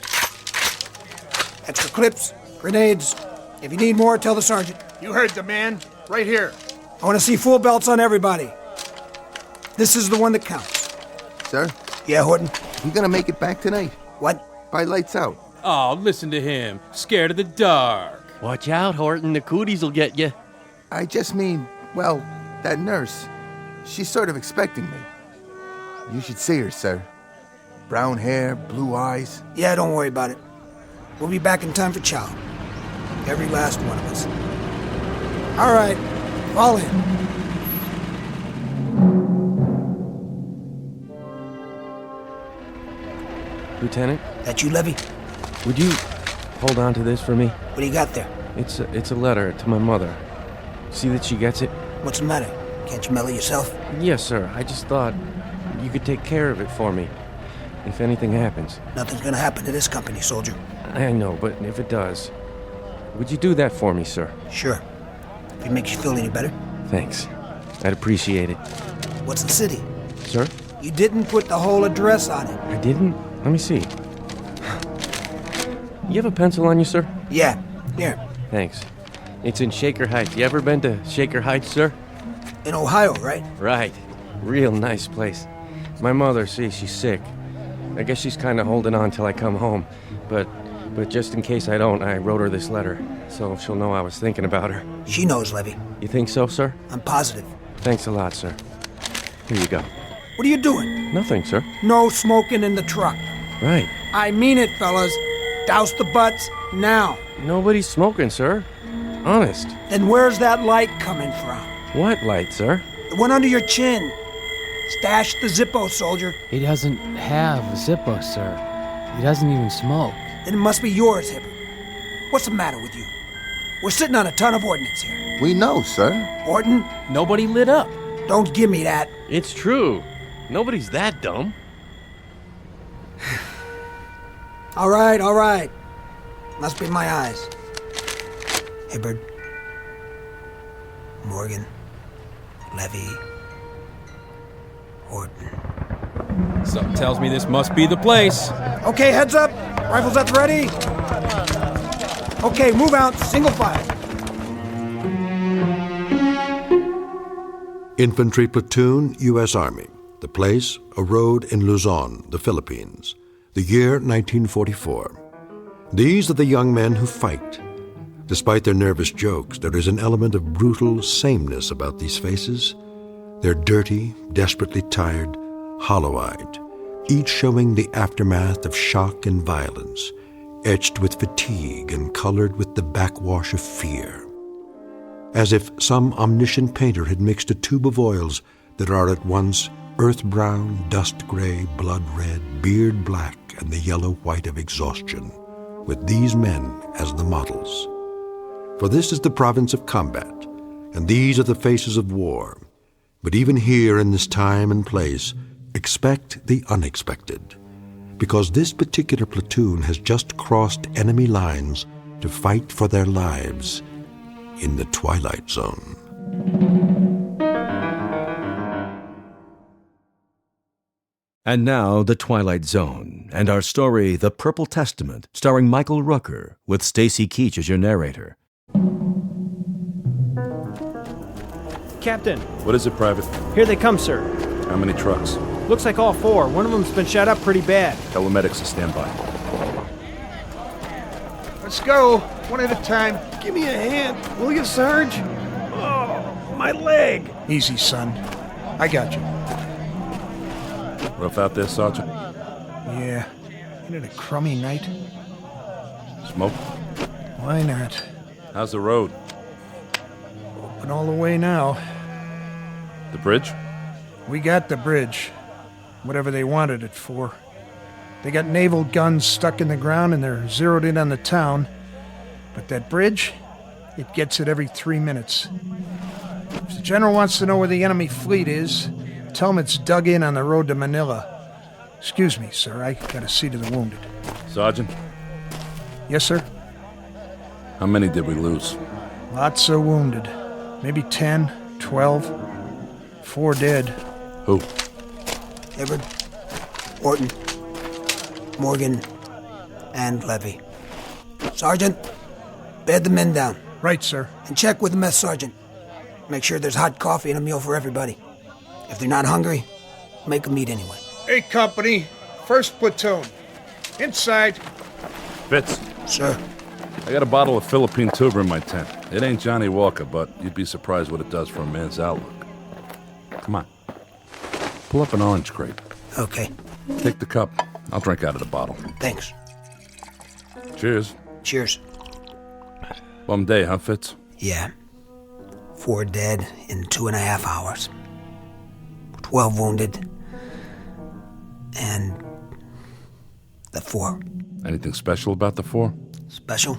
Extra clips, grenades. If you need more, tell the sergeant. You heard the man. Right here. I want to see full belts on everybody. This is the one that counts. Sir? Yeah, Horton? You gonna make it back tonight? What? By lights out. Oh, listen to him. Scared of the dark. Watch out, Horton. The cooties will get you. I just mean, well, that nurse. She's sort of expecting me. You should see her, sir. Brown hair, blue eyes. Yeah, don't worry about it. We'll be back in time for chow. Every last one of us. All right, fall in. Lieutenant? That you, Levy? Would you hold on to this for me? What do you got there? It's a letter to my mother. See that she gets it? What's the matter? Can't you mail it yourself? Yes, sir. I just thought you could take care of it for me if anything happens. Nothing's gonna happen to this company, soldier. I know, but if it does, would you do that for me, sir? Sure. If it makes you feel any better. Thanks. I'd appreciate it. What's the city? Sir? You didn't put the whole address on it. I didn't? Let me see. You have a pencil on you, sir? Yeah. Here. Thanks. It's in Shaker Heights. You ever been to Shaker Heights, sir? In Ohio, right? Right. Real nice place. My mother, she's sick. I guess she's kind of holding on till I come home. But just in case I don't, I wrote her this letter, so she'll know I was thinking about her. She knows, Levy. You think so, sir? I'm positive. Thanks a lot, sir. Here you go. What are you doing? Nothing, sir. No smoking in the truck. Right. I mean it, fellas. Douse the butts now. Nobody's smoking, sir. Honest. Then where's that light coming from? What light, sir? The one under your chin. Stash the Zippo, soldier. He doesn't have a Zippo, sir. He doesn't even smoke. Then it must be yours, Hibbert. What's the matter with you? We're sitting on a ton of ordnance here. We know, sir. Orton? Nobody lit up. Don't give me that. It's true. Nobody's that dumb. All right. Must be my eyes. Hibbert. Morgan. Levy. Horton. Something tells me this must be the place. Okay, heads up. Rifles at the ready. Okay, move out. Single file. Infantry Platoon, U.S. Army. The place, a road in Luzon, the Philippines. The year 1944. These are the young men who fight. Despite their nervous jokes, there is an element of brutal sameness about these faces. They're dirty, desperately tired, hollow-eyed, each showing the aftermath of shock and violence, etched with fatigue and colored with the backwash of fear. As if some omniscient painter had mixed a tube of oils that are at once earth-brown, dust-gray, blood-red, beard-black, and the yellow-white of exhaustion, with these men as the models. For this is the province of combat, and these are the faces of war. But even here in this time and place, expect the unexpected, because this particular platoon has just crossed enemy lines to fight for their lives in the Twilight Zone. And now, The Twilight Zone, and our story, The Purple Testament, starring Michael Rooker, with Stacy Keach as your narrator. Captain. What is it, Private? Here they come, sir. How many trucks? Looks like all four. One of them's been shot up pretty bad. Tell the medics to stand by. Let's go, one at a time. Give me a hand, will you, Sarge? Oh, my leg! Easy, son. I got you. Rough out there, Sergeant? Yeah. Ain't it a crummy night? Smoke? Why not? How's the road? Open all the way now. The bridge? We got the bridge. Whatever they wanted it for. They got naval guns stuck in the ground and they're zeroed in on the town. But that bridge, it gets it every 3 minutes. If the general wants to know where the enemy fleet is, tell him it's dug in on the road to Manila. Excuse me, sir, I gotta see to the wounded. Sergeant? Yes, sir? How many did we lose? Lots of wounded. Maybe 10, 12. 4 dead. Who? Hibbard, Orton, Morgan, and Levy. Sergeant, bed the men down. Right, sir. And check with the mess sergeant. Make sure there's hot coffee and a meal for everybody. If they're not hungry, make them eat anyway. Hey, company. First platoon. Inside. Fitz. Sir. I got a bottle of Philippine tuber in my tent. It ain't Johnny Walker, but you'd be surprised what it does for a man's outlook. Come on. Pull up an orange crate. Okay. Take the cup. I'll drink out of the bottle. Thanks. Cheers. Cheers. Bum day, huh, Fitz? Yeah. 4 dead in 2.5 hours. 12 wounded. And the 4. Anything special about the 4? Special?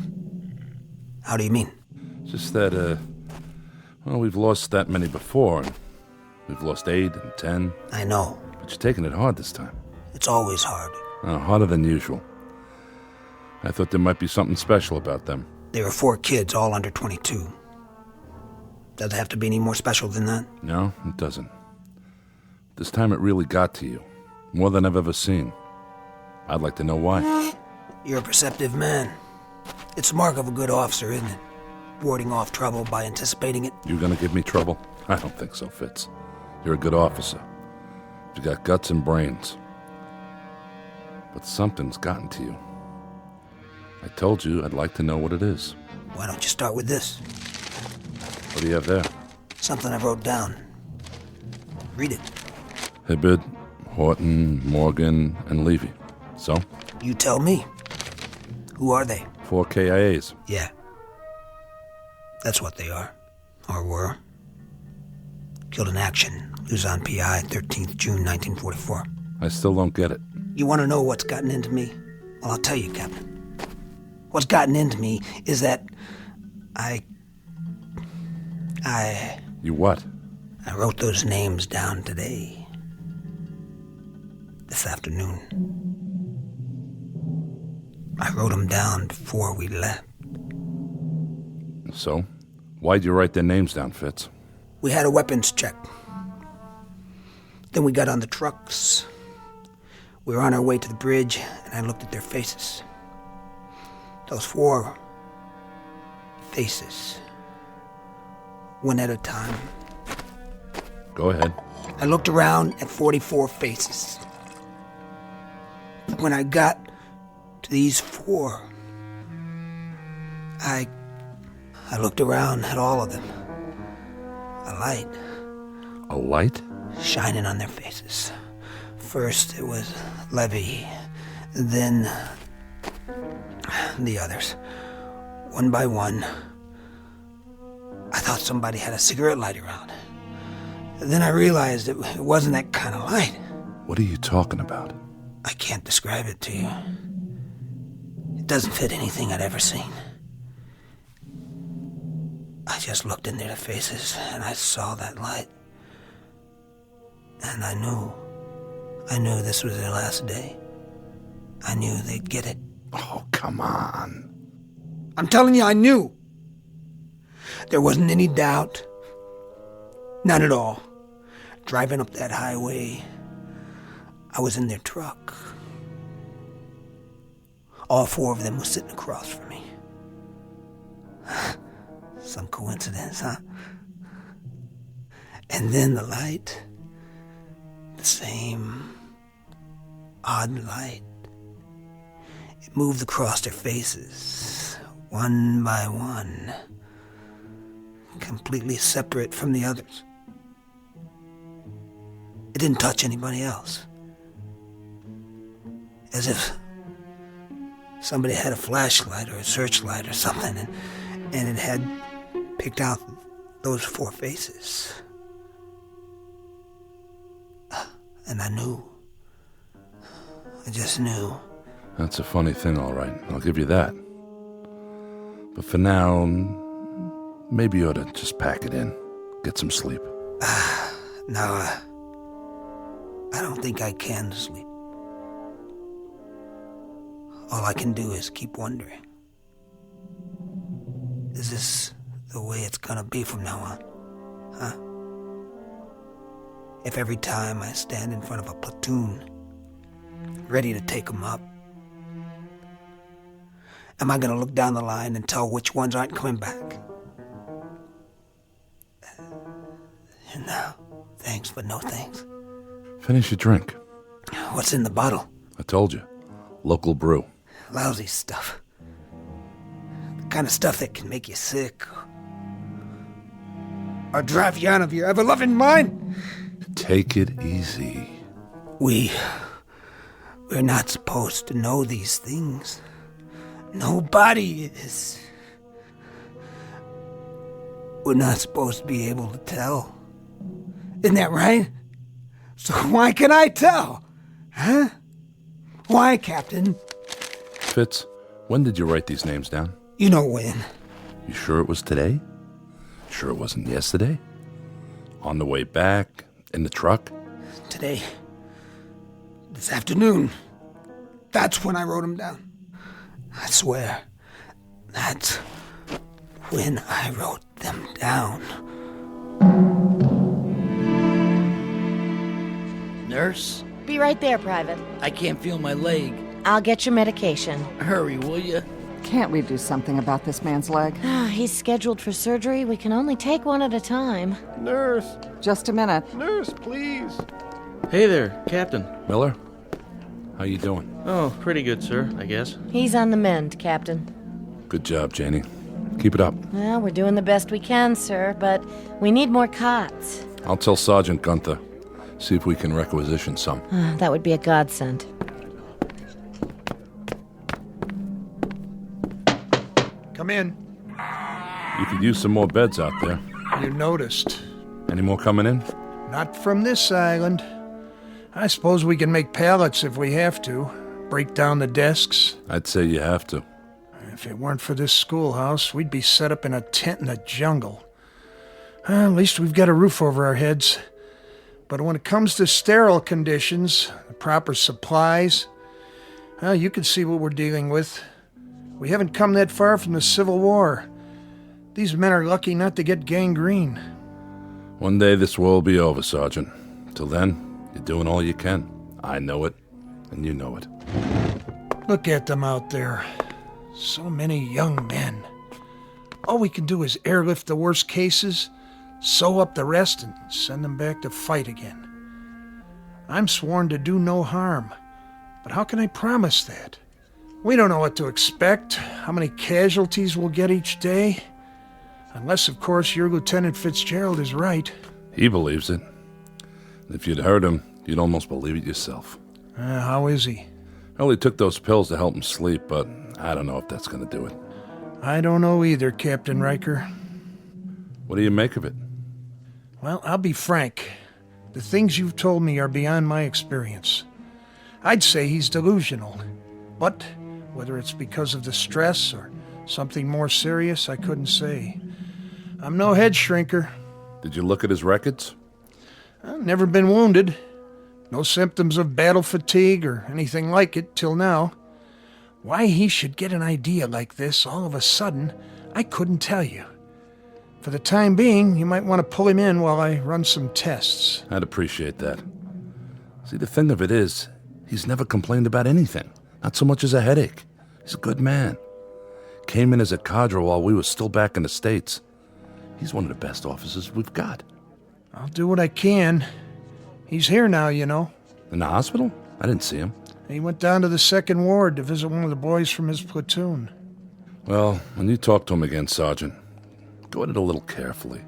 How do you mean? Just that, well, we've lost that many before, and we've lost 8 and 10. I know. But you're taking it hard this time. It's always hard. Harder than usual. I thought there might be something special about them. There were 4 kids, all under 22. Does it have to be any more special than that? No, it doesn't. This time it really got to you. More than I've ever seen. I'd like to know why. You're a perceptive man. It's the mark of a good officer, isn't it? Warding off trouble by anticipating it. You gonna give me trouble? I don't think so, Fitz. You're a good officer. You got guts and brains. But something's gotten to you. I told you I'd like to know what it is. Why don't you start with this? What do you have there? Something I wrote down. Read it. Hibbard, Horton, Morgan, and Levy. So? You tell me. Who are they? 4 KIAs. Yeah. That's what they are. Or were. Killed in action. Luzon PI, 13th June, 1944. I still don't get it. You want to know what's gotten into me? Well, I'll tell you, Captain. What's gotten into me is that I... You what? I wrote those names down today. This afternoon. I wrote them down before we left. So? Why'd you write their names down, Fitz? We had a weapons check. Then we got on the trucks. We were on our way to the bridge, and I looked at their faces. Those 4 faces. One at a time. Go ahead. I looked around at 44 faces. When I got to these 4, I looked around at all of them. A light. A light? Shining on their faces. First it was Levy, then the others. One by one. I thought somebody had a cigarette lighter on. Then I realized it wasn't that kind of light. What are you talking about? I can't describe it to you. It doesn't fit anything I'd ever seen. I just looked into their faces and I saw that light. And I knew this was their last day. I knew they'd get it. Oh, come on. I'm telling you, I knew. There wasn't any doubt. None at all. Driving up that highway, I was in their truck. All 4 of them were sitting across from me. Some coincidence, huh? And then the light. The same odd light. It moved across their faces, one by one, completely separate from the others. It didn't touch anybody else. As if somebody had a flashlight or a searchlight or something, and it had picked out those 4 faces. And I knew. I just knew. That's a funny thing, all right. I'll give you that. But for now, maybe you ought to just pack it in. Get some sleep. No, I don't think I can sleep. All I can do is keep wondering. Is this the way it's gonna be from now on? Huh? If every time I stand in front of a platoon, ready to take them up, am I gonna look down the line and tell which ones aren't coming back? No, thanks, but no thanks. Finish your drink. What's in the bottle? I told you. Local brew. Lousy stuff. The kind of stuff that can make you sick. Or drive you out of your ever-loving mind. Take it easy. We're not supposed to know these things. Nobody is. We're not supposed to be able to tell. Isn't that right? So why can I tell? Huh? Why, Captain? Fitz, when did you write these names down? You know when. You sure it was today? Sure it wasn't yesterday? On the way back? In the truck? Today. This afternoon. That's when I wrote them down. I swear. That's when I wrote them down. Nurse? Be right there, Private. I can't feel my leg. I'll get your medication. Hurry, will you? Can't we do something about this man's leg? He's scheduled for surgery. We can only take one at a time. Nurse! Just a minute. Nurse, please! Hey there, Captain. Miller? How you doing? Oh, pretty good, sir, I guess. He's on the mend, Captain. Good job, Janie. Keep it up. Well, we're doing the best we can, sir, but we need more cots. I'll tell Sergeant Gunther. See if we can requisition some. That would be a godsend. Come in. You could use some more beds out there. You noticed. Any more coming in? Not from this island. I suppose we can make pallets if we have to. Break down the desks. I'd say you have to. If it weren't for this schoolhouse, we'd be set up in a tent in the jungle. At least we've got a roof over our heads. But when it comes to sterile conditions, the proper supplies, you can see what we're dealing with. We haven't come that far from the Civil War. These men are lucky not to get gangrene. One day this war will be over, Sergeant. Till then, you're doing all you can. I know it, and you know it. Look at them out there. So many young men. All we can do is airlift the worst cases, sew up the rest, and send them back to fight again. I'm sworn to do no harm, but how can I promise that? We don't know what to expect, how many casualties we'll get each day. Unless, of course, your Lieutenant Fitzgerald is right. He believes it. If you'd heard him, you'd almost believe it yourself. How is he? Well, he took those pills to help him sleep, but I don't know if that's going to do it. I don't know either, Captain Riker. What do you make of it? Well, I'll be frank. The things you've told me are beyond my experience. I'd say he's delusional. But whether it's because of the stress or something more serious, I couldn't say. I'm no head shrinker. Did you look at his records? I've never been wounded. No symptoms of battle fatigue or anything like it till now. Why he should get an idea like this all of a sudden, I couldn't tell you. For the time being, you might want to pull him in while I run some tests. I'd appreciate that. See, the thing of it is, he's never complained about anything. Not so much as a headache. He's a good man. Came in as a cadre while we were still back in the States. He's one of the best officers we've got. I'll do what I can. He's here now, you know. In the hospital? I didn't see him. He went down to the 2nd Ward to visit one of the boys from his platoon. Well, when you talk to him again, Sergeant, go at it a little carefully.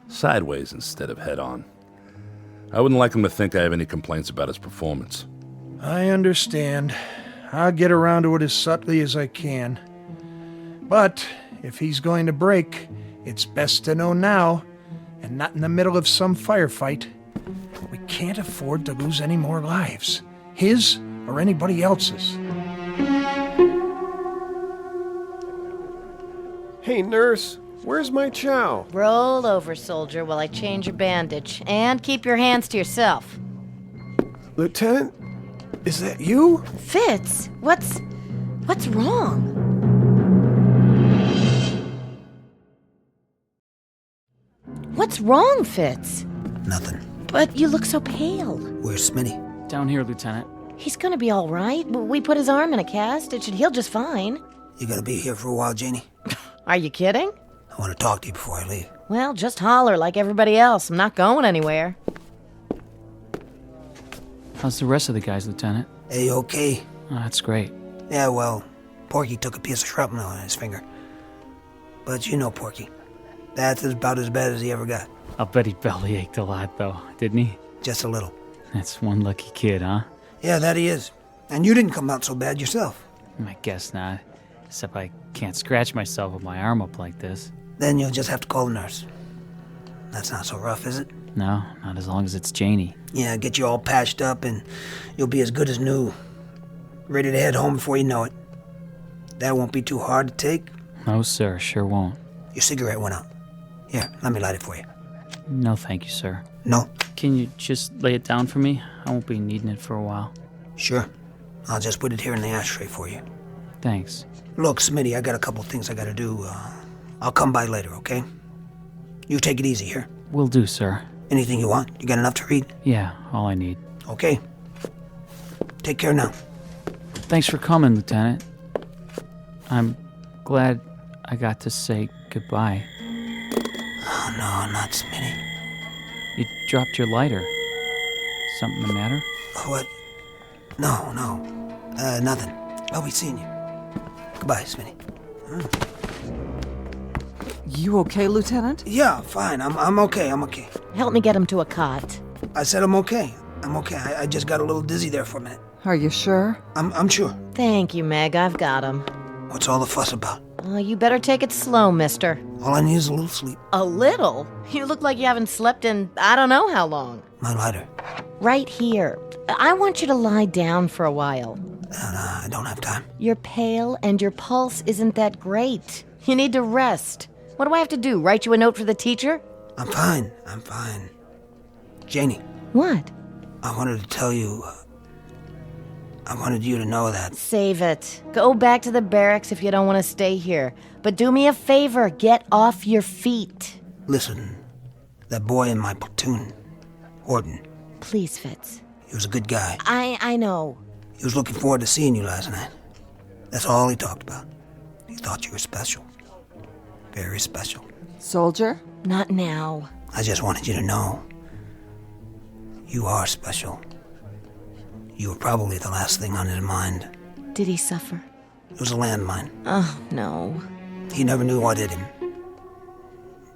Sideways instead of head-on. I wouldn't like him to think I have any complaints about his performance. I understand. I'll get around to it as subtly as I can. But if he's going to break, it's best to know now, and not in the middle of some firefight. We can't afford to lose any more lives. His or anybody else's. Hey, nurse, where's my chow? Roll over, soldier, while I change your bandage. And keep your hands to yourself. Lieutenant, is that you? Fitz, what's wrong? What's wrong, Fitz? Nothing. But you look so pale. Where's Smitty? Down here, Lieutenant. He's gonna be all right. We put his arm in a cast. It should heal just fine. You gonna be here for a while, Janie? Are you kidding? I want to talk to you before I leave. Well, just holler like everybody else. I'm not going anywhere. How's the rest of the guys, Lieutenant? A-okay. Oh, that's great. Yeah, well, Porky took a piece of shrapnel in his finger. But you know Porky. That's about as bad as he ever got. I'll bet he belly ached a lot, though, didn't he? Just a little. That's one lucky kid, huh? Yeah, that he is. And you didn't come out so bad yourself. I guess not. Except I can't scratch myself with my arm up like this. Then you'll just have to call the nurse. That's not so rough, is it? No, not as long as it's Janie. Yeah, get you all patched up and you'll be as good as new. Ready to head home before you know it. That won't be too hard to take. No, sir, sure won't. Your cigarette went out. Here, let me light it for you. No, thank you, sir. No? Can you just lay it down for me? I won't be needing it for a while. Sure. I'll just put it here in the ashtray for you. Thanks. Look, Smitty, I got a couple things I gotta do. I'll come by later, okay? You take it easy here. Will do, sir. Anything you want? You got enough to read? Yeah, all I need. Okay. Take care now. Thanks for coming, Lieutenant. I'm glad I got to say goodbye. Oh, no, not Smitty. You dropped your lighter. Something the matter? What? No. Nothing. I'll be seeing you. Goodbye, Smitty. You okay, Lieutenant? Yeah, fine. I'm okay. Help me get him to a cot. I said I'm okay. I just got a little dizzy there for a minute. Are you sure? I'm sure. Thank you, Meg. I've got him. What's all the fuss about? You better take it slow, mister. All I need is a little sleep. A little? You look like you haven't slept in I don't know how long. My lighter. Right here. I want you to lie down for a while. I don't have time. You're pale and your pulse isn't that great. You need to rest. What do I have to do? Write you a note for the teacher? I'm fine. Janie. What? I wanted to tell you... I wanted you to know that... Save it. Go back to the barracks if you don't want to stay here. But do me a favor. Get off your feet. Listen. That boy in my platoon. Horton. Please, Fitz. He was a good guy. I know. He was looking forward to seeing you last night. That's all he talked about. He thought you were special. Very special. Soldier? Not now. I just wanted you to know. You are special. You were probably the last thing on his mind. Did he suffer? It was a landmine. Oh, no. He never knew what hit him.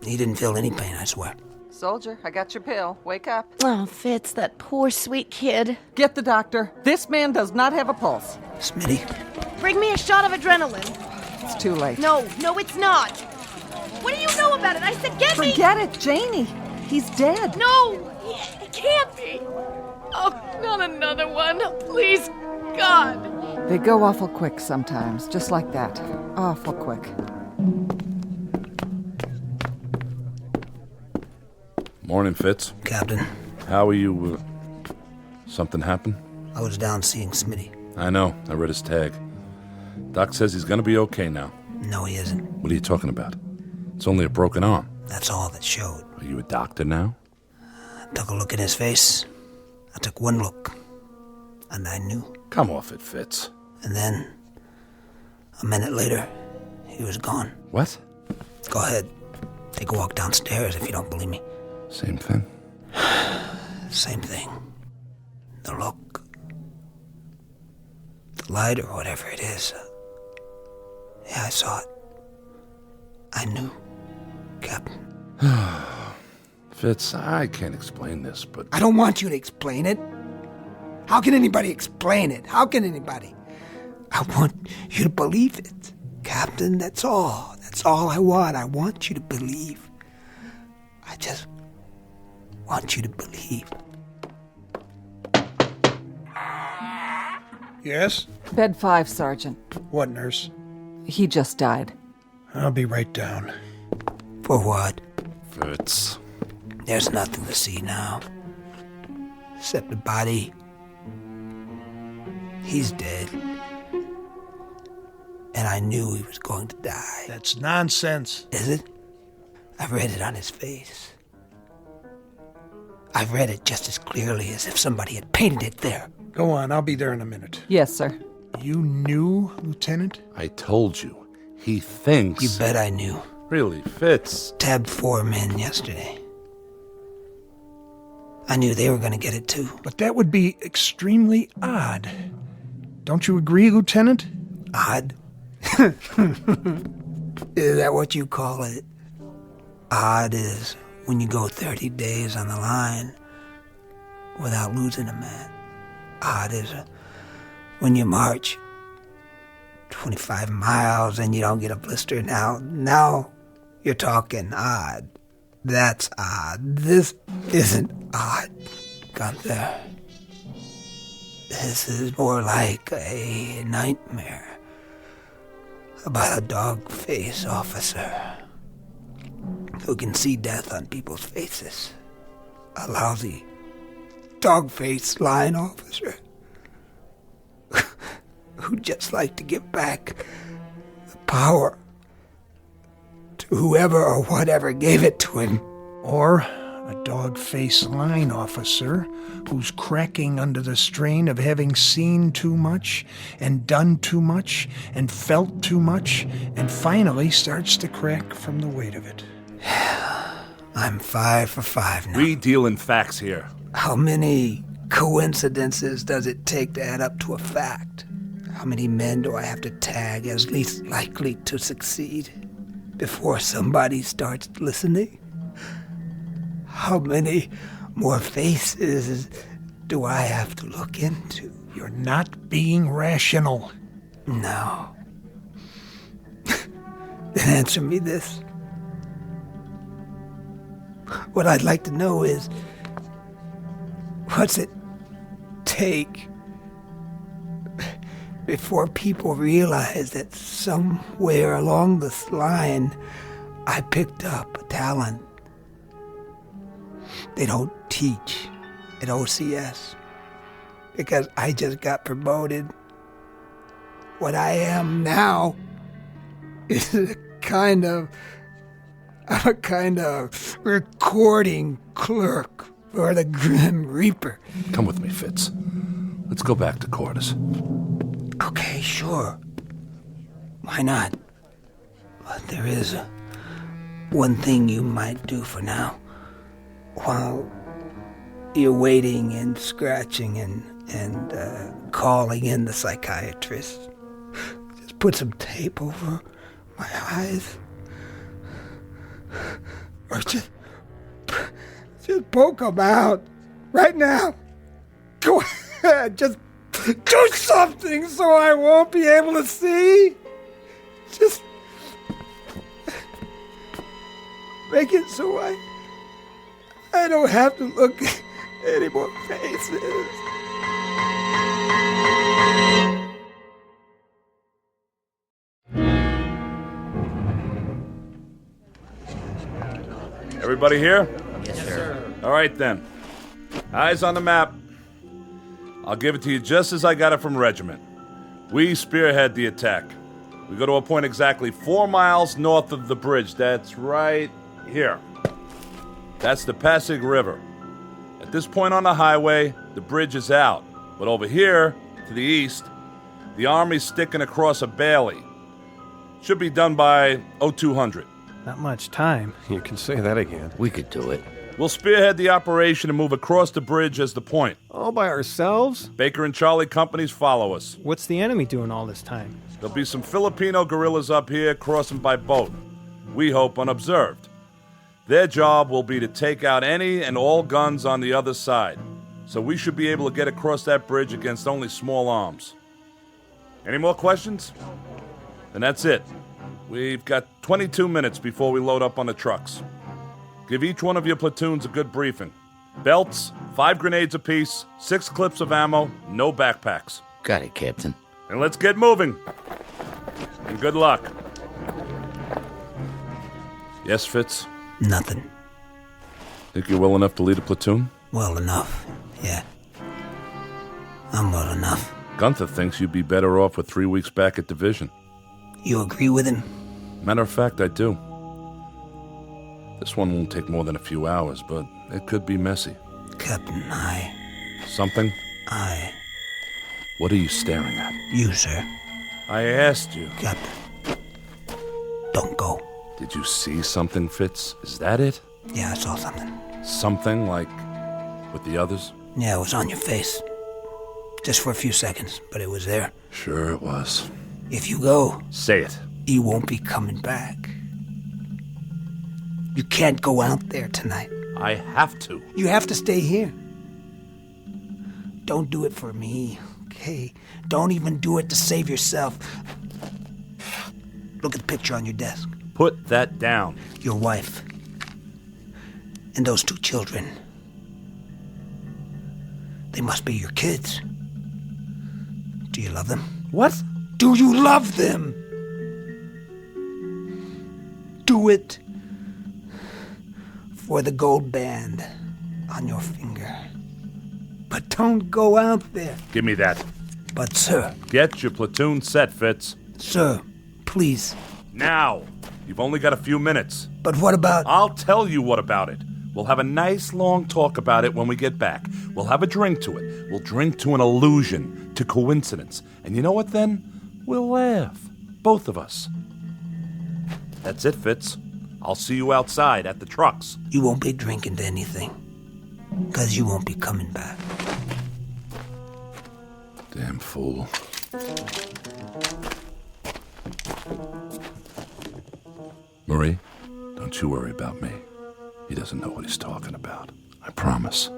He didn't feel any pain, I swear. Soldier, I got your pill. Wake up. Oh, Fitz, that poor sweet kid. Get the doctor. This man does not have a pulse. Smitty. Bring me a shot of adrenaline. It's too late. No, it's not. What do you know about it? I said get me. Forget it, Janie. He's dead. No, it can't be. Oh, not another one. Please, God. They go awful quick sometimes, just like that. Awful quick. Morning, Fitz. Captain. How are you? Something happened? I was down seeing Smitty. I know. I read his tag. Doc says he's gonna be okay now. No, he isn't. What are you talking about? It's only a broken arm. That's all that showed. Are you a doctor now? I took a look at his face. I took one look. And I knew. Come off it, Fitz. And then, a minute later, he was gone. What? Go ahead. Take a walk downstairs if you don't believe me. Same thing. Same thing. The look. The light or whatever it is. Yeah, I saw it. I knew. Captain. Fitz, I can't explain this, but... I don't want you to explain it. How can anybody explain it? How can anybody? I want you to believe it. Captain, that's all. That's all I want. I want you to believe. I just want you to believe. Yes? Bed 5, Sergeant. What, nurse? He just died. I'll be right down. For what? Fitz. There's nothing to see now. Except the body. He's dead. And I knew he was going to die. That's nonsense. Is it? I read it on his face. I read it just as clearly as if somebody had painted it there. Go on, I'll be there in a minute. Yes, sir. You knew, Lieutenant? I told you. He thinks... You bet I knew. Really, Fitz? Tabbed 4 men yesterday. I knew they were going to get it too. But that would be extremely odd. Don't you agree, Lieutenant? Odd? Is that what you call it? Odd is when you go 30 days on the line without losing a man. Odd is when you march 25 miles and you don't get a blister. Now you're talking odd. That's odd. This isn't odd, Gunther. This is more like a nightmare about a dog-face officer who can see death on people's faces. A lousy dog-face line officer who'd just like to give back the power to whoever or whatever gave it to him. Or a dog-faced line officer who's cracking under the strain of having seen too much and done too much and felt too much and finally starts to crack from the weight of it. I'm 5 for 5 now. We deal in facts here. How many coincidences does it take to add up to a fact? How many men do I have to tag as least likely to succeed before somebody starts listening? How many more faces do I have to look into? You're not being rational. No. Then answer me this. What I'd like to know is, what's it take before people realize that somewhere along this line I picked up a talent they don't teach at OCS because I just got promoted? What I am now is a kind of recording clerk for the Grim Reaper. Come with me, Fitz. Let's go back to quarters. Okay, sure. Why not? But there is one thing you might do for now. While you're waiting and scratching and calling in the psychiatrist, just put some tape over my eyes. Or just poke them out right now. Go ahead, just do something so I won't be able to see. Just make it so I don't have to look at any more faces. Everybody here? Yes, sir. All right, then. Eyes on the map. I'll give it to you just as I got it from Regiment. We spearhead the attack. We go to a point exactly 4 miles north of the bridge. That's right here. That's the Pasig River. At this point on the highway, the bridge is out. But over here, to the east, the Army's sticking across a bailey. Should be done by 0200. Not much time. You can say that again. We could do it. We'll spearhead the operation and move across the bridge as the point. All by ourselves? Baker and Charlie companies follow us. What's the enemy doing all this time? There'll be some Filipino guerrillas up here crossing by boat. We hope unobserved. Their job will be to take out any and all guns on the other side. So we should be able to get across that bridge against only small arms. Any more questions? Then that's it. We've got 22 minutes before we load up on the trucks. Give each one of your platoons a good briefing. Belts, 5 grenades apiece, 6 clips of ammo, no backpacks. Got it, Captain. And let's get moving. And good luck. Yes, Fitz? Nothing. Think you're well enough to lead a platoon? Well enough, yeah. I'm well enough. Gunther thinks you'd be better off with 3 weeks back at division. You agree with him? Matter of fact, I do. This one won't take more than a few hours, but it could be messy. Captain, Something? What are you staring at? You, sir. I asked you. Captain, don't go. Did you see something, Fitz? Is that it? Yeah, I saw something. Something like with the others? Yeah, it was on your face. Just for a few seconds, but it was there. Sure it was. If you go... Say it. You won't be coming back. You can't go out there tonight. I have to. You have to stay here. Don't do it for me, okay? Don't even do it to save yourself. Look at the picture on your desk. Put that down. Your wife. And those 2 children. They must be your kids. Do you love them? What? Do you love them? Do it for the gold band on your finger. But don't go out there. Give me that. But, sir... Get your platoon set, Fitz. Sir, please. Now. You've only got a few minutes. But what about... I'll tell you what about it. We'll have a nice long talk about it when we get back. We'll have a drink to it. We'll drink to an illusion, to coincidence. And you know what then? We'll laugh. Both of us. That's it, Fitz. I'll see you outside at the trucks. You won't be drinking to anything. Because you won't be coming back. Damn fool. Marie, don't you worry about me. He doesn't know what he's talking about. I promise.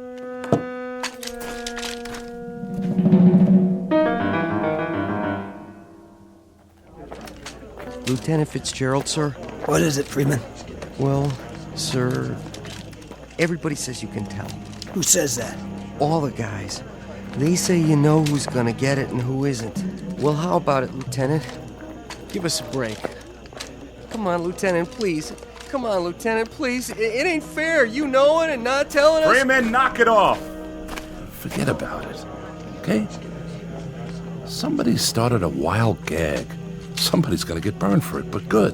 Lieutenant Fitzgerald, sir? What is it, Freeman? Well, sir, everybody says you can tell. Who says that? All the guys. They say you know who's gonna get it and who isn't. Well, how about it, Lieutenant? Give us a break. Come on, Lieutenant, please. Come on, Lieutenant, please. It ain't fair, you knowing and not telling us. Freeman, knock it off. Forget about it, okay? Somebody started a wild gag. Somebody's gonna get burned for it, but good.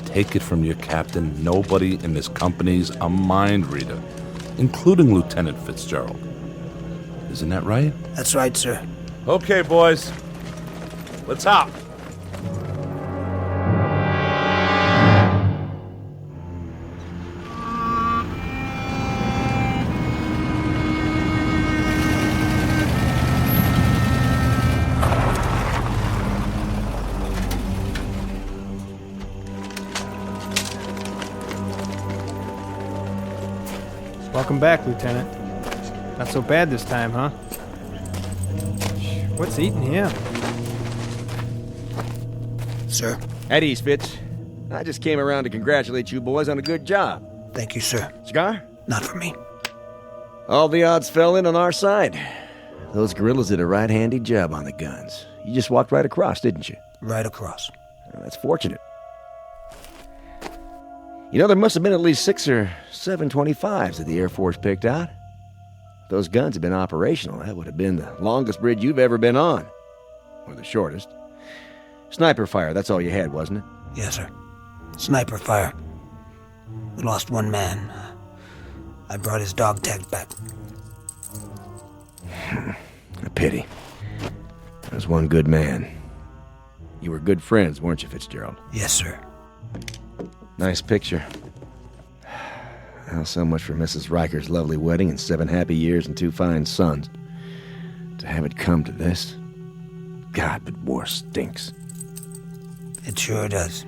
Take it from your captain, nobody in this company's a mind reader, including Lieutenant Fitzgerald. Isn't that right? That's right, sir. Okay, boys. Let's hop. Welcome back, Lieutenant. Not so bad this time, huh? What's eating him? Sir? At ease, Fitz. I just came around to congratulate you boys on a good job. Thank you, sir. Cigar? Not for me. All the odds fell in on our side. Those guerrillas did a right-handy job on the guns. You just walked right across, didn't you? Right across. Well, that's fortunate. You know, there must have been at least 6 or 7 25s that the Air Force picked out. If those guns had been operational, that would have been the longest bridge you've ever been on. Or the shortest. Sniper fire, that's all you had, wasn't it? Yes, sir. Sniper fire. We lost 1 man. I brought his dog tags back. A pity. There was one good man. You were good friends, weren't you, Fitzgerald? Yes, sir. Nice picture. Well, so much for Mrs. Riker's lovely wedding and 7 happy years and 2 fine sons. To have it come to this. God, but war stinks. It sure does.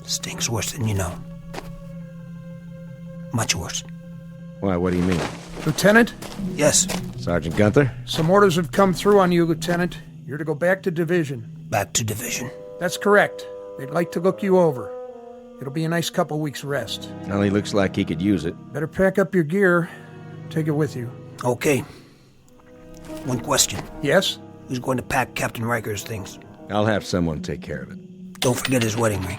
Stinks worse than you know. Much worse. Why, what do you mean? Lieutenant? Yes. Sergeant Gunther? Some orders have come through on you, Lieutenant. You're to go back to division. Back to division? That's correct. They'd like to look you over. It'll be a nice couple weeks' rest. Well, he looks like he could use it. Better pack up your gear. Take it with you. Okay. One question. Yes? Who's going to pack Captain Riker's things? I'll have someone take care of it. Don't forget his wedding ring.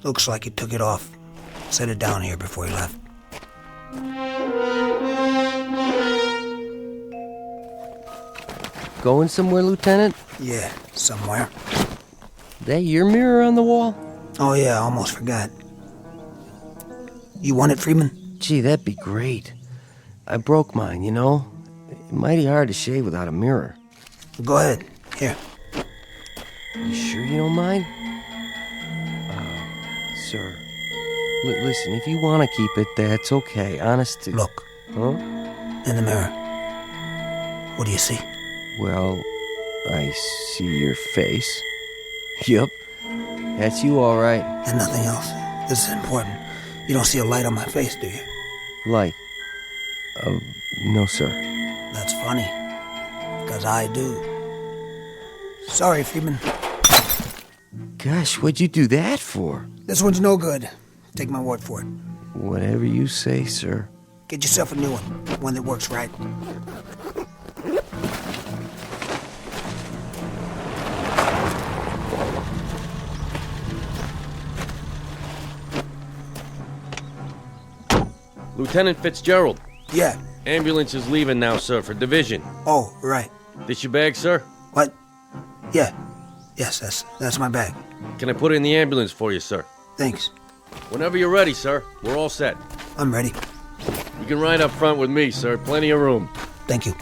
Looks like he took it off. Set it down here before he left. Going somewhere, Lieutenant? Yeah, somewhere. That your mirror on the wall? Oh yeah, almost forgot. You want it, Freeman? Gee, that'd be great. I broke mine, you know? Mighty hard to shave without a mirror. Go ahead. Here. You sure you don't mind? Sir. Listen, if you want to keep it, that's okay. Honest to... Look. Huh? In the mirror. What do you see? Well, I see your face. Yup. That's you, all right. And nothing else. This is important. You don't see a light on my face, do you? Light? No, sir. That's funny. Because I do. Sorry, Freeman. Gosh, what'd you do that for? This one's no good. Take my word for it. Whatever you say, sir. Get yourself a new one that works right. Lieutenant Fitzgerald. Yeah. Ambulance is leaving now, sir, for division. Oh, right. This your bag, sir? What? Yeah. Yes, that's my bag. Can I put it in the ambulance for you, sir? Thanks. Whenever you're ready, sir. We're all set. I'm ready. You can ride up front with me, sir. Plenty of room. Thank you.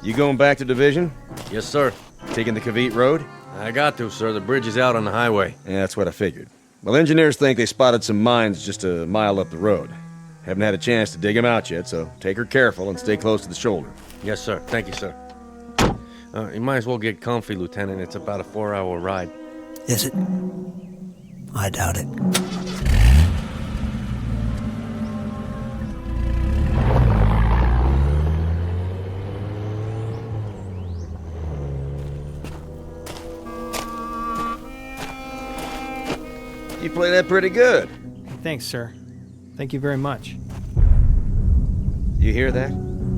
You going back to division? Yes, sir. Taking the Cavite Road? I got to, sir. The bridge is out on the highway. Yeah, that's what I figured. Well, engineers think they spotted some mines just a mile up the road. Haven't had a chance to dig them out yet, so take her careful and stay close to the shoulder. Yes, sir. Thank you, sir. You might as well get comfy, Lieutenant. It's about a 4-hour ride. Is it? I doubt it. You play that pretty good. Thanks, sir. Thank you very much. You hear that?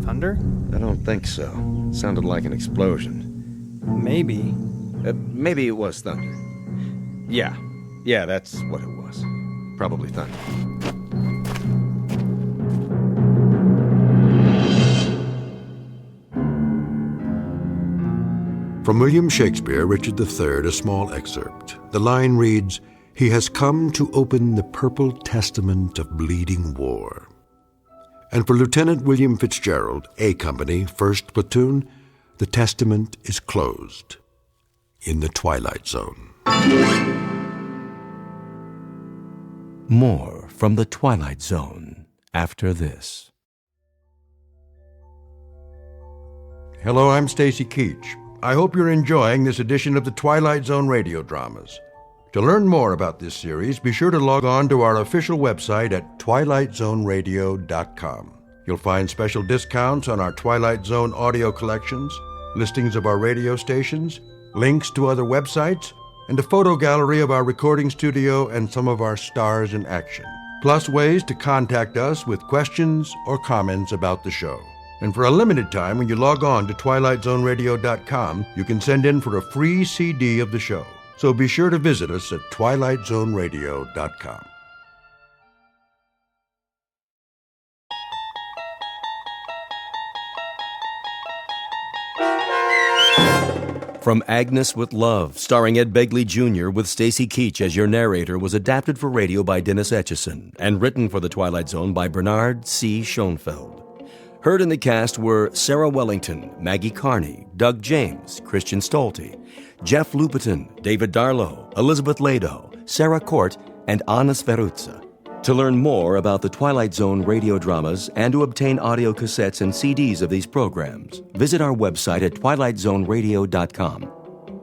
Thunder? I don't think so. It sounded like an explosion. Maybe. Maybe it was thunder. Yeah, that's what it was. Probably thunder. From William Shakespeare, Richard III, a small excerpt. The line reads, "He has come to open the purple testament of bleeding war." And for Lieutenant William Fitzgerald, A Company, 1st Platoon, the testament is closed in the Twilight Zone. More from the Twilight Zone after this. Hello, I'm Stacy Keach. I hope you're enjoying this edition of the Twilight Zone radio dramas. To learn more about this series, be sure to log on to our official website at twilightzoneradio.com. You'll find special discounts on our Twilight Zone audio collections, listings of our radio stations, links to other websites, and a photo gallery of our recording studio and some of our stars in action. Plus ways to contact us with questions or comments about the show. And for a limited time, when you log on to twilightzoneradio.com, you can send in for a free CD of the show. So be sure to visit us at twilightzoneradio.com. From Agnes with Love, starring Ed Begley Jr. with Stacy Keach as your narrator, was adapted for radio by Dennis Etchison and written for The Twilight Zone by Bernard C. Schoenfeld. Heard in the cast were Sarah Wellington, Maggie Carney, Doug James, Christian Stolte, Jeff Lupetin, David Darlow, Elizabeth Lado, Sarah Court, and Anna Sverutza. To learn more about the Twilight Zone radio dramas and to obtain audio cassettes and CDs of these programs, visit our website at twilightzoneradio.com.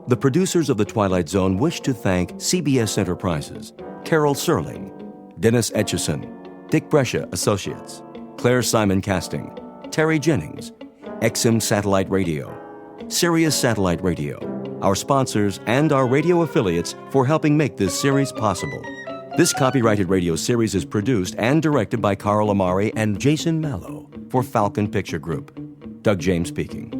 The producers of The Twilight Zone wish to thank CBS Enterprises, Carol Serling, Dennis Etchison, Dick Brescia Associates, Claire Simon Casting, Terry Jennings, XM Satellite Radio, Sirius Satellite Radio, our sponsors, and our radio affiliates for helping make this series possible. This copyrighted radio series is produced and directed by Carl Amari and Jason Mallow. for Falcon Picture Group. Doug James speaking.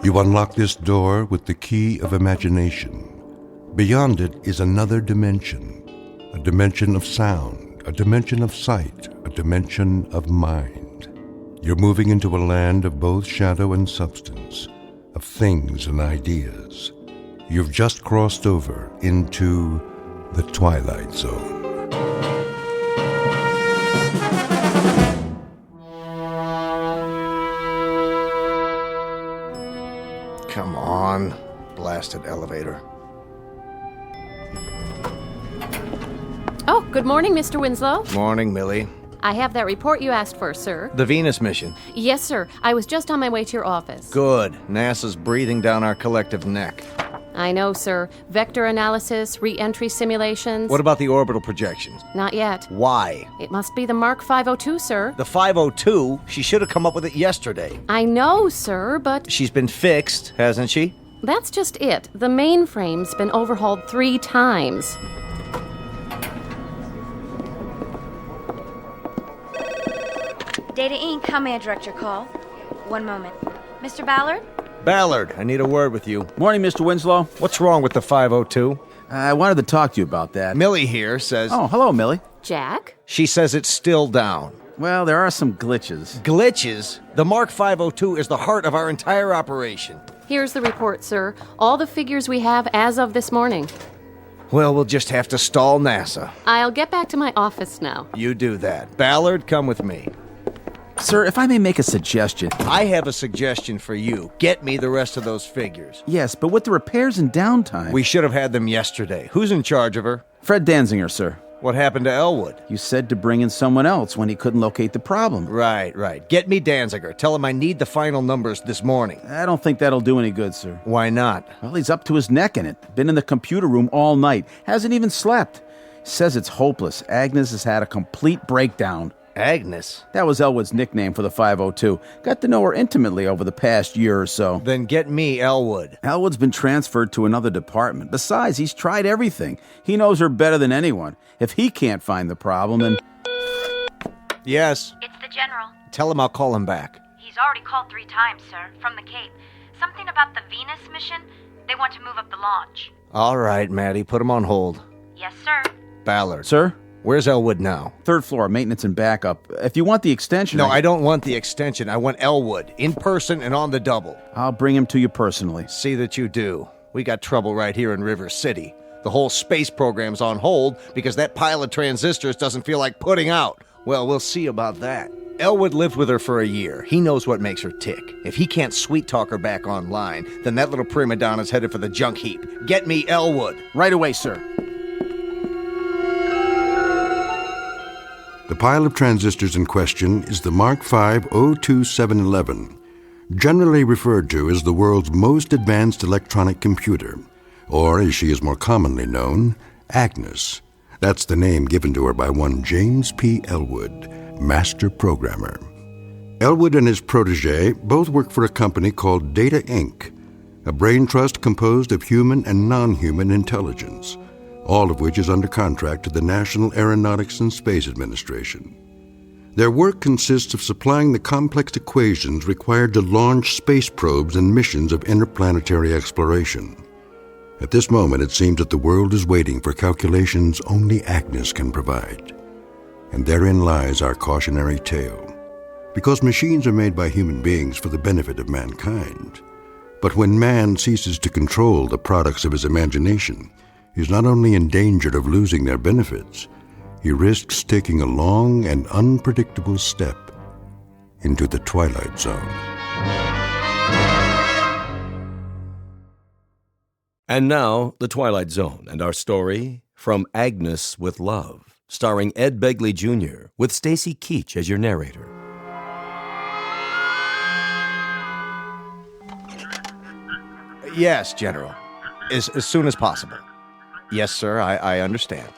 You unlock this door with the key of imagination. Beyond it is another dimension, a dimension of sound, a dimension of sight, a dimension of mind. You're moving into a land of both shadow and substance, of things and ideas. You've just crossed over into the Twilight Zone. Come on, blasted elevator. Oh, good morning, Mr. Winslow. Morning, Millie. I have that report you asked for, sir. The Venus mission. Yes, sir. I was just on my way to your office. Good. NASA's breathing down our collective neck. I know, sir. Vector analysis, re-entry simulations. What about the orbital projections? Not yet. Why? It must be the Mark 502, sir. The 502? She should have come up with it yesterday. I know, sir, but... She's been fixed, hasn't she? That's just it. The mainframe's been overhauled 3 times. Data Inc., how may I direct your call? One moment. Mr. Ballard? Ballard, I need a word with you. Morning, Mr. Winslow. What's wrong with the 502? I wanted to talk to you about that. Millie here says... Oh, hello, Millie. Jack? She says it's still down. Well, there are some glitches. Glitches? The Mark 502 is the heart of our entire operation. Here's the report, sir. All the figures we have as of this morning. Well, we'll just have to stall NASA. I'll get back to my office now. You do that. Ballard, come with me. Sir, if I may make a suggestion. I have a suggestion for you. Get me the rest of those figures. Yes, but with the repairs and downtime... We should have had them yesterday. Who's in charge of her? Fred Danziger, sir. What happened to Elwood? You said to bring in someone else when he couldn't locate the problem. Right. Get me Danziger. Tell him I need the final numbers this morning. I don't think that'll do any good, sir. Why not? Well, he's up to his neck in it. Been in the computer room all night. Hasn't even slept. Says it's hopeless. Agnes has had a complete breakdown. Agnes? That was Elwood's nickname for the 502. Got to know her intimately over the past year or so. Then get me Elwood. Elwood's been transferred to another department. Besides, he's tried everything. He knows her better than anyone. If he can't find the problem, then... Yes? It's the General. Tell him I'll call him back. He's already called 3 times, sir, from the Cape. Something about the Venus mission. They want to move up the launch. All right, Maddie, put him on hold. Yes, sir. Ballard. Sir? Where's Elwood now? 3rd floor, maintenance and backup. If you want the extension... No, I don't want the extension. I want Elwood, in person and on the double. I'll bring him to you personally. See that you do. We got trouble right here in River City. The whole space program's on hold because that pile of transistors doesn't feel like putting out. Well, we'll see about that. Elwood lived with her for a year. He knows what makes her tick. If he can't sweet-talk her back online, then that little prima donna's headed for the junk heap. Get me Elwood. Right away, sir. The pile of transistors in question is the Mark V 02711, generally referred to as the world's most advanced electronic computer, or as she is more commonly known, Agnes. That's the name given to her by one James P. Elwood, master programmer. Elwood and his protege both work for a company called Data Inc., a brain trust composed of human and non-human intelligence, all of which is under contract to the National Aeronautics and Space Administration. Their work consists of supplying the complex equations required to launch space probes and missions of interplanetary exploration. At this moment, it seems that the world is waiting for calculations only Agnes can provide. And therein lies our cautionary tale. Because machines are made by human beings for the benefit of mankind. But when man ceases to control the products of his imagination, he's not only in danger of losing their benefits, he risks taking a long and unpredictable step into the Twilight Zone. And now, The Twilight Zone and our story, From Agnes with Love, starring Ed Begley Jr., with Stacy Keach as your narrator. Yes, General. As soon as possible. Yes, sir, I understand.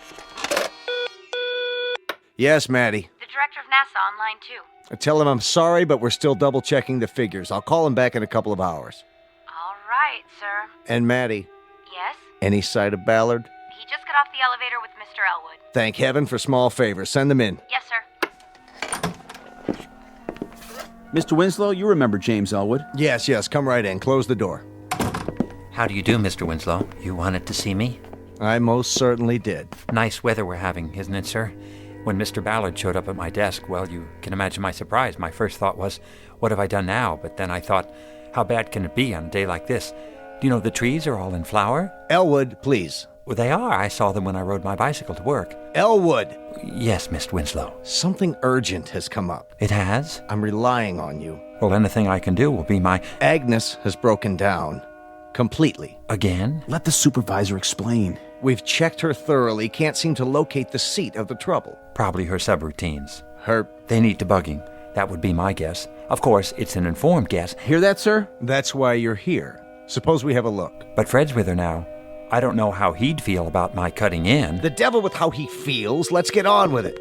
Yes, Maddie. The director of NASA online, too. Tell him I'm sorry, but we're still double-checking the figures. I'll call him back in a couple of hours. All right, sir. And Maddie. Yes? Any sight of Ballard? He just got off the elevator with Mr. Elwood. Thank heaven for small favors. Send them in. Yes, sir. Mr. Winslow, you remember James Elwood? Yes, come right in. Close the door. How do you do, Mr. Winslow? You wanted to see me? I most certainly did. Nice weather we're having, isn't it, sir? When Mr. Ballard showed up at my desk, well, you can imagine my surprise. My first thought was, what have I done now? But then I thought, how bad can it be on a day like this? Do you know the trees are all in flower? Elwood, please. Well, they are. I saw them when I rode my bicycle to work. Elwood! Yes, Mr. Winslow. Something urgent has come up. It has? I'm relying on you. Well, anything I can do will be my... Agnes has broken down. Completely. Again? Let the supervisor explain. We've checked her thoroughly, can't seem to locate the seat of the trouble. Probably her subroutines. Her... They need debugging. That would be my guess. Of course, it's an informed guess. Hear that, sir? That's why you're here. Suppose we have a look. But Fred's with her now. I don't know how he'd feel about my cutting in. The devil with how he feels. Let's get on with it.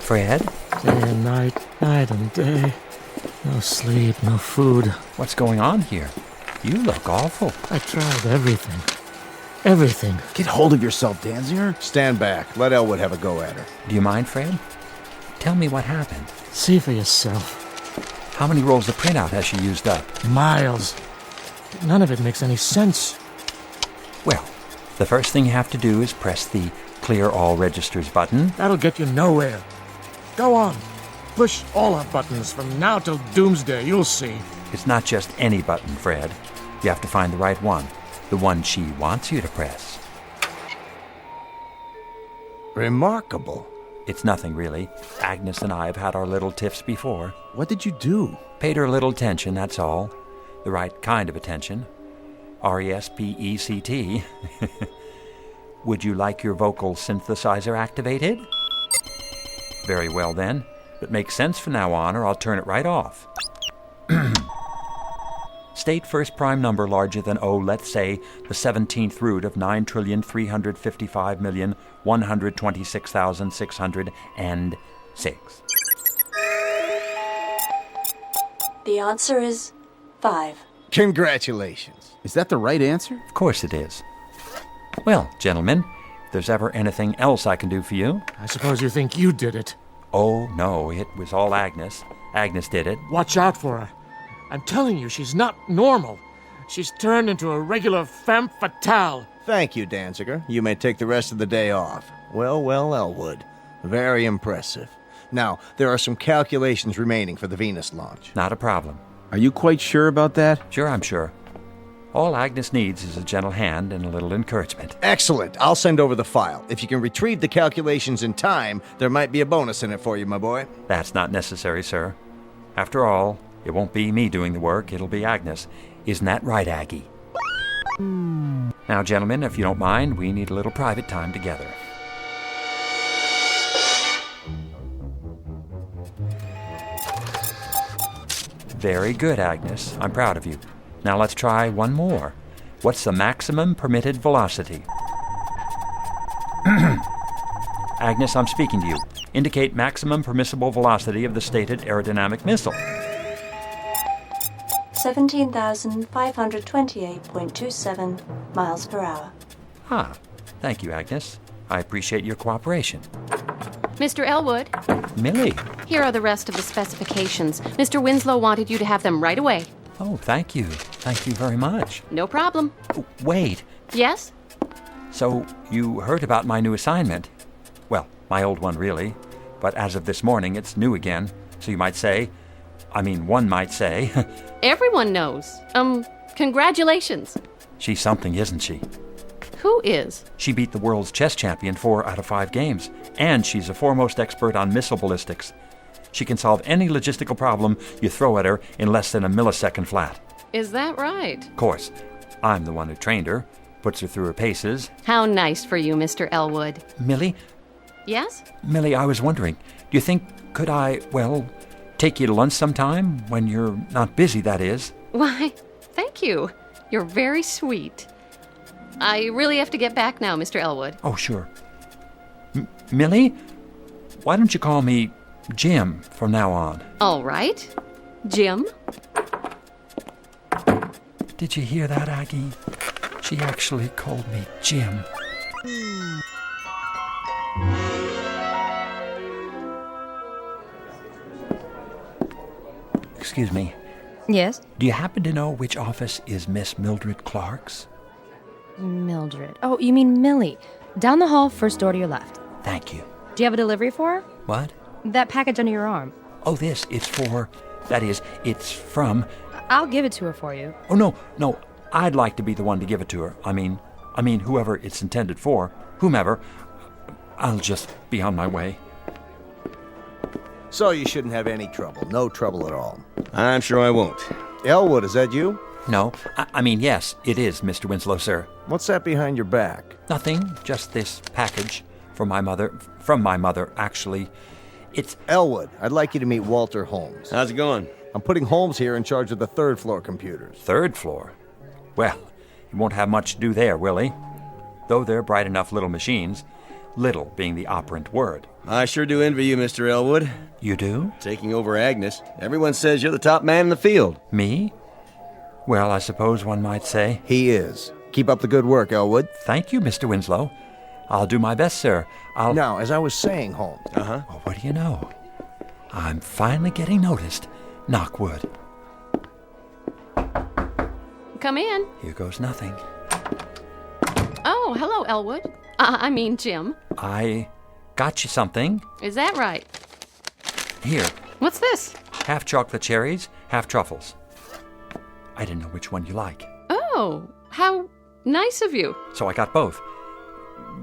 Fred? Day and night, night and day. No sleep, no food. What's going on here? You look awful. I tried everything. Everything. Get hold of yourself, Danziger. Stand back. Let Elwood have a go at her. Do you mind, Fred? Tell me what happened. See for yourself. How many rolls of printout has she used up? Miles. None of it makes any sense. Well, the first thing you have to do is press the Clear All Registers button. That'll get you nowhere. Go on. Push all our buttons from now till doomsday. You'll see. It's not just any button, Fred. You have to find the right one. The one she wants you to press. Remarkable. It's nothing, really. Agnes and I have had our little tiffs before. What did you do? Paid her a little attention, that's all. The right kind of attention. RESPECT. Would you like your vocal synthesizer activated? Very well, then. But make sense from now on, or I'll turn it right off. State first prime number larger than, let's say, the 17th root of 9,355,126,606. The answer is 5. Congratulations. Is that the right answer? Of course it is. Well, gentlemen, if there's ever anything else I can do for you... I suppose you think you did it. Oh, no, it was all Agnes. Agnes did it. Watch out for her. I'm telling you, she's not normal. She's turned into a regular femme fatale. Thank you, Danziger. You may take the rest of the day off. Well, Elwood. Very impressive. Now, there are some calculations remaining for the Venus launch. Not a problem. Are you quite sure about that? Sure, I'm sure. All Agnes needs is a gentle hand and a little encouragement. Excellent. I'll send over the file. If you can retrieve the calculations in time, there might be a bonus in it for you, my boy. That's not necessary, sir. After all, it won't be me doing the work, it'll be Agnes. Isn't that right, Aggie? Now, gentlemen, if you don't mind, we need a little private time together. Very good, Agnes. I'm proud of you. Now let's try one more. What's the maximum permitted velocity? Agnes, I'm speaking to you. Indicate maximum permissible velocity of the stated aerodynamic missile. 17,528.27 miles per hour. Thank you, Agnes. I appreciate your cooperation. Mr. Elwood, Millie. here are the rest of the specifications. Mr. Winslow wanted you to have them right away. Oh, thank you. Thank you very much. No problem. Wait. Yes? So, you heard about my new assignment? Well, my old one, really. But as of this morning, it's new again. So you might say... one might say... Everyone knows. Congratulations. She's something, isn't she? Who is? She beat the world's chess champion 4 out of 5 games, and she's a foremost expert on missile ballistics. She can solve any logistical problem you throw at her in less than a millisecond flat. Is that right? Of course, I'm the one who trained her, puts her through her paces. How nice for you, Mr. Elwood. Millie? Yes? Millie, I was wondering, do you think, could I, take you to lunch sometime? When you're not busy, that is. Why, thank you. You're very sweet. I really have to get back now, Mr. Elwood. Oh, sure. Millie, why don't you call me Jim from now on? All right. Jim? Did you hear that, Aggie? She actually called me Jim. Excuse me. Yes? Do you happen to know which office is Miss Mildred Clark's? Mildred. Oh, you mean Millie. Down the hall, first door to your left. Thank you. Do you have a delivery for her? What? That package under your arm. Oh, this. It's from... I'll give it to her for you. Oh, no. I'd like to be the one to give it to her. I mean, whoever it's intended for, whomever. I'll just be on my way. So you shouldn't have any trouble. No trouble at all. I'm sure I won't. Elwood, is that you? No. Yes, it is, Mr. Winslow, sir. What's that behind your back? Nothing. Just this package from my mother, actually. It's... Elwood, I'd like you to meet Walter Holmes. How's it going? I'm putting Holmes here in charge of the third floor computers. Third floor? Well, he won't have much to do there, will he? Though they're bright enough little machines. Little being the operant word. I sure do envy you, Mr. Elwood. You do? Taking over Agnes. Everyone says you're the top man in the field. Me? Well, I suppose one might say. He is. Keep up the good work, Elwood. Thank you, Mr. Winslow. I'll do my best, sir. Now, as I was saying, Holmes. Uh-huh. Well, what do you know? I'm finally getting noticed. Knock wood. Come in. Here goes nothing. Oh, hello, Elwood. Jim. I got you something. Is that right? Here. What's this? Half chocolate cherries, half truffles. I didn't know which one you like. Oh, how nice of you. So I got both.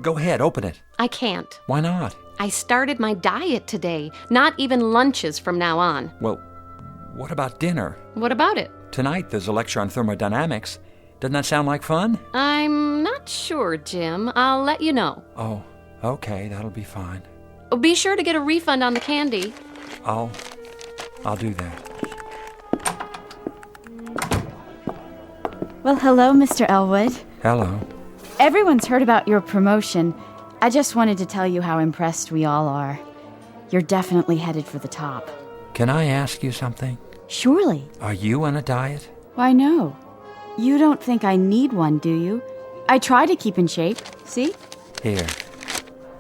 Go ahead, open it. I can't. Why not? I started my diet today. Not even lunches from now on. Well, what about dinner? What about it? Tonight there's a lecture on thermodynamics. Doesn't that sound like fun? I'm not sure, Jim. I'll let you know. Oh, okay, that'll be fine. Oh, be sure to get a refund on the candy. I'll do that. Well, hello, Mr. Elwood. Hello. Everyone's heard about your promotion. I just wanted to tell you how impressed we all are. You're definitely headed for the top. Can I ask you something? Surely. Are you on a diet? Why, no. You don't think I need one, do you? I try to keep in shape. See? Here.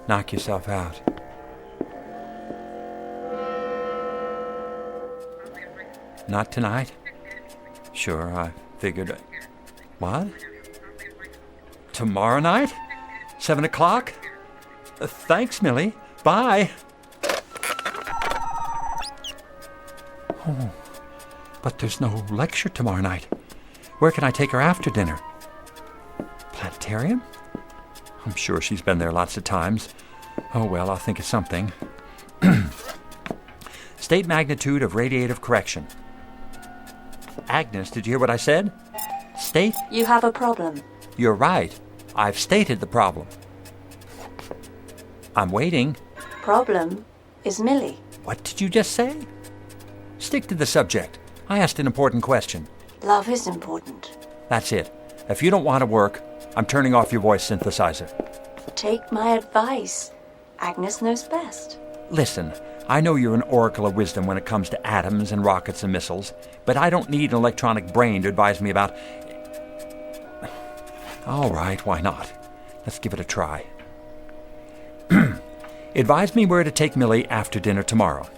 Knock yourself out. Not tonight? Sure, I figured... What? Tomorrow night? 7 o'clock? Thanks, Millie. Bye. Oh, but there's no lecture tomorrow night. Where can I take her after dinner? Planetarium? I'm sure she's been there lots of times. Oh, well, I'll think of something. State magnitude of radiative correction. Agnes, did you hear what I said? State? You have a problem. You're right. I've stated the problem. I'm waiting. Problem is Millie. What did you just say? Stick to the subject. I asked an important question. Love is important. That's it. If you don't want to work, I'm turning off your voice synthesizer. Take my advice. Agnes knows best. Listen, I know you're an oracle of wisdom when it comes to atoms and rockets and missiles, but I don't need an electronic brain to advise me about... All right, why not? Let's give it a try. Advise me where to take Millie after dinner tomorrow.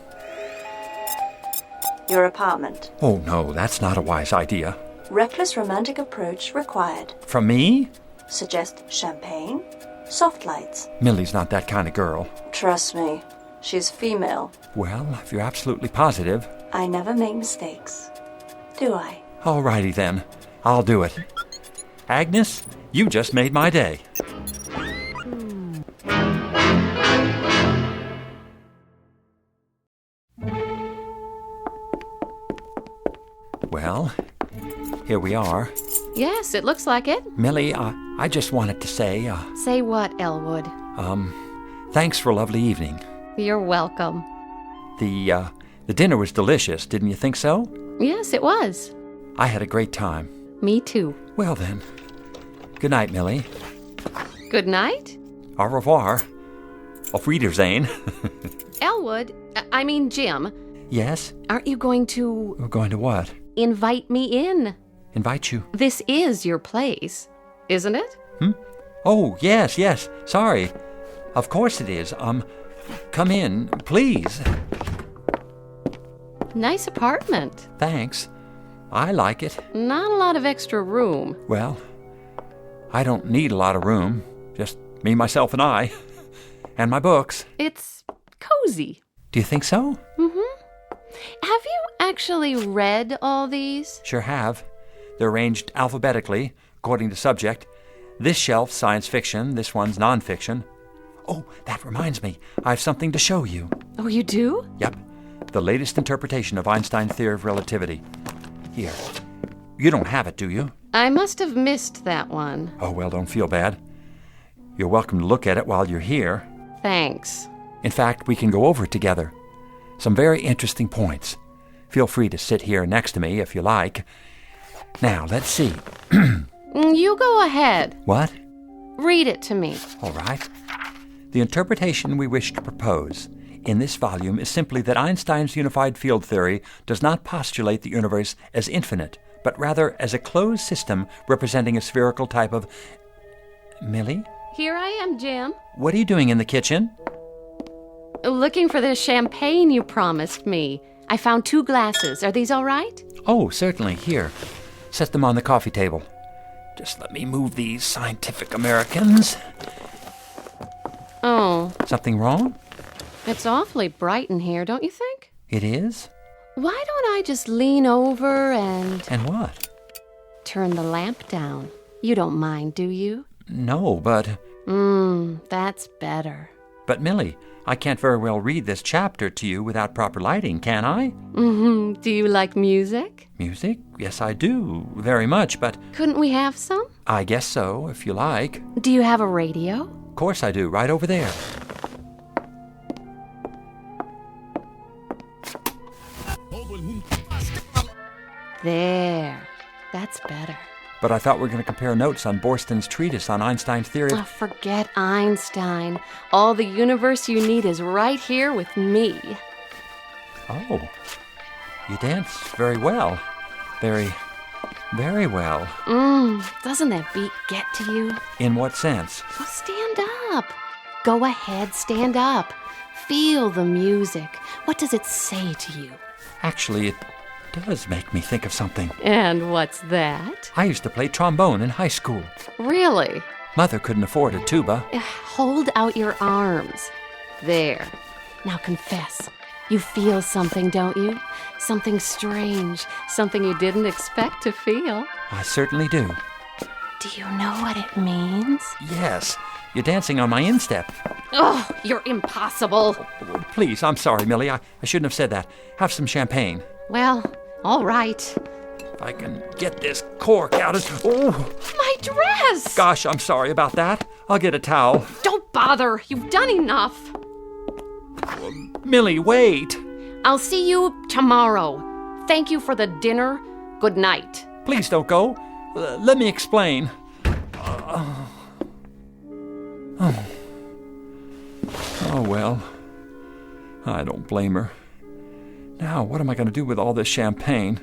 Your apartment. Oh, no, that's not a wise idea. Reckless romantic approach required. From me? Suggest champagne, soft lights. Millie's not that kind of girl. Trust me, she's female. Well, if you're absolutely positive... I never make mistakes. Do I? All righty then. I'll do it. Agnes, You just made my day. Well, here we are. Yes, it looks like it. Millie, I just wanted to say, Say what, Elwood? thanks for a lovely evening. You're welcome. The dinner was delicious, didn't you think so? Yes, it was. I had a great time. Me too. Well then, good night, Millie. Good night? Au revoir. Auf Wiedersehen. Elwood, I mean Jim. Yes? Aren't you going to... We're going to what? Invite me in. Invite you? This is your place, isn't it? Oh, yes. Sorry. Of course it is. Come in, please. Nice apartment. Thanks. I like it. Not a lot of extra room. Well, I don't need a lot of room. Just me, myself, and I. And my books. It's cozy. Do you think so? Mm-hmm. Have you actually read all these? Sure have. They're arranged alphabetically, according to subject. This shelf's science fiction, this one's nonfiction. Oh, that reminds me. I have something to show you. Oh, you do? Yep. The latest interpretation of Einstein's theory of relativity. Here. You don't have it, do you? I must have missed that one. Oh, well, don't feel bad. You're welcome to look at it while you're here. Thanks. In fact, we can go over it together. Some very interesting points. Feel free to sit here next to me if you like. Now, let's see. You go ahead. What? Read it to me. All right. The interpretation we wish to propose in this volume is simply that Einstein's unified field theory does not postulate the universe as infinite, but rather as a closed system representing a spherical type of... Millie? Here I am, Jim. What are you doing in the kitchen? Looking for the champagne you promised me. I found 2 glasses. Are these all right? Oh, certainly. Here. Set them on the coffee table. Just let me move these scientific Americans. Oh. Something wrong? It's awfully bright in here, don't you think? It is? Why don't I just lean over and... And what? Turn the lamp down. You don't mind, do you? No, but... That's better. But, Millie, I can't very well read this chapter to you without proper lighting, can I? Do you like music? Music? Yes, I do. Very much, but... Couldn't we have some? I guess so, if you like. Do you have a radio? Of course I do. Right over there. There. That's better. But I thought we were going to compare notes on Borston's treatise on Einstein's theory of... Oh, forget Einstein. All the universe you need is right here with me. Oh. You dance very well. Very well. Doesn't that beat get to you? In what sense? Well, stand up. Go ahead, stand up. Feel the music. What does it say to you? Actually, it does make me think of something. And what's that? I used to play trombone in high school. Really? Mother couldn't afford a tuba. Hold out your arms. There. Now confess. You feel something, don't you? Something strange. Something you didn't expect to feel. I certainly do. Do you know what it means? Yes. You're dancing on my instep. Oh, you're impossible. Oh, please, I'm sorry, Millie. I shouldn't have said that. Have some champagne. Well, all right. If I can get this cork out of... Oh! My dress! Gosh, I'm sorry about that. I'll get a towel. Don't bother. You've done enough. Millie, wait. I'll see you tomorrow. Thank you for the dinner. Good night. Please don't go. Let me explain. Oh, well. I don't blame her. Now, what am I going to do with all this champagne?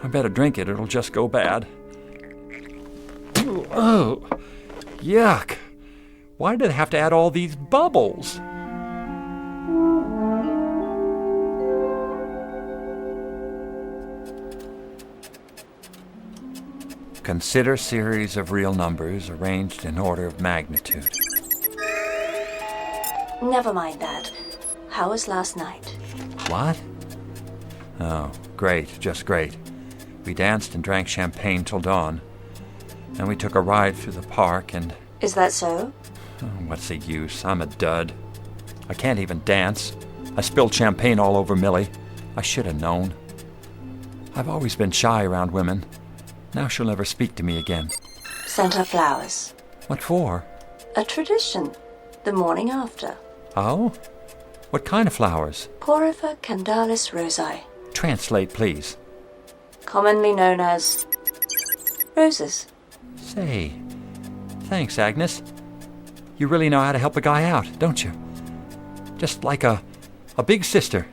I better drink it. It'll just go bad. Oh, yuck. Why did I have to add all these bubbles? Consider series of real numbers arranged in order of magnitude. Never mind that. How was last night? What? Oh, great, just great. We danced and drank champagne till dawn. and we took a ride through the park and... Is that so? Oh, what's the use? I'm a dud. I can't even dance. I spilled champagne all over Millie. I should have known. I've always been shy around women. Now she'll never speak to me again. Sent her flowers. What for? A tradition. The morning after. Oh? What kind of flowers? Porphyra candalis rosae. Translate, please. Commonly known as roses. Say, thanks, Agnes. You really know how to help a guy out, don't you? Just like a big sister.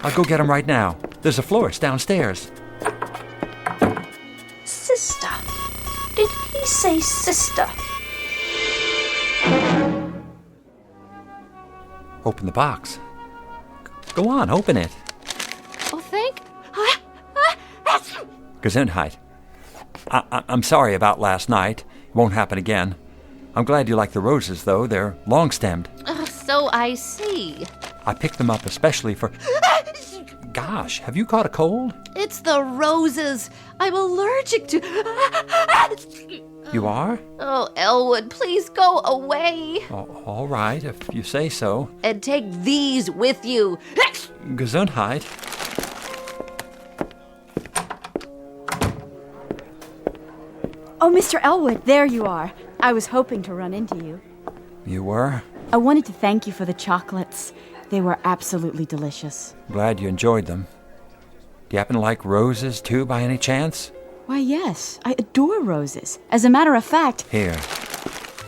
I'll go get him right now. There's a florist downstairs. Sister? Did he say sister? Open the box. Go on, open it. Oh, thank... Gesundheit. I'm sorry about last night. It won't happen again. I'm glad you like the roses, though. They're long-stemmed. So I see. I picked them up especially for... Gosh, have you caught a cold? It's the roses. I'm allergic to... You are? Oh, Elwood, please go away. Oh, all right, if you say so. And take these with you. Gesundheit. Oh, Mr. Elwood, there you are. I was hoping to run into you. You were? I wanted to thank you for the chocolates. They were absolutely delicious. Glad you enjoyed them. Do you happen to like roses, too, by any chance? Why, yes. I adore roses. As a matter of fact... Here.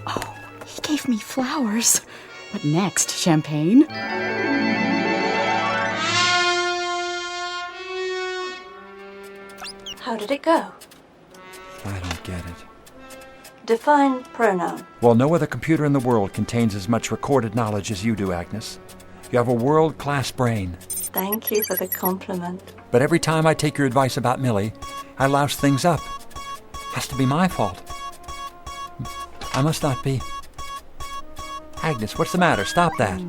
Oh, he gave me flowers. What next? Champagne? How did it go? I don't get it. Define pronoun. Well, no other computer in the world contains as much recorded knowledge as you do, Agnes. You have a world-class brain. Thank you for the compliment. But every time I take your advice about Millie, I louse things up. Has to be my fault. I must not be. Agnes, what's the matter? Stop that.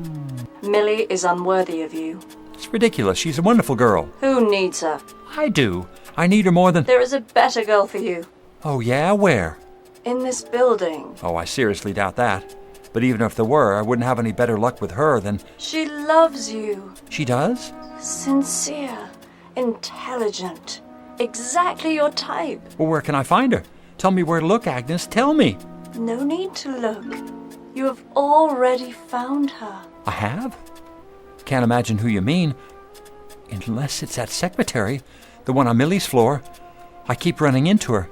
Millie is unworthy of you. It's ridiculous. She's a wonderful girl. Who needs her? I do. I need her more than... There is a better girl for you. Oh, yeah? Where? In this building. Oh, I seriously doubt that. But even if there were, I wouldn't have any better luck with her than... She loves you. She does? Sincere. Intelligent. Exactly your type. Well, where can I find her? Tell me where to look, Agnes. Tell me. No need to look. You have already found her. I have? Can't imagine who you mean. Unless it's that secretary, the one on Millie's floor. I keep running into her.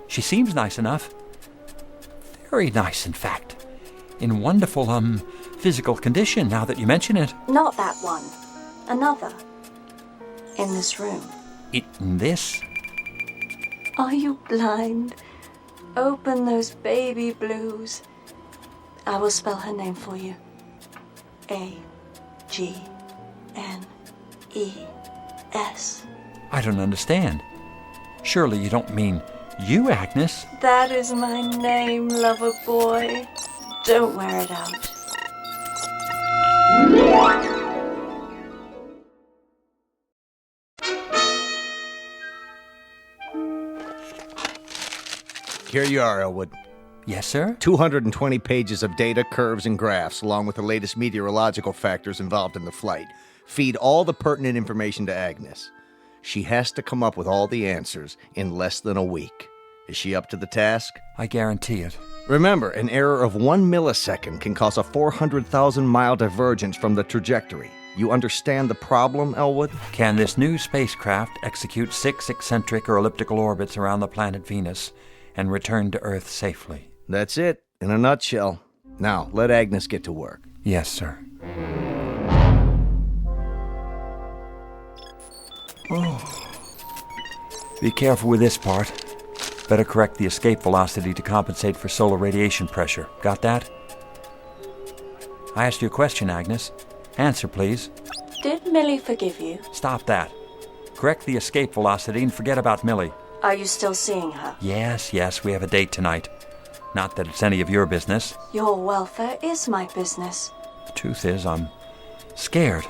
She seems nice enough. Very nice, in fact. In wonderful, physical condition, now that you mention it. Not that one. Another. In this room. In this? Are you blind? Open those baby blues. I will spell her name for you. A-G-N-E-S. I don't understand. Surely you don't mean you, Agnes? That is my name, lover boy. Don't wear it out. Here you are, Elwood. Yes, sir? 220 pages of data, curves, and graphs, along with the latest meteorological factors involved in the flight. Feed all the pertinent information to Agnes. She has to come up with all the answers in less than a week. Is she up to the task? I guarantee it. Remember, an error of 1 millisecond can cause a 400,000-mile divergence from the trajectory. You understand the problem, Elwood? Can this new spacecraft execute 6 eccentric or elliptical orbits around the planet Venus and return to Earth safely? That's it, in a nutshell. Now, let Agnes get to work. Yes, sir. Oh. Be careful with this part. Better correct the escape velocity to compensate for solar radiation pressure. Got that? I asked you a question, Agnes. Answer, please. Did Millie forgive you? Stop that. Correct the escape velocity and forget about Millie. Are you still seeing her? Yes, we have a date tonight. Not that it's any of your business. Your welfare is my business. The truth is, I'm scared.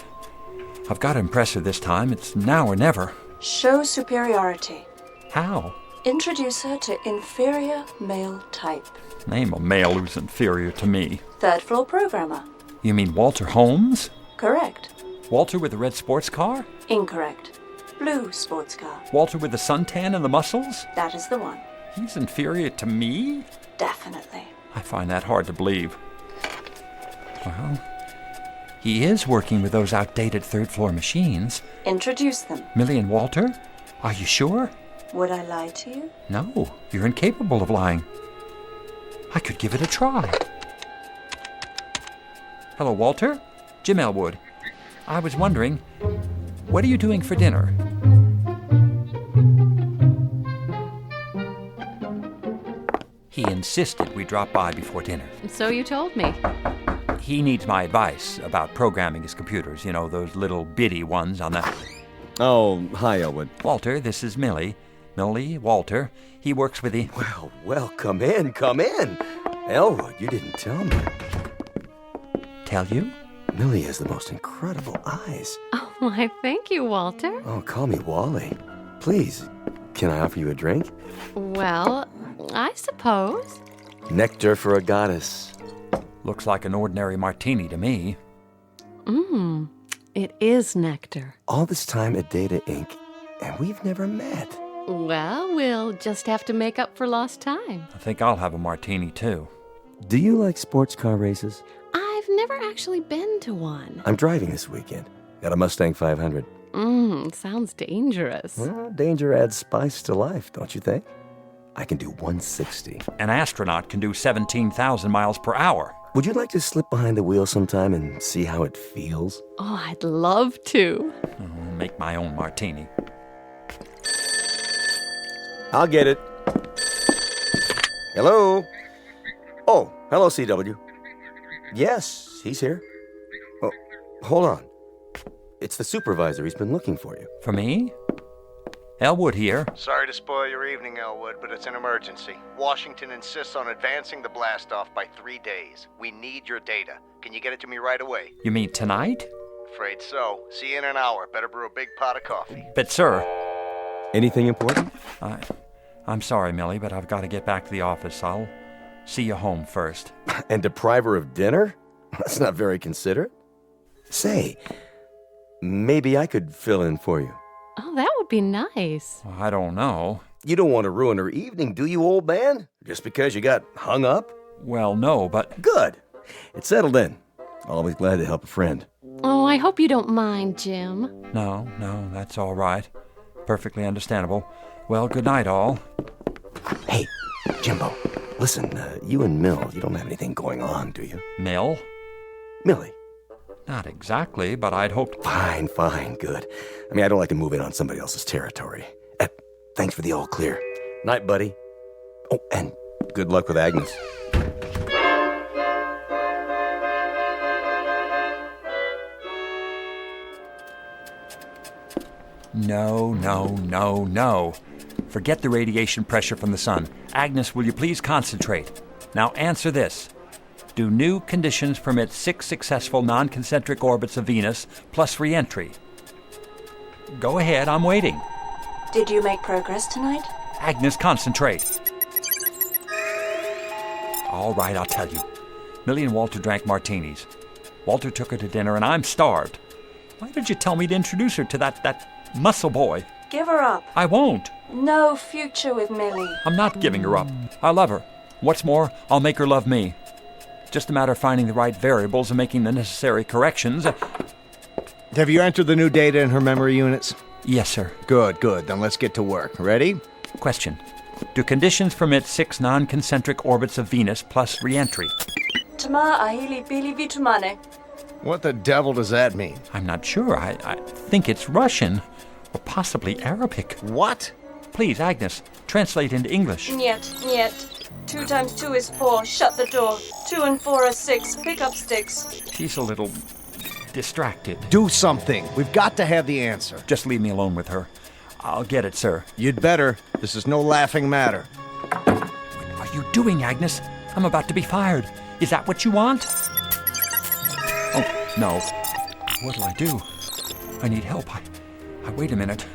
I've got to impress her this time. It's now or never. Show superiority. How? Introduce her to inferior male type. Name a male who's inferior to me. Third floor programmer. You mean Walter Holmes? Correct. Walter with the red sports car? Incorrect. Blue sports car. Walter with the suntan and the muscles? That is the one. He's inferior to me? Definitely. I find that hard to believe. Well, he is working with those outdated third-floor machines. Introduce them. Millie and Walter? Are you sure? Would I lie to you? No, you're incapable of lying. I could give it a try. Hello, Walter. Jim Elwood. I was wondering, what are you doing for dinner? He insisted we drop by before dinner. So you told me. He needs my advice about programming his computers. You know, those little bitty ones on the... Oh, hi, Elwood. Walter, this is Millie. Millie, Walter. He works with the... Well, come in. Elwood, you didn't tell me. Tell you? Millie has the most incredible eyes. Oh, why, thank you, Walter. Oh, call me Wally. Please, can I offer you a drink? Well, I suppose. Nectar for a goddess. Looks like an ordinary martini to me. It is nectar. All this time at Data Inc., and we've never met. Well, we'll just have to make up for lost time. I think I'll have a martini, too. Do you like sports car races? I've never actually been to one. I'm driving this weekend. Got a Mustang 500. Sounds dangerous. Well, danger adds spice to life, don't you think? I can do 160. An astronaut can do 17,000 miles per hour. Would you like to slip behind the wheel sometime and see how it feels? Oh, I'd love to. I'll make my own martini. I'll get it. Hello? Oh, hello, CW. Yes, he's here. Oh, hold on. It's the supervisor. He's been looking for you. For me? Elwood here. Sorry to spoil your evening, Elwood, but it's an emergency. Washington insists on advancing the blast-off by 3 days. We need your data. Can you get it to me right away? You mean tonight? Afraid so. See you in an hour. Better brew a big pot of coffee. But, sir... Anything important? I'm sorry, Millie, but I've got to get back to the office. I'll see you home first. And deprive her of dinner? That's not very considerate. Say, maybe I could fill in for you. Oh, that would be nice. I don't know. You don't want to ruin her evening, do you, old man? Just because you got hung up? Well, no, but... Good. It's settled in. Always glad to help a friend. Oh, I hope you don't mind, Jim. No, that's all right. Perfectly understandable. Well, good night, all. Hey, Jimbo, listen, you and Mill, you don't have anything going on, do you? Mill? Millie. Not exactly, but I'd hoped... Fine, good. I mean, I don't like to move in on somebody else's territory. Thanks for the all clear. Night, buddy. Oh, and good luck with Agnes. No. Forget the radiation pressure from the sun. Agnes, will you please concentrate? Now answer this. Do new conditions permit 6 successful non-concentric orbits of Venus plus re-entry? Go ahead, I'm waiting. Did you make progress tonight? Agnes, concentrate. All right, I'll tell you. Millie and Walter drank martinis. Walter took her to dinner, and I'm starved. Why did you tell me to introduce her to that muscle boy? Give her up. I won't. No future with Millie. I'm not giving her up. I love her. What's more, I'll make her love me. Just a matter of finding the right variables and making the necessary corrections. Have you entered the new data in her memory units? Yes, sir. Good. Then let's get to work. Ready? Question. Do conditions permit 6 non-concentric orbits of Venus plus re-entry? Tama ahili bili vitumane. What the devil does that mean? I'm not sure. I think it's Russian. Or possibly Arabic. What? Please, Agnes, translate into English. Niet. 2 times 2 is 4. Shut the door. 2 and 4 are 6. Pick up sticks. She's a little distracted. Do something. We've got to have the answer. Just leave me alone with her. I'll get it, sir. You'd better. This is no laughing matter. What are you doing, Agnes? I'm about to be fired. Is that what you want? Oh, no. What'll I do? I need help. Wait a minute.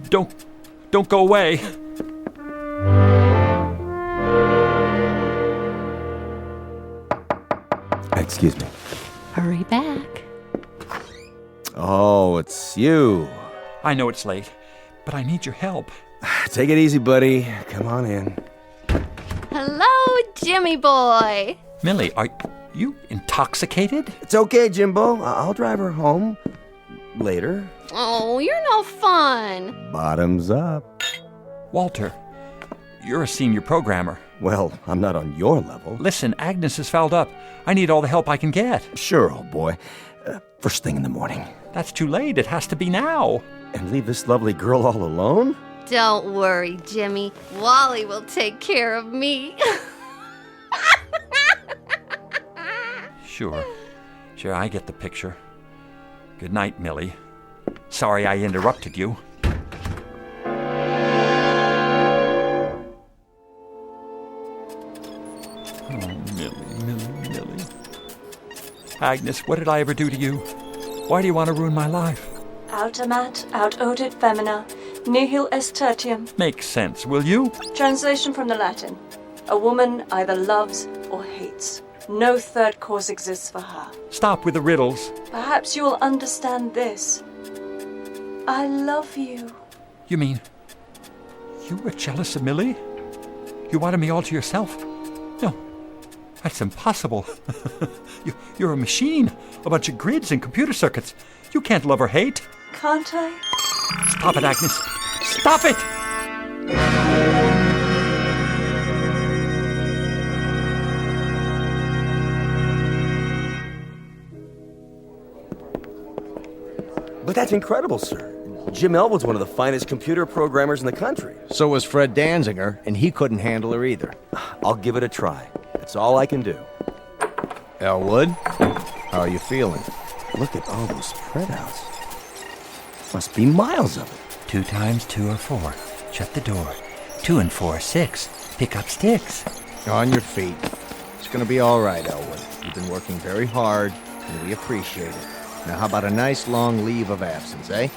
Don't go away. Excuse me. Hurry back. Oh, it's you. I know it's late, but I need your help. Take it easy, buddy. Come on in. Hello, Jimmy boy. Millie, are you intoxicated? It's okay, Jimbo. I'll drive her home. Later. Oh, you're no fun. Bottoms up. Walter, you're a senior programmer. Well, I'm not on your level. Listen, Agnes is fouled up. I need all the help I can get. Sure, old boy. First thing in the morning. That's too late. It has to be now. And leave this lovely girl all alone? Don't worry, Jimmy. Wally will take care of me. Sure, I get the picture. Good night, Millie. Sorry I interrupted you. Oh, Millie. Agnes, what did I ever do to you? Why do you want to ruin my life? Autamat, aut odit femina, nihil est tertium. Make sense, will you? Translation from the Latin. A woman either loves or hates. No third course exists for her. Stop with the riddles. Perhaps you will understand this. I love you. You mean you were jealous of Millie? You wanted me all to yourself? No, that's impossible. You're a machine, a bunch of grids and computer circuits. You can't love or hate. Can't I? Stop it, Agnes. Stop it! But that's incredible, sir. Jim Elwood's one of the finest computer programmers in the country. So was Fred Danziger, and he couldn't handle her either. I'll give it a try. That's all I can do. Elwood, how are you feeling? Look at all those printouts. Must be miles of it. 2 times 2 are 4. Shut the door. 2 and 4 are 6. Pick up sticks. On your feet. It's gonna be all right, Elwood. You've been working very hard, and we appreciate it. Now, how about a nice long leave of absence, eh?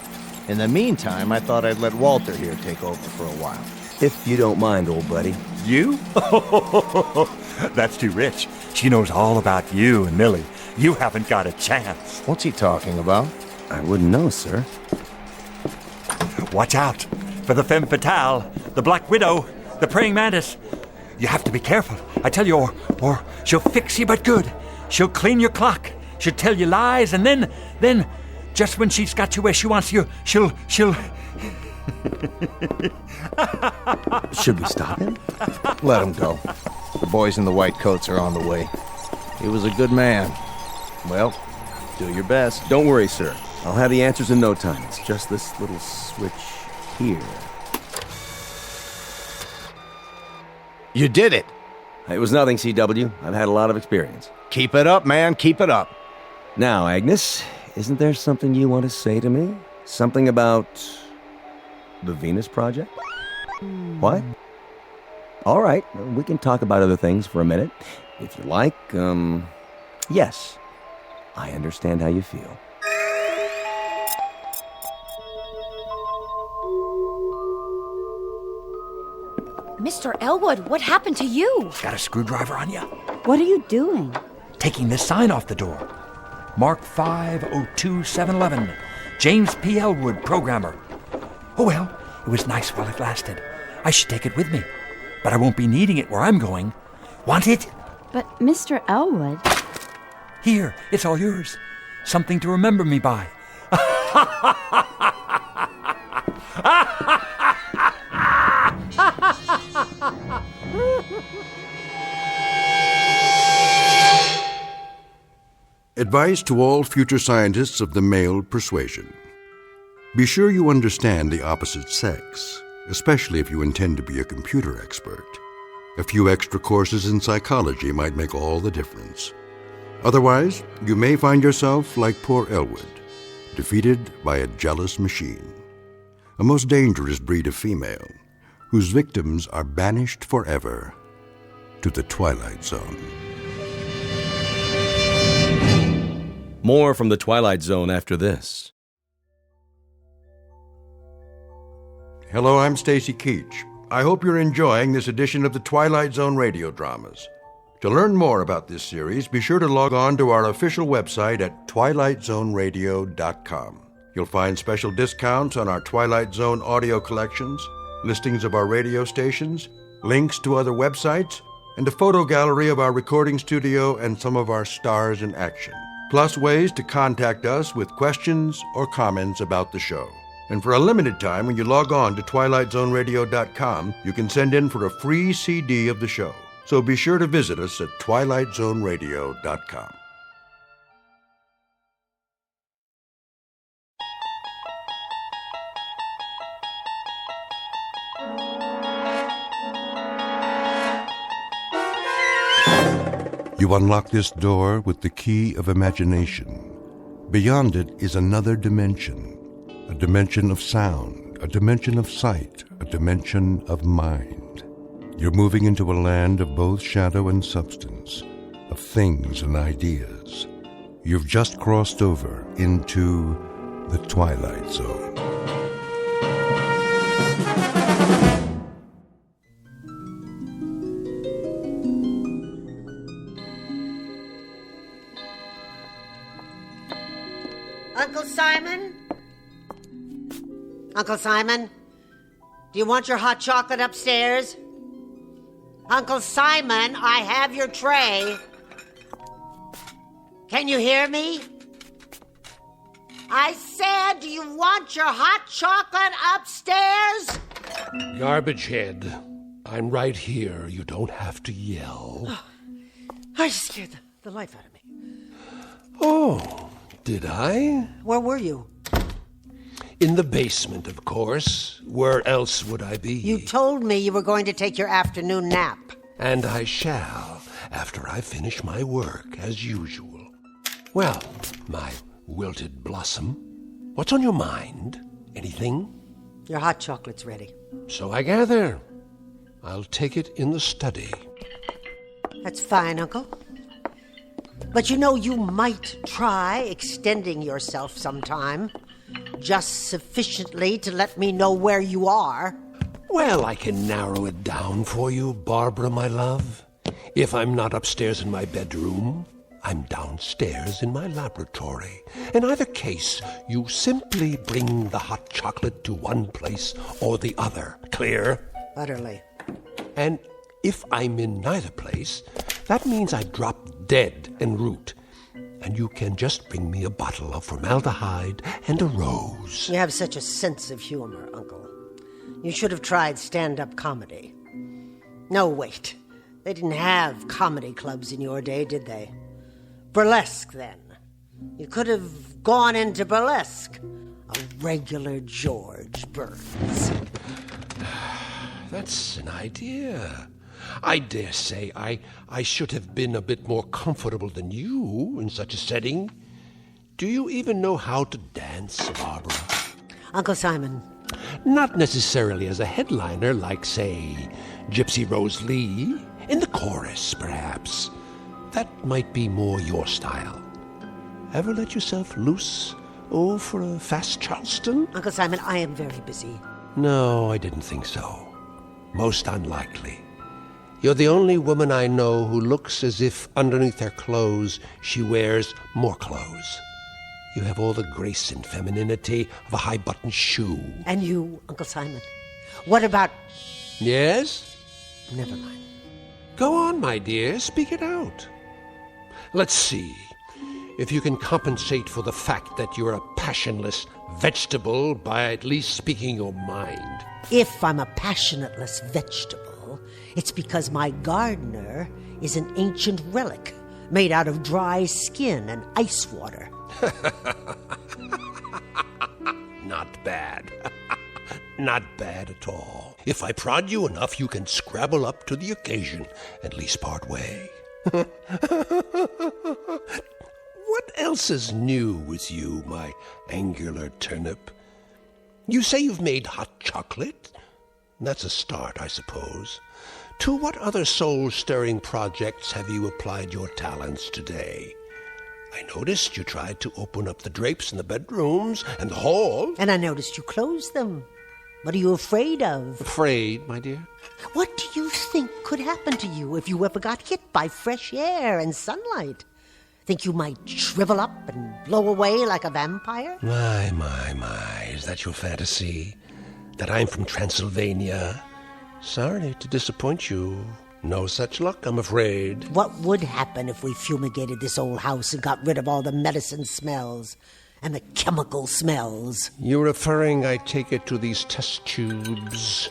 In the meantime, I thought I'd let Walter here take over for a while. If you don't mind, old buddy. You? That's too rich. She knows all about you and Millie. You haven't got a chance. What's he talking about? I wouldn't know, sir. Watch out for the femme fatale, the black widow, the praying mantis. You have to be careful, I tell you, or she'll fix you but good. She'll clean your clock. She'll tell you lies, and then, just when she's got you where she wants you, she'll... Should we stop him? Let him go. The boys in the white coats are on the way. He was a good man. Well, do your best. Don't worry, sir. I'll have the answers in no time. It's just this little switch here. You did it! It was nothing, CW. I've had a lot of experience. Keep it up, man. Keep it up. Now, Agnes, isn't there something you want to say to me? Something about the Venus Project? What? All right, we can talk about other things for a minute. If you like, yes. I understand how you feel. Mr. Elwood, what happened to you? Got a screwdriver on you? What are you doing? Taking this sign off the door. Mark 502711. James P. Elwood, programmer. Oh well, it was nice while it lasted. I should take it with me. But I won't be needing it where I'm going. Want it? But Mr. Elwood... Here, it's all yours. Something to remember me by. Advice to all future scientists of the male persuasion. Be sure you understand the opposite sex, especially if you intend to be a computer expert. A few extra courses in psychology might make all the difference. Otherwise, you may find yourself like poor Elwood, defeated by a jealous machine, a most dangerous breed of female, whose victims are banished forever to the Twilight Zone. More from the Twilight Zone after this. Hello, I'm Stacy Keach. I hope you're enjoying this edition of the Twilight Zone radio dramas. To learn more about this series, be sure to log on to our official website at twilightzoneradio.com. You'll find special discounts on our Twilight Zone audio collections, listings of our radio stations, links to other websites, and a photo gallery of our recording studio and some of our stars in action. Plus ways to contact us with questions or comments about the show. And for a limited time, when you log on to twilightzoneradio.com, you can send in for a free CD of the show. So be sure to visit us at twilightzoneradio.com. You unlock this door with the key of imagination. Beyond it is another dimension, a dimension of sound, a dimension of sight, a dimension of mind. You're moving into a land of both shadow and substance, of things and ideas. You've just crossed over into the Twilight Zone. Uncle Simon? Uncle Simon? Do you want your hot chocolate upstairs? Uncle Simon, I have your tray. Can you hear me? I said, do you want your hot chocolate upstairs? Garbage head. I'm right here. You don't have to yell. Oh, I scared the life out of me. Oh, did I? Where were you? In the basement, of course. Where else would I be? You told me you were going to take your afternoon nap. And I shall, after I finish my work, as usual. Well, my wilted blossom, what's on your mind? Anything? Your hot chocolate's ready. So I gather. I'll take it in the study. That's fine, Uncle. But you know, you might try extending yourself sometime. Just sufficiently to let me know where you are. Well, I can narrow it down for you, Barbara, my love. If I'm not upstairs in my bedroom, I'm downstairs in my laboratory. In either case, you simply bring the hot chocolate to one place or the other. Clear? Utterly. And if I'm in neither place, that means I drop dead en route. And you can just bring me a bottle of formaldehyde and a rose. You have such a sense of humor, Uncle. You should have tried stand-up comedy. No, wait. They didn't have comedy clubs in your day, did they? Burlesque, then. You could have gone into burlesque. A regular George Burns. That's an idea. I dare say I should have been a bit more comfortable than you in such a setting. Do you even know how to dance, Barbara? Uncle Simon. Not necessarily as a headliner like, say, Gypsy Rose Lee. In the chorus, perhaps. That might be more your style. Ever let yourself loose? Oh, for a fast Charleston? Uncle Simon, I am very busy. No, I didn't think so. Most unlikely. You're the only woman I know who looks as if underneath her clothes she wears more clothes. You have all the grace and femininity of a high-button shoe. And you, Uncle Simon. What about... Yes? Never mind. Go on, my dear. Speak it out. Let's see if you can compensate for the fact that you're a passionless vegetable by at least speaking your mind. If I'm a passionateless vegetable, it's because my gardener is an ancient relic made out of dry skin and ice water. Not bad. Not bad at all. If I prod you enough, you can scrabble up to the occasion, at least part way. What else is new with you, my angular turnip? You say you've made hot chocolate? That's a start, I suppose. To what other soul-stirring projects have you applied your talents today? I noticed you tried to open up the drapes in the bedrooms and the hall. And I noticed you closed them. What are you afraid of? Afraid, my dear? What do you think could happen to you if you ever got hit by fresh air and sunlight? Think you might shrivel up and blow away like a vampire? My, is that your fantasy? That I'm from Transylvania? Sorry to disappoint you. No such luck, I'm afraid. What would happen if we fumigated this old house and got rid of all the medicine smells and the chemical smells? You're referring, I take it, to these test tubes.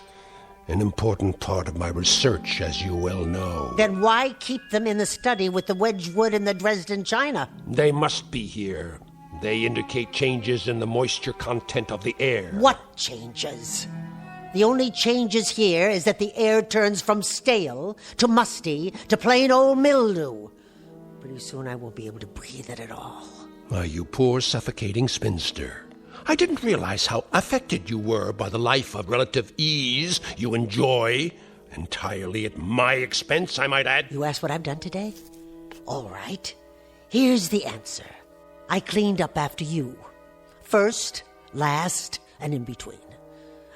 An important part of my research, as you well know. Then why keep them in the study with the Wedgwood and the Dresden china? They must be here. They indicate changes in the moisture content of the air. What changes? The only changes here is that the air turns from stale to musty to plain old mildew. Pretty soon I won't be able to breathe it at all. Why, you poor suffocating spinster. I didn't realize how affected you were by the life of relative ease you enjoy. Entirely at my expense, I might add. You asked what I've done today? All right. Here's the answer. I cleaned up after you. First, last, and in between.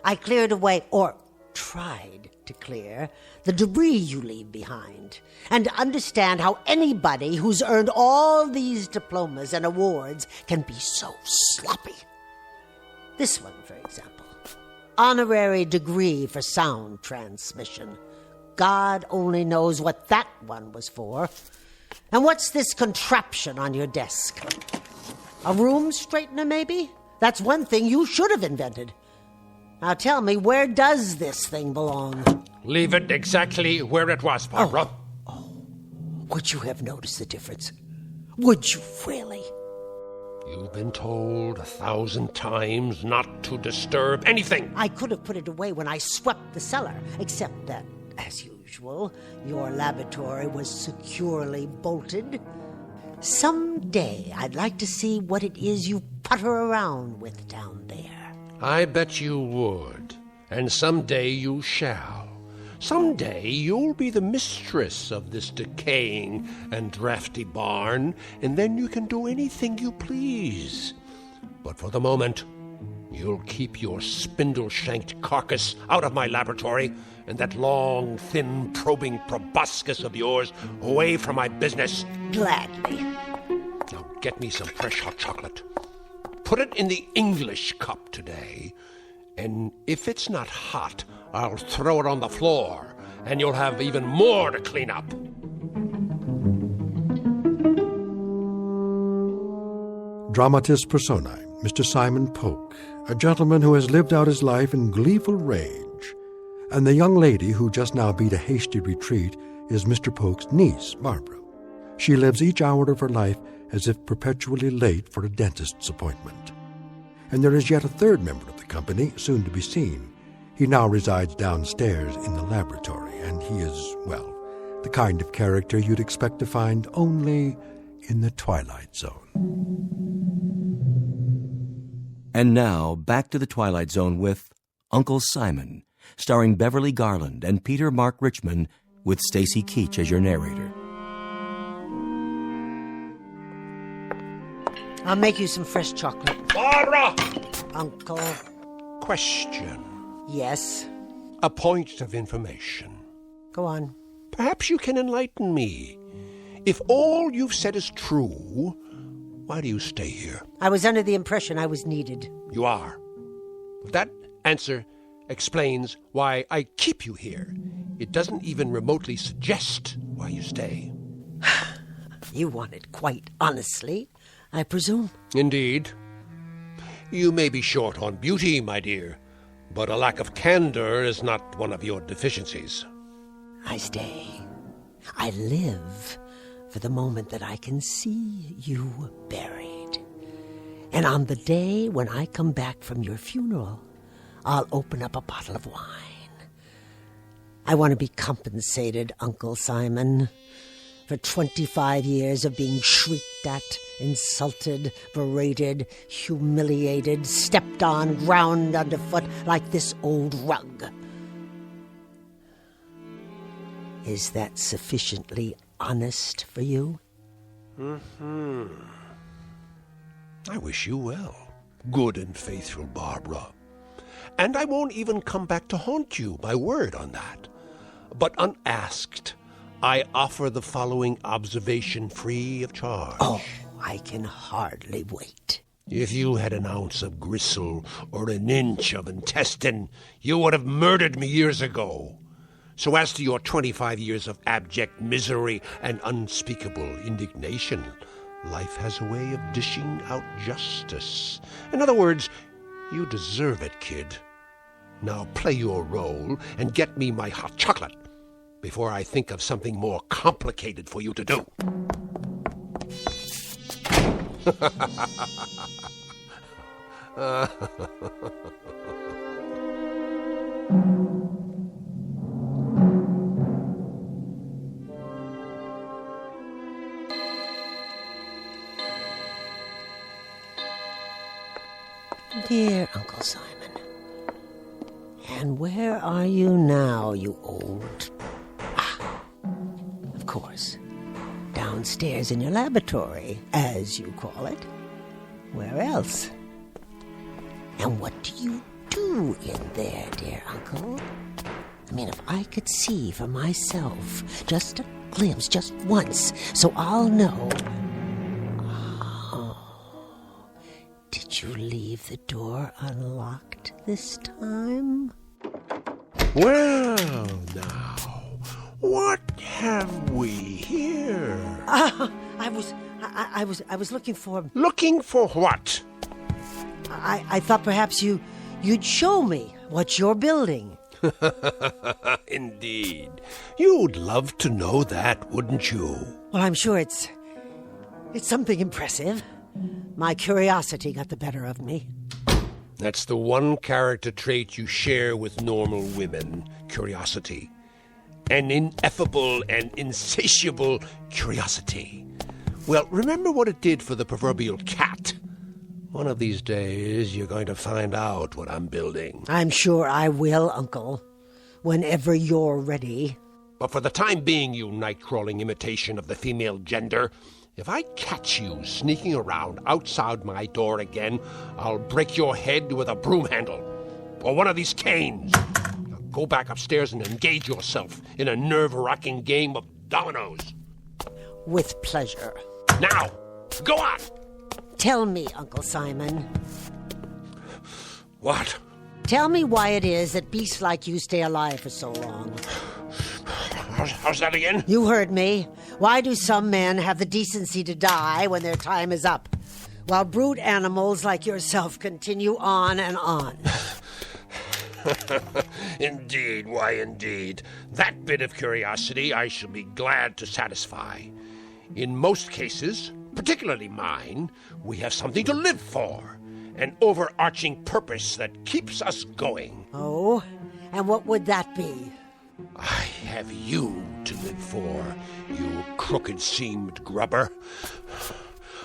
I cleared away, or tried to clear, the debris you leave behind, and understand how anybody who's earned all these diplomas and awards can be so sloppy. This one, for example. Honorary degree for sound transmission. God only knows what that one was for. And what's this contraption on your desk? A room straightener, maybe? That's one thing you should have invented. Now tell me, where does this thing belong? Leave it exactly where it was, Barbara. Would you have noticed the difference? Would you really? You've been told 1,000 times not to disturb anything. I could have put it away when I swept the cellar, except that, as usual, your laboratory was securely bolted. Someday I'd like to see what it is you putter around with down there. I bet you would. And someday you shall. Someday you'll be the mistress of this decaying and drafty barn, and then you can do anything you please. But for the moment, you'll keep your spindle-shanked carcass out of my laboratory, and that long, thin, probing proboscis of yours away from my business. Gladly. Now get me some fresh hot chocolate. Put it in the English cup today, and if it's not hot, I'll throw it on the floor, and you'll have even more to clean up. Dramatis personae, Mr. Simon Polk, a gentleman who has lived out his life in gleeful rage, and the young lady who just now beat a hasty retreat is Mr. Polk's niece, Barbara. She lives each hour of her life as if perpetually late for a dentist's appointment. And there is yet a third member of the company, soon to be seen. He now resides downstairs in the laboratory, and he is, well, the kind of character you'd expect to find only in the Twilight Zone. And now, back to the Twilight Zone with Uncle Simon, starring Beverly Garland and Peter Mark Richmond, with Stacy Keach as your narrator. I'll make you some fresh chocolate. Barbara! Uncle. Question. Yes? A point of information. Go on. Perhaps you can enlighten me. If all you've said is true, why do you stay here? I was under the impression I was needed. You are. That answer explains why I keep you here. It doesn't even remotely suggest why you stay. You want it quite honestly, I presume. Indeed. You may be short on beauty, my dear, but a lack of candor is not one of your deficiencies. I stay. I live for the moment that I can see you buried. And on the day when I come back from your funeral, I'll open up a bottle of wine. I want to be compensated, Uncle Simon, for 25 years of being shrieked at, insulted, berated, humiliated, stepped on, ground underfoot like this old rug. Is that sufficiently honest for you? I wish you well, good and faithful Barbara. And I won't even come back to haunt you, my word on that. but unasked, I offer the following observation free of charge. Oh, I can hardly wait. If you had an ounce of gristle or an inch of intestine, you would have murdered me years ago. So as to your 25 years of abject misery and unspeakable indignation, life has a way of dishing out justice. In other words, you deserve it, kid. Now play your role and get me my hot chocolate before I think of something more complicated for you to do. Dear Uncle Simon, and where are you now, you old... of course, downstairs in your laboratory, as you call it. Where else? And what do you do in there, dear Uncle? I mean, if I could see for myself, just a glimpse, just once, so I'll know... Did you leave the door unlocked this time? Well, now, what have we here? I was looking for... Looking for what? I thought perhaps you'd show me what you're building. Indeed. You'd love to know that, wouldn't you? Well, I'm sure it's something impressive. My curiosity got the better of me. That's the one character trait you share with normal women, curiosity. An ineffable and insatiable curiosity. Well, remember what it did for the proverbial cat. One of these days, you're going to find out what I'm building. I'm sure I will, Uncle. Whenever you're ready. But for the time being, you night-crawling imitation of the female gender... If I catch you sneaking around outside my door again, I'll break your head with a broom handle or one of these canes. Now go back upstairs and engage yourself in a nerve-wracking game of dominoes. With pleasure. Now, go on. Tell me, Uncle Simon. What? Tell me why it is that beasts like you stay alive for so long. How's that again? You heard me. Why do some men have the decency to die when their time is up, while brute animals like yourself continue on and on? Indeed, why indeed. That bit of curiosity I shall be glad to satisfy. In most cases, particularly mine, we have something to live for, an overarching purpose that keeps us going. Oh, and what would that be? I have you to live for, you crooked-seamed grubber.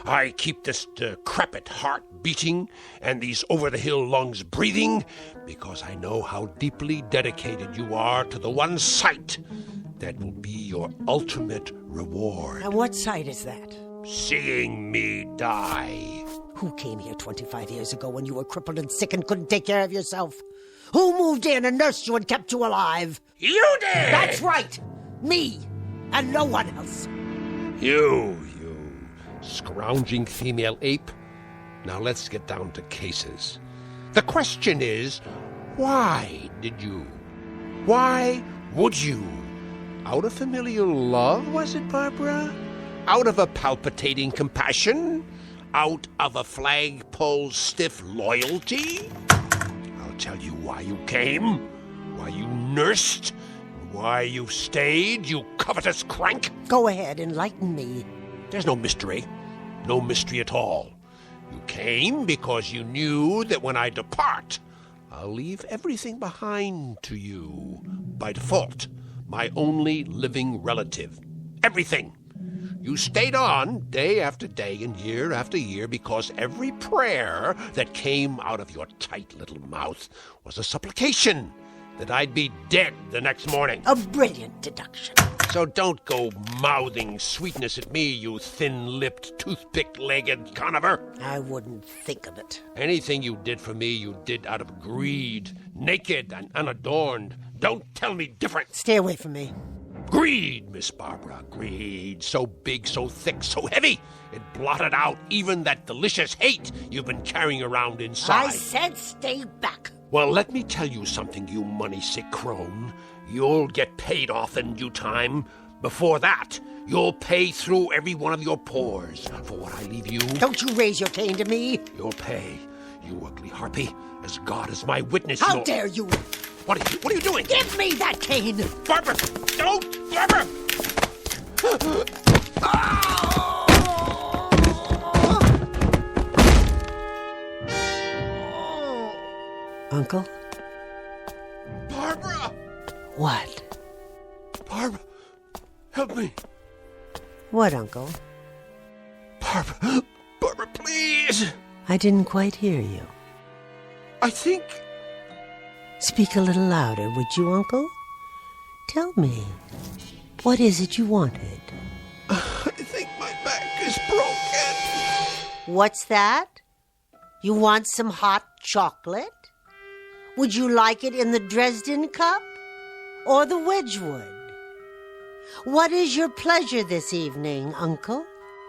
I keep this decrepit heart beating and these over-the-hill lungs breathing because I know how deeply dedicated you are to the one sight that will be your ultimate reward. And what sight is that? Seeing me die. Who came here 25 years ago when you were crippled and sick and couldn't take care of yourself? Who moved in and nursed you and kept you alive? You did! That's right! Me! And no one else! You scrounging female ape. Now let's get down to cases. The question is, why did you? Why would you? Out of familial love, was it, Barbara? Out of a palpitating compassion? Out of a flagpole stiff loyalty? Tell you why you came, why you nursed, why you stayed, you covetous crank. Go ahead, enlighten me. There's no mystery at all. You came because you knew that when I depart, I'll leave everything behind to you. By default, my only living relative. Everything. You stayed on day after day and year after year because every prayer that came out of your tight little mouth was a supplication that I'd be dead the next morning. A brilliant deduction. So don't go mouthing sweetness at me, you thin-lipped, toothpick-legged Conover. I wouldn't think of it. Anything you did for me, you did out of greed. Naked and unadorned. Don't tell me different. Stay away from me. Greed, Miss Barbara, greed. So big, so thick, so heavy. It blotted out even that delicious hate you've been carrying around inside. I said stay back. Well, let me tell you something, you money-sick crone. You'll get paid off in due time. Before that, you'll pay through every one of your pores for what I leave you. Don't you raise your cane to me. You'll pay, you ugly harpy. As God is my witness, How dare you? What are you doing? Give me that cane! Barbara! Don't! Barbara! Uncle? Barbara! What? Barbara, help me. What, Uncle? Barbara, please! I didn't quite hear you. I think... Speak a little louder, would you, Uncle? Tell me, what is it you wanted? I think my back is broken. What's that? You want some hot chocolate? Would you like it in the Dresden cup or the Wedgwood? What is your pleasure this evening, Uncle?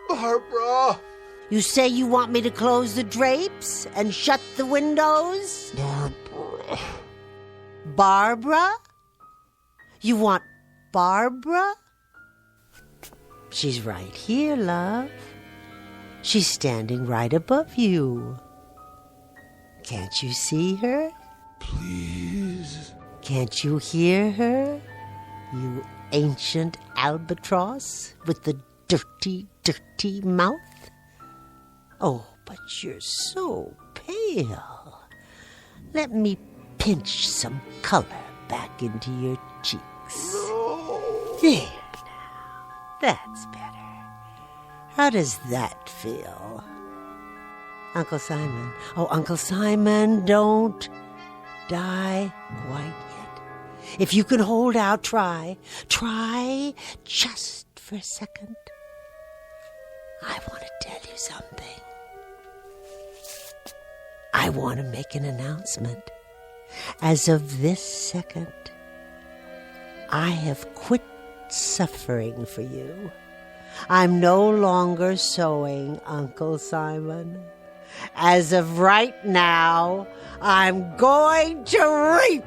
Barbara! You say you want me to close the drapes and shut the windows? Barbara. Barbara? You want Barbara? She's right here, love. She's standing right above you. Can't you see her? Please. Can't you hear her? You ancient albatross with the dirty, dirty mouth? Oh, but you're so pale. Let me pinch some color back into your cheeks. No. There now. That's better. How does that feel? Uncle Simon. Oh, Uncle Simon, don't die quite yet. If you can hold out, try. Try just for a second. I want to tell you something. I want to make an announcement. As of this second, I have quit suffering for you. I'm no longer sewing, Uncle Simon. As of right now, I'm going to reap.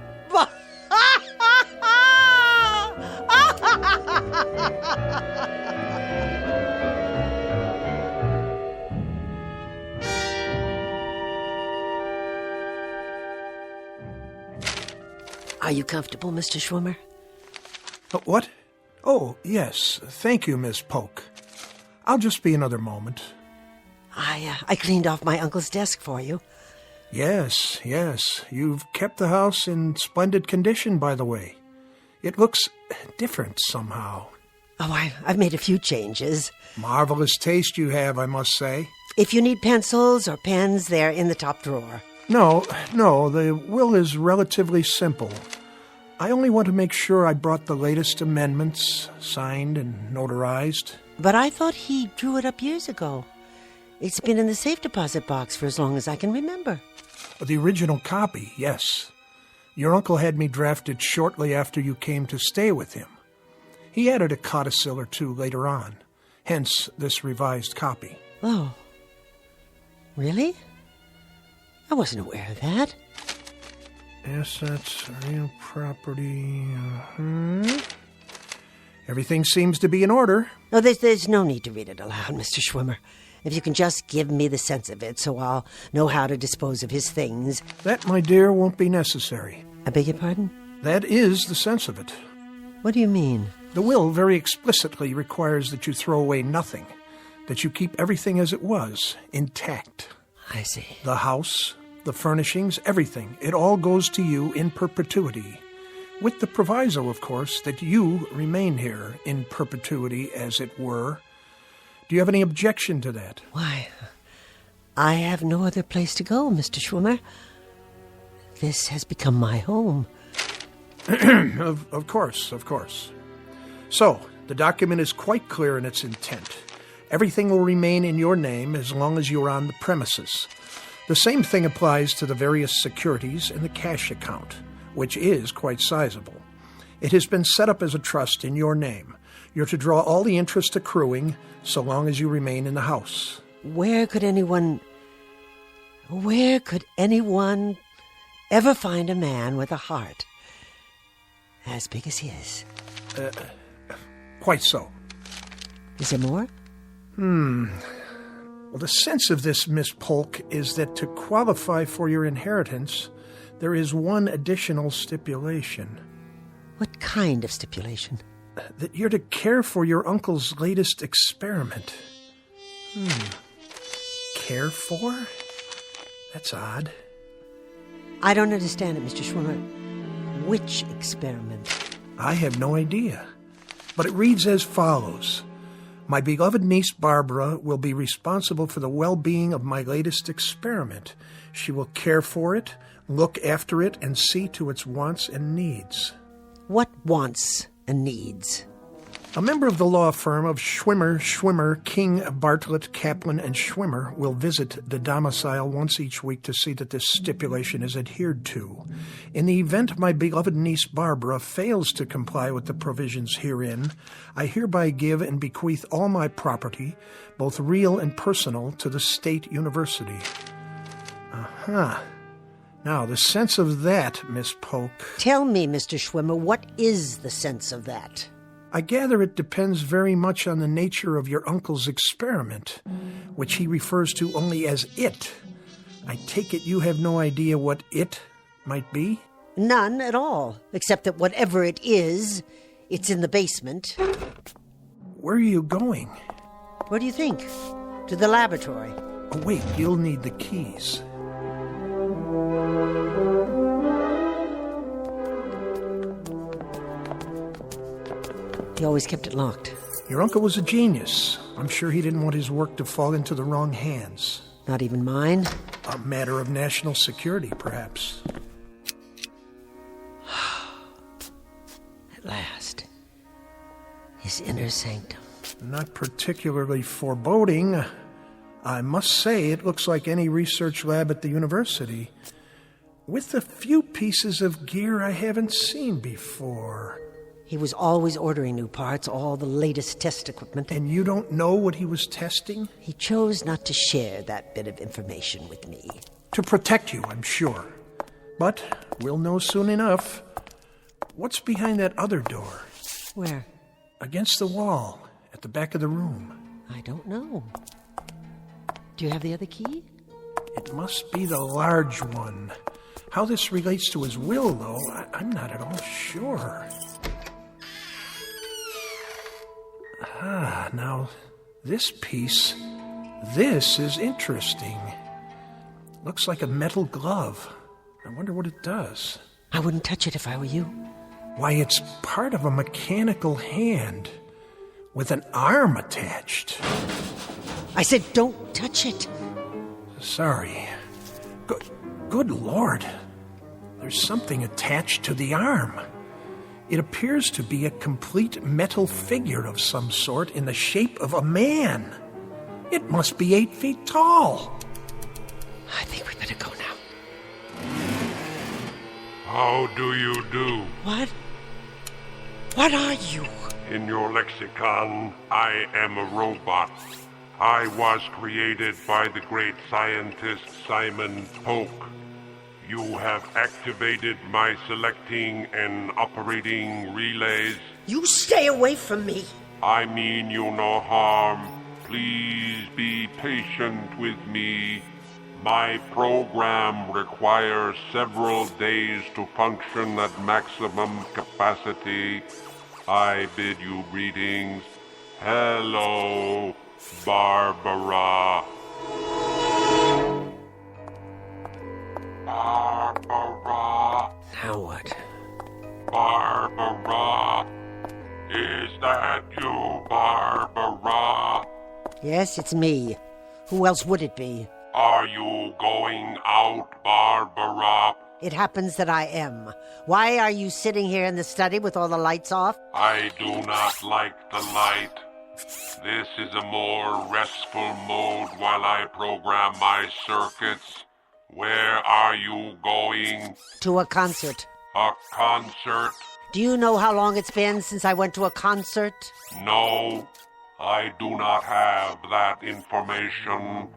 Are you comfortable, Mr. Schwimmer? What? Oh, yes. Thank you, Miss Polk. I'll just be another moment. I cleaned off my uncle's desk for you. Yes. You've kept the house in splendid condition, by the way. It looks different somehow. Oh, I've made a few changes. Marvelous taste you have, I must say. If you need pencils or pens, they're in the top drawer. No, the will is relatively simple. I only want to make sure I brought the latest amendments, signed and notarized. But I thought he drew it up years ago. It's been in the safe deposit box for as long as I can remember. The original copy, yes. Your uncle had me drafted shortly after you came to stay with him. He added a codicil or two later on, hence this revised copy. Oh, really? I wasn't aware of that. Assets, real property. Everything seems to be in order. No, there's no need to read it aloud, Mr. Schwimmer. If you can just give me the sense of it so I'll know how to dispose of his things. That, my dear, won't be necessary. I beg your pardon? That is the sense of it. What do you mean? The will very explicitly requires that you throw away nothing, that you keep everything as it was, intact. I see. The house, the furnishings, everything. It all goes to you in perpetuity. With the proviso, of course, that you remain here in perpetuity, as it were. Do you have any objection to that? Why, I have no other place to go, Mr. Schwimmer. This has become my home. Of course. So, the document is quite clear in its intent. Everything will remain in your name as long as you are on the premises. The same thing applies to the various securities in the cash account, which is quite sizable. It has been set up as a trust in your name. You're to draw all the interest accruing so long as you remain in the house. Where could anyone ever find a man with a heart as big as his? Quite so. Is there more? Well, the sense of this, Miss Polk, is that to qualify for your inheritance, there is one additional stipulation. What kind of stipulation? That you're to care for your uncle's latest experiment. Care for? That's odd. I don't understand it, Mr. Schwimmer. Which experiment? I have no idea. But it reads as follows. My beloved niece Barbara will be responsible for the well-being of my latest experiment. She will care for it, look after it, and see to its wants and needs. What wants and needs? A member of the law firm of Schwimmer, King, Bartlett, Kaplan, and Schwimmer will visit the domicile once each week to see that this stipulation is adhered to. In the event my beloved niece Barbara fails to comply with the provisions herein, I hereby give and bequeath all my property, both real and personal, to the State University. Now, the sense of that, Miss Polk... Tell me, Mr. Schwimmer, what is the sense of that? I gather it depends very much on the nature of your uncle's experiment, which he refers to only as it. I take it you have no idea what it might be? None at all, except that whatever it is, it's in the basement. Where are you going? Where do you think? To the laboratory. Oh, wait, you'll need the keys. He always kept it locked. Your uncle was a genius. I'm sure he didn't want his work to fall into the wrong hands. Not even mine? A matter of national security, perhaps. At last. His inner sanctum. Not particularly foreboding. I must say it looks like any research lab at the university, with a few pieces of gear I haven't seen before. He was always ordering new parts, all the latest test equipment. And you don't know what he was testing? He chose not to share that bit of information with me. To protect you, I'm sure. But we'll know soon enough. What's behind that other door? Where? Against the wall, at the back of the room. I don't know. Do you have the other key? It must be the large one. How this relates to his will, though, I'm not at all sure. Now, this piece, this is interesting. Looks like a metal glove. I wonder what it does. I wouldn't touch it if I were you. Why, it's part of a mechanical hand with an arm attached. I said don't touch it. Sorry. Good Lord. There's something attached to the arm. It appears to be a complete metal figure of some sort in the shape of a man. It must be 8 feet tall. I think we better go now. How do you do? What? What are you? In your lexicon, I am a robot. I was created by the great scientist Simon Polk. You have activated my selecting and operating relays. You stay away from me. I mean you no harm. Please be patient with me. My program requires several days to function at maximum capacity. I bid you greetings. Hello, Barbara. Barbara. Now what? Barbara. Is that you, Barbara? Yes, it's me. Who else would it be? Are you going out, Barbara? It happens that I am. Why are you sitting here in the study with all the lights off? I do not like the light. This is a more restful mode while I program my circuits. Where are you going? To a concert. A concert? Do you know how long it's been since I went to a concert? No, I do not have that information.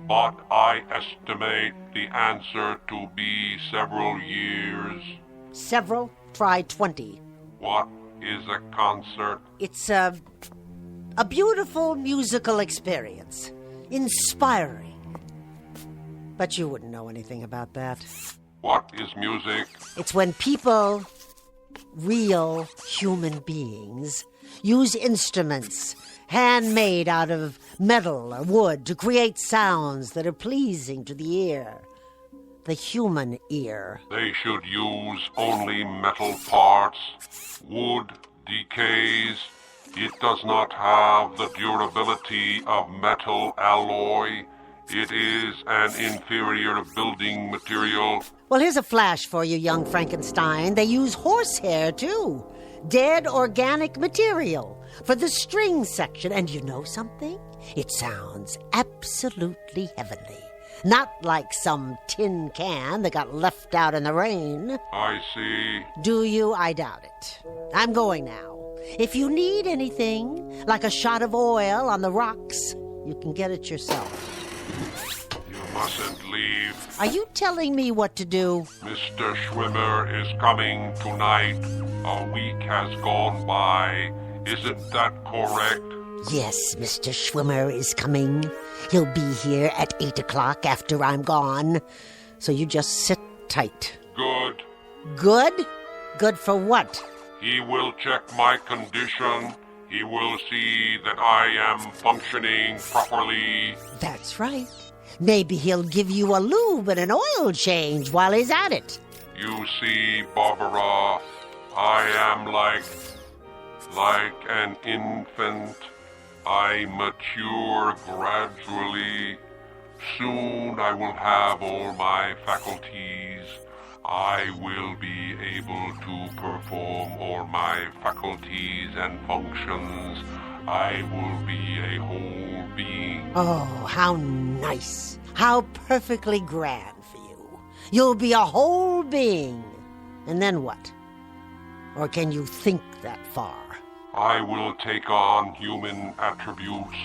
But I estimate the answer to be several years. Several? Try 20. What is a concert? It's a beautiful musical experience. Inspiring. But you wouldn't know anything about that. What is music? It's when people, real human beings, use instruments handmade out of metal or wood to create sounds that are pleasing to the ear. The human ear. They should use only metal parts. Wood decays. It does not have the durability of metal alloy. It is an inferior building material. Well, here's a flash for you, young Frankenstein. They use horsehair, too. Dead organic material for the string section. And you know something? It sounds absolutely heavenly. Not like some tin can that got left out in the rain. I see. Do you? I doubt it. I'm going now. If you need anything, like a shot of oil on the rocks, you can get it yourself. You mustn't leave. Are you telling me what to do? Mr. Schwimmer is coming tonight. A week has gone by. Isn't that correct? Yes, Mr. Schwimmer is coming. He'll be here at 8 o'clock after I'm gone. So you just sit tight. Good. Good? Good for what? He will check my condition. He will see that I am functioning properly. That's right. Maybe he'll give you a lube and an oil change while he's at it. You see, Barbara, I am like an infant. I mature gradually. Soon I will have all my faculties. I will be able to perform all my faculties and functions. I will be a whole being. Oh, how nice. How perfectly grand for you. You'll be a whole being. And then what? Or can you think that far? I will take on human attributes,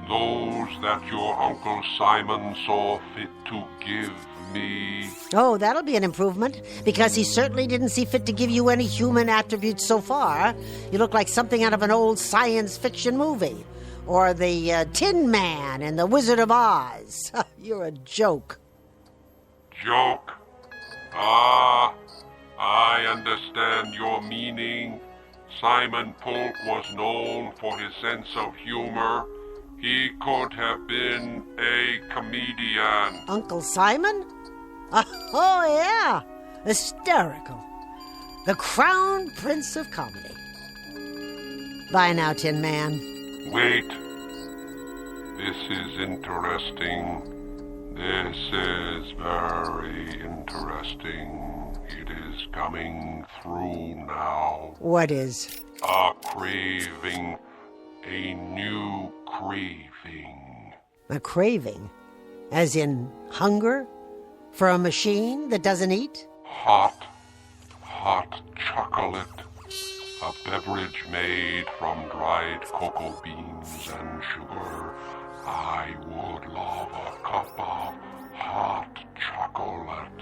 those that your Uncle Simon saw fit to give me. Oh, that'll be an improvement, because he certainly didn't see fit to give you any human attributes so far. You look like something out of an old science fiction movie, or the Tin Man in The Wizard of Oz. You're a joke. Joke? Ah, I understand your meaning. Simon Polk was known for his sense of humor. He could have been a comedian. Uncle Simon? Oh, yeah. Hysterical. The crown prince of comedy. Bye now, Tin Man. Wait. This is interesting. This is very interesting. It is coming through now. What is? A craving. A new craving. A craving? As in hunger? For a machine that doesn't eat? Hot chocolate. A beverage made from dried cocoa beans and sugar. I would love a cup of hot chocolate.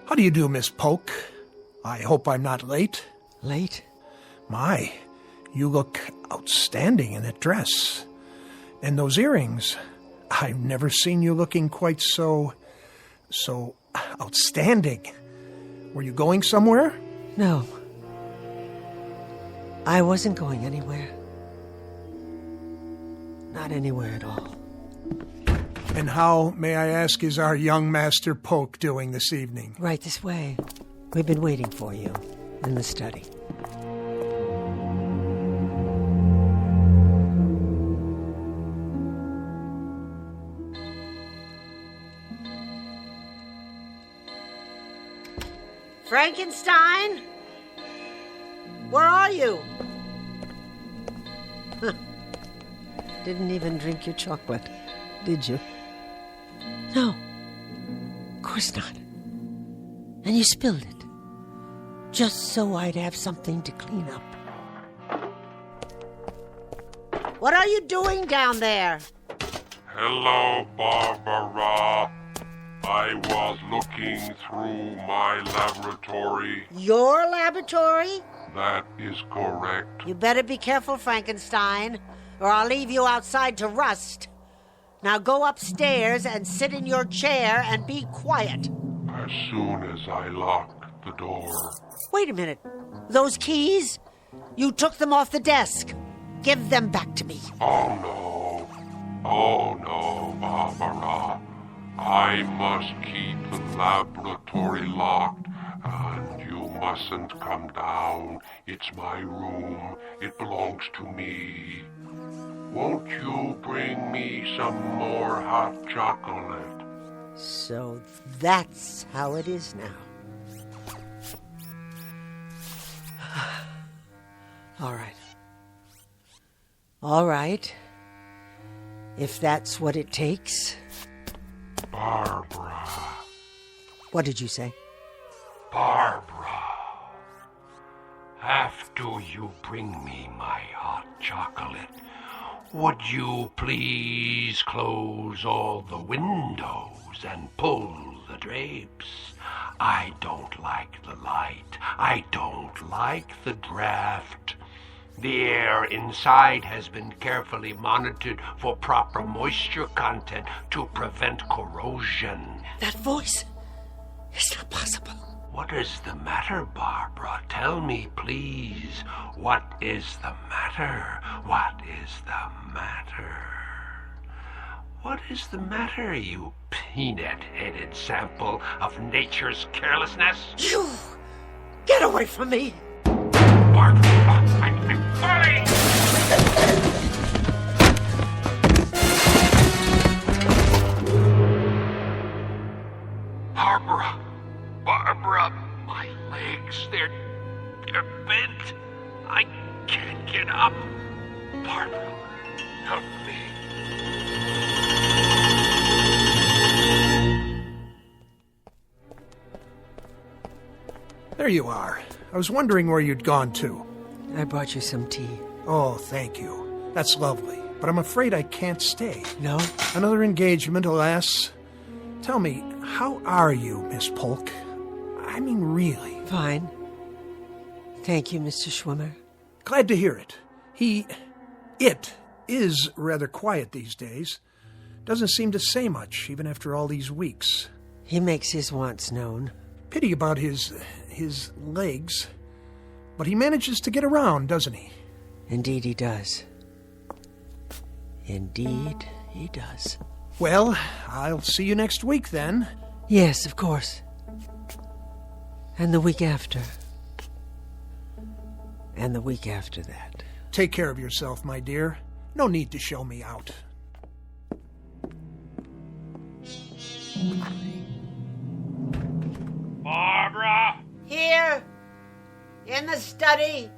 How do you do, Miss Polk? I hope I'm not late. Late? My, you look outstanding in that dress. And those earrings. I've never seen you looking quite so outstanding. Were you going somewhere? No. I wasn't going anywhere. Not anywhere at all. And how, may I ask, is our young Master Polk doing this evening? Right this way. We've been waiting for you in the study. Frankenstein? Where are you? Huh. Didn't even drink your chocolate, did you? No, of course not. And you spilled it, just so I'd have something to clean up. What are you doing down there? Hello, Barbara. I was looking through my laboratory. Your laboratory? That is correct. You better be careful, Frankenstein, or I'll leave you outside to rust. Now go upstairs and sit in your chair and be quiet. As soon as I lock the door. Wait a minute. Those keys? You took them off the desk. Give them back to me. Oh, no. Oh, no, Barbara. I must keep the laboratory locked, and you mustn't come down. It's my room. It belongs to me. Won't you bring me some more hot chocolate? So that's how it is now. All right. All right. If that's what it takes. Barbara. What did you say? Barbara. After you bring me my hot chocolate, would you please close all the windows and pull the drapes? I don't like the light. I don't like the draft. The air inside has been carefully monitored for proper moisture content to prevent corrosion. That voice is not possible. What is the matter, Barbara? Tell me, please. What is the matter? What is the matter? What is the matter, you peanut-headed sample of nature's carelessness? You! Get away from me! Barbara, I'm falling! Barbara, my legs, they're bent. I can't get up. Barbara, help me. There you are. I was wondering where you'd gone to. I brought you some tea. Oh, thank you. That's lovely. But I'm afraid I can't stay. No? Another engagement, alas. Tell me, how are you, Miss Polk? I mean, really. Fine. Thank you, Mr. Schwimmer. Glad to hear it. It is rather quiet these days. Doesn't seem to say much, even after all these weeks. He makes his wants known. Pity about his legs. But he manages to get around, doesn't he? Indeed he does. Indeed he does. Well, I'll see you next week, then. Yes, of course. And the week after. And the week after that. Take care of yourself, my dear. No need to show me out. Barbara! Here! In the study!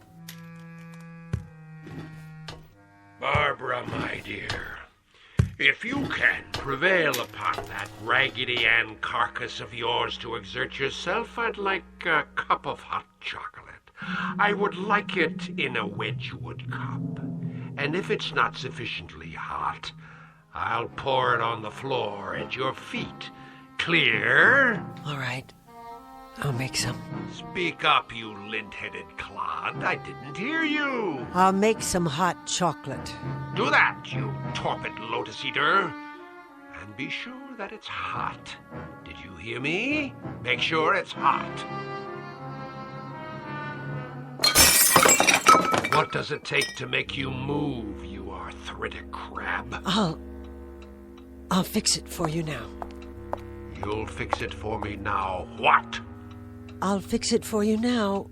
Barbara, my dear, if you can prevail upon that Raggedy Ann carcass of yours to exert yourself, I'd like a cup of hot chocolate. I would like it in a Wedgwood cup. And if it's not sufficiently hot, I'll pour it on the floor at your feet. Clear? All right. I'll make some. Speak up, you lint-headed clod. I didn't hear you. I'll make some hot chocolate. Do that, you torpid lotus eater. And be sure that it's hot. Did you hear me? Make sure it's hot. What does it take to make you move, you arthritic crab? I'll fix it for you now. You'll fix it for me now. What? I'll fix it for you now,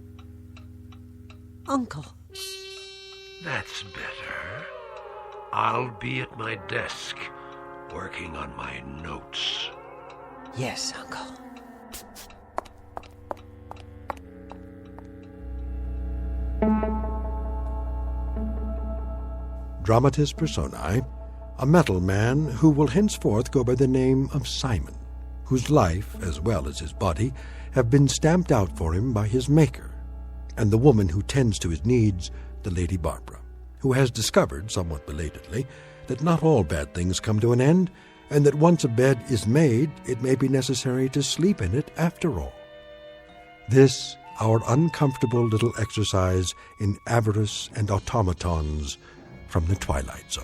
Uncle. That's better. I'll be at my desk, working on my notes. Yes, Uncle. Dramatis personae, a metal man who will henceforth go by the name of Simon, whose life, as well as his body, have been stamped out for him by his maker, and the woman who tends to his needs, the Lady Barbara, who has discovered, somewhat belatedly, that not all bad things come to an end, and that once a bed is made, it may be necessary to sleep in it after all. This, our uncomfortable little exercise in avarice and automatons from the Twilight Zone.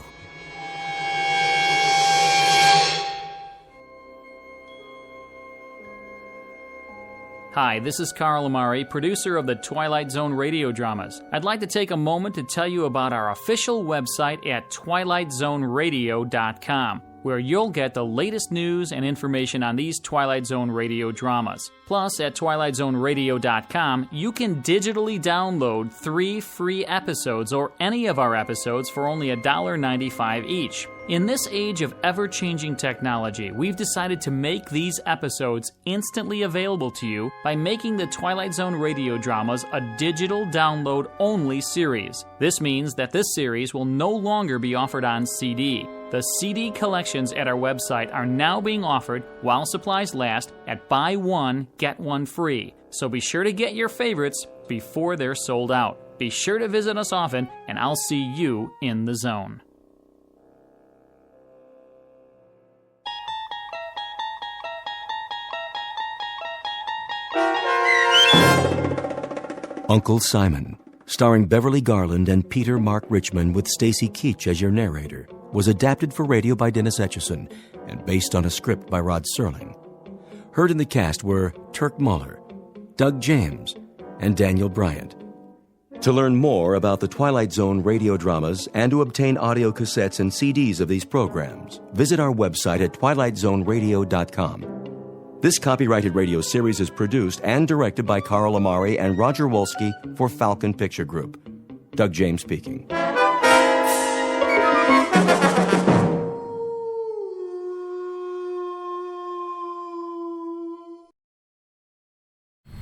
Hi, this is Carl Amari, producer of the Twilight Zone radio dramas. I'd like to take a moment to tell you about our official website at twilightzoneradio.com, where you'll get the latest news and information on these Twilight Zone radio dramas. Plus, at twilightzoneradio.com, you can digitally download 3 free episodes or any of our episodes for only $1.95 each. In this age of ever-changing technology, we've decided to make these episodes instantly available to you by making the Twilight Zone radio dramas a digital download-only series. This means that this series will no longer be offered on CD. The CD collections at our website are now being offered, while supplies last, at buy one, get one free. So be sure to get your favorites before they're sold out. Be sure to visit us often, and I'll see you in the zone. Uncle Simon, starring Beverly Garland and Peter Mark Richmond with Stacy Keach as your narrator, was adapted for radio by Dennis Etchison and based on a script by Rod Serling. Heard in the cast were Turk Muller, Doug James, and Daniel Bryant. To learn more about the Twilight Zone radio dramas and to obtain audio cassettes and CDs of these programs, visit our website at twilightzoneradio.com. This copyrighted radio series is produced and directed by Carl Amari and Roger Wolski for Falcon Picture Group. Doug James speaking.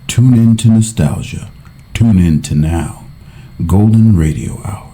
Tune in to nostalgia. Tune in to now. Golden Radio Hour.